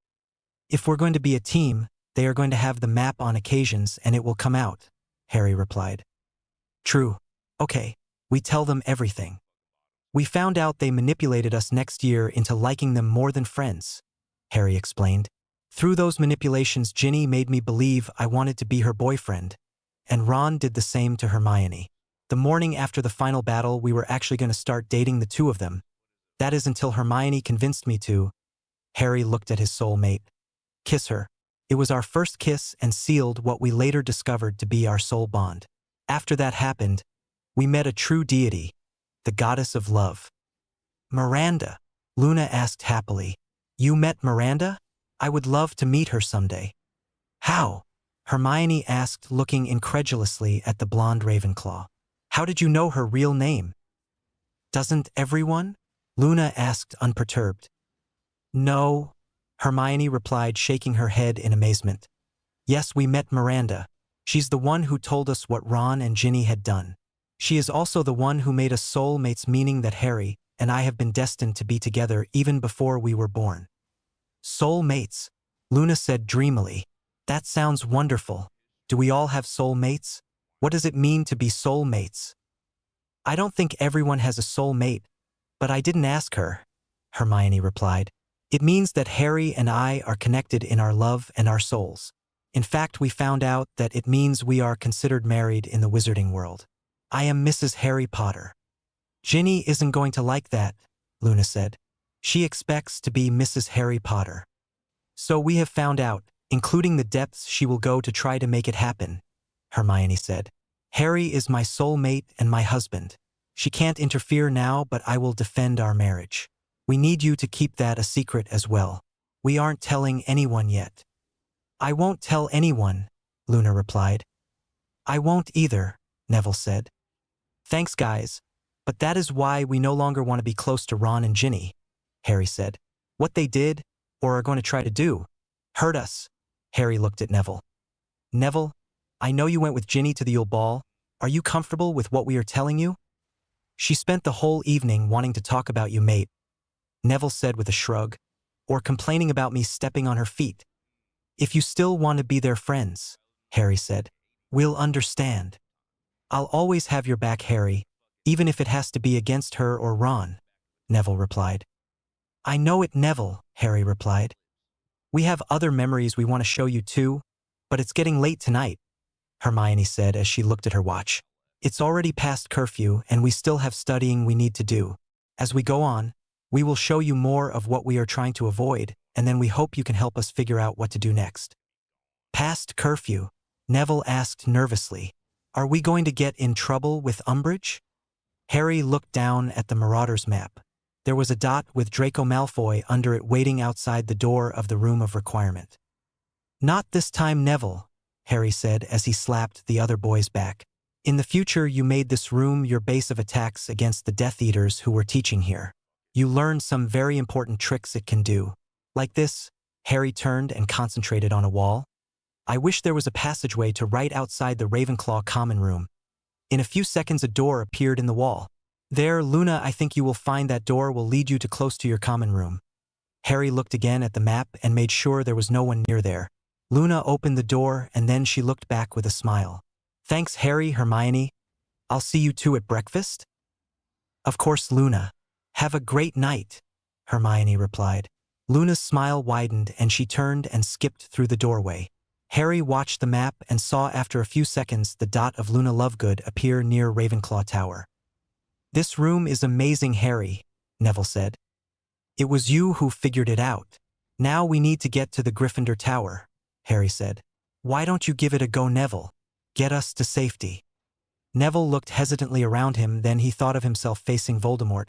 If we're going to be a team, they are going to have the map on occasions and it will come out," Harry replied. "True. Okay, we tell them everything. We found out they manipulated us next year into liking them more than friends," Harry explained. "Through those manipulations, Ginny made me believe I wanted to be her boyfriend, and Ron did the same to Hermione. The morning after the final battle, we were actually going to start dating the two of them. That is until Hermione convinced me to." Harry looked at his soulmate. "Kiss her. It was our first kiss and sealed what we later discovered to be our soul bond. After that happened, we met a true deity, the goddess of love." "Miranda?" Luna asked happily. "You met Miranda? I would love to meet her someday." "How?" Hermione asked, looking incredulously at the blonde Ravenclaw. "How did you know her real name?" "Doesn't everyone?" Luna asked unperturbed. "No," Hermione replied, shaking her head in amazement. "Yes, we met Miranda. She's the one who told us what Ron and Ginny had done. She is also the one who made us soulmates, meaning that Harry and I have been destined to be together even before we were born." "Soulmates," Luna said dreamily. "That sounds wonderful. Do we all have soulmates? What does it mean to be soulmates?" "I don't think everyone has a soulmate, but I didn't ask her," Hermione replied. "It means that Harry and I are connected in our love and our souls. In fact, we found out that it means we are considered married in the wizarding world. I am Mrs. Harry Potter." "Ginny isn't going to like that," Luna said. "She expects to be Mrs. Harry Potter. So we have found out, including the depths she will go to try to make it happen," Hermione said. "Harry is my soulmate and my husband. She can't interfere now, but I will defend our marriage. We need you to keep that a secret as well. We aren't telling anyone yet." "I won't tell anyone," Luna replied. "I won't either," Neville said. "Thanks, guys. But that is why we no longer want to be close to Ron and Ginny, Harry said. What they did, or are going to try to do, hurt us. Harry looked at Neville. Neville, I know you went with Ginny to the Yule Ball. Are you comfortable with what we are telling you? She spent the whole evening wanting to talk about you, mate, Neville said with a shrug, or complaining about me stepping on her feet. If you still want to be their friends, Harry said, we'll understand. I'll always have your back, Harry, even if it has to be against her or Ron, Neville replied. I know it, Neville, Harry replied. We have other memories we want to show you too, but it's getting late tonight, Hermione said as she looked at her watch. It's already past curfew and we still have studying we need to do. As we go on, we will show you more of what we are trying to avoid, and then we hope you can help us figure out what to do next. Past curfew? Neville asked nervously. Are we going to get in trouble with Umbridge? Harry looked down at the Marauders map. There was a dot with Draco Malfoy under it waiting outside the door of the Room of Requirement. Not this time, Neville, Harry said as he slapped the other boy's back. In the future, you made this room your base of attacks against the Death Eaters who were teaching here. You learned some very important tricks it can do. Like this, Harry turned and concentrated on a wall. I wish there was a passageway to right outside the Ravenclaw common room. In a few seconds, a door appeared in the wall. There, Luna, I think you will find that door will lead you to close to your common room. Harry looked again at the map and made sure there was no one near there. Luna opened the door and then she looked back with a smile. Thanks, Harry, Hermione. I'll see you two at breakfast? Of course, Luna. Have a great night, Hermione replied. Luna's smile widened and she turned and skipped through the doorway. Harry watched the map and saw after a few seconds the dot of Luna Lovegood appear near Ravenclaw Tower. This room is amazing, Harry, Neville said. It was you who figured it out. Now we need to get to the Gryffindor Tower, Harry said. Why don't you give it a go, Neville? Get us to safety. Neville looked hesitantly around him, then he thought of himself facing Voldemort.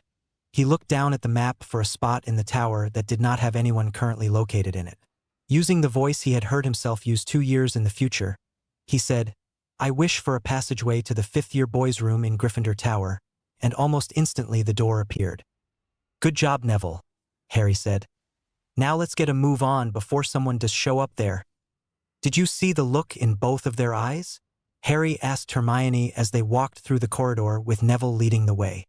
He looked down at the map for a spot in the tower that did not have anyone currently located in it. Using the voice he had heard himself use 2 years in the future, he said, I wish for a passageway to the 5th-year boys' room in Gryffindor Tower, and almost instantly the door appeared. Good job, Neville, Harry said. Now let's get a move on before someone does show up there. Did you see the look in both of their eyes? Harry asked Hermione as they walked through the corridor with Neville leading the way.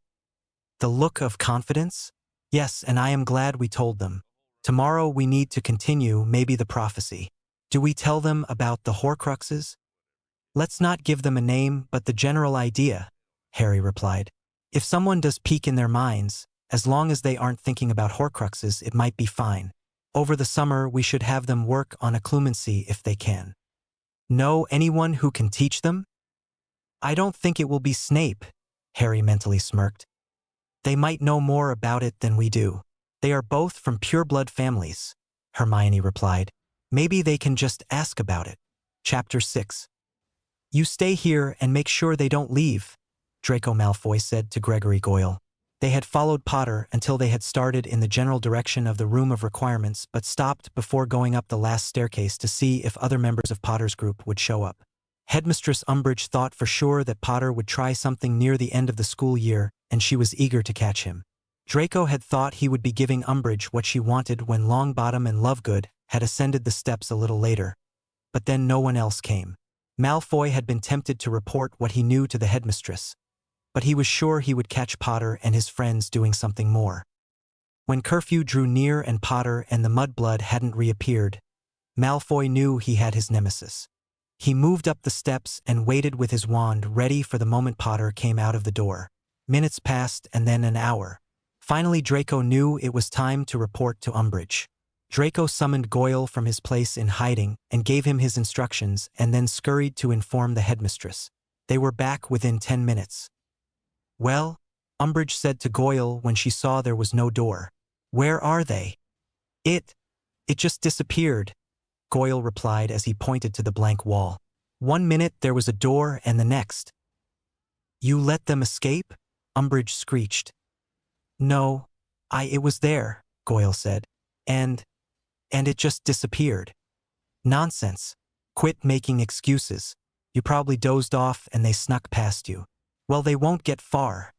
The look of confidence? Yes, and I am glad we told them. Tomorrow we need to continue maybe the prophecy. Do we tell them about the Horcruxes? Let's not give them a name, but the general idea, Harry replied. If someone does peek in their minds, as long as they aren't thinking about Horcruxes, it might be fine. Over the summer, we should have them work on occlumency if they can. Know anyone who can teach them? I don't think it will be Snape, Harry mentally smirked. They might know more about it than we do. They are both from pure-blood families, Hermione replied. Maybe they can just ask about it. Chapter 6. You stay here and make sure they don't leave, Draco Malfoy said to Gregory Goyle. They had followed Potter until they had started in the general direction of the Room of Requirements but stopped before going up the last staircase to see if other members of Potter's group would show up. Headmistress Umbridge thought for sure that Potter would try something near the end of the school year, and she was eager to catch him. Draco had thought he would be giving Umbridge what she wanted when Longbottom and Lovegood had ascended the steps a little later. But then no one else came. Malfoy had been tempted to report what he knew to the headmistress, but he was sure he would catch Potter and his friends doing something more. When curfew drew near and Potter and the Mudblood hadn't reappeared, Malfoy knew he had his nemesis. He moved up the steps and waited with his wand ready for the moment Potter came out of the door. Minutes passed and then an hour. Finally, Draco knew it was time to report to Umbridge. Draco summoned Goyle from his place in hiding and gave him his instructions and then scurried to inform the headmistress. They were back within 10 minutes. Well, Umbridge said to Goyle when she saw there was no door. Where are they? It just disappeared, Goyle replied as he pointed to the blank wall. 1 minute there was a door and the next. You let them escape? Umbridge screeched. No, it was there, Goyle said. And it just disappeared. Nonsense. Quit making excuses. You probably dozed off and they snuck past you. Well, they won't get far,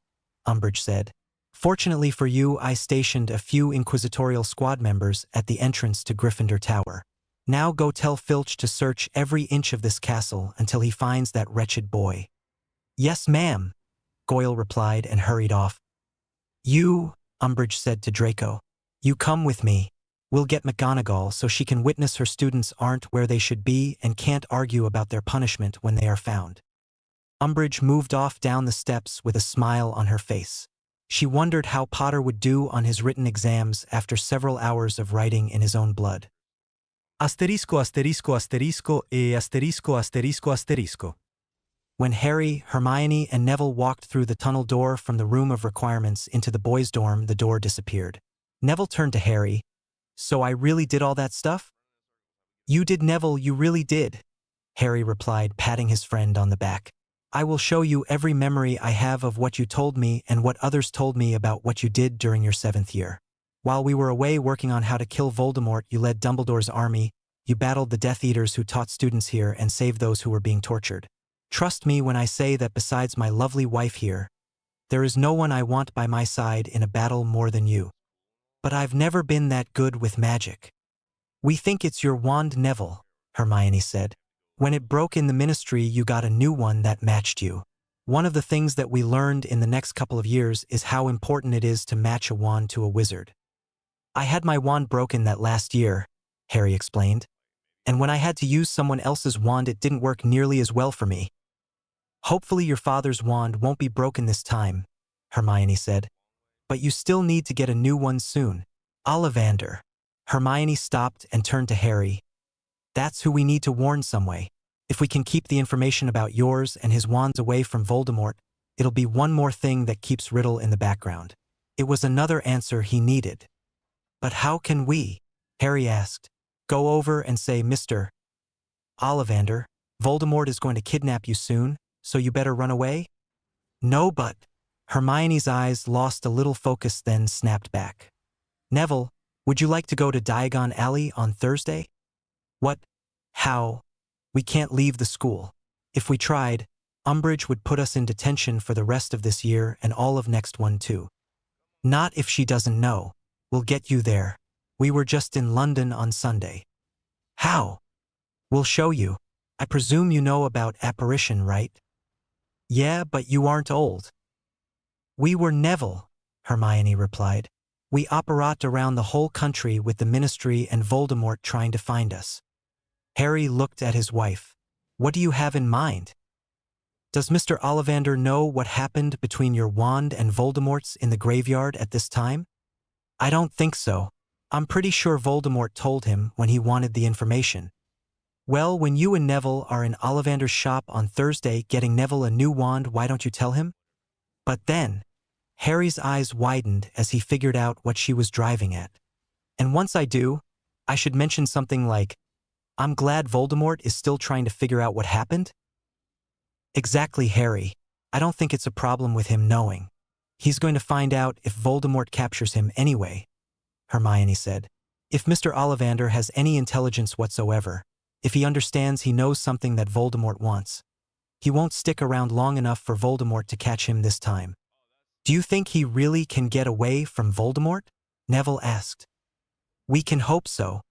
Umbridge said. Fortunately for you, I stationed a few inquisitorial squad members at the entrance to Gryffindor Tower. Now go tell Filch to search every inch of this castle until he finds that wretched boy. Yes, ma'am, Goyle replied and hurried off. You, Umbridge said to Draco, you come with me. We'll get McGonagall so she can witness her students aren't where they should be and can't argue about their punishment when they are found. Umbridge moved off down the steps with a smile on her face. She wondered how Potter would do on his written exams after several hours of writing in his own blood. Asterisco asterisco asterisco e asterisco asterisco asterisco. When Harry, Hermione, and Neville walked through the tunnel door from the room of requirements into the boys' dorm, the door disappeared. Neville turned to Harry. So I really did all that stuff? You did, Neville, you really did, Harry replied, patting his friend on the back. I will show you every memory I have of what you told me and what others told me about what you did during your 7th year. While we were away working on how to kill Voldemort, you led Dumbledore's army, you battled the Death Eaters who taught students here and saved those who were being tortured. Trust me when I say that besides my lovely wife here, there is no one I want by my side in a battle more than you. But I've never been that good with magic. We think it's your wand, Neville, Hermione said. When it broke in the Ministry, you got a new one that matched you. One of the things that we learned in the next couple of years is how important it is to match a wand to a wizard. I had my wand broken that last year, Harry explained. And when I had to use someone else's wand, it didn't work nearly as well for me. Hopefully your father's wand won't be broken this time, Hermione said. But you still need to get a new one soon. Ollivander. Hermione stopped and turned to Harry. That's who we need to warn some way. If we can keep the information about yours and his wands away from Voldemort, it'll be one more thing that keeps Riddle in the background. It was another answer he needed. But how can we? Harry asked. Go over and say, Mr. Ollivander, Voldemort is going to kidnap you soon, so you better run away? No, but... Hermione's eyes lost a little focus, then snapped back. Neville, would you like to go to Diagon Alley on Thursday? What? How? We can't leave the school. If we tried, Umbridge would put us in detention for the rest of this year and all of next one too. Not if she doesn't know. We'll get you there. We were just in London on Sunday. How? We'll show you. I presume you know about apparition, right? Yeah, but you aren't old. We were Neville, Hermione replied. We operate around the whole country with the Ministry and Voldemort trying to find us. Harry looked at his wife. What do you have in mind? Does Mr. Ollivander know what happened between your wand and Voldemort's in the graveyard at this time? I don't think so. I'm pretty sure Voldemort told him when he wanted the information. Well, when you and Neville are in Ollivander's shop on Thursday getting Neville a new wand, why don't you tell him? But then, Harry's eyes widened as he figured out what she was driving at. And once I do, I should mention something like, I'm glad Voldemort is still trying to figure out what happened? Exactly, Harry. I don't think it's a problem with him knowing. He's going to find out if Voldemort captures him anyway, Hermione said. If Mr. Ollivander has any intelligence whatsoever, if he understands he knows something that Voldemort wants, he won't stick around long enough for Voldemort to catch him this time. Do you think he really can get away from Voldemort? Neville asked. We can hope so.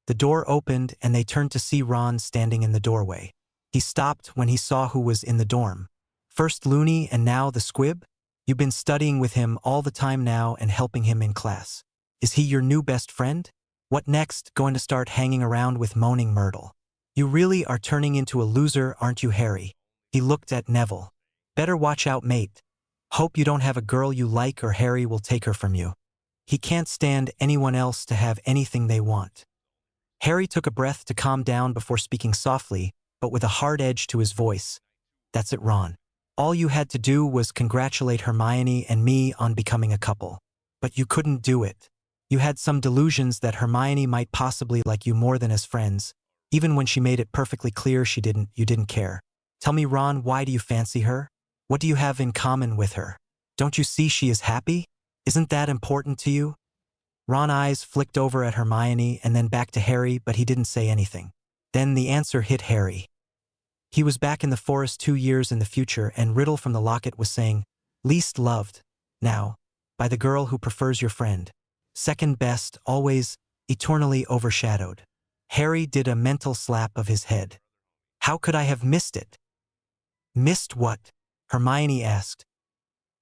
The door opened and they turned to see Ron standing in the doorway. He stopped when he saw who was in the dorm. First Looney and now the Squib? You've been studying with him all the time now and helping him in class. Is he your new best friend? What next, going to start hanging around with Moaning Myrtle? You really are turning into a loser, aren't you, Harry? He looked at Neville. Better watch out, mate. Hope you don't have a girl you like or Harry will take her from you. He can't stand anyone else to have anything they want. Harry took a breath to calm down before speaking softly, but with a hard edge to his voice. That's it, Ron. All you had to do was congratulate Hermione and me on becoming a couple. But you couldn't do it. You had some delusions that Hermione might possibly like you more than as friends. Even when she made it perfectly clear she didn't, you didn't care. Tell me, Ron, why do you fancy her? What do you have in common with her? Don't you see she is happy? Isn't that important to you? Ron's eyes flicked over at Hermione and then back to Harry, but he didn't say anything. Then the answer hit Harry. He was back in the forest 2 years in the future, and Riddle from the locket was saying, least loved, now, by the girl who prefers your friend. Second best, always, eternally overshadowed. Harry did a mental slap of his head. How could I have missed it? Missed what? Hermione asked.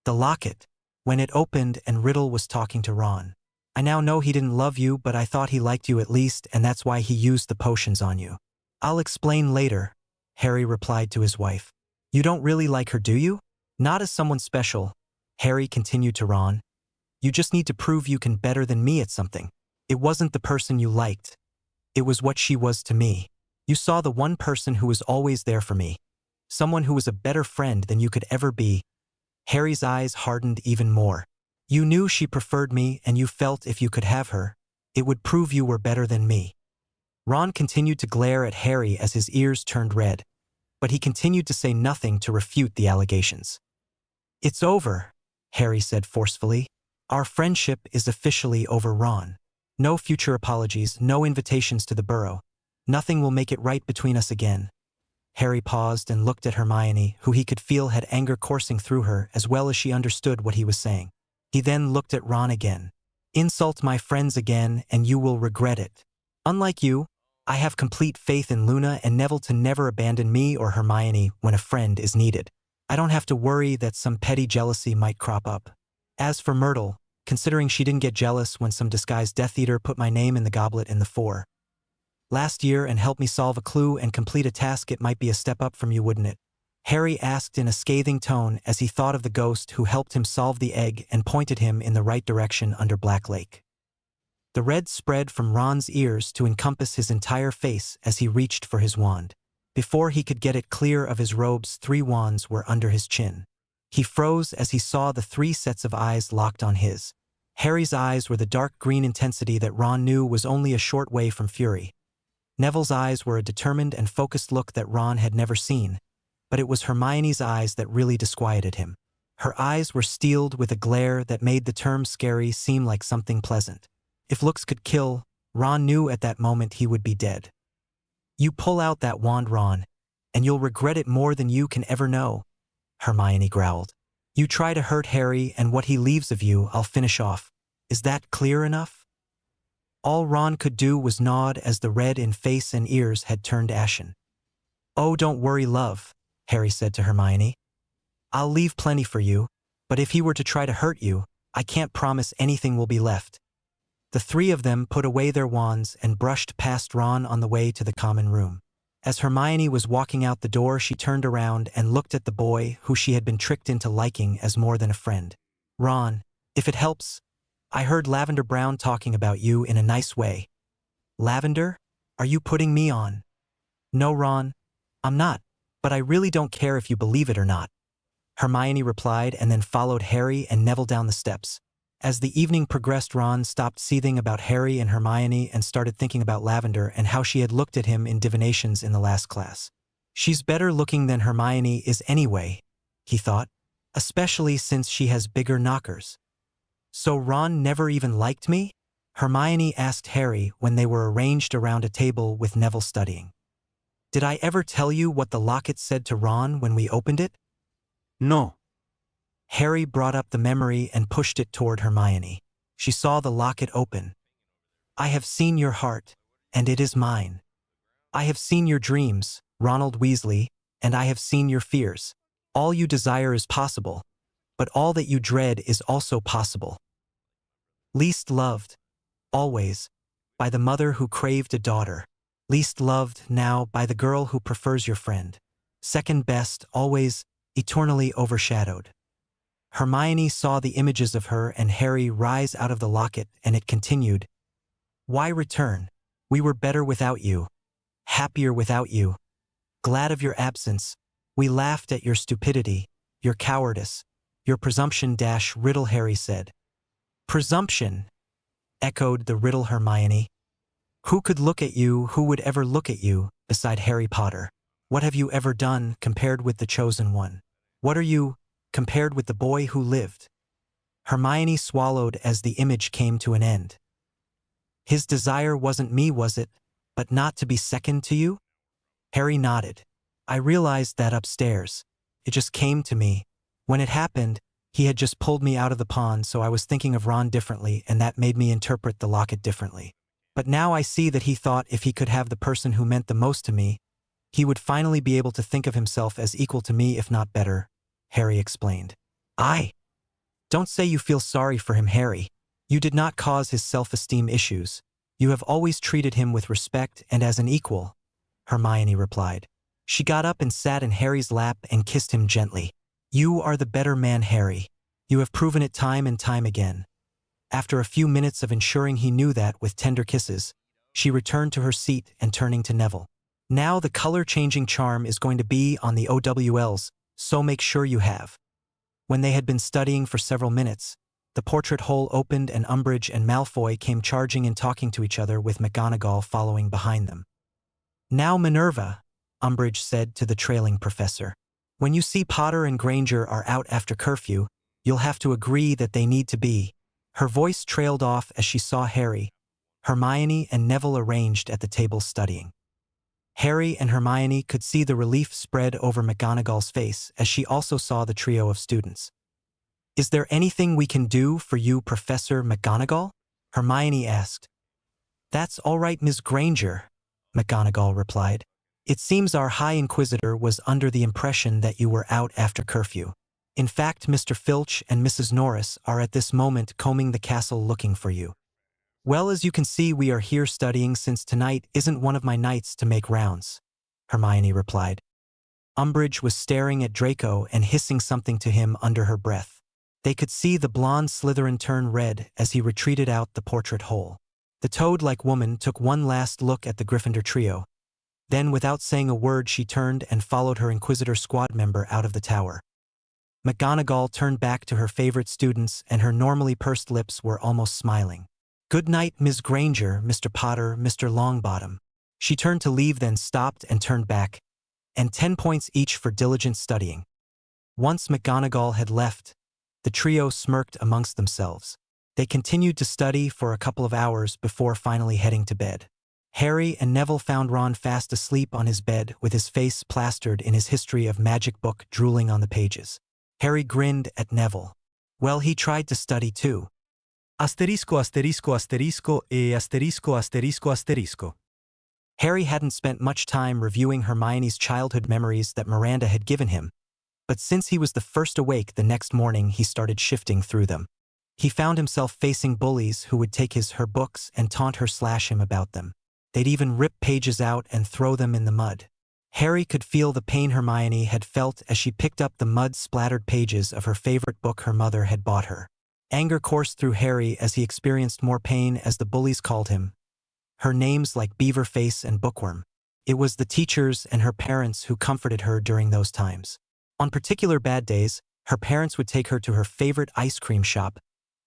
The locket, when it opened and Riddle was talking to Ron. I now know he didn't love you, but I thought he liked you at least, and that's why he used the potions on you. I'll explain later, Harry replied to his wife. You don't really like her, do you? Not as someone special, Harry continued to Ron. You just need to prove you can better than me at something. It wasn't the person you liked. It was what she was to me. You saw the one person who was always there for me. Someone who was a better friend than you could ever be. Harry's eyes hardened even more. You knew she preferred me, and you felt if you could have her, it would prove you were better than me. Ron continued to glare at Harry as his ears turned red, but he continued to say nothing to refute the allegations. It's over, Harry said forcefully. Our friendship is officially over, Ron. No future apologies, no invitations to the Burrow. Nothing will make it right between us again. Harry paused and looked at Hermione, who he could feel had anger coursing through her as well as she understood what he was saying. He then looked at Ron again. Insult my friends again and you will regret it. Unlike you, I have complete faith in Luna and Neville to never abandon me or Hermione when a friend is needed. I don't have to worry that some petty jealousy might crop up. As for Myrtle, considering she didn't get jealous when some disguised Death Eater put my name in the goblet in the 4 last year and helped me solve a clue and complete a task, it might be a step up from you, wouldn't it? Harry asked in a scathing tone as he thought of the ghost who helped him solve the egg and pointed him in the right direction under Black Lake. The red spread from Ron's ears to encompass his entire face as he reached for his wand. Before he could get it clear of his robes, 3 wands were under his chin. He froze as he saw the 3 sets of eyes locked on his. Harry's eyes were the dark green intensity that Ron knew was only a short way from fury. Neville's eyes were a determined and focused look that Ron had never seen, but it was Hermione's eyes that really disquieted him. Her eyes were steeled with a glare that made the term scary seem like something pleasant. If looks could kill, Ron knew at that moment he would be dead. You pull out that wand, Ron, and you'll regret it more than you can ever know, Hermione growled. You try to hurt Harry and what he leaves of you I'll finish off. Is that clear enough? All Ron could do was nod as the red in face and ears had turned ashen. Oh, don't worry, love, Harry said to Hermione. I'll leave plenty for you, but if he were to try to hurt you, I can't promise anything will be left. The 3 of them put away their wands and brushed past Ron on the way to the common room. As Hermione was walking out the door, she turned around and looked at the boy who she had been tricked into liking as more than a friend. Ron, if it helps, I heard Lavender Brown talking about you in a nice way. Lavender? Are you putting me on? No, Ron, I'm not, but I really don't care if you believe it or not, Hermione replied and then followed Harry and Neville down the steps. As the evening progressed, Ron stopped seething about Harry and Hermione and started thinking about Lavender and how she had looked at him in divinations in the last class. She's better looking than Hermione is anyway, he thought, especially since she has bigger knockers. So Ron never even liked me? Hermione asked Harry when they were arranged around a table with Neville studying. Did I ever tell you what the locket said to Ron when we opened it? No. Harry brought up the memory and pushed it toward Hermione. She saw the locket open. I have seen your heart, and it is mine. I have seen your dreams, Ronald Weasley, and I have seen your fears. All you desire is possible, but all that you dread is also possible. Least loved, always, by the mother who craved a daughter. Least loved now by the girl who prefers your friend. Second best, always, eternally overshadowed. Hermione saw the images of her and Harry rise out of the locket, and it continued. Why return? We were better without you. Happier without you. Glad of your absence. We laughed at your stupidity, your cowardice, your presumption. Riddle, Harry said. Presumption, echoed the Riddle Hermione. Who could look at you, who would ever look at you, beside Harry Potter? What have you ever done compared with the Chosen One? What are you, compared with the boy who lived? Hermione swallowed as the image came to an end. His desire wasn't me, was it, but not to be second to you? Harry nodded. I realized that upstairs. It just came to me. When it happened, He had just pulled me out of the pond, so I was thinking of Ron differently, and that made me interpret the locket differently. But now I see that he thought if he could have the person who meant the most to me, he would finally be able to think of himself as equal to me, if not better, Harry explained. Don't say you feel sorry for him, Harry. You did not cause his self-esteem issues. You have always treated him with respect and as an equal, Hermione replied. She got up and sat in Harry's lap and kissed him gently. You are the better man, Harry. You have proven it time and time again. After a few minutes of ensuring he knew that with tender kisses, she returned to her seat and turning to Neville. Now the color-changing charm is going to be on the OWLs, so make sure you have. When they had been studying for several minutes, the portrait hole opened and Umbridge and Malfoy came charging and talking to each other with McGonagall following behind them. Now Minerva, Umbridge said to the trailing professor. When you see Potter and Granger are out after curfew, you'll have to agree that they need to be. Her voice trailed off as she saw Harry, Hermione and Neville arranged at the table studying. Harry and Hermione could see the relief spread over McGonagall's face as she also saw the trio of students. Is there anything we can do for you, Professor McGonagall? Hermione asked. That's all right, Ms. Granger, McGonagall replied. It seems our High Inquisitor was under the impression that you were out after curfew. In fact, Mr. Filch and Mrs. Norris are at this moment combing the castle looking for you. Well, as you can see, we are here studying since tonight isn't one of my nights to make rounds, Hermione replied. Umbridge was staring at Draco and hissing something to him under her breath. They could see the blonde Slytherin turn red as he retreated out the portrait hole. The toad-like woman took one last look at the Gryffindor trio. Then, without saying a word, she turned and followed her Inquisitor squad member out of the tower. McGonagall turned back to her favorite students and her normally pursed lips were almost smiling. Good night, Ms. Granger, Mr. Potter, Mr. Longbottom. She turned to leave, then stopped and turned back, and 10 points each for diligent studying. Once McGonagall had left, the trio smirked amongst themselves. They continued to study for a couple of hours before finally heading to bed. Harry and Neville found Ron fast asleep on his bed with his face plastered in his History of Magic book drooling on the pages. Harry grinned at Neville. Well, he tried to study too. Asterisco asterisco asterisco e asterisco asterisco asterisco. Harry hadn't spent much time reviewing Hermione's childhood memories that Miranda had given him, but since he was the first awake the next morning he started shifting through them. He found himself facing bullies who would take her books and taunt her, slash him about them. They'd even rip pages out and throw them in the mud. Harry could feel the pain Hermione had felt as she picked up the mud-splattered pages of her favorite book her mother had bought her. Anger coursed through Harry as he experienced more pain as the bullies called him her names like Beaverface and Bookworm. It was the teachers and her parents who comforted her during those times. On particular bad days, her parents would take her to her favorite ice cream shop,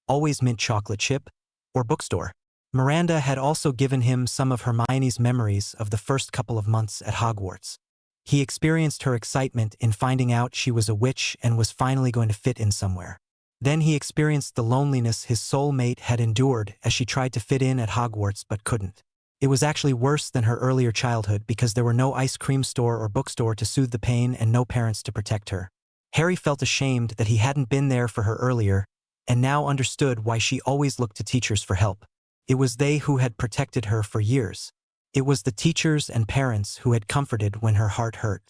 always mint chocolate chip, or bookstore. Miranda had also given him some of Hermione's memories of the first couple of months at Hogwarts. He experienced her excitement in finding out she was a witch and was finally going to fit in somewhere. Then he experienced the loneliness his soulmate had endured as she tried to fit in at Hogwarts but couldn't. It was actually worse than her earlier childhood because there were no ice cream store or bookstore to soothe the pain and no parents to protect her. Harry felt ashamed that he hadn't been there for her earlier and now understood why she always looked to teachers for help. It was they who had protected her for years. It was the teachers and parents who had comforted when her heart hurt.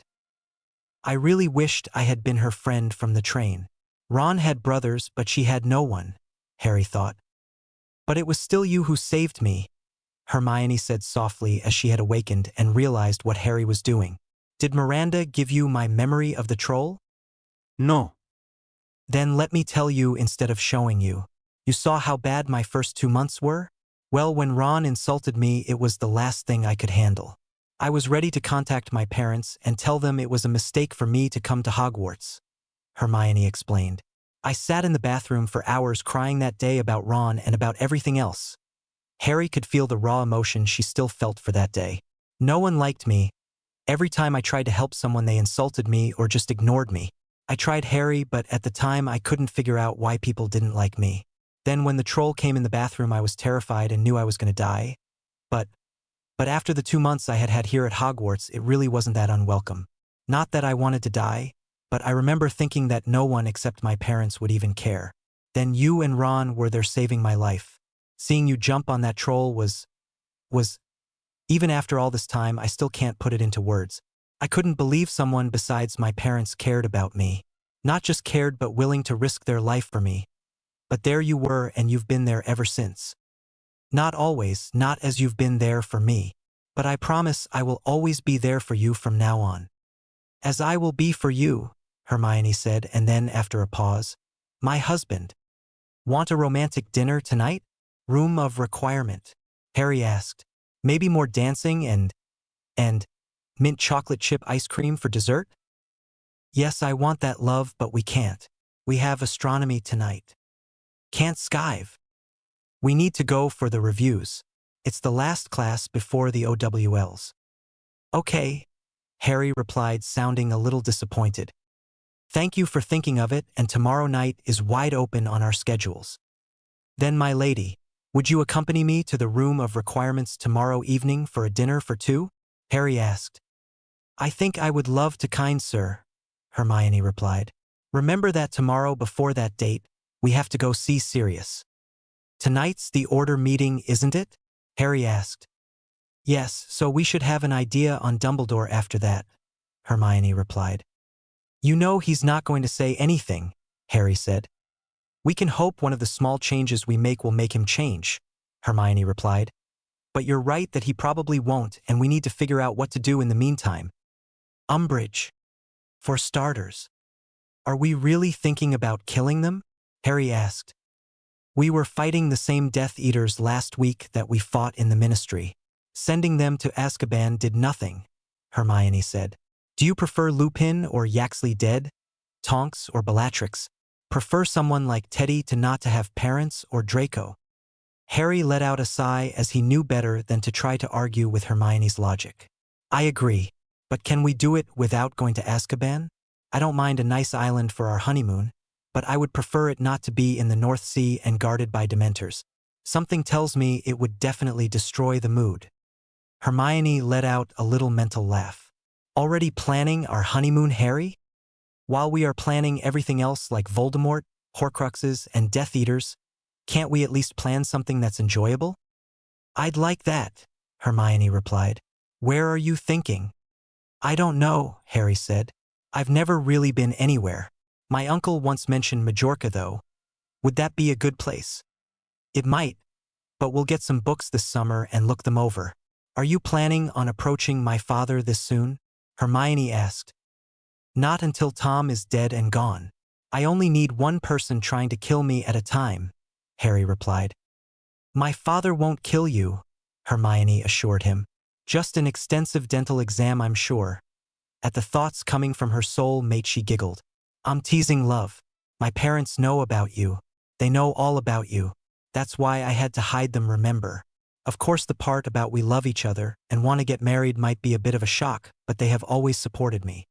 I really wished I had been her friend from the train. Ron had brothers, but she had no one, Harry thought. But it was still you who saved me, Hermione said softly as she had awakened and realized what Harry was doing. Did Miranda give you my memory of the troll? No. Then let me tell you instead of showing you. You saw how bad my first 2 months were? Well, when Ron insulted me, it was the last thing I could handle. I was ready to contact my parents and tell them it was a mistake for me to come to Hogwarts, Hermione explained. I sat in the bathroom for hours crying that day about Ron and about everything else. Harry could feel the raw emotion she still felt for that day. No one liked me. Every time I tried to help someone, they insulted me or just ignored me. I tried Harry, but at the time I couldn't figure out why people didn't like me. Then when the troll came in the bathroom, I was terrified and knew I was going to die. But after the 2 months I had had here at Hogwarts, it really wasn't that unwelcome. Not that I wanted to die, but I remember thinking that no one except my parents would even care. Then you and Ron were there saving my life. Seeing you jump on that troll was, even after all this time, I still can't put it into words. I couldn't believe someone besides my parents cared about me. Not just cared but willing to risk their life for me. But there you were and you've been there ever since. Not always, not as you've been there for me. But I promise I will always be there for you from now on. As I will be for you, Hermione said, and then after a pause, my husband. Want a romantic dinner tonight? Room of requirement, Harry asked. Maybe more dancing and mint chocolate chip ice cream for dessert? Yes, I want that, love, but we can't. We have astronomy tonight. Can't skive. We need to go for the reviews. It's the last class before the OWLs. Okay, Harry replied, sounding a little disappointed. Thank you for thinking of it, and tomorrow night is wide open on our schedules. Then, my lady, would you accompany me to the room of requirements tomorrow evening for a dinner for two? Harry asked. I think I would love to, kind sir, Hermione replied. Remember that tomorrow before that date, we have to go see Sirius. Tonight's the order meeting, isn't it? Harry asked. Yes, so we should have an idea on Dumbledore after that, Hermione replied. You know he's not going to say anything, Harry said. We can hope one of the small changes we make will make him change, Hermione replied. But you're right that he probably won't, and we need to figure out what to do in the meantime. Umbridge. For starters. Are we really thinking about killing them? Harry asked. We were fighting the same Death Eaters last week that we fought in the Ministry. Sending them to Azkaban did nothing, Hermione said. Do you prefer Lupin or Yaxley dead? Tonks or Bellatrix? Prefer someone like Teddy to not to have parents, or Draco? Harry let out a sigh as he knew better than to try to argue with Hermione's logic. I agree, but can we do it without going to Azkaban? I don't mind a nice island for our honeymoon, but I would prefer it not to be in the North Sea and guarded by Dementors. Something tells me it would definitely destroy the mood. Hermione let out a little mental laugh. Already planning our honeymoon, Harry? While we are planning everything else like Voldemort, Horcruxes, and Death Eaters, can't we at least plan something that's enjoyable? I'd like that, Hermione replied. Where are you thinking? I don't know, Harry said. I've never really been anywhere. My uncle once mentioned Majorca, though. Would that be a good place? It might, but we'll get some books this summer and look them over. Are you planning on approaching my father this soon? Hermione asked. Not until Tom is dead and gone. I only need one person trying to kill me at a time, Harry replied. My father won't kill you, Hermione assured him. Just an extensive dental exam, I'm sure. At the thoughts coming from her soul mate, she giggled. I'm teasing, love. My parents know about you. They know all about you. That's why I had to hide them, remember. Of course the part about we love each other and want to get married might be a bit of a shock, but they have always supported me.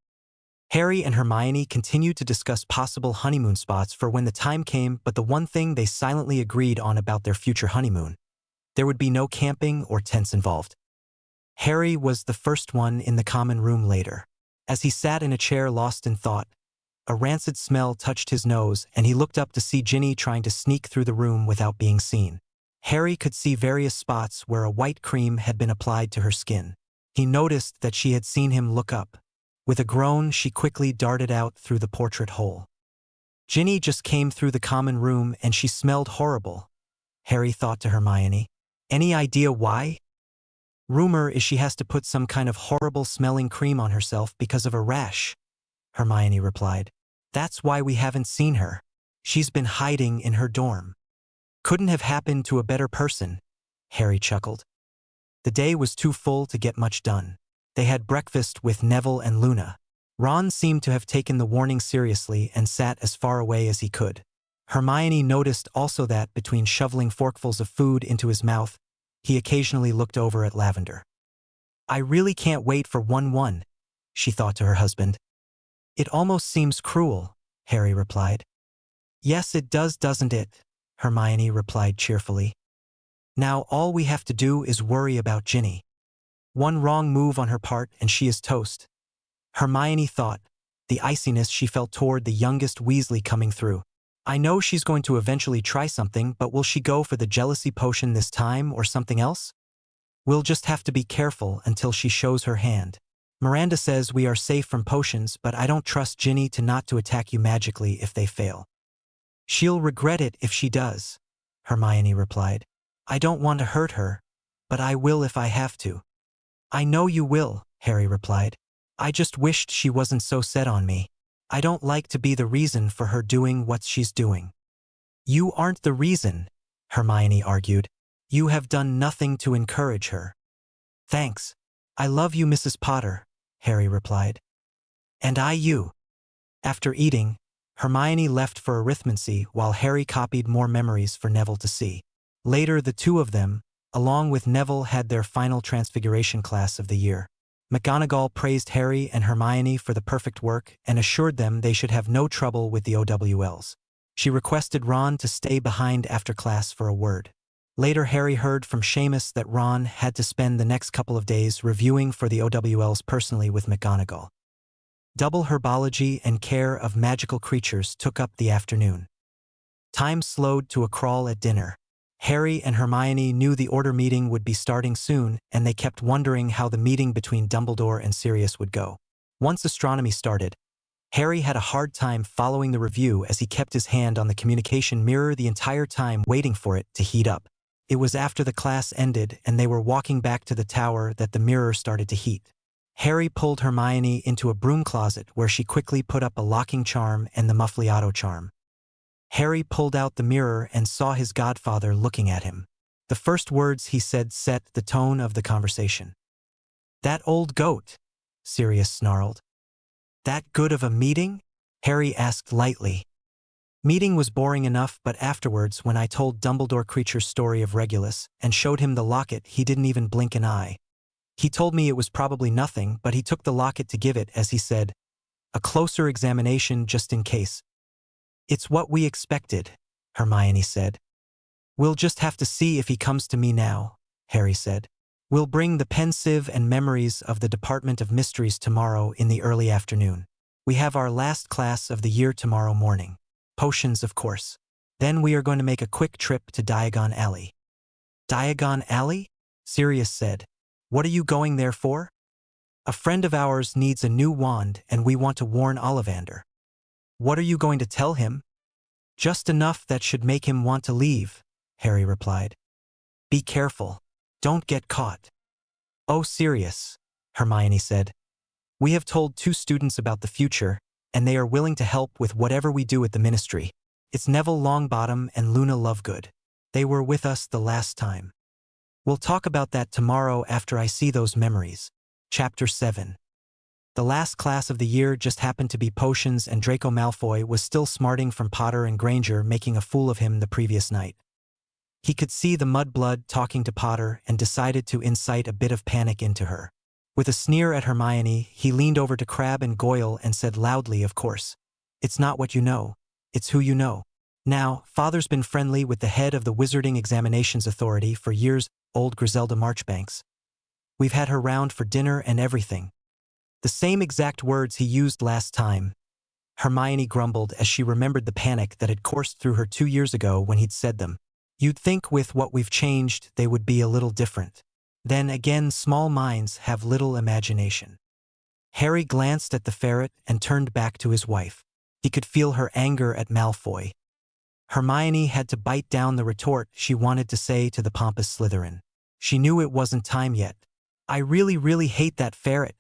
Harry and Hermione continued to discuss possible honeymoon spots for when the time came, but the one thing they silently agreed on about their future honeymoon. There would be no camping or tents involved. Harry was the first one in the common room later. As he sat in a chair lost in thought, a rancid smell touched his nose and he looked up to see Ginny trying to sneak through the room without being seen. Harry could see various spots where a white cream had been applied to her skin. He noticed that she had seen him look up. With a groan, she quickly darted out through the portrait hole. Ginny just came through the common room and she smelled horrible, Harry thought to Hermione. Any idea why? Rumor is she has to put some kind of horrible smelling cream on herself because of a rash, Hermione replied. That's why we haven't seen her. She's been hiding in her dorm. Couldn't have happened to a better person, Harry chuckled. The day was too full to get much done. They had breakfast with Neville and Luna. Ron seemed to have taken the warning seriously and sat as far away as he could. Hermione noticed also that, between shoveling forkfuls of food into his mouth, he occasionally looked over at Lavender. I really can't wait for 1-1, she thought to her husband. It almost seems cruel, Harry replied. Yes, it does, doesn't it? Hermione replied cheerfully. Now all we have to do is worry about Ginny. One wrong move on her part and she is toast. Hermione thought, the iciness she felt toward the youngest Weasley coming through. I know she's going to eventually try something, but will she go for the jealousy potion this time or something else? We'll just have to be careful until she shows her hand. Miranda says we are safe from potions, but I don't trust Ginny to not to attack you magically if they fail. She'll regret it if she does, Hermione replied. I don't want to hurt her, but I will if I have to. I know you will, Harry replied. I just wished she wasn't so set on me. I don't like to be the reason for her doing what she's doing. You aren't the reason, Hermione argued. You have done nothing to encourage her. Thanks. I love you, Mrs. Potter, Harry replied. And I you. After eating, Hermione left for arithmancy while Harry copied more memories for Neville to see. Later, the two of them, along with Neville, had their final Transfiguration class of the year. McGonagall praised Harry and Hermione for the perfect work and assured them they should have no trouble with the OWLs. She requested Ron to stay behind after class for a word. Later, Harry heard from Seamus that Ron had to spend the next couple of days reviewing for the OWLs personally with McGonagall. Double herbology and care of magical creatures took up the afternoon. Time slowed to a crawl at dinner. Harry and Hermione knew the order meeting would be starting soon, and they kept wondering how the meeting between Dumbledore and Sirius would go. Once astronomy started, Harry had a hard time following the review as he kept his hand on the communication mirror the entire time waiting for it to heat up. It was after the class ended and they were walking back to the tower that the mirror started to heat. Harry pulled Hermione into a broom closet where she quickly put up a locking charm and the Muffliato charm. Harry pulled out the mirror and saw his godfather looking at him. The first words he said set the tone of the conversation. That old goat, Sirius snarled. That good of a meeting? Harry asked lightly. Meeting was boring enough, but afterwards, when I told Dumbledore Creature's story of Regulus and showed him the locket, he didn't even blink an eye. He told me it was probably nothing, but he took the locket to give it, as he said, a closer examination just in case. It's what we expected, Hermione said. We'll just have to see if he comes to me now, Harry said. We'll bring the pensieve and memories of the Department of Mysteries tomorrow in the early afternoon. We have our last class of the year tomorrow morning. Potions, of course. Then we are going to make a quick trip to Diagon Alley. Diagon Alley? Sirius said. What are you going there for? A friend of ours needs a new wand and we want to warn Ollivander. What are you going to tell him? Just enough that should make him want to leave, Harry replied. Be careful. Don't get caught. Oh, Sirius, Hermione said. We have told 2 students about the future, and they are willing to help with whatever we do at the Ministry. It's Neville Longbottom and Luna Lovegood. They were with us the last time. We'll talk about that tomorrow after I see those memories. Chapter 7. The last class of the year just happened to be potions, and Draco Malfoy was still smarting from Potter and Granger making a fool of him the previous night. He could see the mudblood talking to Potter and decided to incite a bit of panic into her. With a sneer at Hermione, he leaned over to Crabbe and Goyle and said loudly, of course, it's not what you know, it's who you know. Now, Father's been friendly with the head of the Wizarding Examinations Authority for years, old Griselda Marchbanks. We've had her round for dinner and everything. The same exact words he used last time. Hermione grumbled as she remembered the panic that had coursed through her 2 years ago when he'd said them. You'd think with what we've changed they would be a little different. Then again, small minds have little imagination. Harry glanced at the ferret and turned back to his wife. He could feel her anger at Malfoy. Hermione had to bite down the retort she wanted to say to the pompous Slytherin. She knew it wasn't time yet. I really hate that ferret,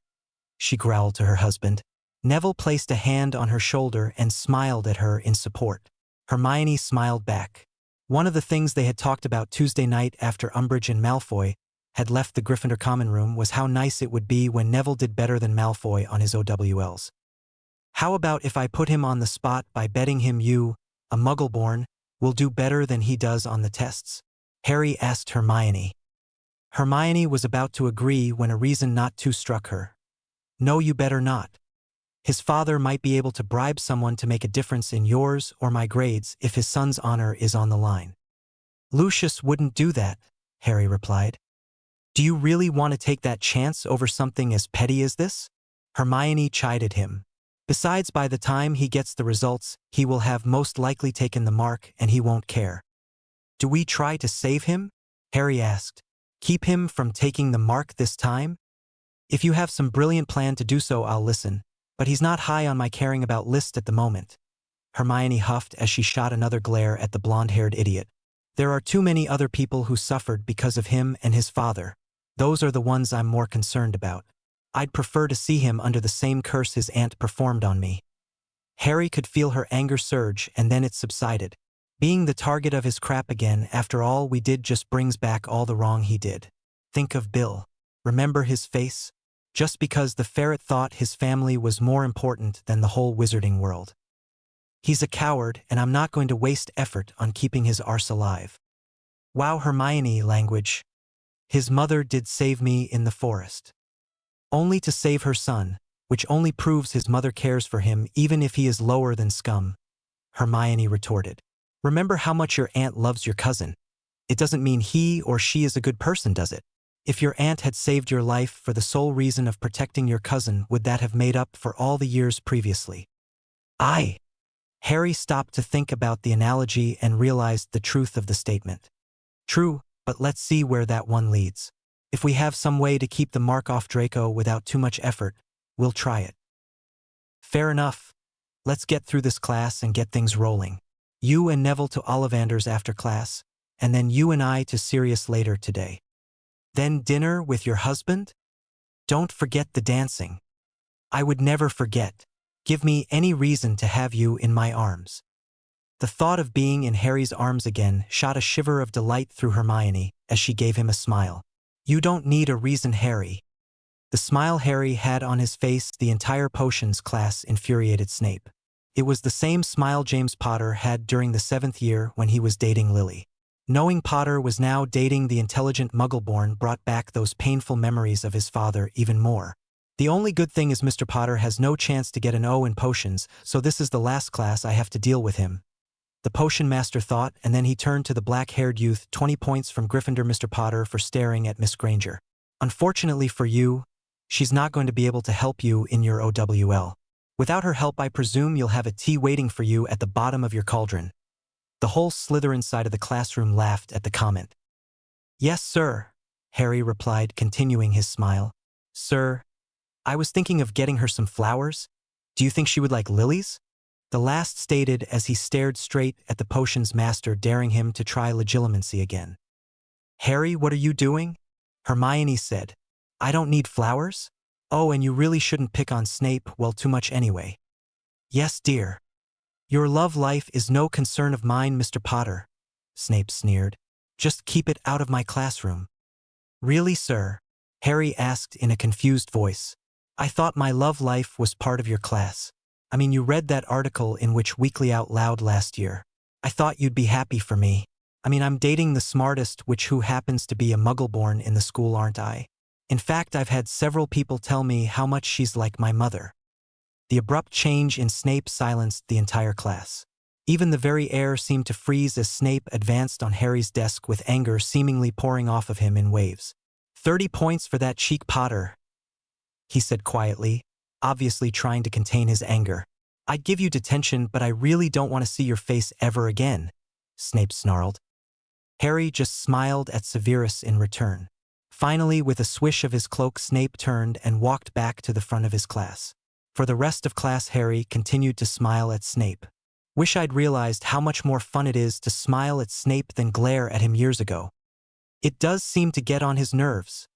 she growled to her husband. Neville placed a hand on her shoulder and smiled at her in support. Hermione smiled back. One of the things they had talked about Tuesday night after Umbridge and Malfoy had left the Gryffindor common room was how nice it would be when Neville did better than Malfoy on his OWLs. How about if I put him on the spot by betting him you, a Muggleborn, will do better than he does on the tests? Harry asked Hermione. Hermione was about to agree when a reason not to struck her. No, you better not. His father might be able to bribe someone to make a difference in yours or my grades if his son's honor is on the line. Lucius wouldn't do that, Harry replied. Do you really want to take that chance over something as petty as this? Hermione chided him. Besides, by the time he gets the results, he will have most likely taken the mark and he won't care. Do we try to save him? Harry asked. Keep him from taking the mark this time? If you have some brilliant plan to do so, I'll listen, but he's not high on my caring about list at the moment. Hermione huffed as she shot another glare at the blonde-haired idiot. There are too many other people who suffered because of him and his father. Those are the ones I'm more concerned about. I'd prefer to see him under the same curse his aunt performed on me. Harry could feel her anger surge, and then it subsided. Being the target of his crap again, after all we did, just brings back all the wrong he did. Think of Bill. Remember his face? Just because the ferret thought his family was more important than the whole wizarding world. He's a coward, and I'm not going to waste effort on keeping his arse alive. Wow, Hermione, language. His mother did save me in the forest. Only to save her son, which only proves his mother cares for him even if he is lower than scum. Hermione retorted. Remember how much your aunt loves your cousin. It doesn't mean he or she is a good person, does it? If your aunt had saved your life for the sole reason of protecting your cousin, would that have made up for all the years previously? Harry stopped to think about the analogy and realized the truth of the statement. True, but let's see where that one leads. If we have some way to keep the mark off Draco without too much effort, we'll try it. Fair enough. Let's get through this class and get things rolling. You and Neville to Ollivander's after class, and then you and I to Sirius later today. Then dinner with your husband? Don't forget the dancing. I would never forget. Give me any reason to have you in my arms. The thought of being in Harry's arms again shot a shiver of delight through Hermione as she gave him a smile. You don't need a reason, Harry. The smile Harry had on his face the entire potions class infuriated Snape. It was the same smile James Potter had during the 7th year when he was dating Lily. Knowing Potter was now dating the intelligent Muggleborn brought back those painful memories of his father even more. The only good thing is Mr. Potter has no chance to get an O in potions, so this is the last class I have to deal with him. The potion master thought, and then he turned to the black-haired youth. 20 points from Gryffindor, Mr. Potter, for staring at Miss Granger. Unfortunately for you, she's not going to be able to help you in your OWL. Without her help, I presume you'll have a tea waiting for you at the bottom of your cauldron. The whole Slytherin side of the classroom laughed at the comment. Yes, sir, Harry replied, continuing his smile. Sir, I was thinking of getting her some flowers. Do you think she would like lilies? The last stated as he stared straight at the potions master, daring him to try legilimency again. Harry, what are you doing? Hermione said. I don't need flowers? Oh, and you really shouldn't pick on Snape, well, too much anyway. Yes, dear. Your love life is no concern of mine, Mr. Potter, Snape sneered. Just keep it out of my classroom. Really, sir? Harry asked in a confused voice. I thought my love life was part of your class. I mean, you read that article in which Weekly Out Loud last year. I thought you'd be happy for me. I mean, I'm dating the smartest, which who happens to be a Muggleborn in the school, aren't I? In fact, I've had several people tell me how much she's like my mother. The abrupt change in Snape silenced the entire class. Even the very air seemed to freeze as Snape advanced on Harry's desk with anger seemingly pouring off of him in waves. 30 points for that cheek, Potter, he said quietly, obviously trying to contain his anger. I'd give you detention, but I really don't want to see your face ever again, Snape snarled. Harry just smiled at Severus in return. Finally, with a swish of his cloak, Snape turned and walked back to the front of his class. For the rest of class, Harry continued to smile at Snape. Wish I'd realized how much more fun it is to smile at Snape than glare at him years ago. It does seem to get on his nerves.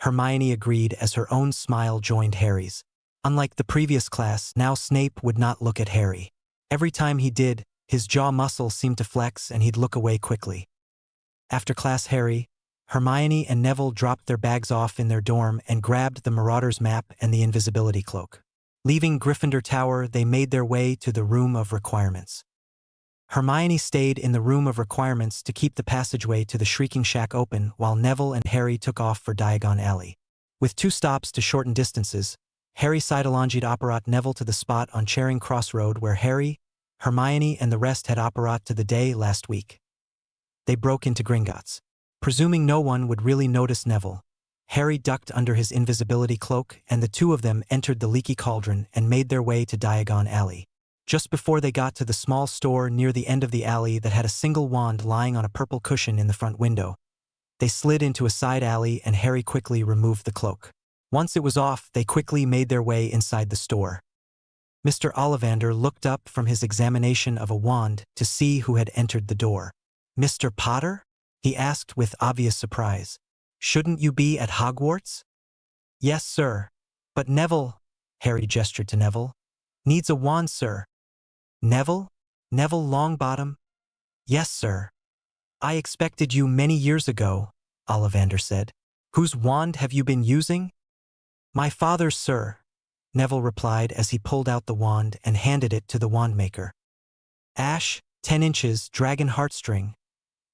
Hermione agreed as her own smile joined Harry's. Unlike the previous class, now Snape would not look at Harry. Every time he did, his jaw muscle seemed to flex and he'd look away quickly. After class, Harry, Hermione and Neville dropped their bags off in their dorm and grabbed the Marauder's map and the invisibility cloak. Leaving Gryffindor Tower, they made their way to the Room of Requirements. Hermione stayed in the Room of Requirements to keep the passageway to the Shrieking Shack open while Neville and Harry took off for Diagon Alley. With 2 stops to shorten distances, Harry sidelongied Operat Neville to the spot on Charing Cross Road where Harry, Hermione and the rest had Operat to the day last week. They broke into Gringotts. Presuming no one would really notice Neville, Harry ducked under his invisibility cloak, and the two of them entered the leaky cauldron and made their way to Diagon Alley. Just before they got to the small store near the end of the alley that had a single wand lying on a purple cushion in the front window, they slid into a side alley and Harry quickly removed the cloak. Once it was off, they quickly made their way inside the store. Mr. Ollivander looked up from his examination of a wand to see who had entered the door. "Mr. Potter?" he asked with obvious surprise. "Shouldn't you be at Hogwarts?" "Yes, sir. But Neville," Harry gestured to Neville, "needs a wand, sir." "Neville? Neville Longbottom?" "Yes, sir." "I expected you many years ago," Ollivander said. "Whose wand have you been using?" "My father's, sir," Neville replied as he pulled out the wand and handed it to the wandmaker. "Ash, 10 inches, dragon heartstring,"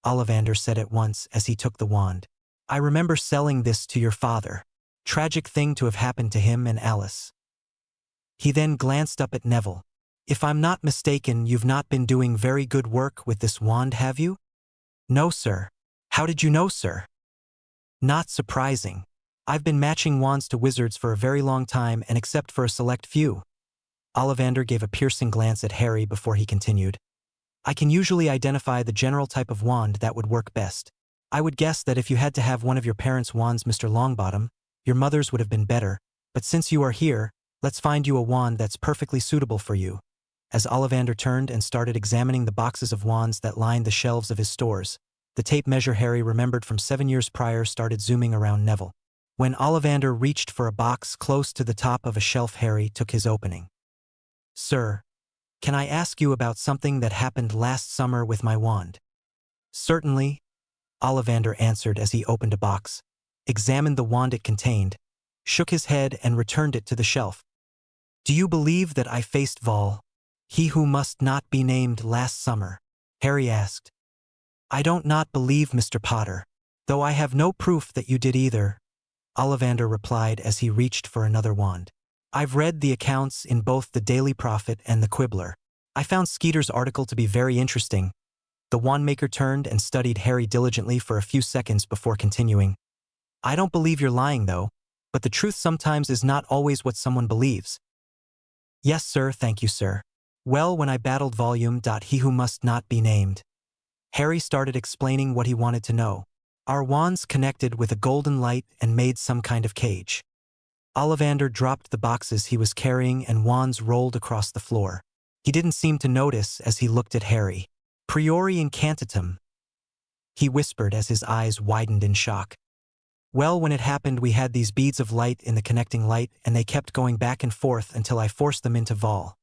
Ollivander said at once as he took the wand. "I remember selling this to your father. Tragic thing to have happened to him and Alice." He then glanced up at Neville. "If I'm not mistaken, you've not been doing very good work with this wand, have you?" "No, sir." "How did you know, sir?" "Not surprising. I've been matching wands to wizards for a very long time, and except for a select few." Ollivander gave a piercing glance at Harry before he continued. "I can usually identify the general type of wand that would work best. I would guess that if you had to have one of your parents' wands, Mr. Longbottom, your mother's would have been better, but since you are here, let's find you a wand that's perfectly suitable for you." As Ollivander turned and started examining the boxes of wands that lined the shelves of his stores, the tape measure Harry remembered from 7 years prior started zooming around Neville. When Ollivander reached for a box close to the top of a shelf, Harry took his opening. "Sir, can I ask you about something that happened last summer with my wand?" "Certainly," Ollivander answered as he opened a box, examined the wand it contained, shook his head and returned it to the shelf. "Do you believe that I faced Vol, he who must not be named, last summer?" Harry asked. "I don't not believe, Mr. Potter, though I have no proof that you did either," Ollivander replied as he reached for another wand. "I've read the accounts in both the Daily Prophet and the Quibbler. I found Skeeter's article to be very interesting." The wandmaker turned and studied Harry diligently for a few seconds before continuing. "I don't believe you're lying, though, but the truth sometimes is not always what someone believes." "Yes, sir, thank you, sir. Well, when I battled volume. He who must not be named." Harry started explaining what he wanted to know. "Our wands connected with a golden light and made some kind of cage." Ollivander dropped the boxes he was carrying and wands rolled across the floor. He didn't seem to notice as he looked at Harry. "Priori incantatum," he whispered as his eyes widened in shock. "Well, when it happened, we had these beads of light in the connecting light, and they kept going back and forth until I forced them into Vol.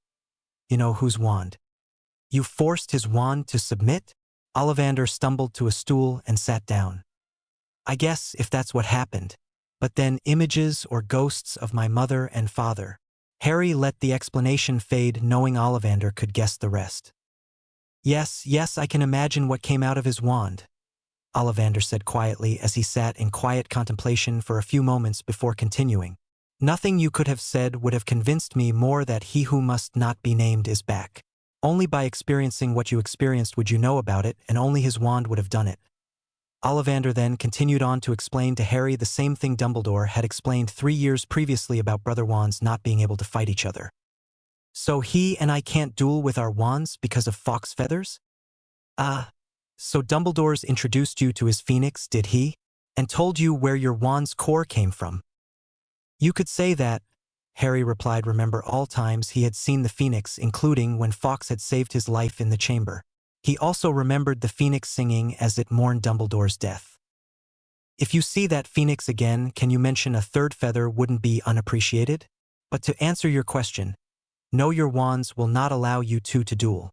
You know whose wand?" "You forced his wand to submit?" Ollivander stumbled to a stool and sat down. "I guess if that's what happened. But then images or ghosts of my mother and father." Harry let the explanation fade, knowing Ollivander could guess the rest. Yes, I can imagine what came out of his wand," Ollivander said quietly as he sat in quiet contemplation for a few moments before continuing. "Nothing you could have said would have convinced me more that he who must not be named is back. Only by experiencing what you experienced would you know about it, and only his wand would have done it." Ollivander then continued on to explain to Harry the same thing Dumbledore had explained 3 years previously about brother wands not being able to fight each other. "So he and I can't duel with our wands because of fox feathers?" "Ah, so Dumbledore's introduced you to his phoenix, did he? And told you where your wand's core came from?" "You could say that," Harry replied. Remember all times he had seen the phoenix, including when Fawkes had saved his life in the chamber. He also remembered the phoenix singing as it mourned Dumbledore's death. "If you see that phoenix again, can you mention a third feather wouldn't be unappreciated? But to answer your question, no, your wands will not allow you two to duel."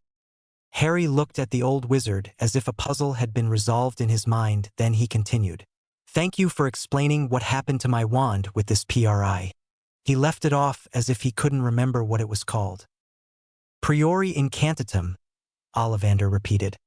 Harry looked at the old wizard as if a puzzle had been resolved in his mind, then he continued. "Thank you for explaining what happened to my wand with this PRI." He left it off as if he couldn't remember what it was called. "Priori incantatum," Ollivander repeated.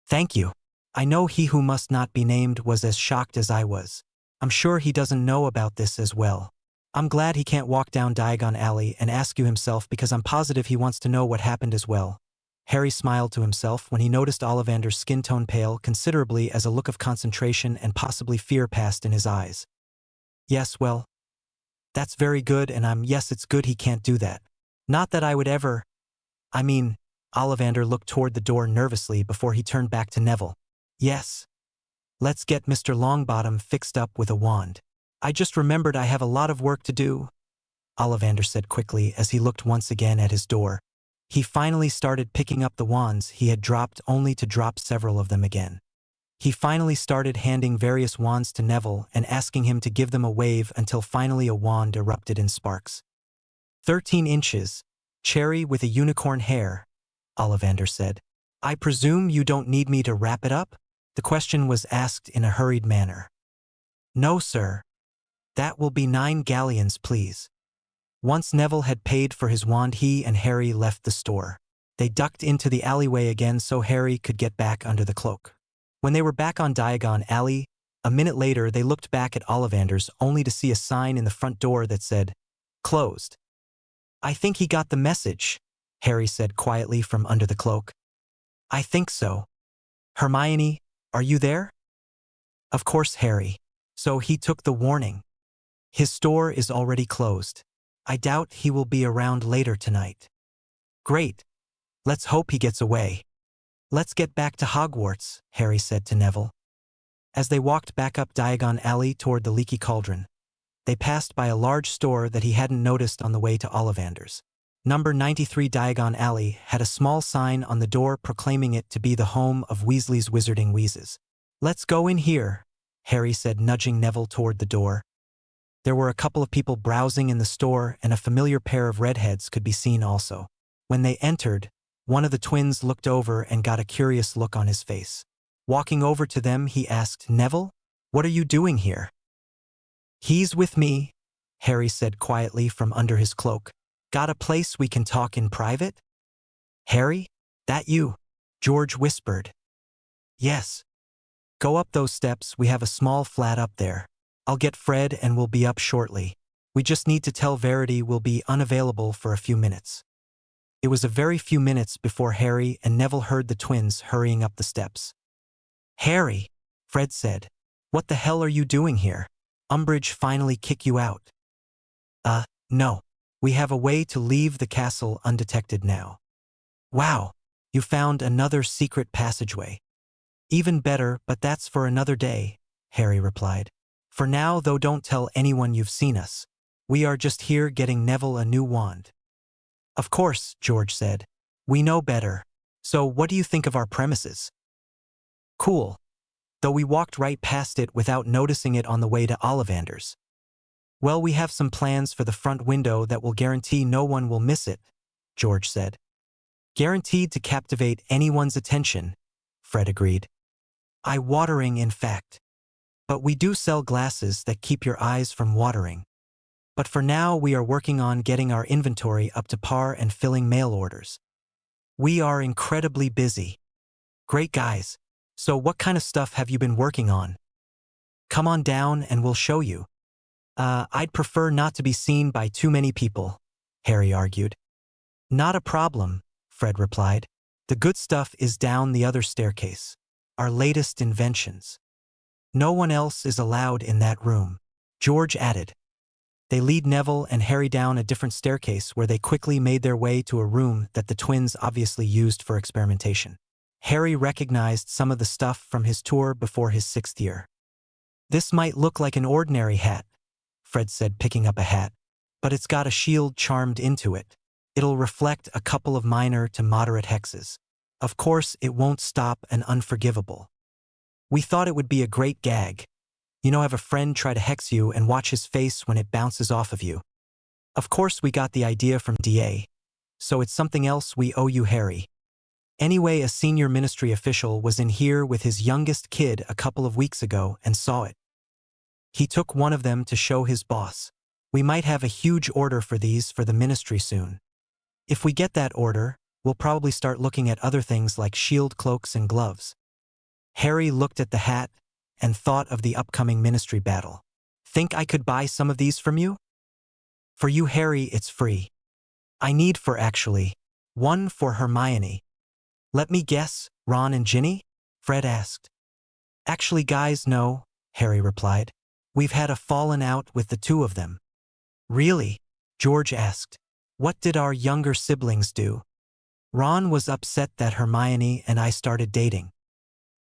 "Thank you. I know he who must not be named was as shocked as I was. I'm sure he doesn't know about this as well. I'm glad he can't walk down Diagon Alley and ask you himself, because I'm positive he wants to know what happened as well." Harry smiled to himself when he noticed Ollivander's skin tone pale considerably as a look of concentration and possibly fear passed in his eyes. Yes, well, that's very good and yes, it's good he can't do that. Not that I would ever. I mean, Ollivander looked toward the door nervously before he turned back to Neville. Yes. Let's get Mr. Longbottom fixed up with a wand. I just remembered I have a lot of work to do, Ollivander said quickly as he looked once again at his door. He finally started picking up the wands he had dropped only to drop several of them again. He finally started handing various wands to Neville and asking him to give them a wave until finally a wand erupted in sparks. 13 inches, cherry with a unicorn hair, Ollivander said. I presume you don't need me to wrap it up? The question was asked in a hurried manner. No, sir. That will be 9 galleons, please. Once Neville had paid for his wand, he and Harry left the store. They ducked into the alleyway again so Harry could get back under the cloak. When they were back on Diagon Alley, a minute later they looked back at Ollivander's only to see a sign in the front door that said, "Closed." I think he got the message, Harry said quietly from under the cloak. I think so. Hermione, are you there? Of course, Harry. So he took the warning. His store is already closed. I doubt he will be around later tonight. Great. Let's hope he gets away. Let's get back to Hogwarts, Harry said to Neville. As they walked back up Diagon Alley toward the Leaky Cauldron, they passed by a large store that he hadn't noticed on the way to Ollivander's. Number 93 Diagon Alley had a small sign on the door proclaiming it to be the home of Weasley's Wizarding Wheezes. Let's go in here, Harry said, nudging Neville toward the door. There were a couple of people browsing in the store and a familiar pair of redheads could be seen also. When they entered, one of the twins looked over and got a curious look on his face. Walking over to them, he asked, Neville, what are you doing here? He's with me, Harry said quietly from under his cloak. Got a place we can talk in private? Harry? That you? George whispered. Yes. Go up those steps, we have a small flat up there. I'll get Fred and we'll be up shortly. We just need to tell Verity we'll be unavailable for a few minutes. It was a very few minutes before Harry and Neville heard the twins hurrying up the steps. Harry, Fred said. What the hell are you doing here? Umbridge finally kick you out? No. We have a way to leave the castle undetected now. Wow, you found another secret passageway. Even better, but that's for another day, Harry replied. For now, though, don't tell anyone you've seen us. We are just here getting Neville a new wand. Of course, George said. We know better. So what do you think of our premises? Cool. Though we walked right past it without noticing it on the way to Ollivander's. Well, we have some plans for the front window that will guarantee no one will miss it, George said. Guaranteed to captivate anyone's attention, Fred agreed. Eye-watering, in fact. But we do sell glasses that keep your eyes from watering. But for now, we are working on getting our inventory up to par and filling mail orders. We are incredibly busy. Great, guys. So what kind of stuff have you been working on? Come on down and we'll show you. I'd prefer not to be seen by too many people, Harry argued. Not a problem, Fred replied. The good stuff is down the other staircase. Our latest inventions. No one else is allowed in that room, George added. They lead Neville and Harry down a different staircase where they quickly made their way to a room that the twins obviously used for experimentation. Harry recognized some of the stuff from his tour before his 6th year. This might look like an ordinary hat, Fred said, picking up a hat, but it's got a shield charmed into it. It'll reflect a couple of minor to moderate hexes. Of course, it won't stop an unforgivable. We thought it would be a great gag. You know, have a friend try to hex you and watch his face when it bounces off of you. Of course, we got the idea from DA. So it's something else we owe you, Harry. Anyway, a senior ministry official was in here with his youngest kid a couple of weeks ago and saw it. He took one of them to show his boss. We might have a huge order for these for the ministry soon. If we get that order, we'll probably start looking at other things like shield cloaks and gloves. Harry looked at the hat and thought of the upcoming ministry battle. Think I could buy some of these from you? For you, Harry, it's free. I need actually. One for Hermione. Let me guess, Ron and Ginny? Fred asked. Actually, guys, no, Harry replied. We've had a falling out with the two of them. Really? George asked. What did our younger siblings do? Ron was upset that Hermione and I started dating.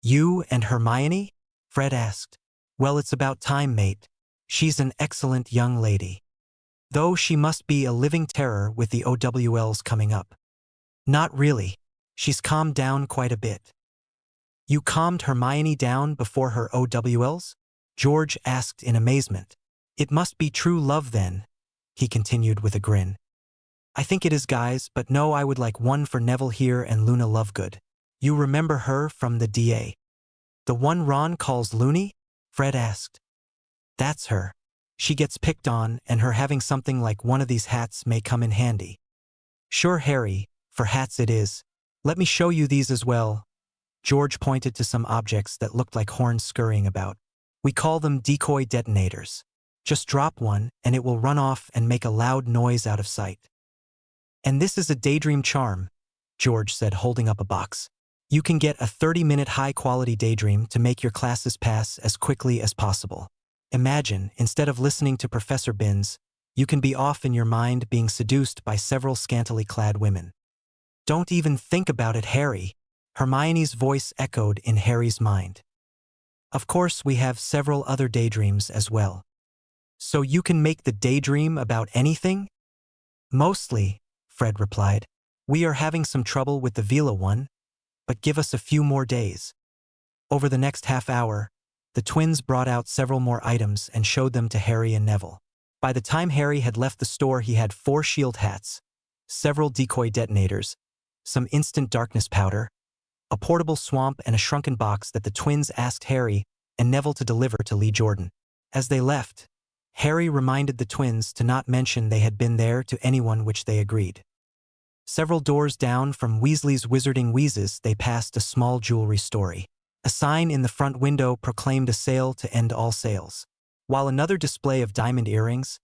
You and Hermione? Fred asked. Well, it's about time, mate. She's an excellent young lady. Though she must be a living terror with the OWLs coming up. Not really. She's calmed down quite a bit. You calmed Hermione down before her OWLs? George asked in amazement. It must be true love then, he continued with a grin. I think it is, guys, but no, I would like one for Neville here and Luna Lovegood. You remember her from the DA? The one Ron calls Loony? Fred asked. That's her. She gets picked on, and her having something like one of these hats may come in handy. Sure, Harry, for hats it is. Let me show you these as well. George pointed to some objects that looked like horns scurrying about. We call them decoy detonators. Just drop one, and it will run off and make a loud noise out of sight. And this is a daydream charm, George said, holding up a box. You can get a 30-minute high-quality daydream to make your classes pass as quickly as possible. Imagine, instead of listening to Professor Binns, you can be off in your mind being seduced by several scantily clad women. Don't even think about it, Harry. Hermione's voice echoed in Harry's mind. Of course, we have several other daydreams as well. So you can make the daydream about anything? Mostly, Fred replied. We are having some trouble with the Vila one, but give us a few more days. Over the next half hour, the twins brought out several more items and showed them to Harry and Neville. By the time Harry had left the store, he had 4 shield hats, several decoy detonators, some instant darkness powder, a portable swamp, and a shrunken box that the twins asked Harry and Neville to deliver to Lee Jordan. As they left, Harry reminded the twins to not mention they had been there to anyone, which they agreed. Several doors down from Weasley's Wizarding Wheezes, they passed a small jewelry store. A sign in the front window proclaimed a sale to end all sales, while another display of diamond earrings,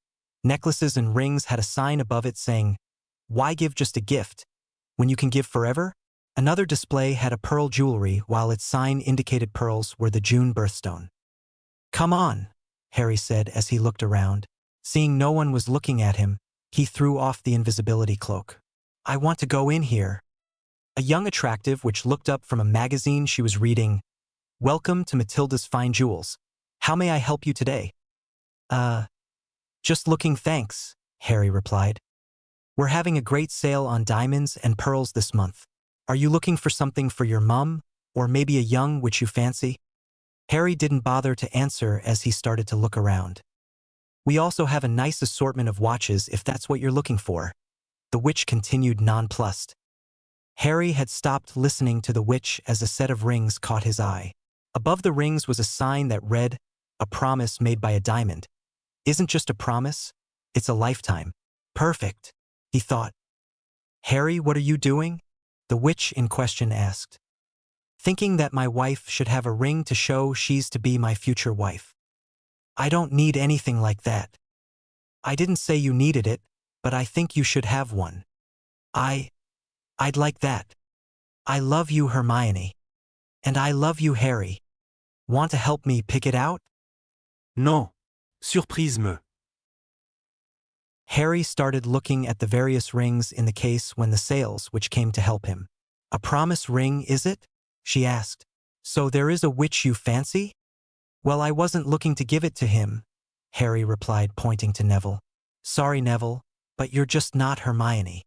necklaces, and rings had a sign above it saying, "Why give just a gift when you can give forever?" Another display had a pearl jewelry, while its sign indicated pearls were the June birthstone. Come on, Harry said as he looked around. Seeing no one was looking at him, he threw off the invisibility cloak. I want to go in here. A young attractive which looked up from a magazine she was reading. Welcome to Matilda's Fine Jewels. How may I help you today? Just looking, thanks, Harry replied. We're having a great sale on diamonds and pearls this month. Are you looking for something for your mum, or maybe a young which you fancy? Harry didn't bother to answer as he started to look around. We also have a nice assortment of watches if that's what you're looking for. The witch continued nonplussed. Harry had stopped listening to the witch as a set of rings caught his eye. Above the rings was a sign that read, "A promise made by a diamond. Isn't just a promise, it's a lifetime." Perfect, he thought. Harry, what are you doing? The witch in question asked. Thinking that my wife should have a ring to show she's to be my future wife. I don't need anything like that. I didn't say you needed it, but I think you should have one. I'd like that. I love you, Hermione. And I love you, Harry. Want to help me pick it out? Non. Surprise-me. Harry started looking at the various rings in the case when the sales which came to help him. A promise ring, is it? She asked. So there is a witch you fancy? Well, I wasn't looking to give it to him, Harry replied, pointing to Neville. Sorry, Neville, but you're just not Hermione.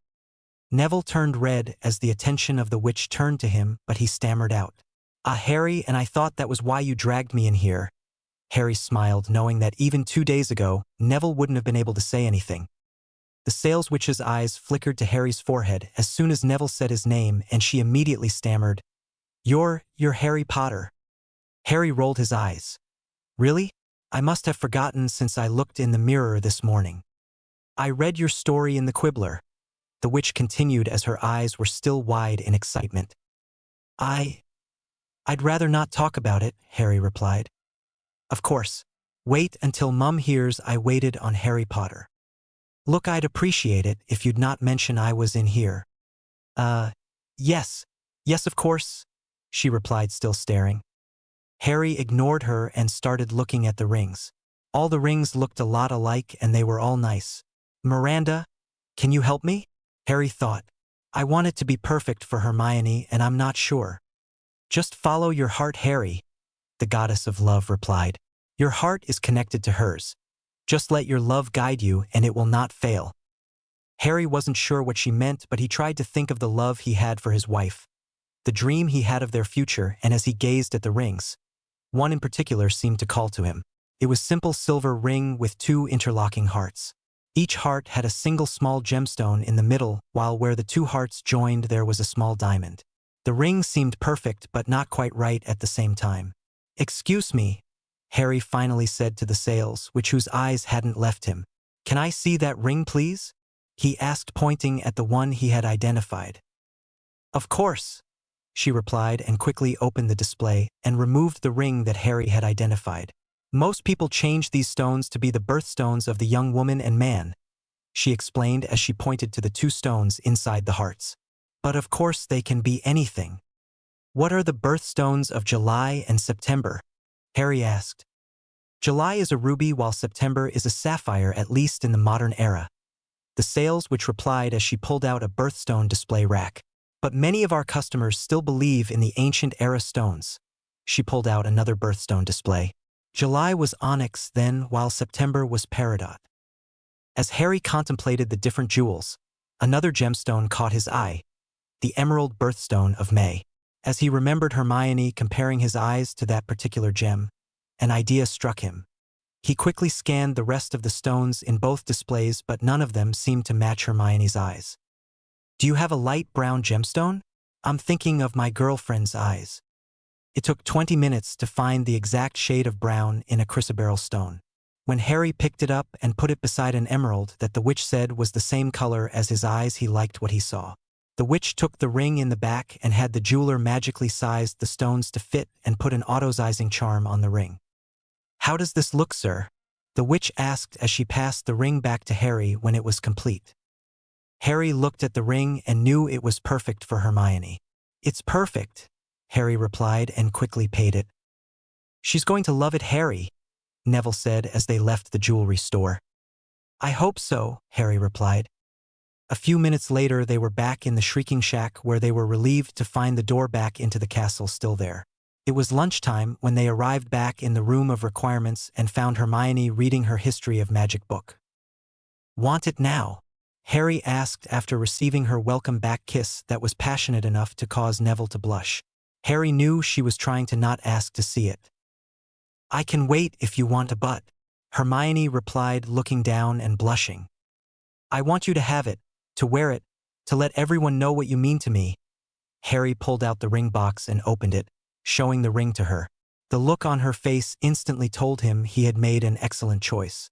Neville turned red as the attention of the witch turned to him, but he stammered out. Harry, and I thought that was why you dragged me in here. Harry smiled, knowing that even 2 days ago, Neville wouldn't have been able to say anything. The sales witch's eyes flickered to Harry's forehead as soon as Neville said his name, and she immediately stammered, You're Harry Potter. Harry rolled his eyes. Really? I must have forgotten since I looked in the mirror this morning. I read your story in the Quibbler. The witch continued as her eyes were still wide in excitement. I'd rather not talk about it, Harry replied. Of course. Wait until Mum hears I waited on Harry Potter. Look, I'd appreciate it if you'd not mention I was in here. Yes, of course, she replied, still staring. Harry ignored her and started looking at the rings. All the rings looked a lot alike and they were all nice. Miranda, can you help me? Harry thought. I want it to be perfect for Hermione and I'm not sure. Just follow your heart, Harry, the goddess of love replied. Your heart is connected to hers. Just let your love guide you and it will not fail. Harry wasn't sure what she meant, but he tried to think of the love he had for his wife, the dream he had of their future, and as he gazed at the rings, one in particular seemed to call to him. It was a simple silver ring with two interlocking hearts. Each heart had a single small gemstone in the middle, while where the two hearts joined there was a small diamond. The ring seemed perfect but not quite right at the same time. Excuse me, Harry finally said to the sails, whose eyes hadn't left him. Can I see that ring, please? He asked, pointing at the one he had identified. Of course, she replied and quickly opened the display and removed the ring that Harry had identified. Most people change these stones to be the birthstones of the young woman and man, she explained as she pointed to the two stones inside the hearts. But of course they can be anything. What are the birthstones of July and September? Harry asked. July is a ruby while September is a sapphire, at least in the modern era. The sails replied as she pulled out a birthstone display rack. But many of our customers still believe in the ancient era stones. She pulled out another birthstone display. July was onyx then, while September was peridot. As Harry contemplated the different jewels, another gemstone caught his eye, the emerald birthstone of May. As he remembered Hermione comparing his eyes to that particular gem, an idea struck him. He quickly scanned the rest of the stones in both displays, but none of them seemed to match Hermione's eyes. Do you have a light brown gemstone? I'm thinking of my girlfriend's eyes. It took 20 minutes to find the exact shade of brown in a chrysoberyl stone. When Harry picked it up and put it beside an emerald that the witch said was the same color as his eyes, he liked what he saw. The witch took the ring in the back and had the jeweler magically sized the stones to fit and put an auto-sizing charm on the ring. How does this look, sir? The witch asked as she passed the ring back to Harry when it was complete. Harry looked at the ring and knew it was perfect for Hermione. It's perfect, Harry replied and quickly paid it. She's going to love it, Harry, Neville said as they left the jewelry store. I hope so, Harry replied. A few minutes later they were back in the Shrieking Shack, where they were relieved to find the door back into the castle still there. It was lunchtime when they arrived back in the room of requirements and found Hermione reading her History of Magic book. Want it now? Harry asked after receiving her welcome back kiss that was passionate enough to cause Neville to blush. Harry knew she was trying to not ask to see it. I can wait if you want a but, Hermione replied, looking down and blushing. I want you to have it, to wear it, to let everyone know what you mean to me. Harry pulled out the ring box and opened it, showing the ring to her. The look on her face instantly told him he had made an excellent choice.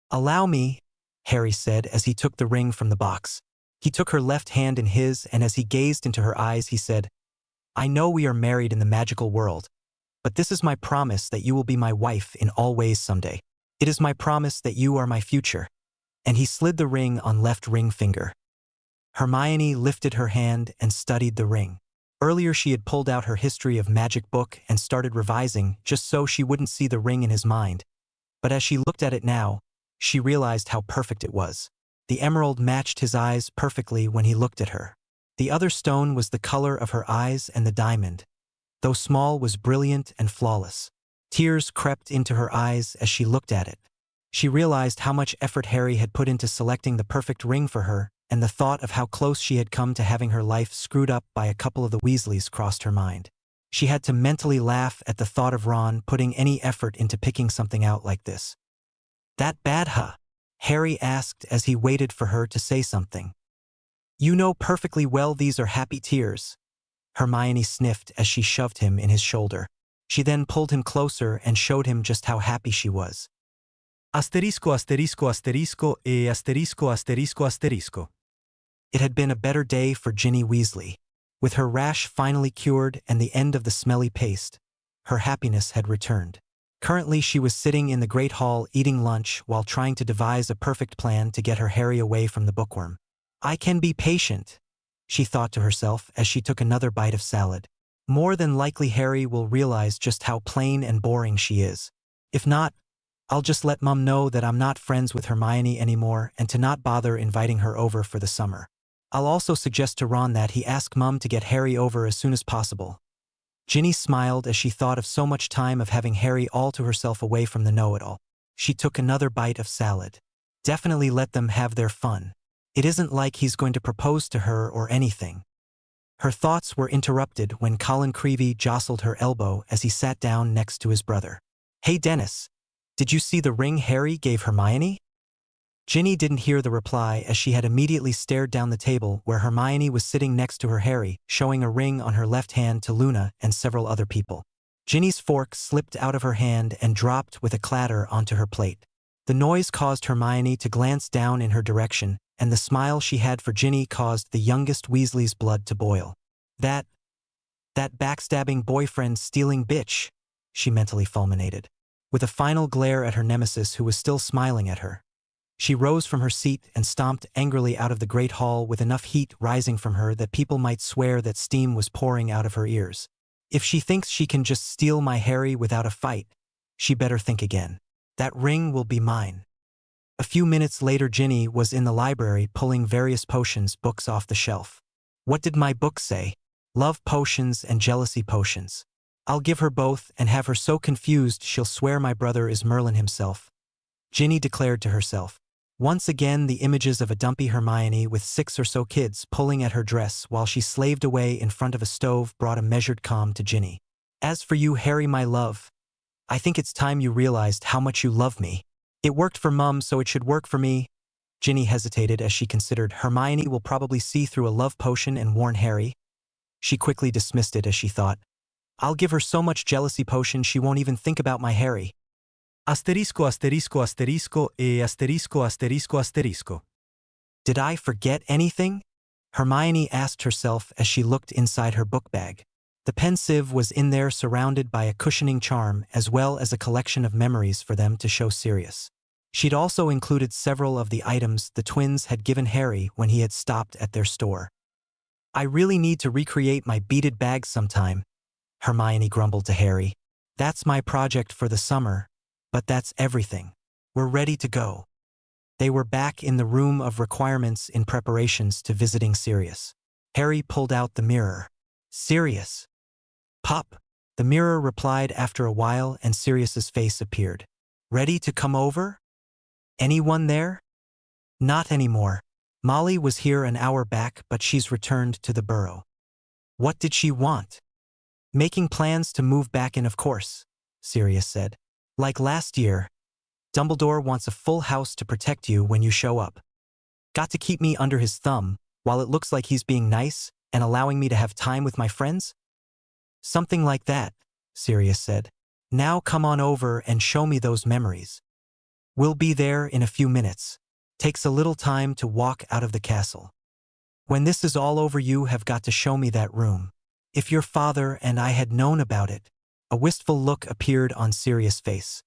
Allow me, Harry said as he took the ring from the box. He took her left hand in his, and as he gazed into her eyes he said, I know we are married in the magical world, but this is my promise that you will be my wife in all ways someday. It is my promise that you are my future. And he slid the ring on left ring finger. Hermione lifted her hand and studied the ring. Earlier she had pulled out her History of Magic book and started revising just so she wouldn't see the ring in his mind. But as she looked at it now, she realized how perfect it was. The emerald matched his eyes perfectly when he looked at her. The other stone was the color of her eyes, and the diamond, though small, was brilliant and flawless. Tears crept into her eyes as she looked at it. She realized how much effort Harry had put into selecting the perfect ring for her, and the thought of how close she had come to having her life screwed up by a couple of the Weasleys crossed her mind. She had to mentally laugh at the thought of Ron putting any effort into picking something out like this. That bad, huh? Harry asked as he waited for her to say something. You know perfectly well these are happy tears. Hermione sniffed as she shoved him in his shoulder. She then pulled him closer and showed him just how happy she was. Asterisco asterisco asterisco e asterisco asterisco asterisco. It had been a better day for Ginny Weasley. With her rash finally cured and the end of the smelly paste, her happiness had returned. Currently she was sitting in the Great Hall eating lunch while trying to devise a perfect plan to get her Harry away from the bookworm. I can be patient, she thought to herself as she took another bite of salad. More than likely Harry will realize just how plain and boring she is. If not, I'll just let Mum know that I'm not friends with Hermione anymore and to not bother inviting her over for the summer. I'll also suggest to Ron that he ask Mum to get Harry over as soon as possible. Ginny smiled as she thought of so much time of having Harry all to herself away from the know-it-all. She took another bite of salad. Definitely let them have their fun. It isn't like he's going to propose to her or anything. Her thoughts were interrupted when Colin Creevey jostled her elbow as he sat down next to his brother. "Hey Dennis, did you see the ring Harry gave Hermione?" Ginny didn't hear the reply as she had immediately stared down the table where Hermione was sitting next to her Harry, showing a ring on her left hand to Luna and several other people. Ginny's fork slipped out of her hand and dropped with a clatter onto her plate. The noise caused Hermione to glance down in her direction, and the smile she had for Ginny caused the youngest Weasley's blood to boil. That backstabbing boyfriend-stealing bitch," she mentally fulminated, with a final glare at her nemesis who was still smiling at her. She rose from her seat and stomped angrily out of the great hall with enough heat rising from her that people might swear that steam was pouring out of her ears. If she thinks she can just steal my Harry without a fight, she better think again. That ring will be mine. A few minutes later Ginny was in the library pulling various potions books off the shelf. What did my book say? Love potions and jealousy potions. I'll give her both and have her so confused she'll swear my brother is Merlin himself. Ginny declared to herself. Once again the images of a dumpy Hermione with 6 or so kids pulling at her dress while she slaved away in front of a stove brought a measured calm to Ginny. As for you, Harry, my love, I think it's time you realized how much you love me. It worked for Mum, so it should work for me. Ginny hesitated as she considered Hermione will probably see through a love potion and warn Harry. She quickly dismissed it as she thought, I'll give her so much jealousy potion she won't even think about my Harry. Asterisco asterisco asterisco e asterisco asterisco asterisco. Did I forget anything? Hermione asked herself as she looked inside her book bag. The pensieve was in there surrounded by a cushioning charm as well as a collection of memories for them to show Sirius. She'd also included several of the items the twins had given Harry when he had stopped at their store. I really need to recreate my beaded bag sometime, Hermione grumbled to Harry. That's my project for the summer, but that's everything. We're ready to go. They were back in the room of requirements in preparations to visiting Sirius. Harry pulled out the mirror. Sirius. Pop. The mirror replied after a while and Sirius's face appeared. Ready to come over? Anyone there? Not anymore. Molly was here an hour back, but she's returned to the burrow. What did she want? Making plans to move back in, of course, Sirius said. Like last year, Dumbledore wants a full house to protect you when you show up. Got to keep me under his thumb, while it looks like he's being nice and allowing me to have time with my friends? Something like that, Sirius said. Now come on over and show me those memories. We'll be there in a few minutes. Takes a little time to walk out of the castle. When this is all over you have got to show me that room. If your father and I had known about it. A wistful look appeared on Sirius' face.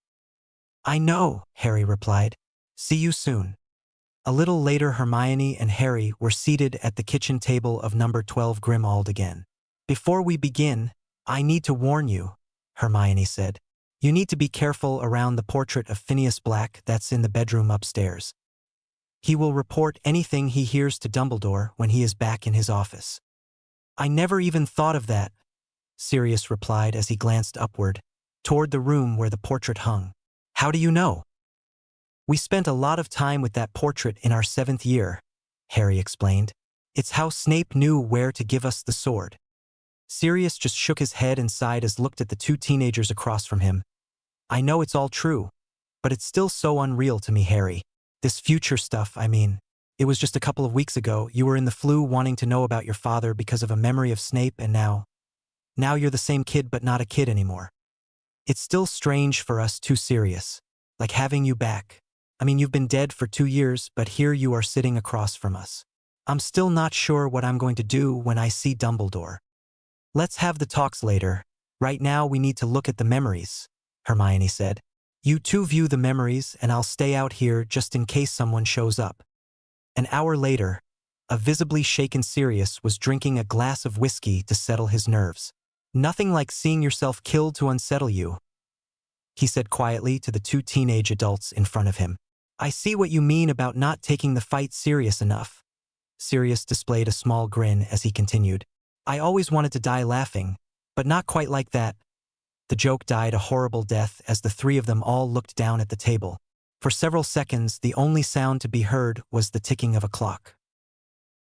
I know, Harry replied. See you soon. A little later Hermione and Harry were seated at the kitchen table of number 12 Grimmauld again. Before we begin, I need to warn you, Hermione said. You need to be careful around the portrait of Phineas Black that's in the bedroom upstairs. He will report anything he hears to Dumbledore when he is back in his office. I never even thought of that, Sirius replied as he glanced upward, toward the room where the portrait hung. How do you know? We spent a lot of time with that portrait in our 7th year, Harry explained. It's how Snape knew where to give us the sword. Sirius just shook his head and sighed as looked at the 2 teenagers across from him. I know it's all true, but it's still so unreal to me, Harry. This future stuff, I mean. It was just a couple of weeks ago, you were in the flu wanting to know about your father because of a memory of Snape, and now you're the same kid but not a kid anymore. It's still strange for us too, Sirius. Like having you back. I mean, you've been dead for 2 years, but here you are sitting across from us. I'm still not sure what I'm going to do when I see Dumbledore. Let's have the talks later. Right now we need to look at the memories, Hermione said. You 2 view the memories and I'll stay out here just in case someone shows up. An hour later, a visibly shaken Sirius was drinking a glass of whiskey to settle his nerves. Nothing like seeing yourself killed to unsettle you. he said quietly to the two teenage adults in front of him. I see what you mean about not taking the fight serious enough. Sirius displayed a small grin as he continued. I always wanted to die laughing, but not quite like that. The joke died a horrible death as the three of them all looked down at the table. For several seconds, the only sound to be heard was the ticking of a clock.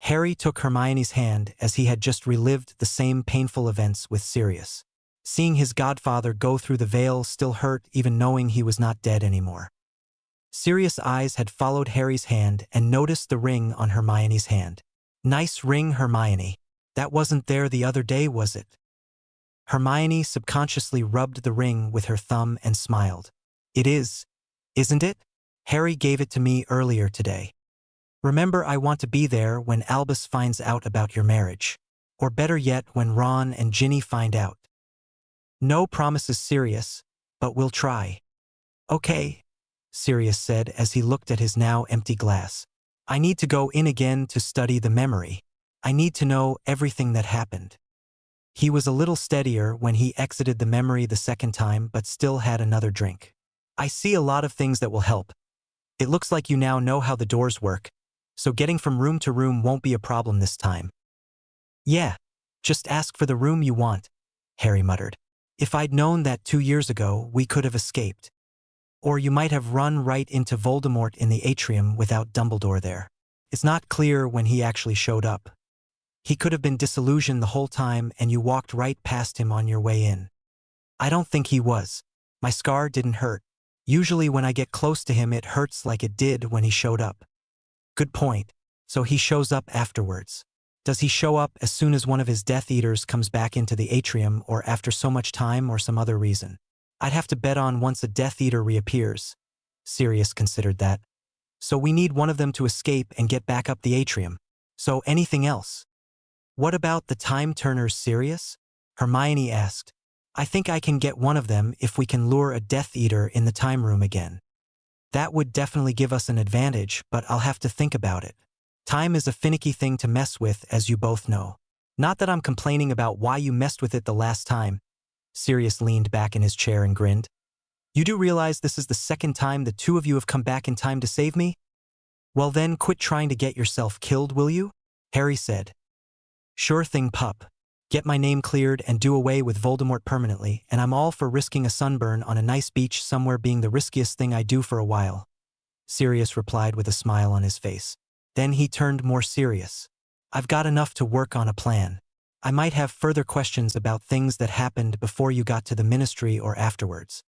Harry took Hermione's hand as he had just relived the same painful events with Sirius. Seeing his godfather go through the veil still hurt even knowing he was not dead anymore. Sirius' eyes had followed Harry's hand and noticed the ring on Hermione's hand. Nice ring, Hermione. That wasn't there the other day, was it? Hermione subconsciously rubbed the ring with her thumb and smiled. It is, isn't it? Harry gave it to me earlier today. Remember, I want to be there when Albus finds out about your marriage. Or better yet, when Ron and Ginny find out. No promises, Sirius, but we'll try. Okay, Sirius said as he looked at his now empty glass. I need to go in again to study the memory. I need to know everything that happened. He was a little steadier when he exited the memory the second time but still had another drink. I see a lot of things that will help. It looks like you now know how the doors work, so getting from room to room won't be a problem this time. Yeah, just ask for the room you want, Harry muttered. If I'd known that 2 years ago, we could have escaped. Or you might have run right into Voldemort in the atrium without Dumbledore there. It's not clear when he actually showed up. He could have been disillusioned the whole time and you walked right past him on your way in. I don't think he was. My scar didn't hurt. Usually when I get close to him it hurts like it did when he showed up. Good point. So he shows up afterwards. Does he show up as soon as one of his Death Eaters comes back into the atrium or after so much time or some other reason? I'd have to bet on once a Death Eater reappears. Sirius considered that. So we need one of them to escape and get back up the atrium. So anything else? What about the Time Turners, Sirius? Hermione asked. I think I can get one of them if we can lure a Death Eater in the time room again. That would definitely give us an advantage, but I'll have to think about it. Time is a finicky thing to mess with, as you both know. Not that I'm complaining about why you messed with it the last time. Sirius leaned back in his chair and grinned. You do realize this is the second time the two of you have come back in time to save me? Well then, quit trying to get yourself killed, will you? Harry said. Sure thing, pup. Get my name cleared and do away with Voldemort permanently, and I'm all for risking a sunburn on a nice beach somewhere being the riskiest thing I do for a while. Sirius replied with a smile on his face. Then he turned more serious. I've got enough to work on a plan. I might have further questions about things that happened before you got to the Ministry or afterwards.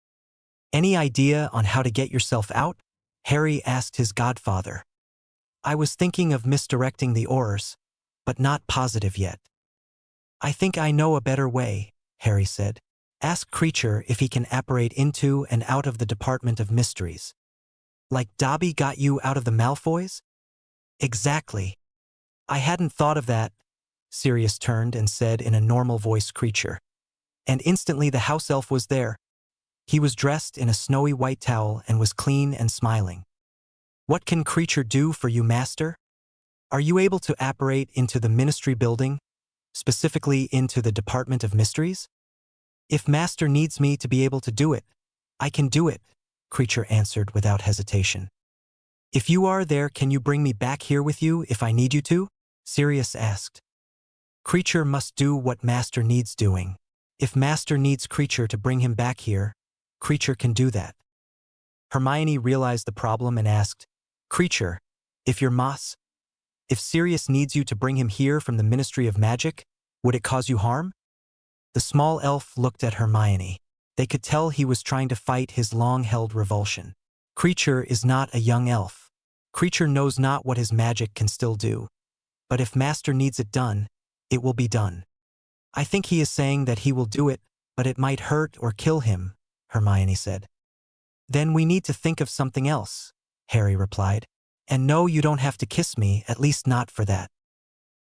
Any idea on how to get yourself out? Harry asked his godfather. I was thinking of misdirecting the Aurors, but not positive yet. I think I know a better way, Harry said. Ask Creature if he can apparate into and out of the Department of Mysteries. Like Dobby got you out of the Malfoys? Exactly. I hadn't thought of that, Sirius turned and said in a normal voice, Creature. And instantly the house elf was there. He was dressed in a snowy white towel and was clean and smiling. What can Creature do for you, Master? Are you able to apparate into the Ministry building, specifically into the Department of Mysteries? If Master needs me to be able to do it, I can do it, Creature answered without hesitation. If you are there, can you bring me back here with you if I need you to? Sirius asked. Creature must do what Master needs doing. If Master needs Creature to bring him back here, Creature can do that. Hermione realized the problem and asked, Creature, if Sirius needs you to bring him here from the Ministry of Magic, would it cause you harm? The small elf looked at Hermione. They could tell he was trying to fight his long-held revulsion. Creature is not a young elf. Creature knows not what his magic can still do. But if Master needs it done, it will be done. I think he is saying that he will do it, but it might hurt or kill him, Hermione said. Then we need to think of something else, Harry replied. And no, you don't have to kiss me, at least not for that.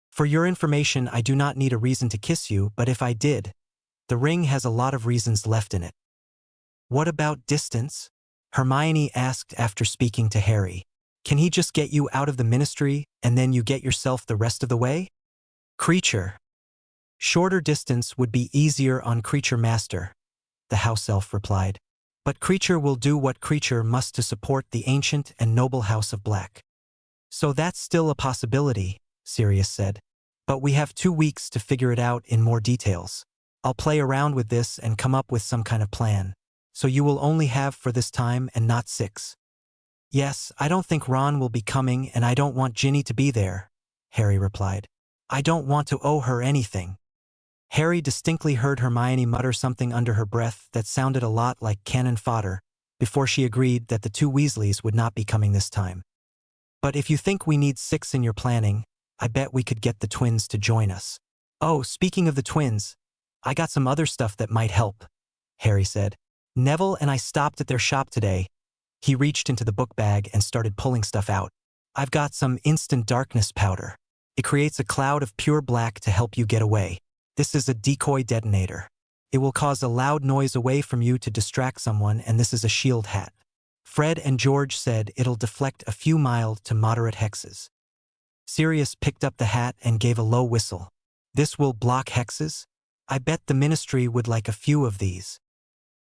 For your information, I do not need a reason to kiss you, but if I did, the ring has a lot of reasons left in it. What about distance? Hermione asked after speaking to Harry. Can he just get you out of the Ministry, and then you get yourself the rest of the way? Creature. Shorter distance would be easier on Creature, Master, the house elf replied. But creature will do what creature must to support the ancient and noble House of Black. So that's still a possibility, Sirius said. But we have 2 weeks to figure it out in more details. I'll play around with this and come up with some kind of plan. So you will only have for this time and not 6. Yes, I don't think Ron will be coming and I don't want Ginny to be there, Harry replied. I don't want to owe her anything. Harry distinctly heard Hermione mutter something under her breath that sounded a lot like cannon fodder before she agreed that the 2 Weasleys would not be coming this time. But if you think we need 6 in your planning, I bet we could get the twins to join us. Oh, speaking of the twins, I got some other stuff that might help, Harry said. Neville and I stopped at their shop today. He reached into the book bag and started pulling stuff out. I've got some instant darkness powder. It creates a cloud of pure black to help you get away. This is a decoy detonator. It will cause a loud noise away from you to distract someone, and this is a shield hat. Fred and George said it'll deflect a few mild to moderate hexes. Sirius picked up the hat and gave a low whistle. This will block hexes? I bet the Ministry would like a few of these.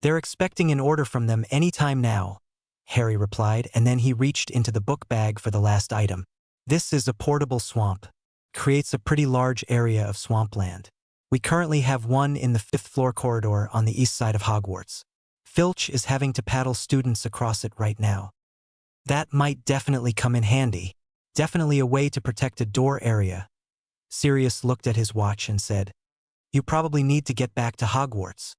They're expecting an order from them any time now, Harry replied, and then he reached into the book bag for the last item. This is a portable swamp. Creates a pretty large area of swampland. We currently have one in the 5th floor corridor on the east side of Hogwarts. Filch is having to paddle students across it right now. That might definitely come in handy. Definitely a way to protect a door area. Sirius looked at his watch and said, You probably need to get back to Hogwarts.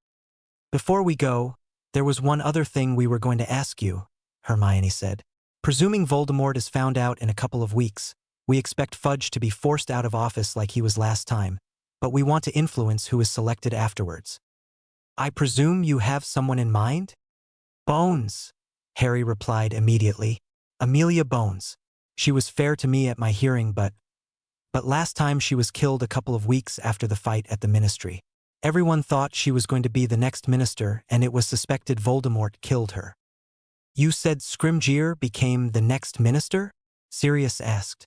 Before we go, there was one other thing we were going to ask you, Hermione said. Presuming Voldemort is found out in a couple of weeks, we expect Fudge to be forced out of office like he was last time, but we want to influence who is selected afterwards. I presume you have someone in mind? Bones, Harry replied immediately. Amelia Bones. She was fair to me at my hearing, but last time she was killed a couple of weeks after the fight at the Ministry. Everyone thought she was going to be the next minister, and it was suspected Voldemort killed her. You said Scrimgeour became the next minister? Sirius asked.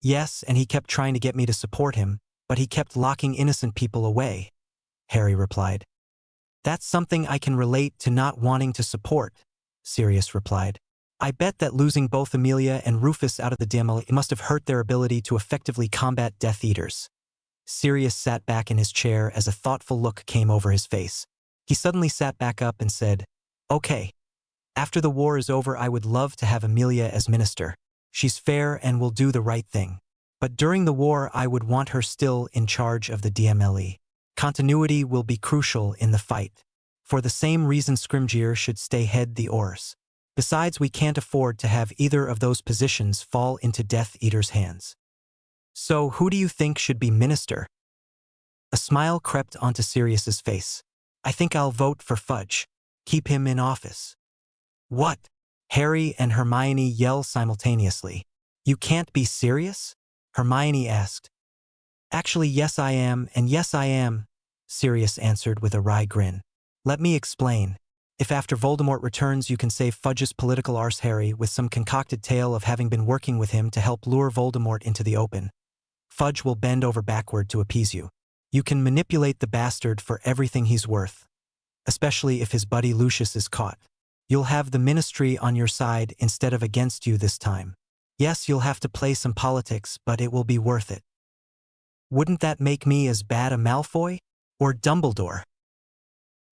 Yes, and he kept trying to get me to support him, but he kept locking innocent people away, Harry replied. That's something I can relate to not wanting to support, Sirius replied. I bet that losing both Amelia and Rufus out of the DML must have hurt their ability to effectively combat Death Eaters. Sirius sat back in his chair as a thoughtful look came over his face. He suddenly sat back up and said, Okay. After the war is over, I would love to have Amelia as minister. She's fair and will do the right thing. But during the war, I would want her still in charge of the DMLE. Continuity will be crucial in the fight. For the same reason Scrimgeour should stay head the Oars. Besides, we can't afford to have either of those positions fall into Death Eater's hands. So who do you think should be minister? A smile crept onto Sirius's face. I think I'll vote for Fudge. Keep him in office. What? Harry and Hermione yell simultaneously. You can't be serious? Hermione asked. Actually, yes I am, and yes I am, Sirius answered with a wry grin. Let me explain. If after Voldemort returns you can save Fudge's political arse Harry with some concocted tale of having been working with him to help lure Voldemort into the open, Fudge will bend over backward to appease you. You can manipulate the bastard for everything he's worth, especially if his buddy Lucius is caught. You'll have the Ministry on your side instead of against you this time. Yes, you'll have to play some politics, but it will be worth it. Wouldn't that make me as bad a Malfoy? Or Dumbledore?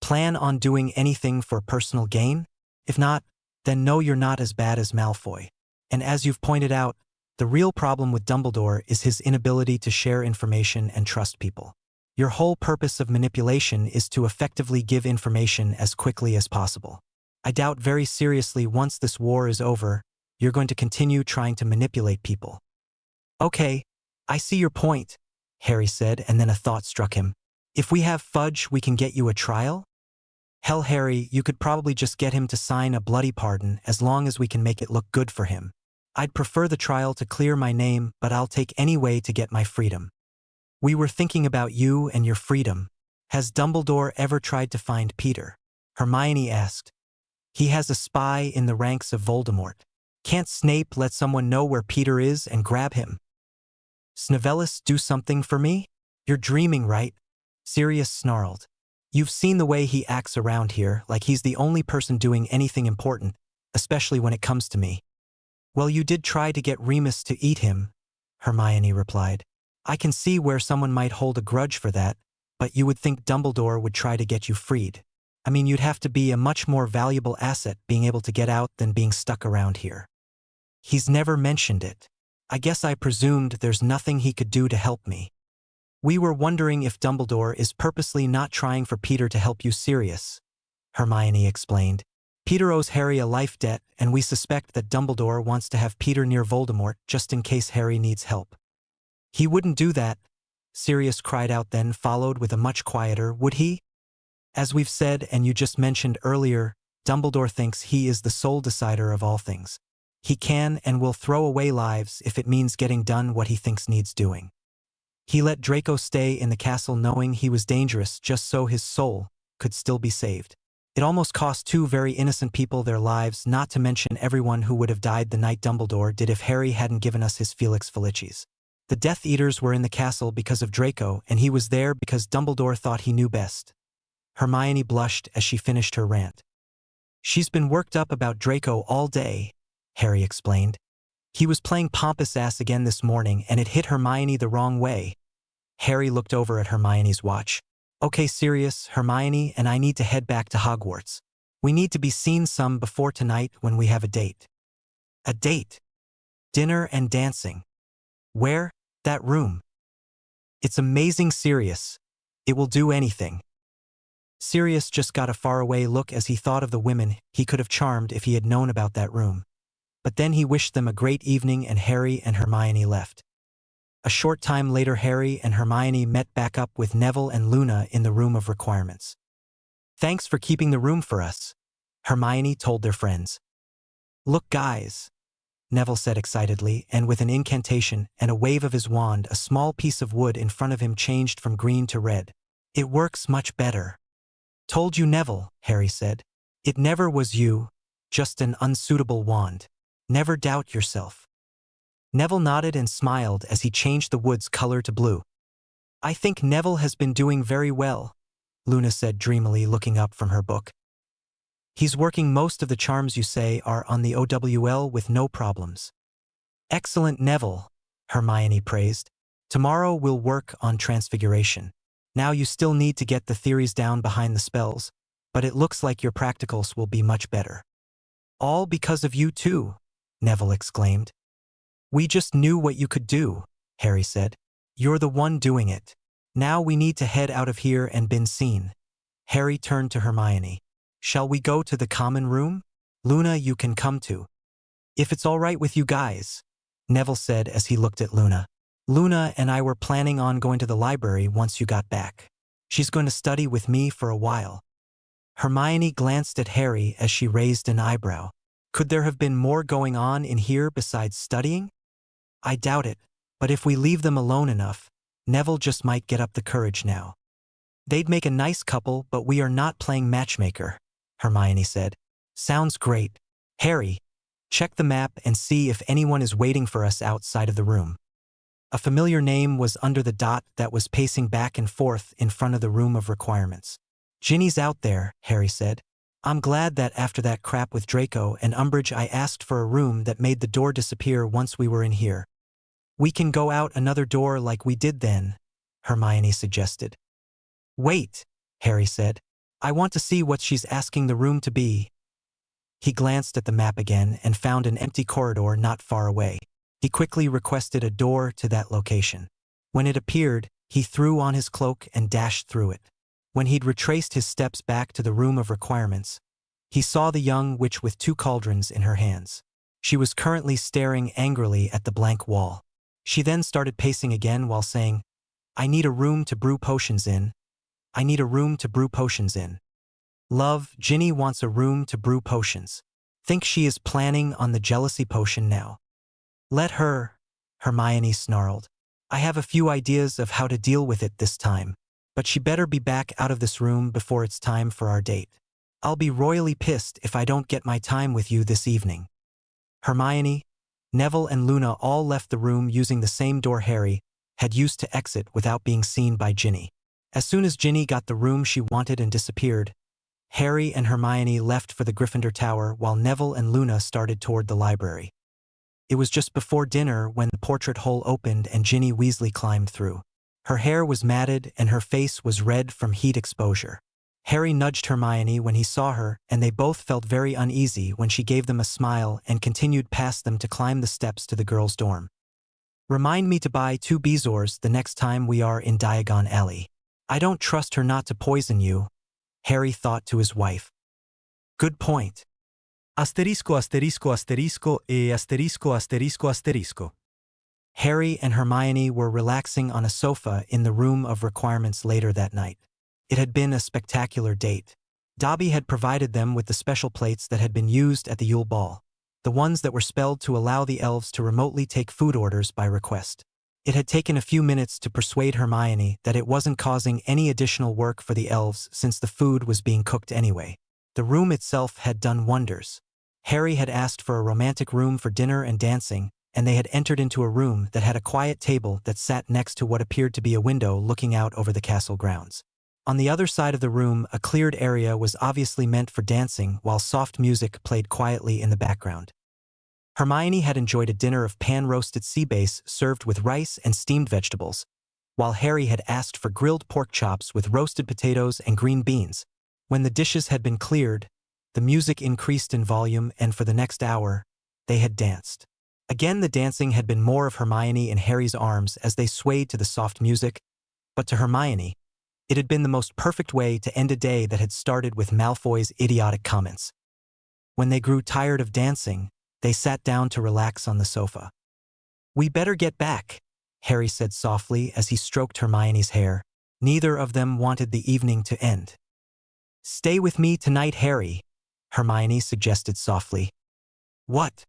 Plan on doing anything for personal gain? If not, then no, you're not as bad as Malfoy. And as you've pointed out, the real problem with Dumbledore is his inability to share information and trust people. Your whole purpose of manipulation is to effectively give information as quickly as possible. I doubt very seriously once this war is over, you're going to continue trying to manipulate people. Okay, I see your point, Harry said, and then a thought struck him. If we have Fudge, we can get you a trial? Hell, Harry, you could probably just get him to sign a bloody pardon as long as we can make it look good for him. I'd prefer the trial to clear my name, but I'll take any way to get my freedom. We were thinking about you and your freedom. Has Dumbledore ever tried to find Peter? Hermione asked. He has a spy in the ranks of Voldemort. Can't Snape let someone know where Peter is and grab him? Snavelis, do something for me? You're dreaming, right? Sirius snarled. You've seen the way he acts around here, like he's the only person doing anything important, especially when it comes to me. Well, you did try to get Remus to eat him, Hermione replied. I can see where someone might hold a grudge for that, but you would think Dumbledore would try to get you freed. I mean, you'd have to be a much more valuable asset being able to get out than being stuck around here. He's never mentioned it. I guess I presumed there's nothing he could do to help me. We were wondering if Dumbledore is purposely not trying for Peter to help you, Sirius, Hermione explained. Peter owes Harry a life debt, and we suspect that Dumbledore wants to have Peter near Voldemort just in case Harry needs help. He wouldn't do that, Sirius cried out, then followed with a much quieter, would he? As we've said and you just mentioned earlier, Dumbledore thinks he is the sole decider of all things. He can and will throw away lives if it means getting done what he thinks needs doing. He let Draco stay in the castle knowing he was dangerous just so his soul could still be saved. It almost cost two very innocent people their lives, not to mention everyone who would have died the night Dumbledore did if Harry hadn't given us his Felix Felicis. The Death Eaters were in the castle because of Draco, and he was there because Dumbledore thought he knew best. Hermione blushed as she finished her rant. She's been worked up about Draco all day, Harry explained. He was playing pompous ass again this morning, and it hit Hermione the wrong way. Harry looked over at Hermione's watch. Okay, Sirius, Hermione and I need to head back to Hogwarts. We need to be seen some before tonight when we have a date. A date? Dinner and dancing. Where? That room. It's amazing, Sirius. It will do anything. Sirius just got a faraway look as he thought of the women he could have charmed if he had known about that room. But then he wished them a great evening and Harry and Hermione left. A short time later, Harry and Hermione met back up with Neville and Luna in the room of requirements. Thanks for keeping the room for us, Hermione told their friends. Look, guys, Neville said excitedly, and with an incantation and a wave of his wand, a small piece of wood in front of him changed from green to red. It works much better. Told you, Neville, Harry said. It never was you, just an unsuitable wand. Never doubt yourself. Neville nodded and smiled as he changed the wood's color to blue. I think Neville has been doing very well, Luna said dreamily, looking up from her book. He's working. Most of the charms you say are on the OWL with no problems. Excellent, Neville, Hermione praised. Tomorrow we'll work on transfiguration. Now you still need to get the theories down behind the spells, but it looks like your practicals will be much better. All because of you too, Neville exclaimed. We just knew what you could do, Harry said. You're the one doing it. Now we need to head out of here and been seen. Harry turned to Hermione. Shall we go to the common room? Luna, you can come too. If it's all right with you guys, Neville said as he looked at Luna. Luna and I were planning on going to the library once you got back. She's going to study with me for a while. Hermione glanced at Harry as she raised an eyebrow. Could there have been more going on in here besides studying? I doubt it, but if we leave them alone enough, Neville just might get up the courage now. They'd make a nice couple, but we are not playing matchmaker, Hermione said. Sounds great. Harry, check the map and see if anyone is waiting for us outside of the room. A familiar name was under the dot that was pacing back and forth in front of the room of requirements. Ginny's out there, Harry said. I'm glad that after that crap with Draco and Umbridge I asked for a room that made the door disappear once we were in here. We can go out another door like we did then, Hermione suggested. Wait, Harry said. I want to see what she's asking the room to be. He glanced at the map again and found an empty corridor not far away. He quickly requested a door to that location. When it appeared, he threw on his cloak and dashed through it. When he'd retraced his steps back to the room of requirements, he saw the young witch with 2 cauldrons in her hands. She was currently staring angrily at the blank wall. She then started pacing again while saying, I need a room to brew potions in. I need a room to brew potions in. Love, Ginny wants a room to brew potions. Think she is planning on the jealousy potion now. Let her, Hermione snarled. I have a few ideas of how to deal with it this time. But she better be back out of this room before it's time for our date. I'll be royally pissed if I don't get my time with you this evening. Hermione, Neville and Luna all left the room using the same door Harry had used to exit without being seen by Ginny. As soon as Ginny got the room she wanted and disappeared, Harry and Hermione left for the Gryffindor Tower while Neville and Luna started toward the library. It was just before dinner when the portrait hole opened and Ginny Weasley climbed through. Her hair was matted and her face was red from heat exposure. Harry nudged Hermione when he saw her, and they both felt very uneasy when she gave them a smile and continued past them to climb the steps to the girls' dorm. "Remind me to buy 2 Bezoars the next time we are in Diagon Alley. I don't trust her not to poison you," Harry thought to his wife. "Good point." Asterisco asterisco asterisco e asterisco asterisco asterisco. Harry and Hermione were relaxing on a sofa in the room of requirements later that night. It had been a spectacular date. Dobby had provided them with the special plates that had been used at the Yule Ball, the ones that were spelled to allow the elves to remotely take food orders by request. It had taken a few minutes to persuade Hermione that it wasn't causing any additional work for the elves since the food was being cooked anyway. The room itself had done wonders. Harry had asked for a romantic room for dinner and dancing, and they had entered into a room that had a quiet table that sat next to what appeared to be a window looking out over the castle grounds. On the other side of the room, a cleared area was obviously meant for dancing while soft music played quietly in the background. Hermione had enjoyed a dinner of pan-roasted sea bass served with rice and steamed vegetables, while Harry had asked for grilled pork chops with roasted potatoes and green beans. When the dishes had been cleared, the music increased in volume, and for the next hour, they had danced. Again, the dancing had been more of Hermione in Harry's arms as they swayed to the soft music, but to Hermione, it had been the most perfect way to end a day that had started with Malfoy's idiotic comments. When they grew tired of dancing, they sat down to relax on the sofa. "We better get back," Harry said softly as he stroked Hermione's hair. Neither of them wanted the evening to end. "Stay with me tonight, Harry," Hermione suggested softly. "What?"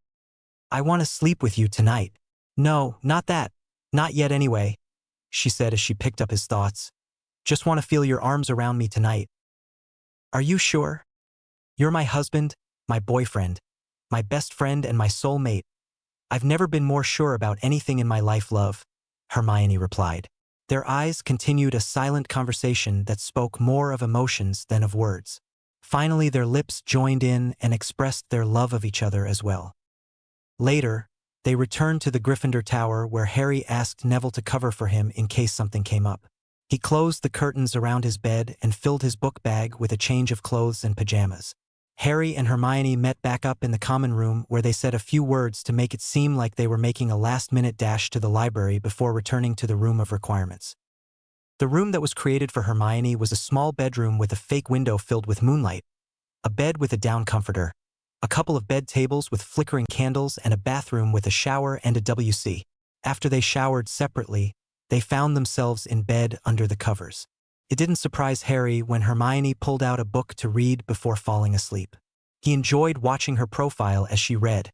"I want to sleep with you tonight." "No, not that. Not yet anyway," she said as she picked up his thoughts. "Just want to feel your arms around me tonight." "Are you sure? You're my husband, my boyfriend, my best friend and my soulmate. I've never been more sure about anything in my life, love," Hermione replied. Their eyes continued a silent conversation that spoke more of emotions than of words. Finally, their lips joined in and expressed their love of each other as well. Later, they returned to the Gryffindor Tower where Harry asked Neville to cover for him in case something came up. He closed the curtains around his bed and filled his book bag with a change of clothes and pajamas. Harry and Hermione met back up in the common room where they said a few words to make it seem like they were making a last-minute dash to the library before returning to the room of requirements. The room that was created for Hermione was a small bedroom with a fake window filled with moonlight, a bed with a down comforter, a couple of bed tables with flickering candles, and a bathroom with a shower and a WC. After they showered separately, they found themselves in bed under the covers. It didn't surprise Harry when Hermione pulled out a book to read before falling asleep. He enjoyed watching her profile as she read,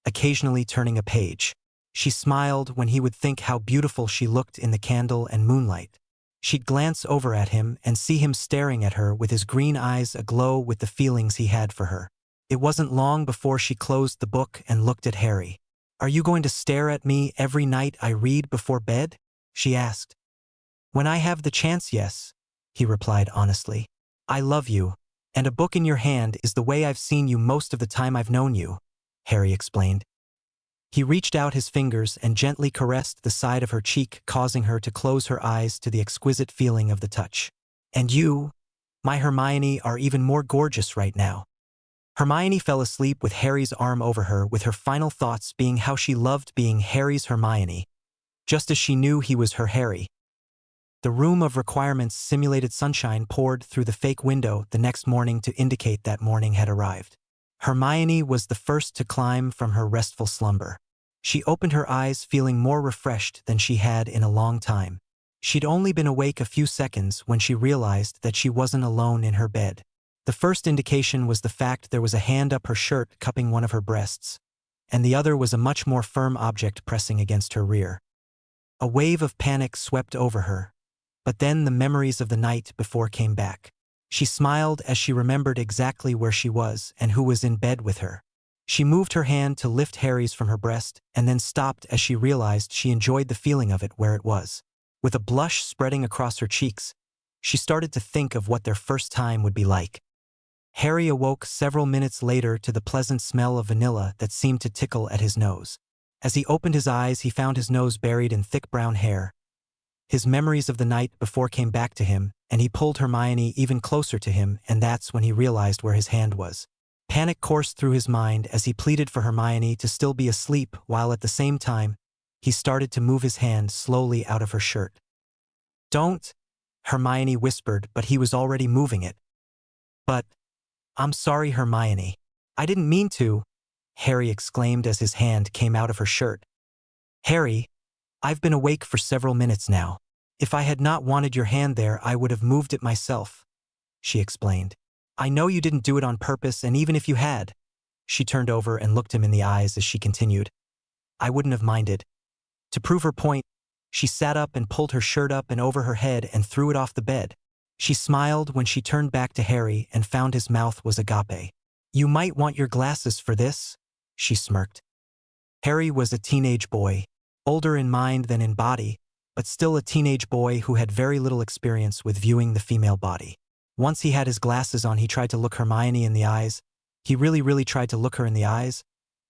occasionally turning a page. She smiled when he would think how beautiful she looked in the candle and moonlight. She'd glance over at him and see him staring at her with his green eyes aglow with the feelings he had for her. It wasn't long before she closed the book and looked at Harry. "Are you going to stare at me every night I read before bed?" she asked. "When I have the chance, yes," he replied honestly. "I love you, and a book in your hand is the way I've seen you most of the time I've known you," Harry explained. He reached out his fingers and gently caressed the side of her cheek, causing her to close her eyes to the exquisite feeling of the touch. "And you, my Hermione, are even more gorgeous right now." Hermione fell asleep with Harry's arm over her, with her final thoughts being how she loved being Harry's Hermione, just as she knew he was her Harry. The room of requirements simulated sunshine poured through the fake window the next morning to indicate that morning had arrived. Hermione was the first to climb from her restful slumber. She opened her eyes feeling more refreshed than she had in a long time. She'd only been awake a few seconds when she realized that she wasn't alone in her bed. The first indication was the fact there was a hand up her shirt cupping one of her breasts, and the other was a much more firm object pressing against her rear. A wave of panic swept over her, but then the memories of the night before came back. She smiled as she remembered exactly where she was and who was in bed with her. She moved her hand to lift Harry's from her breast and then stopped as she realized she enjoyed the feeling of it where it was. With a blush spreading across her cheeks, She started to think of what their first time would be like. Harry awoke several minutes later to the pleasant smell of vanilla that seemed to tickle at his nose. As he opened his eyes, he found his nose buried in thick brown hair. His memories of the night before came back to him, and he pulled Hermione even closer to him, and that's when he realized where his hand was. Panic coursed through his mind as he pleaded for Hermione to still be asleep, while at the same time, he started to move his hand slowly out of her shirt. "Don't," Hermione whispered, but he was already moving it. "But, I'm sorry, Hermione. I didn't mean to," Harry exclaimed as his hand came out of her shirt. "Harry, I've been awake for several minutes now. If I had not wanted your hand there, I would have moved it myself," she explained. "I know you didn't do it on purpose, and even if you had," she turned over and looked him in the eyes as she continued, "I wouldn't have minded." To prove her point, she sat up and pulled her shirt up and over her head and threw it off the bed. She smiled when she turned back to Harry and found his mouth was agape. "You might want your glasses for this," she smirked. Harry was a teenage boy, older in mind than in body, but still a teenage boy who had very little experience with viewing the female body. Once he had his glasses on, he tried to look Hermione in the eyes. He really tried to look her in the eyes,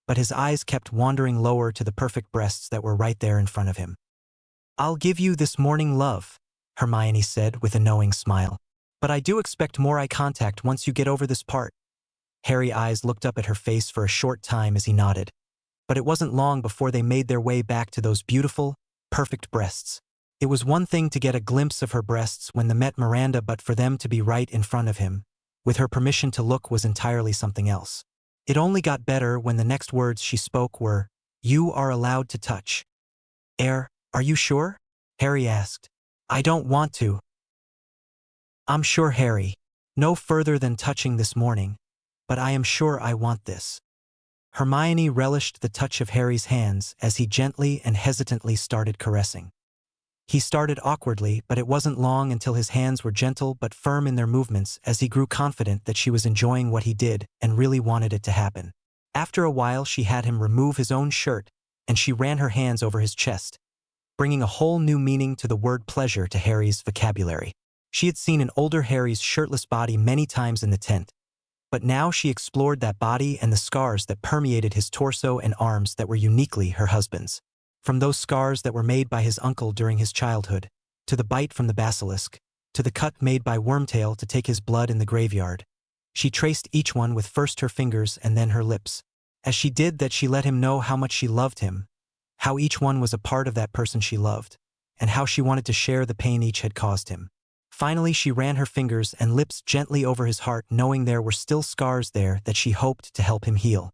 but his eyes kept wandering lower to the perfect breasts that were right there in front of him. "I'll give you this morning, love," Hermione said with a knowing smile. "But I do expect more eye contact once you get over this part." Harry's eyes looked up at her face for a short time as he nodded. But it wasn't long before they made their way back to those beautiful, perfect breasts. It was one thing to get a glimpse of her breasts when they met Miranda, but for them to be right in front of him, with her permission to look, was entirely something else. It only got better when the next words she spoke were, "You are allowed to touch." Are you sure?" Harry asked. "I don't want to." "I'm sure, Harry. No further than touching this morning. But I am sure I want this." Hermione relished the touch of Harry's hands as he gently and hesitantly started caressing. He started awkwardly, but it wasn't long until his hands were gentle but firm in their movements as he grew confident that she was enjoying what he did and really wanted it to happen. After a while, she had him remove his own shirt, and she ran her hands over his chest, bringing a whole new meaning to the word pleasure to Harry's vocabulary. She had seen an older Harry's shirtless body many times in the tent, but now she explored that body and the scars that permeated his torso and arms that were uniquely her husband's. From those scars that were made by his uncle during his childhood, to the bite from the basilisk, to the cut made by Wormtail to take his blood in the graveyard. She traced each one with first her fingers and then her lips. As she did that, she let him know how much she loved him, how each one was a part of that person she loved, and how she wanted to share the pain each had caused him. Finally, she ran her fingers and lips gently over his heart, knowing there were still scars there that she hoped to help him heal.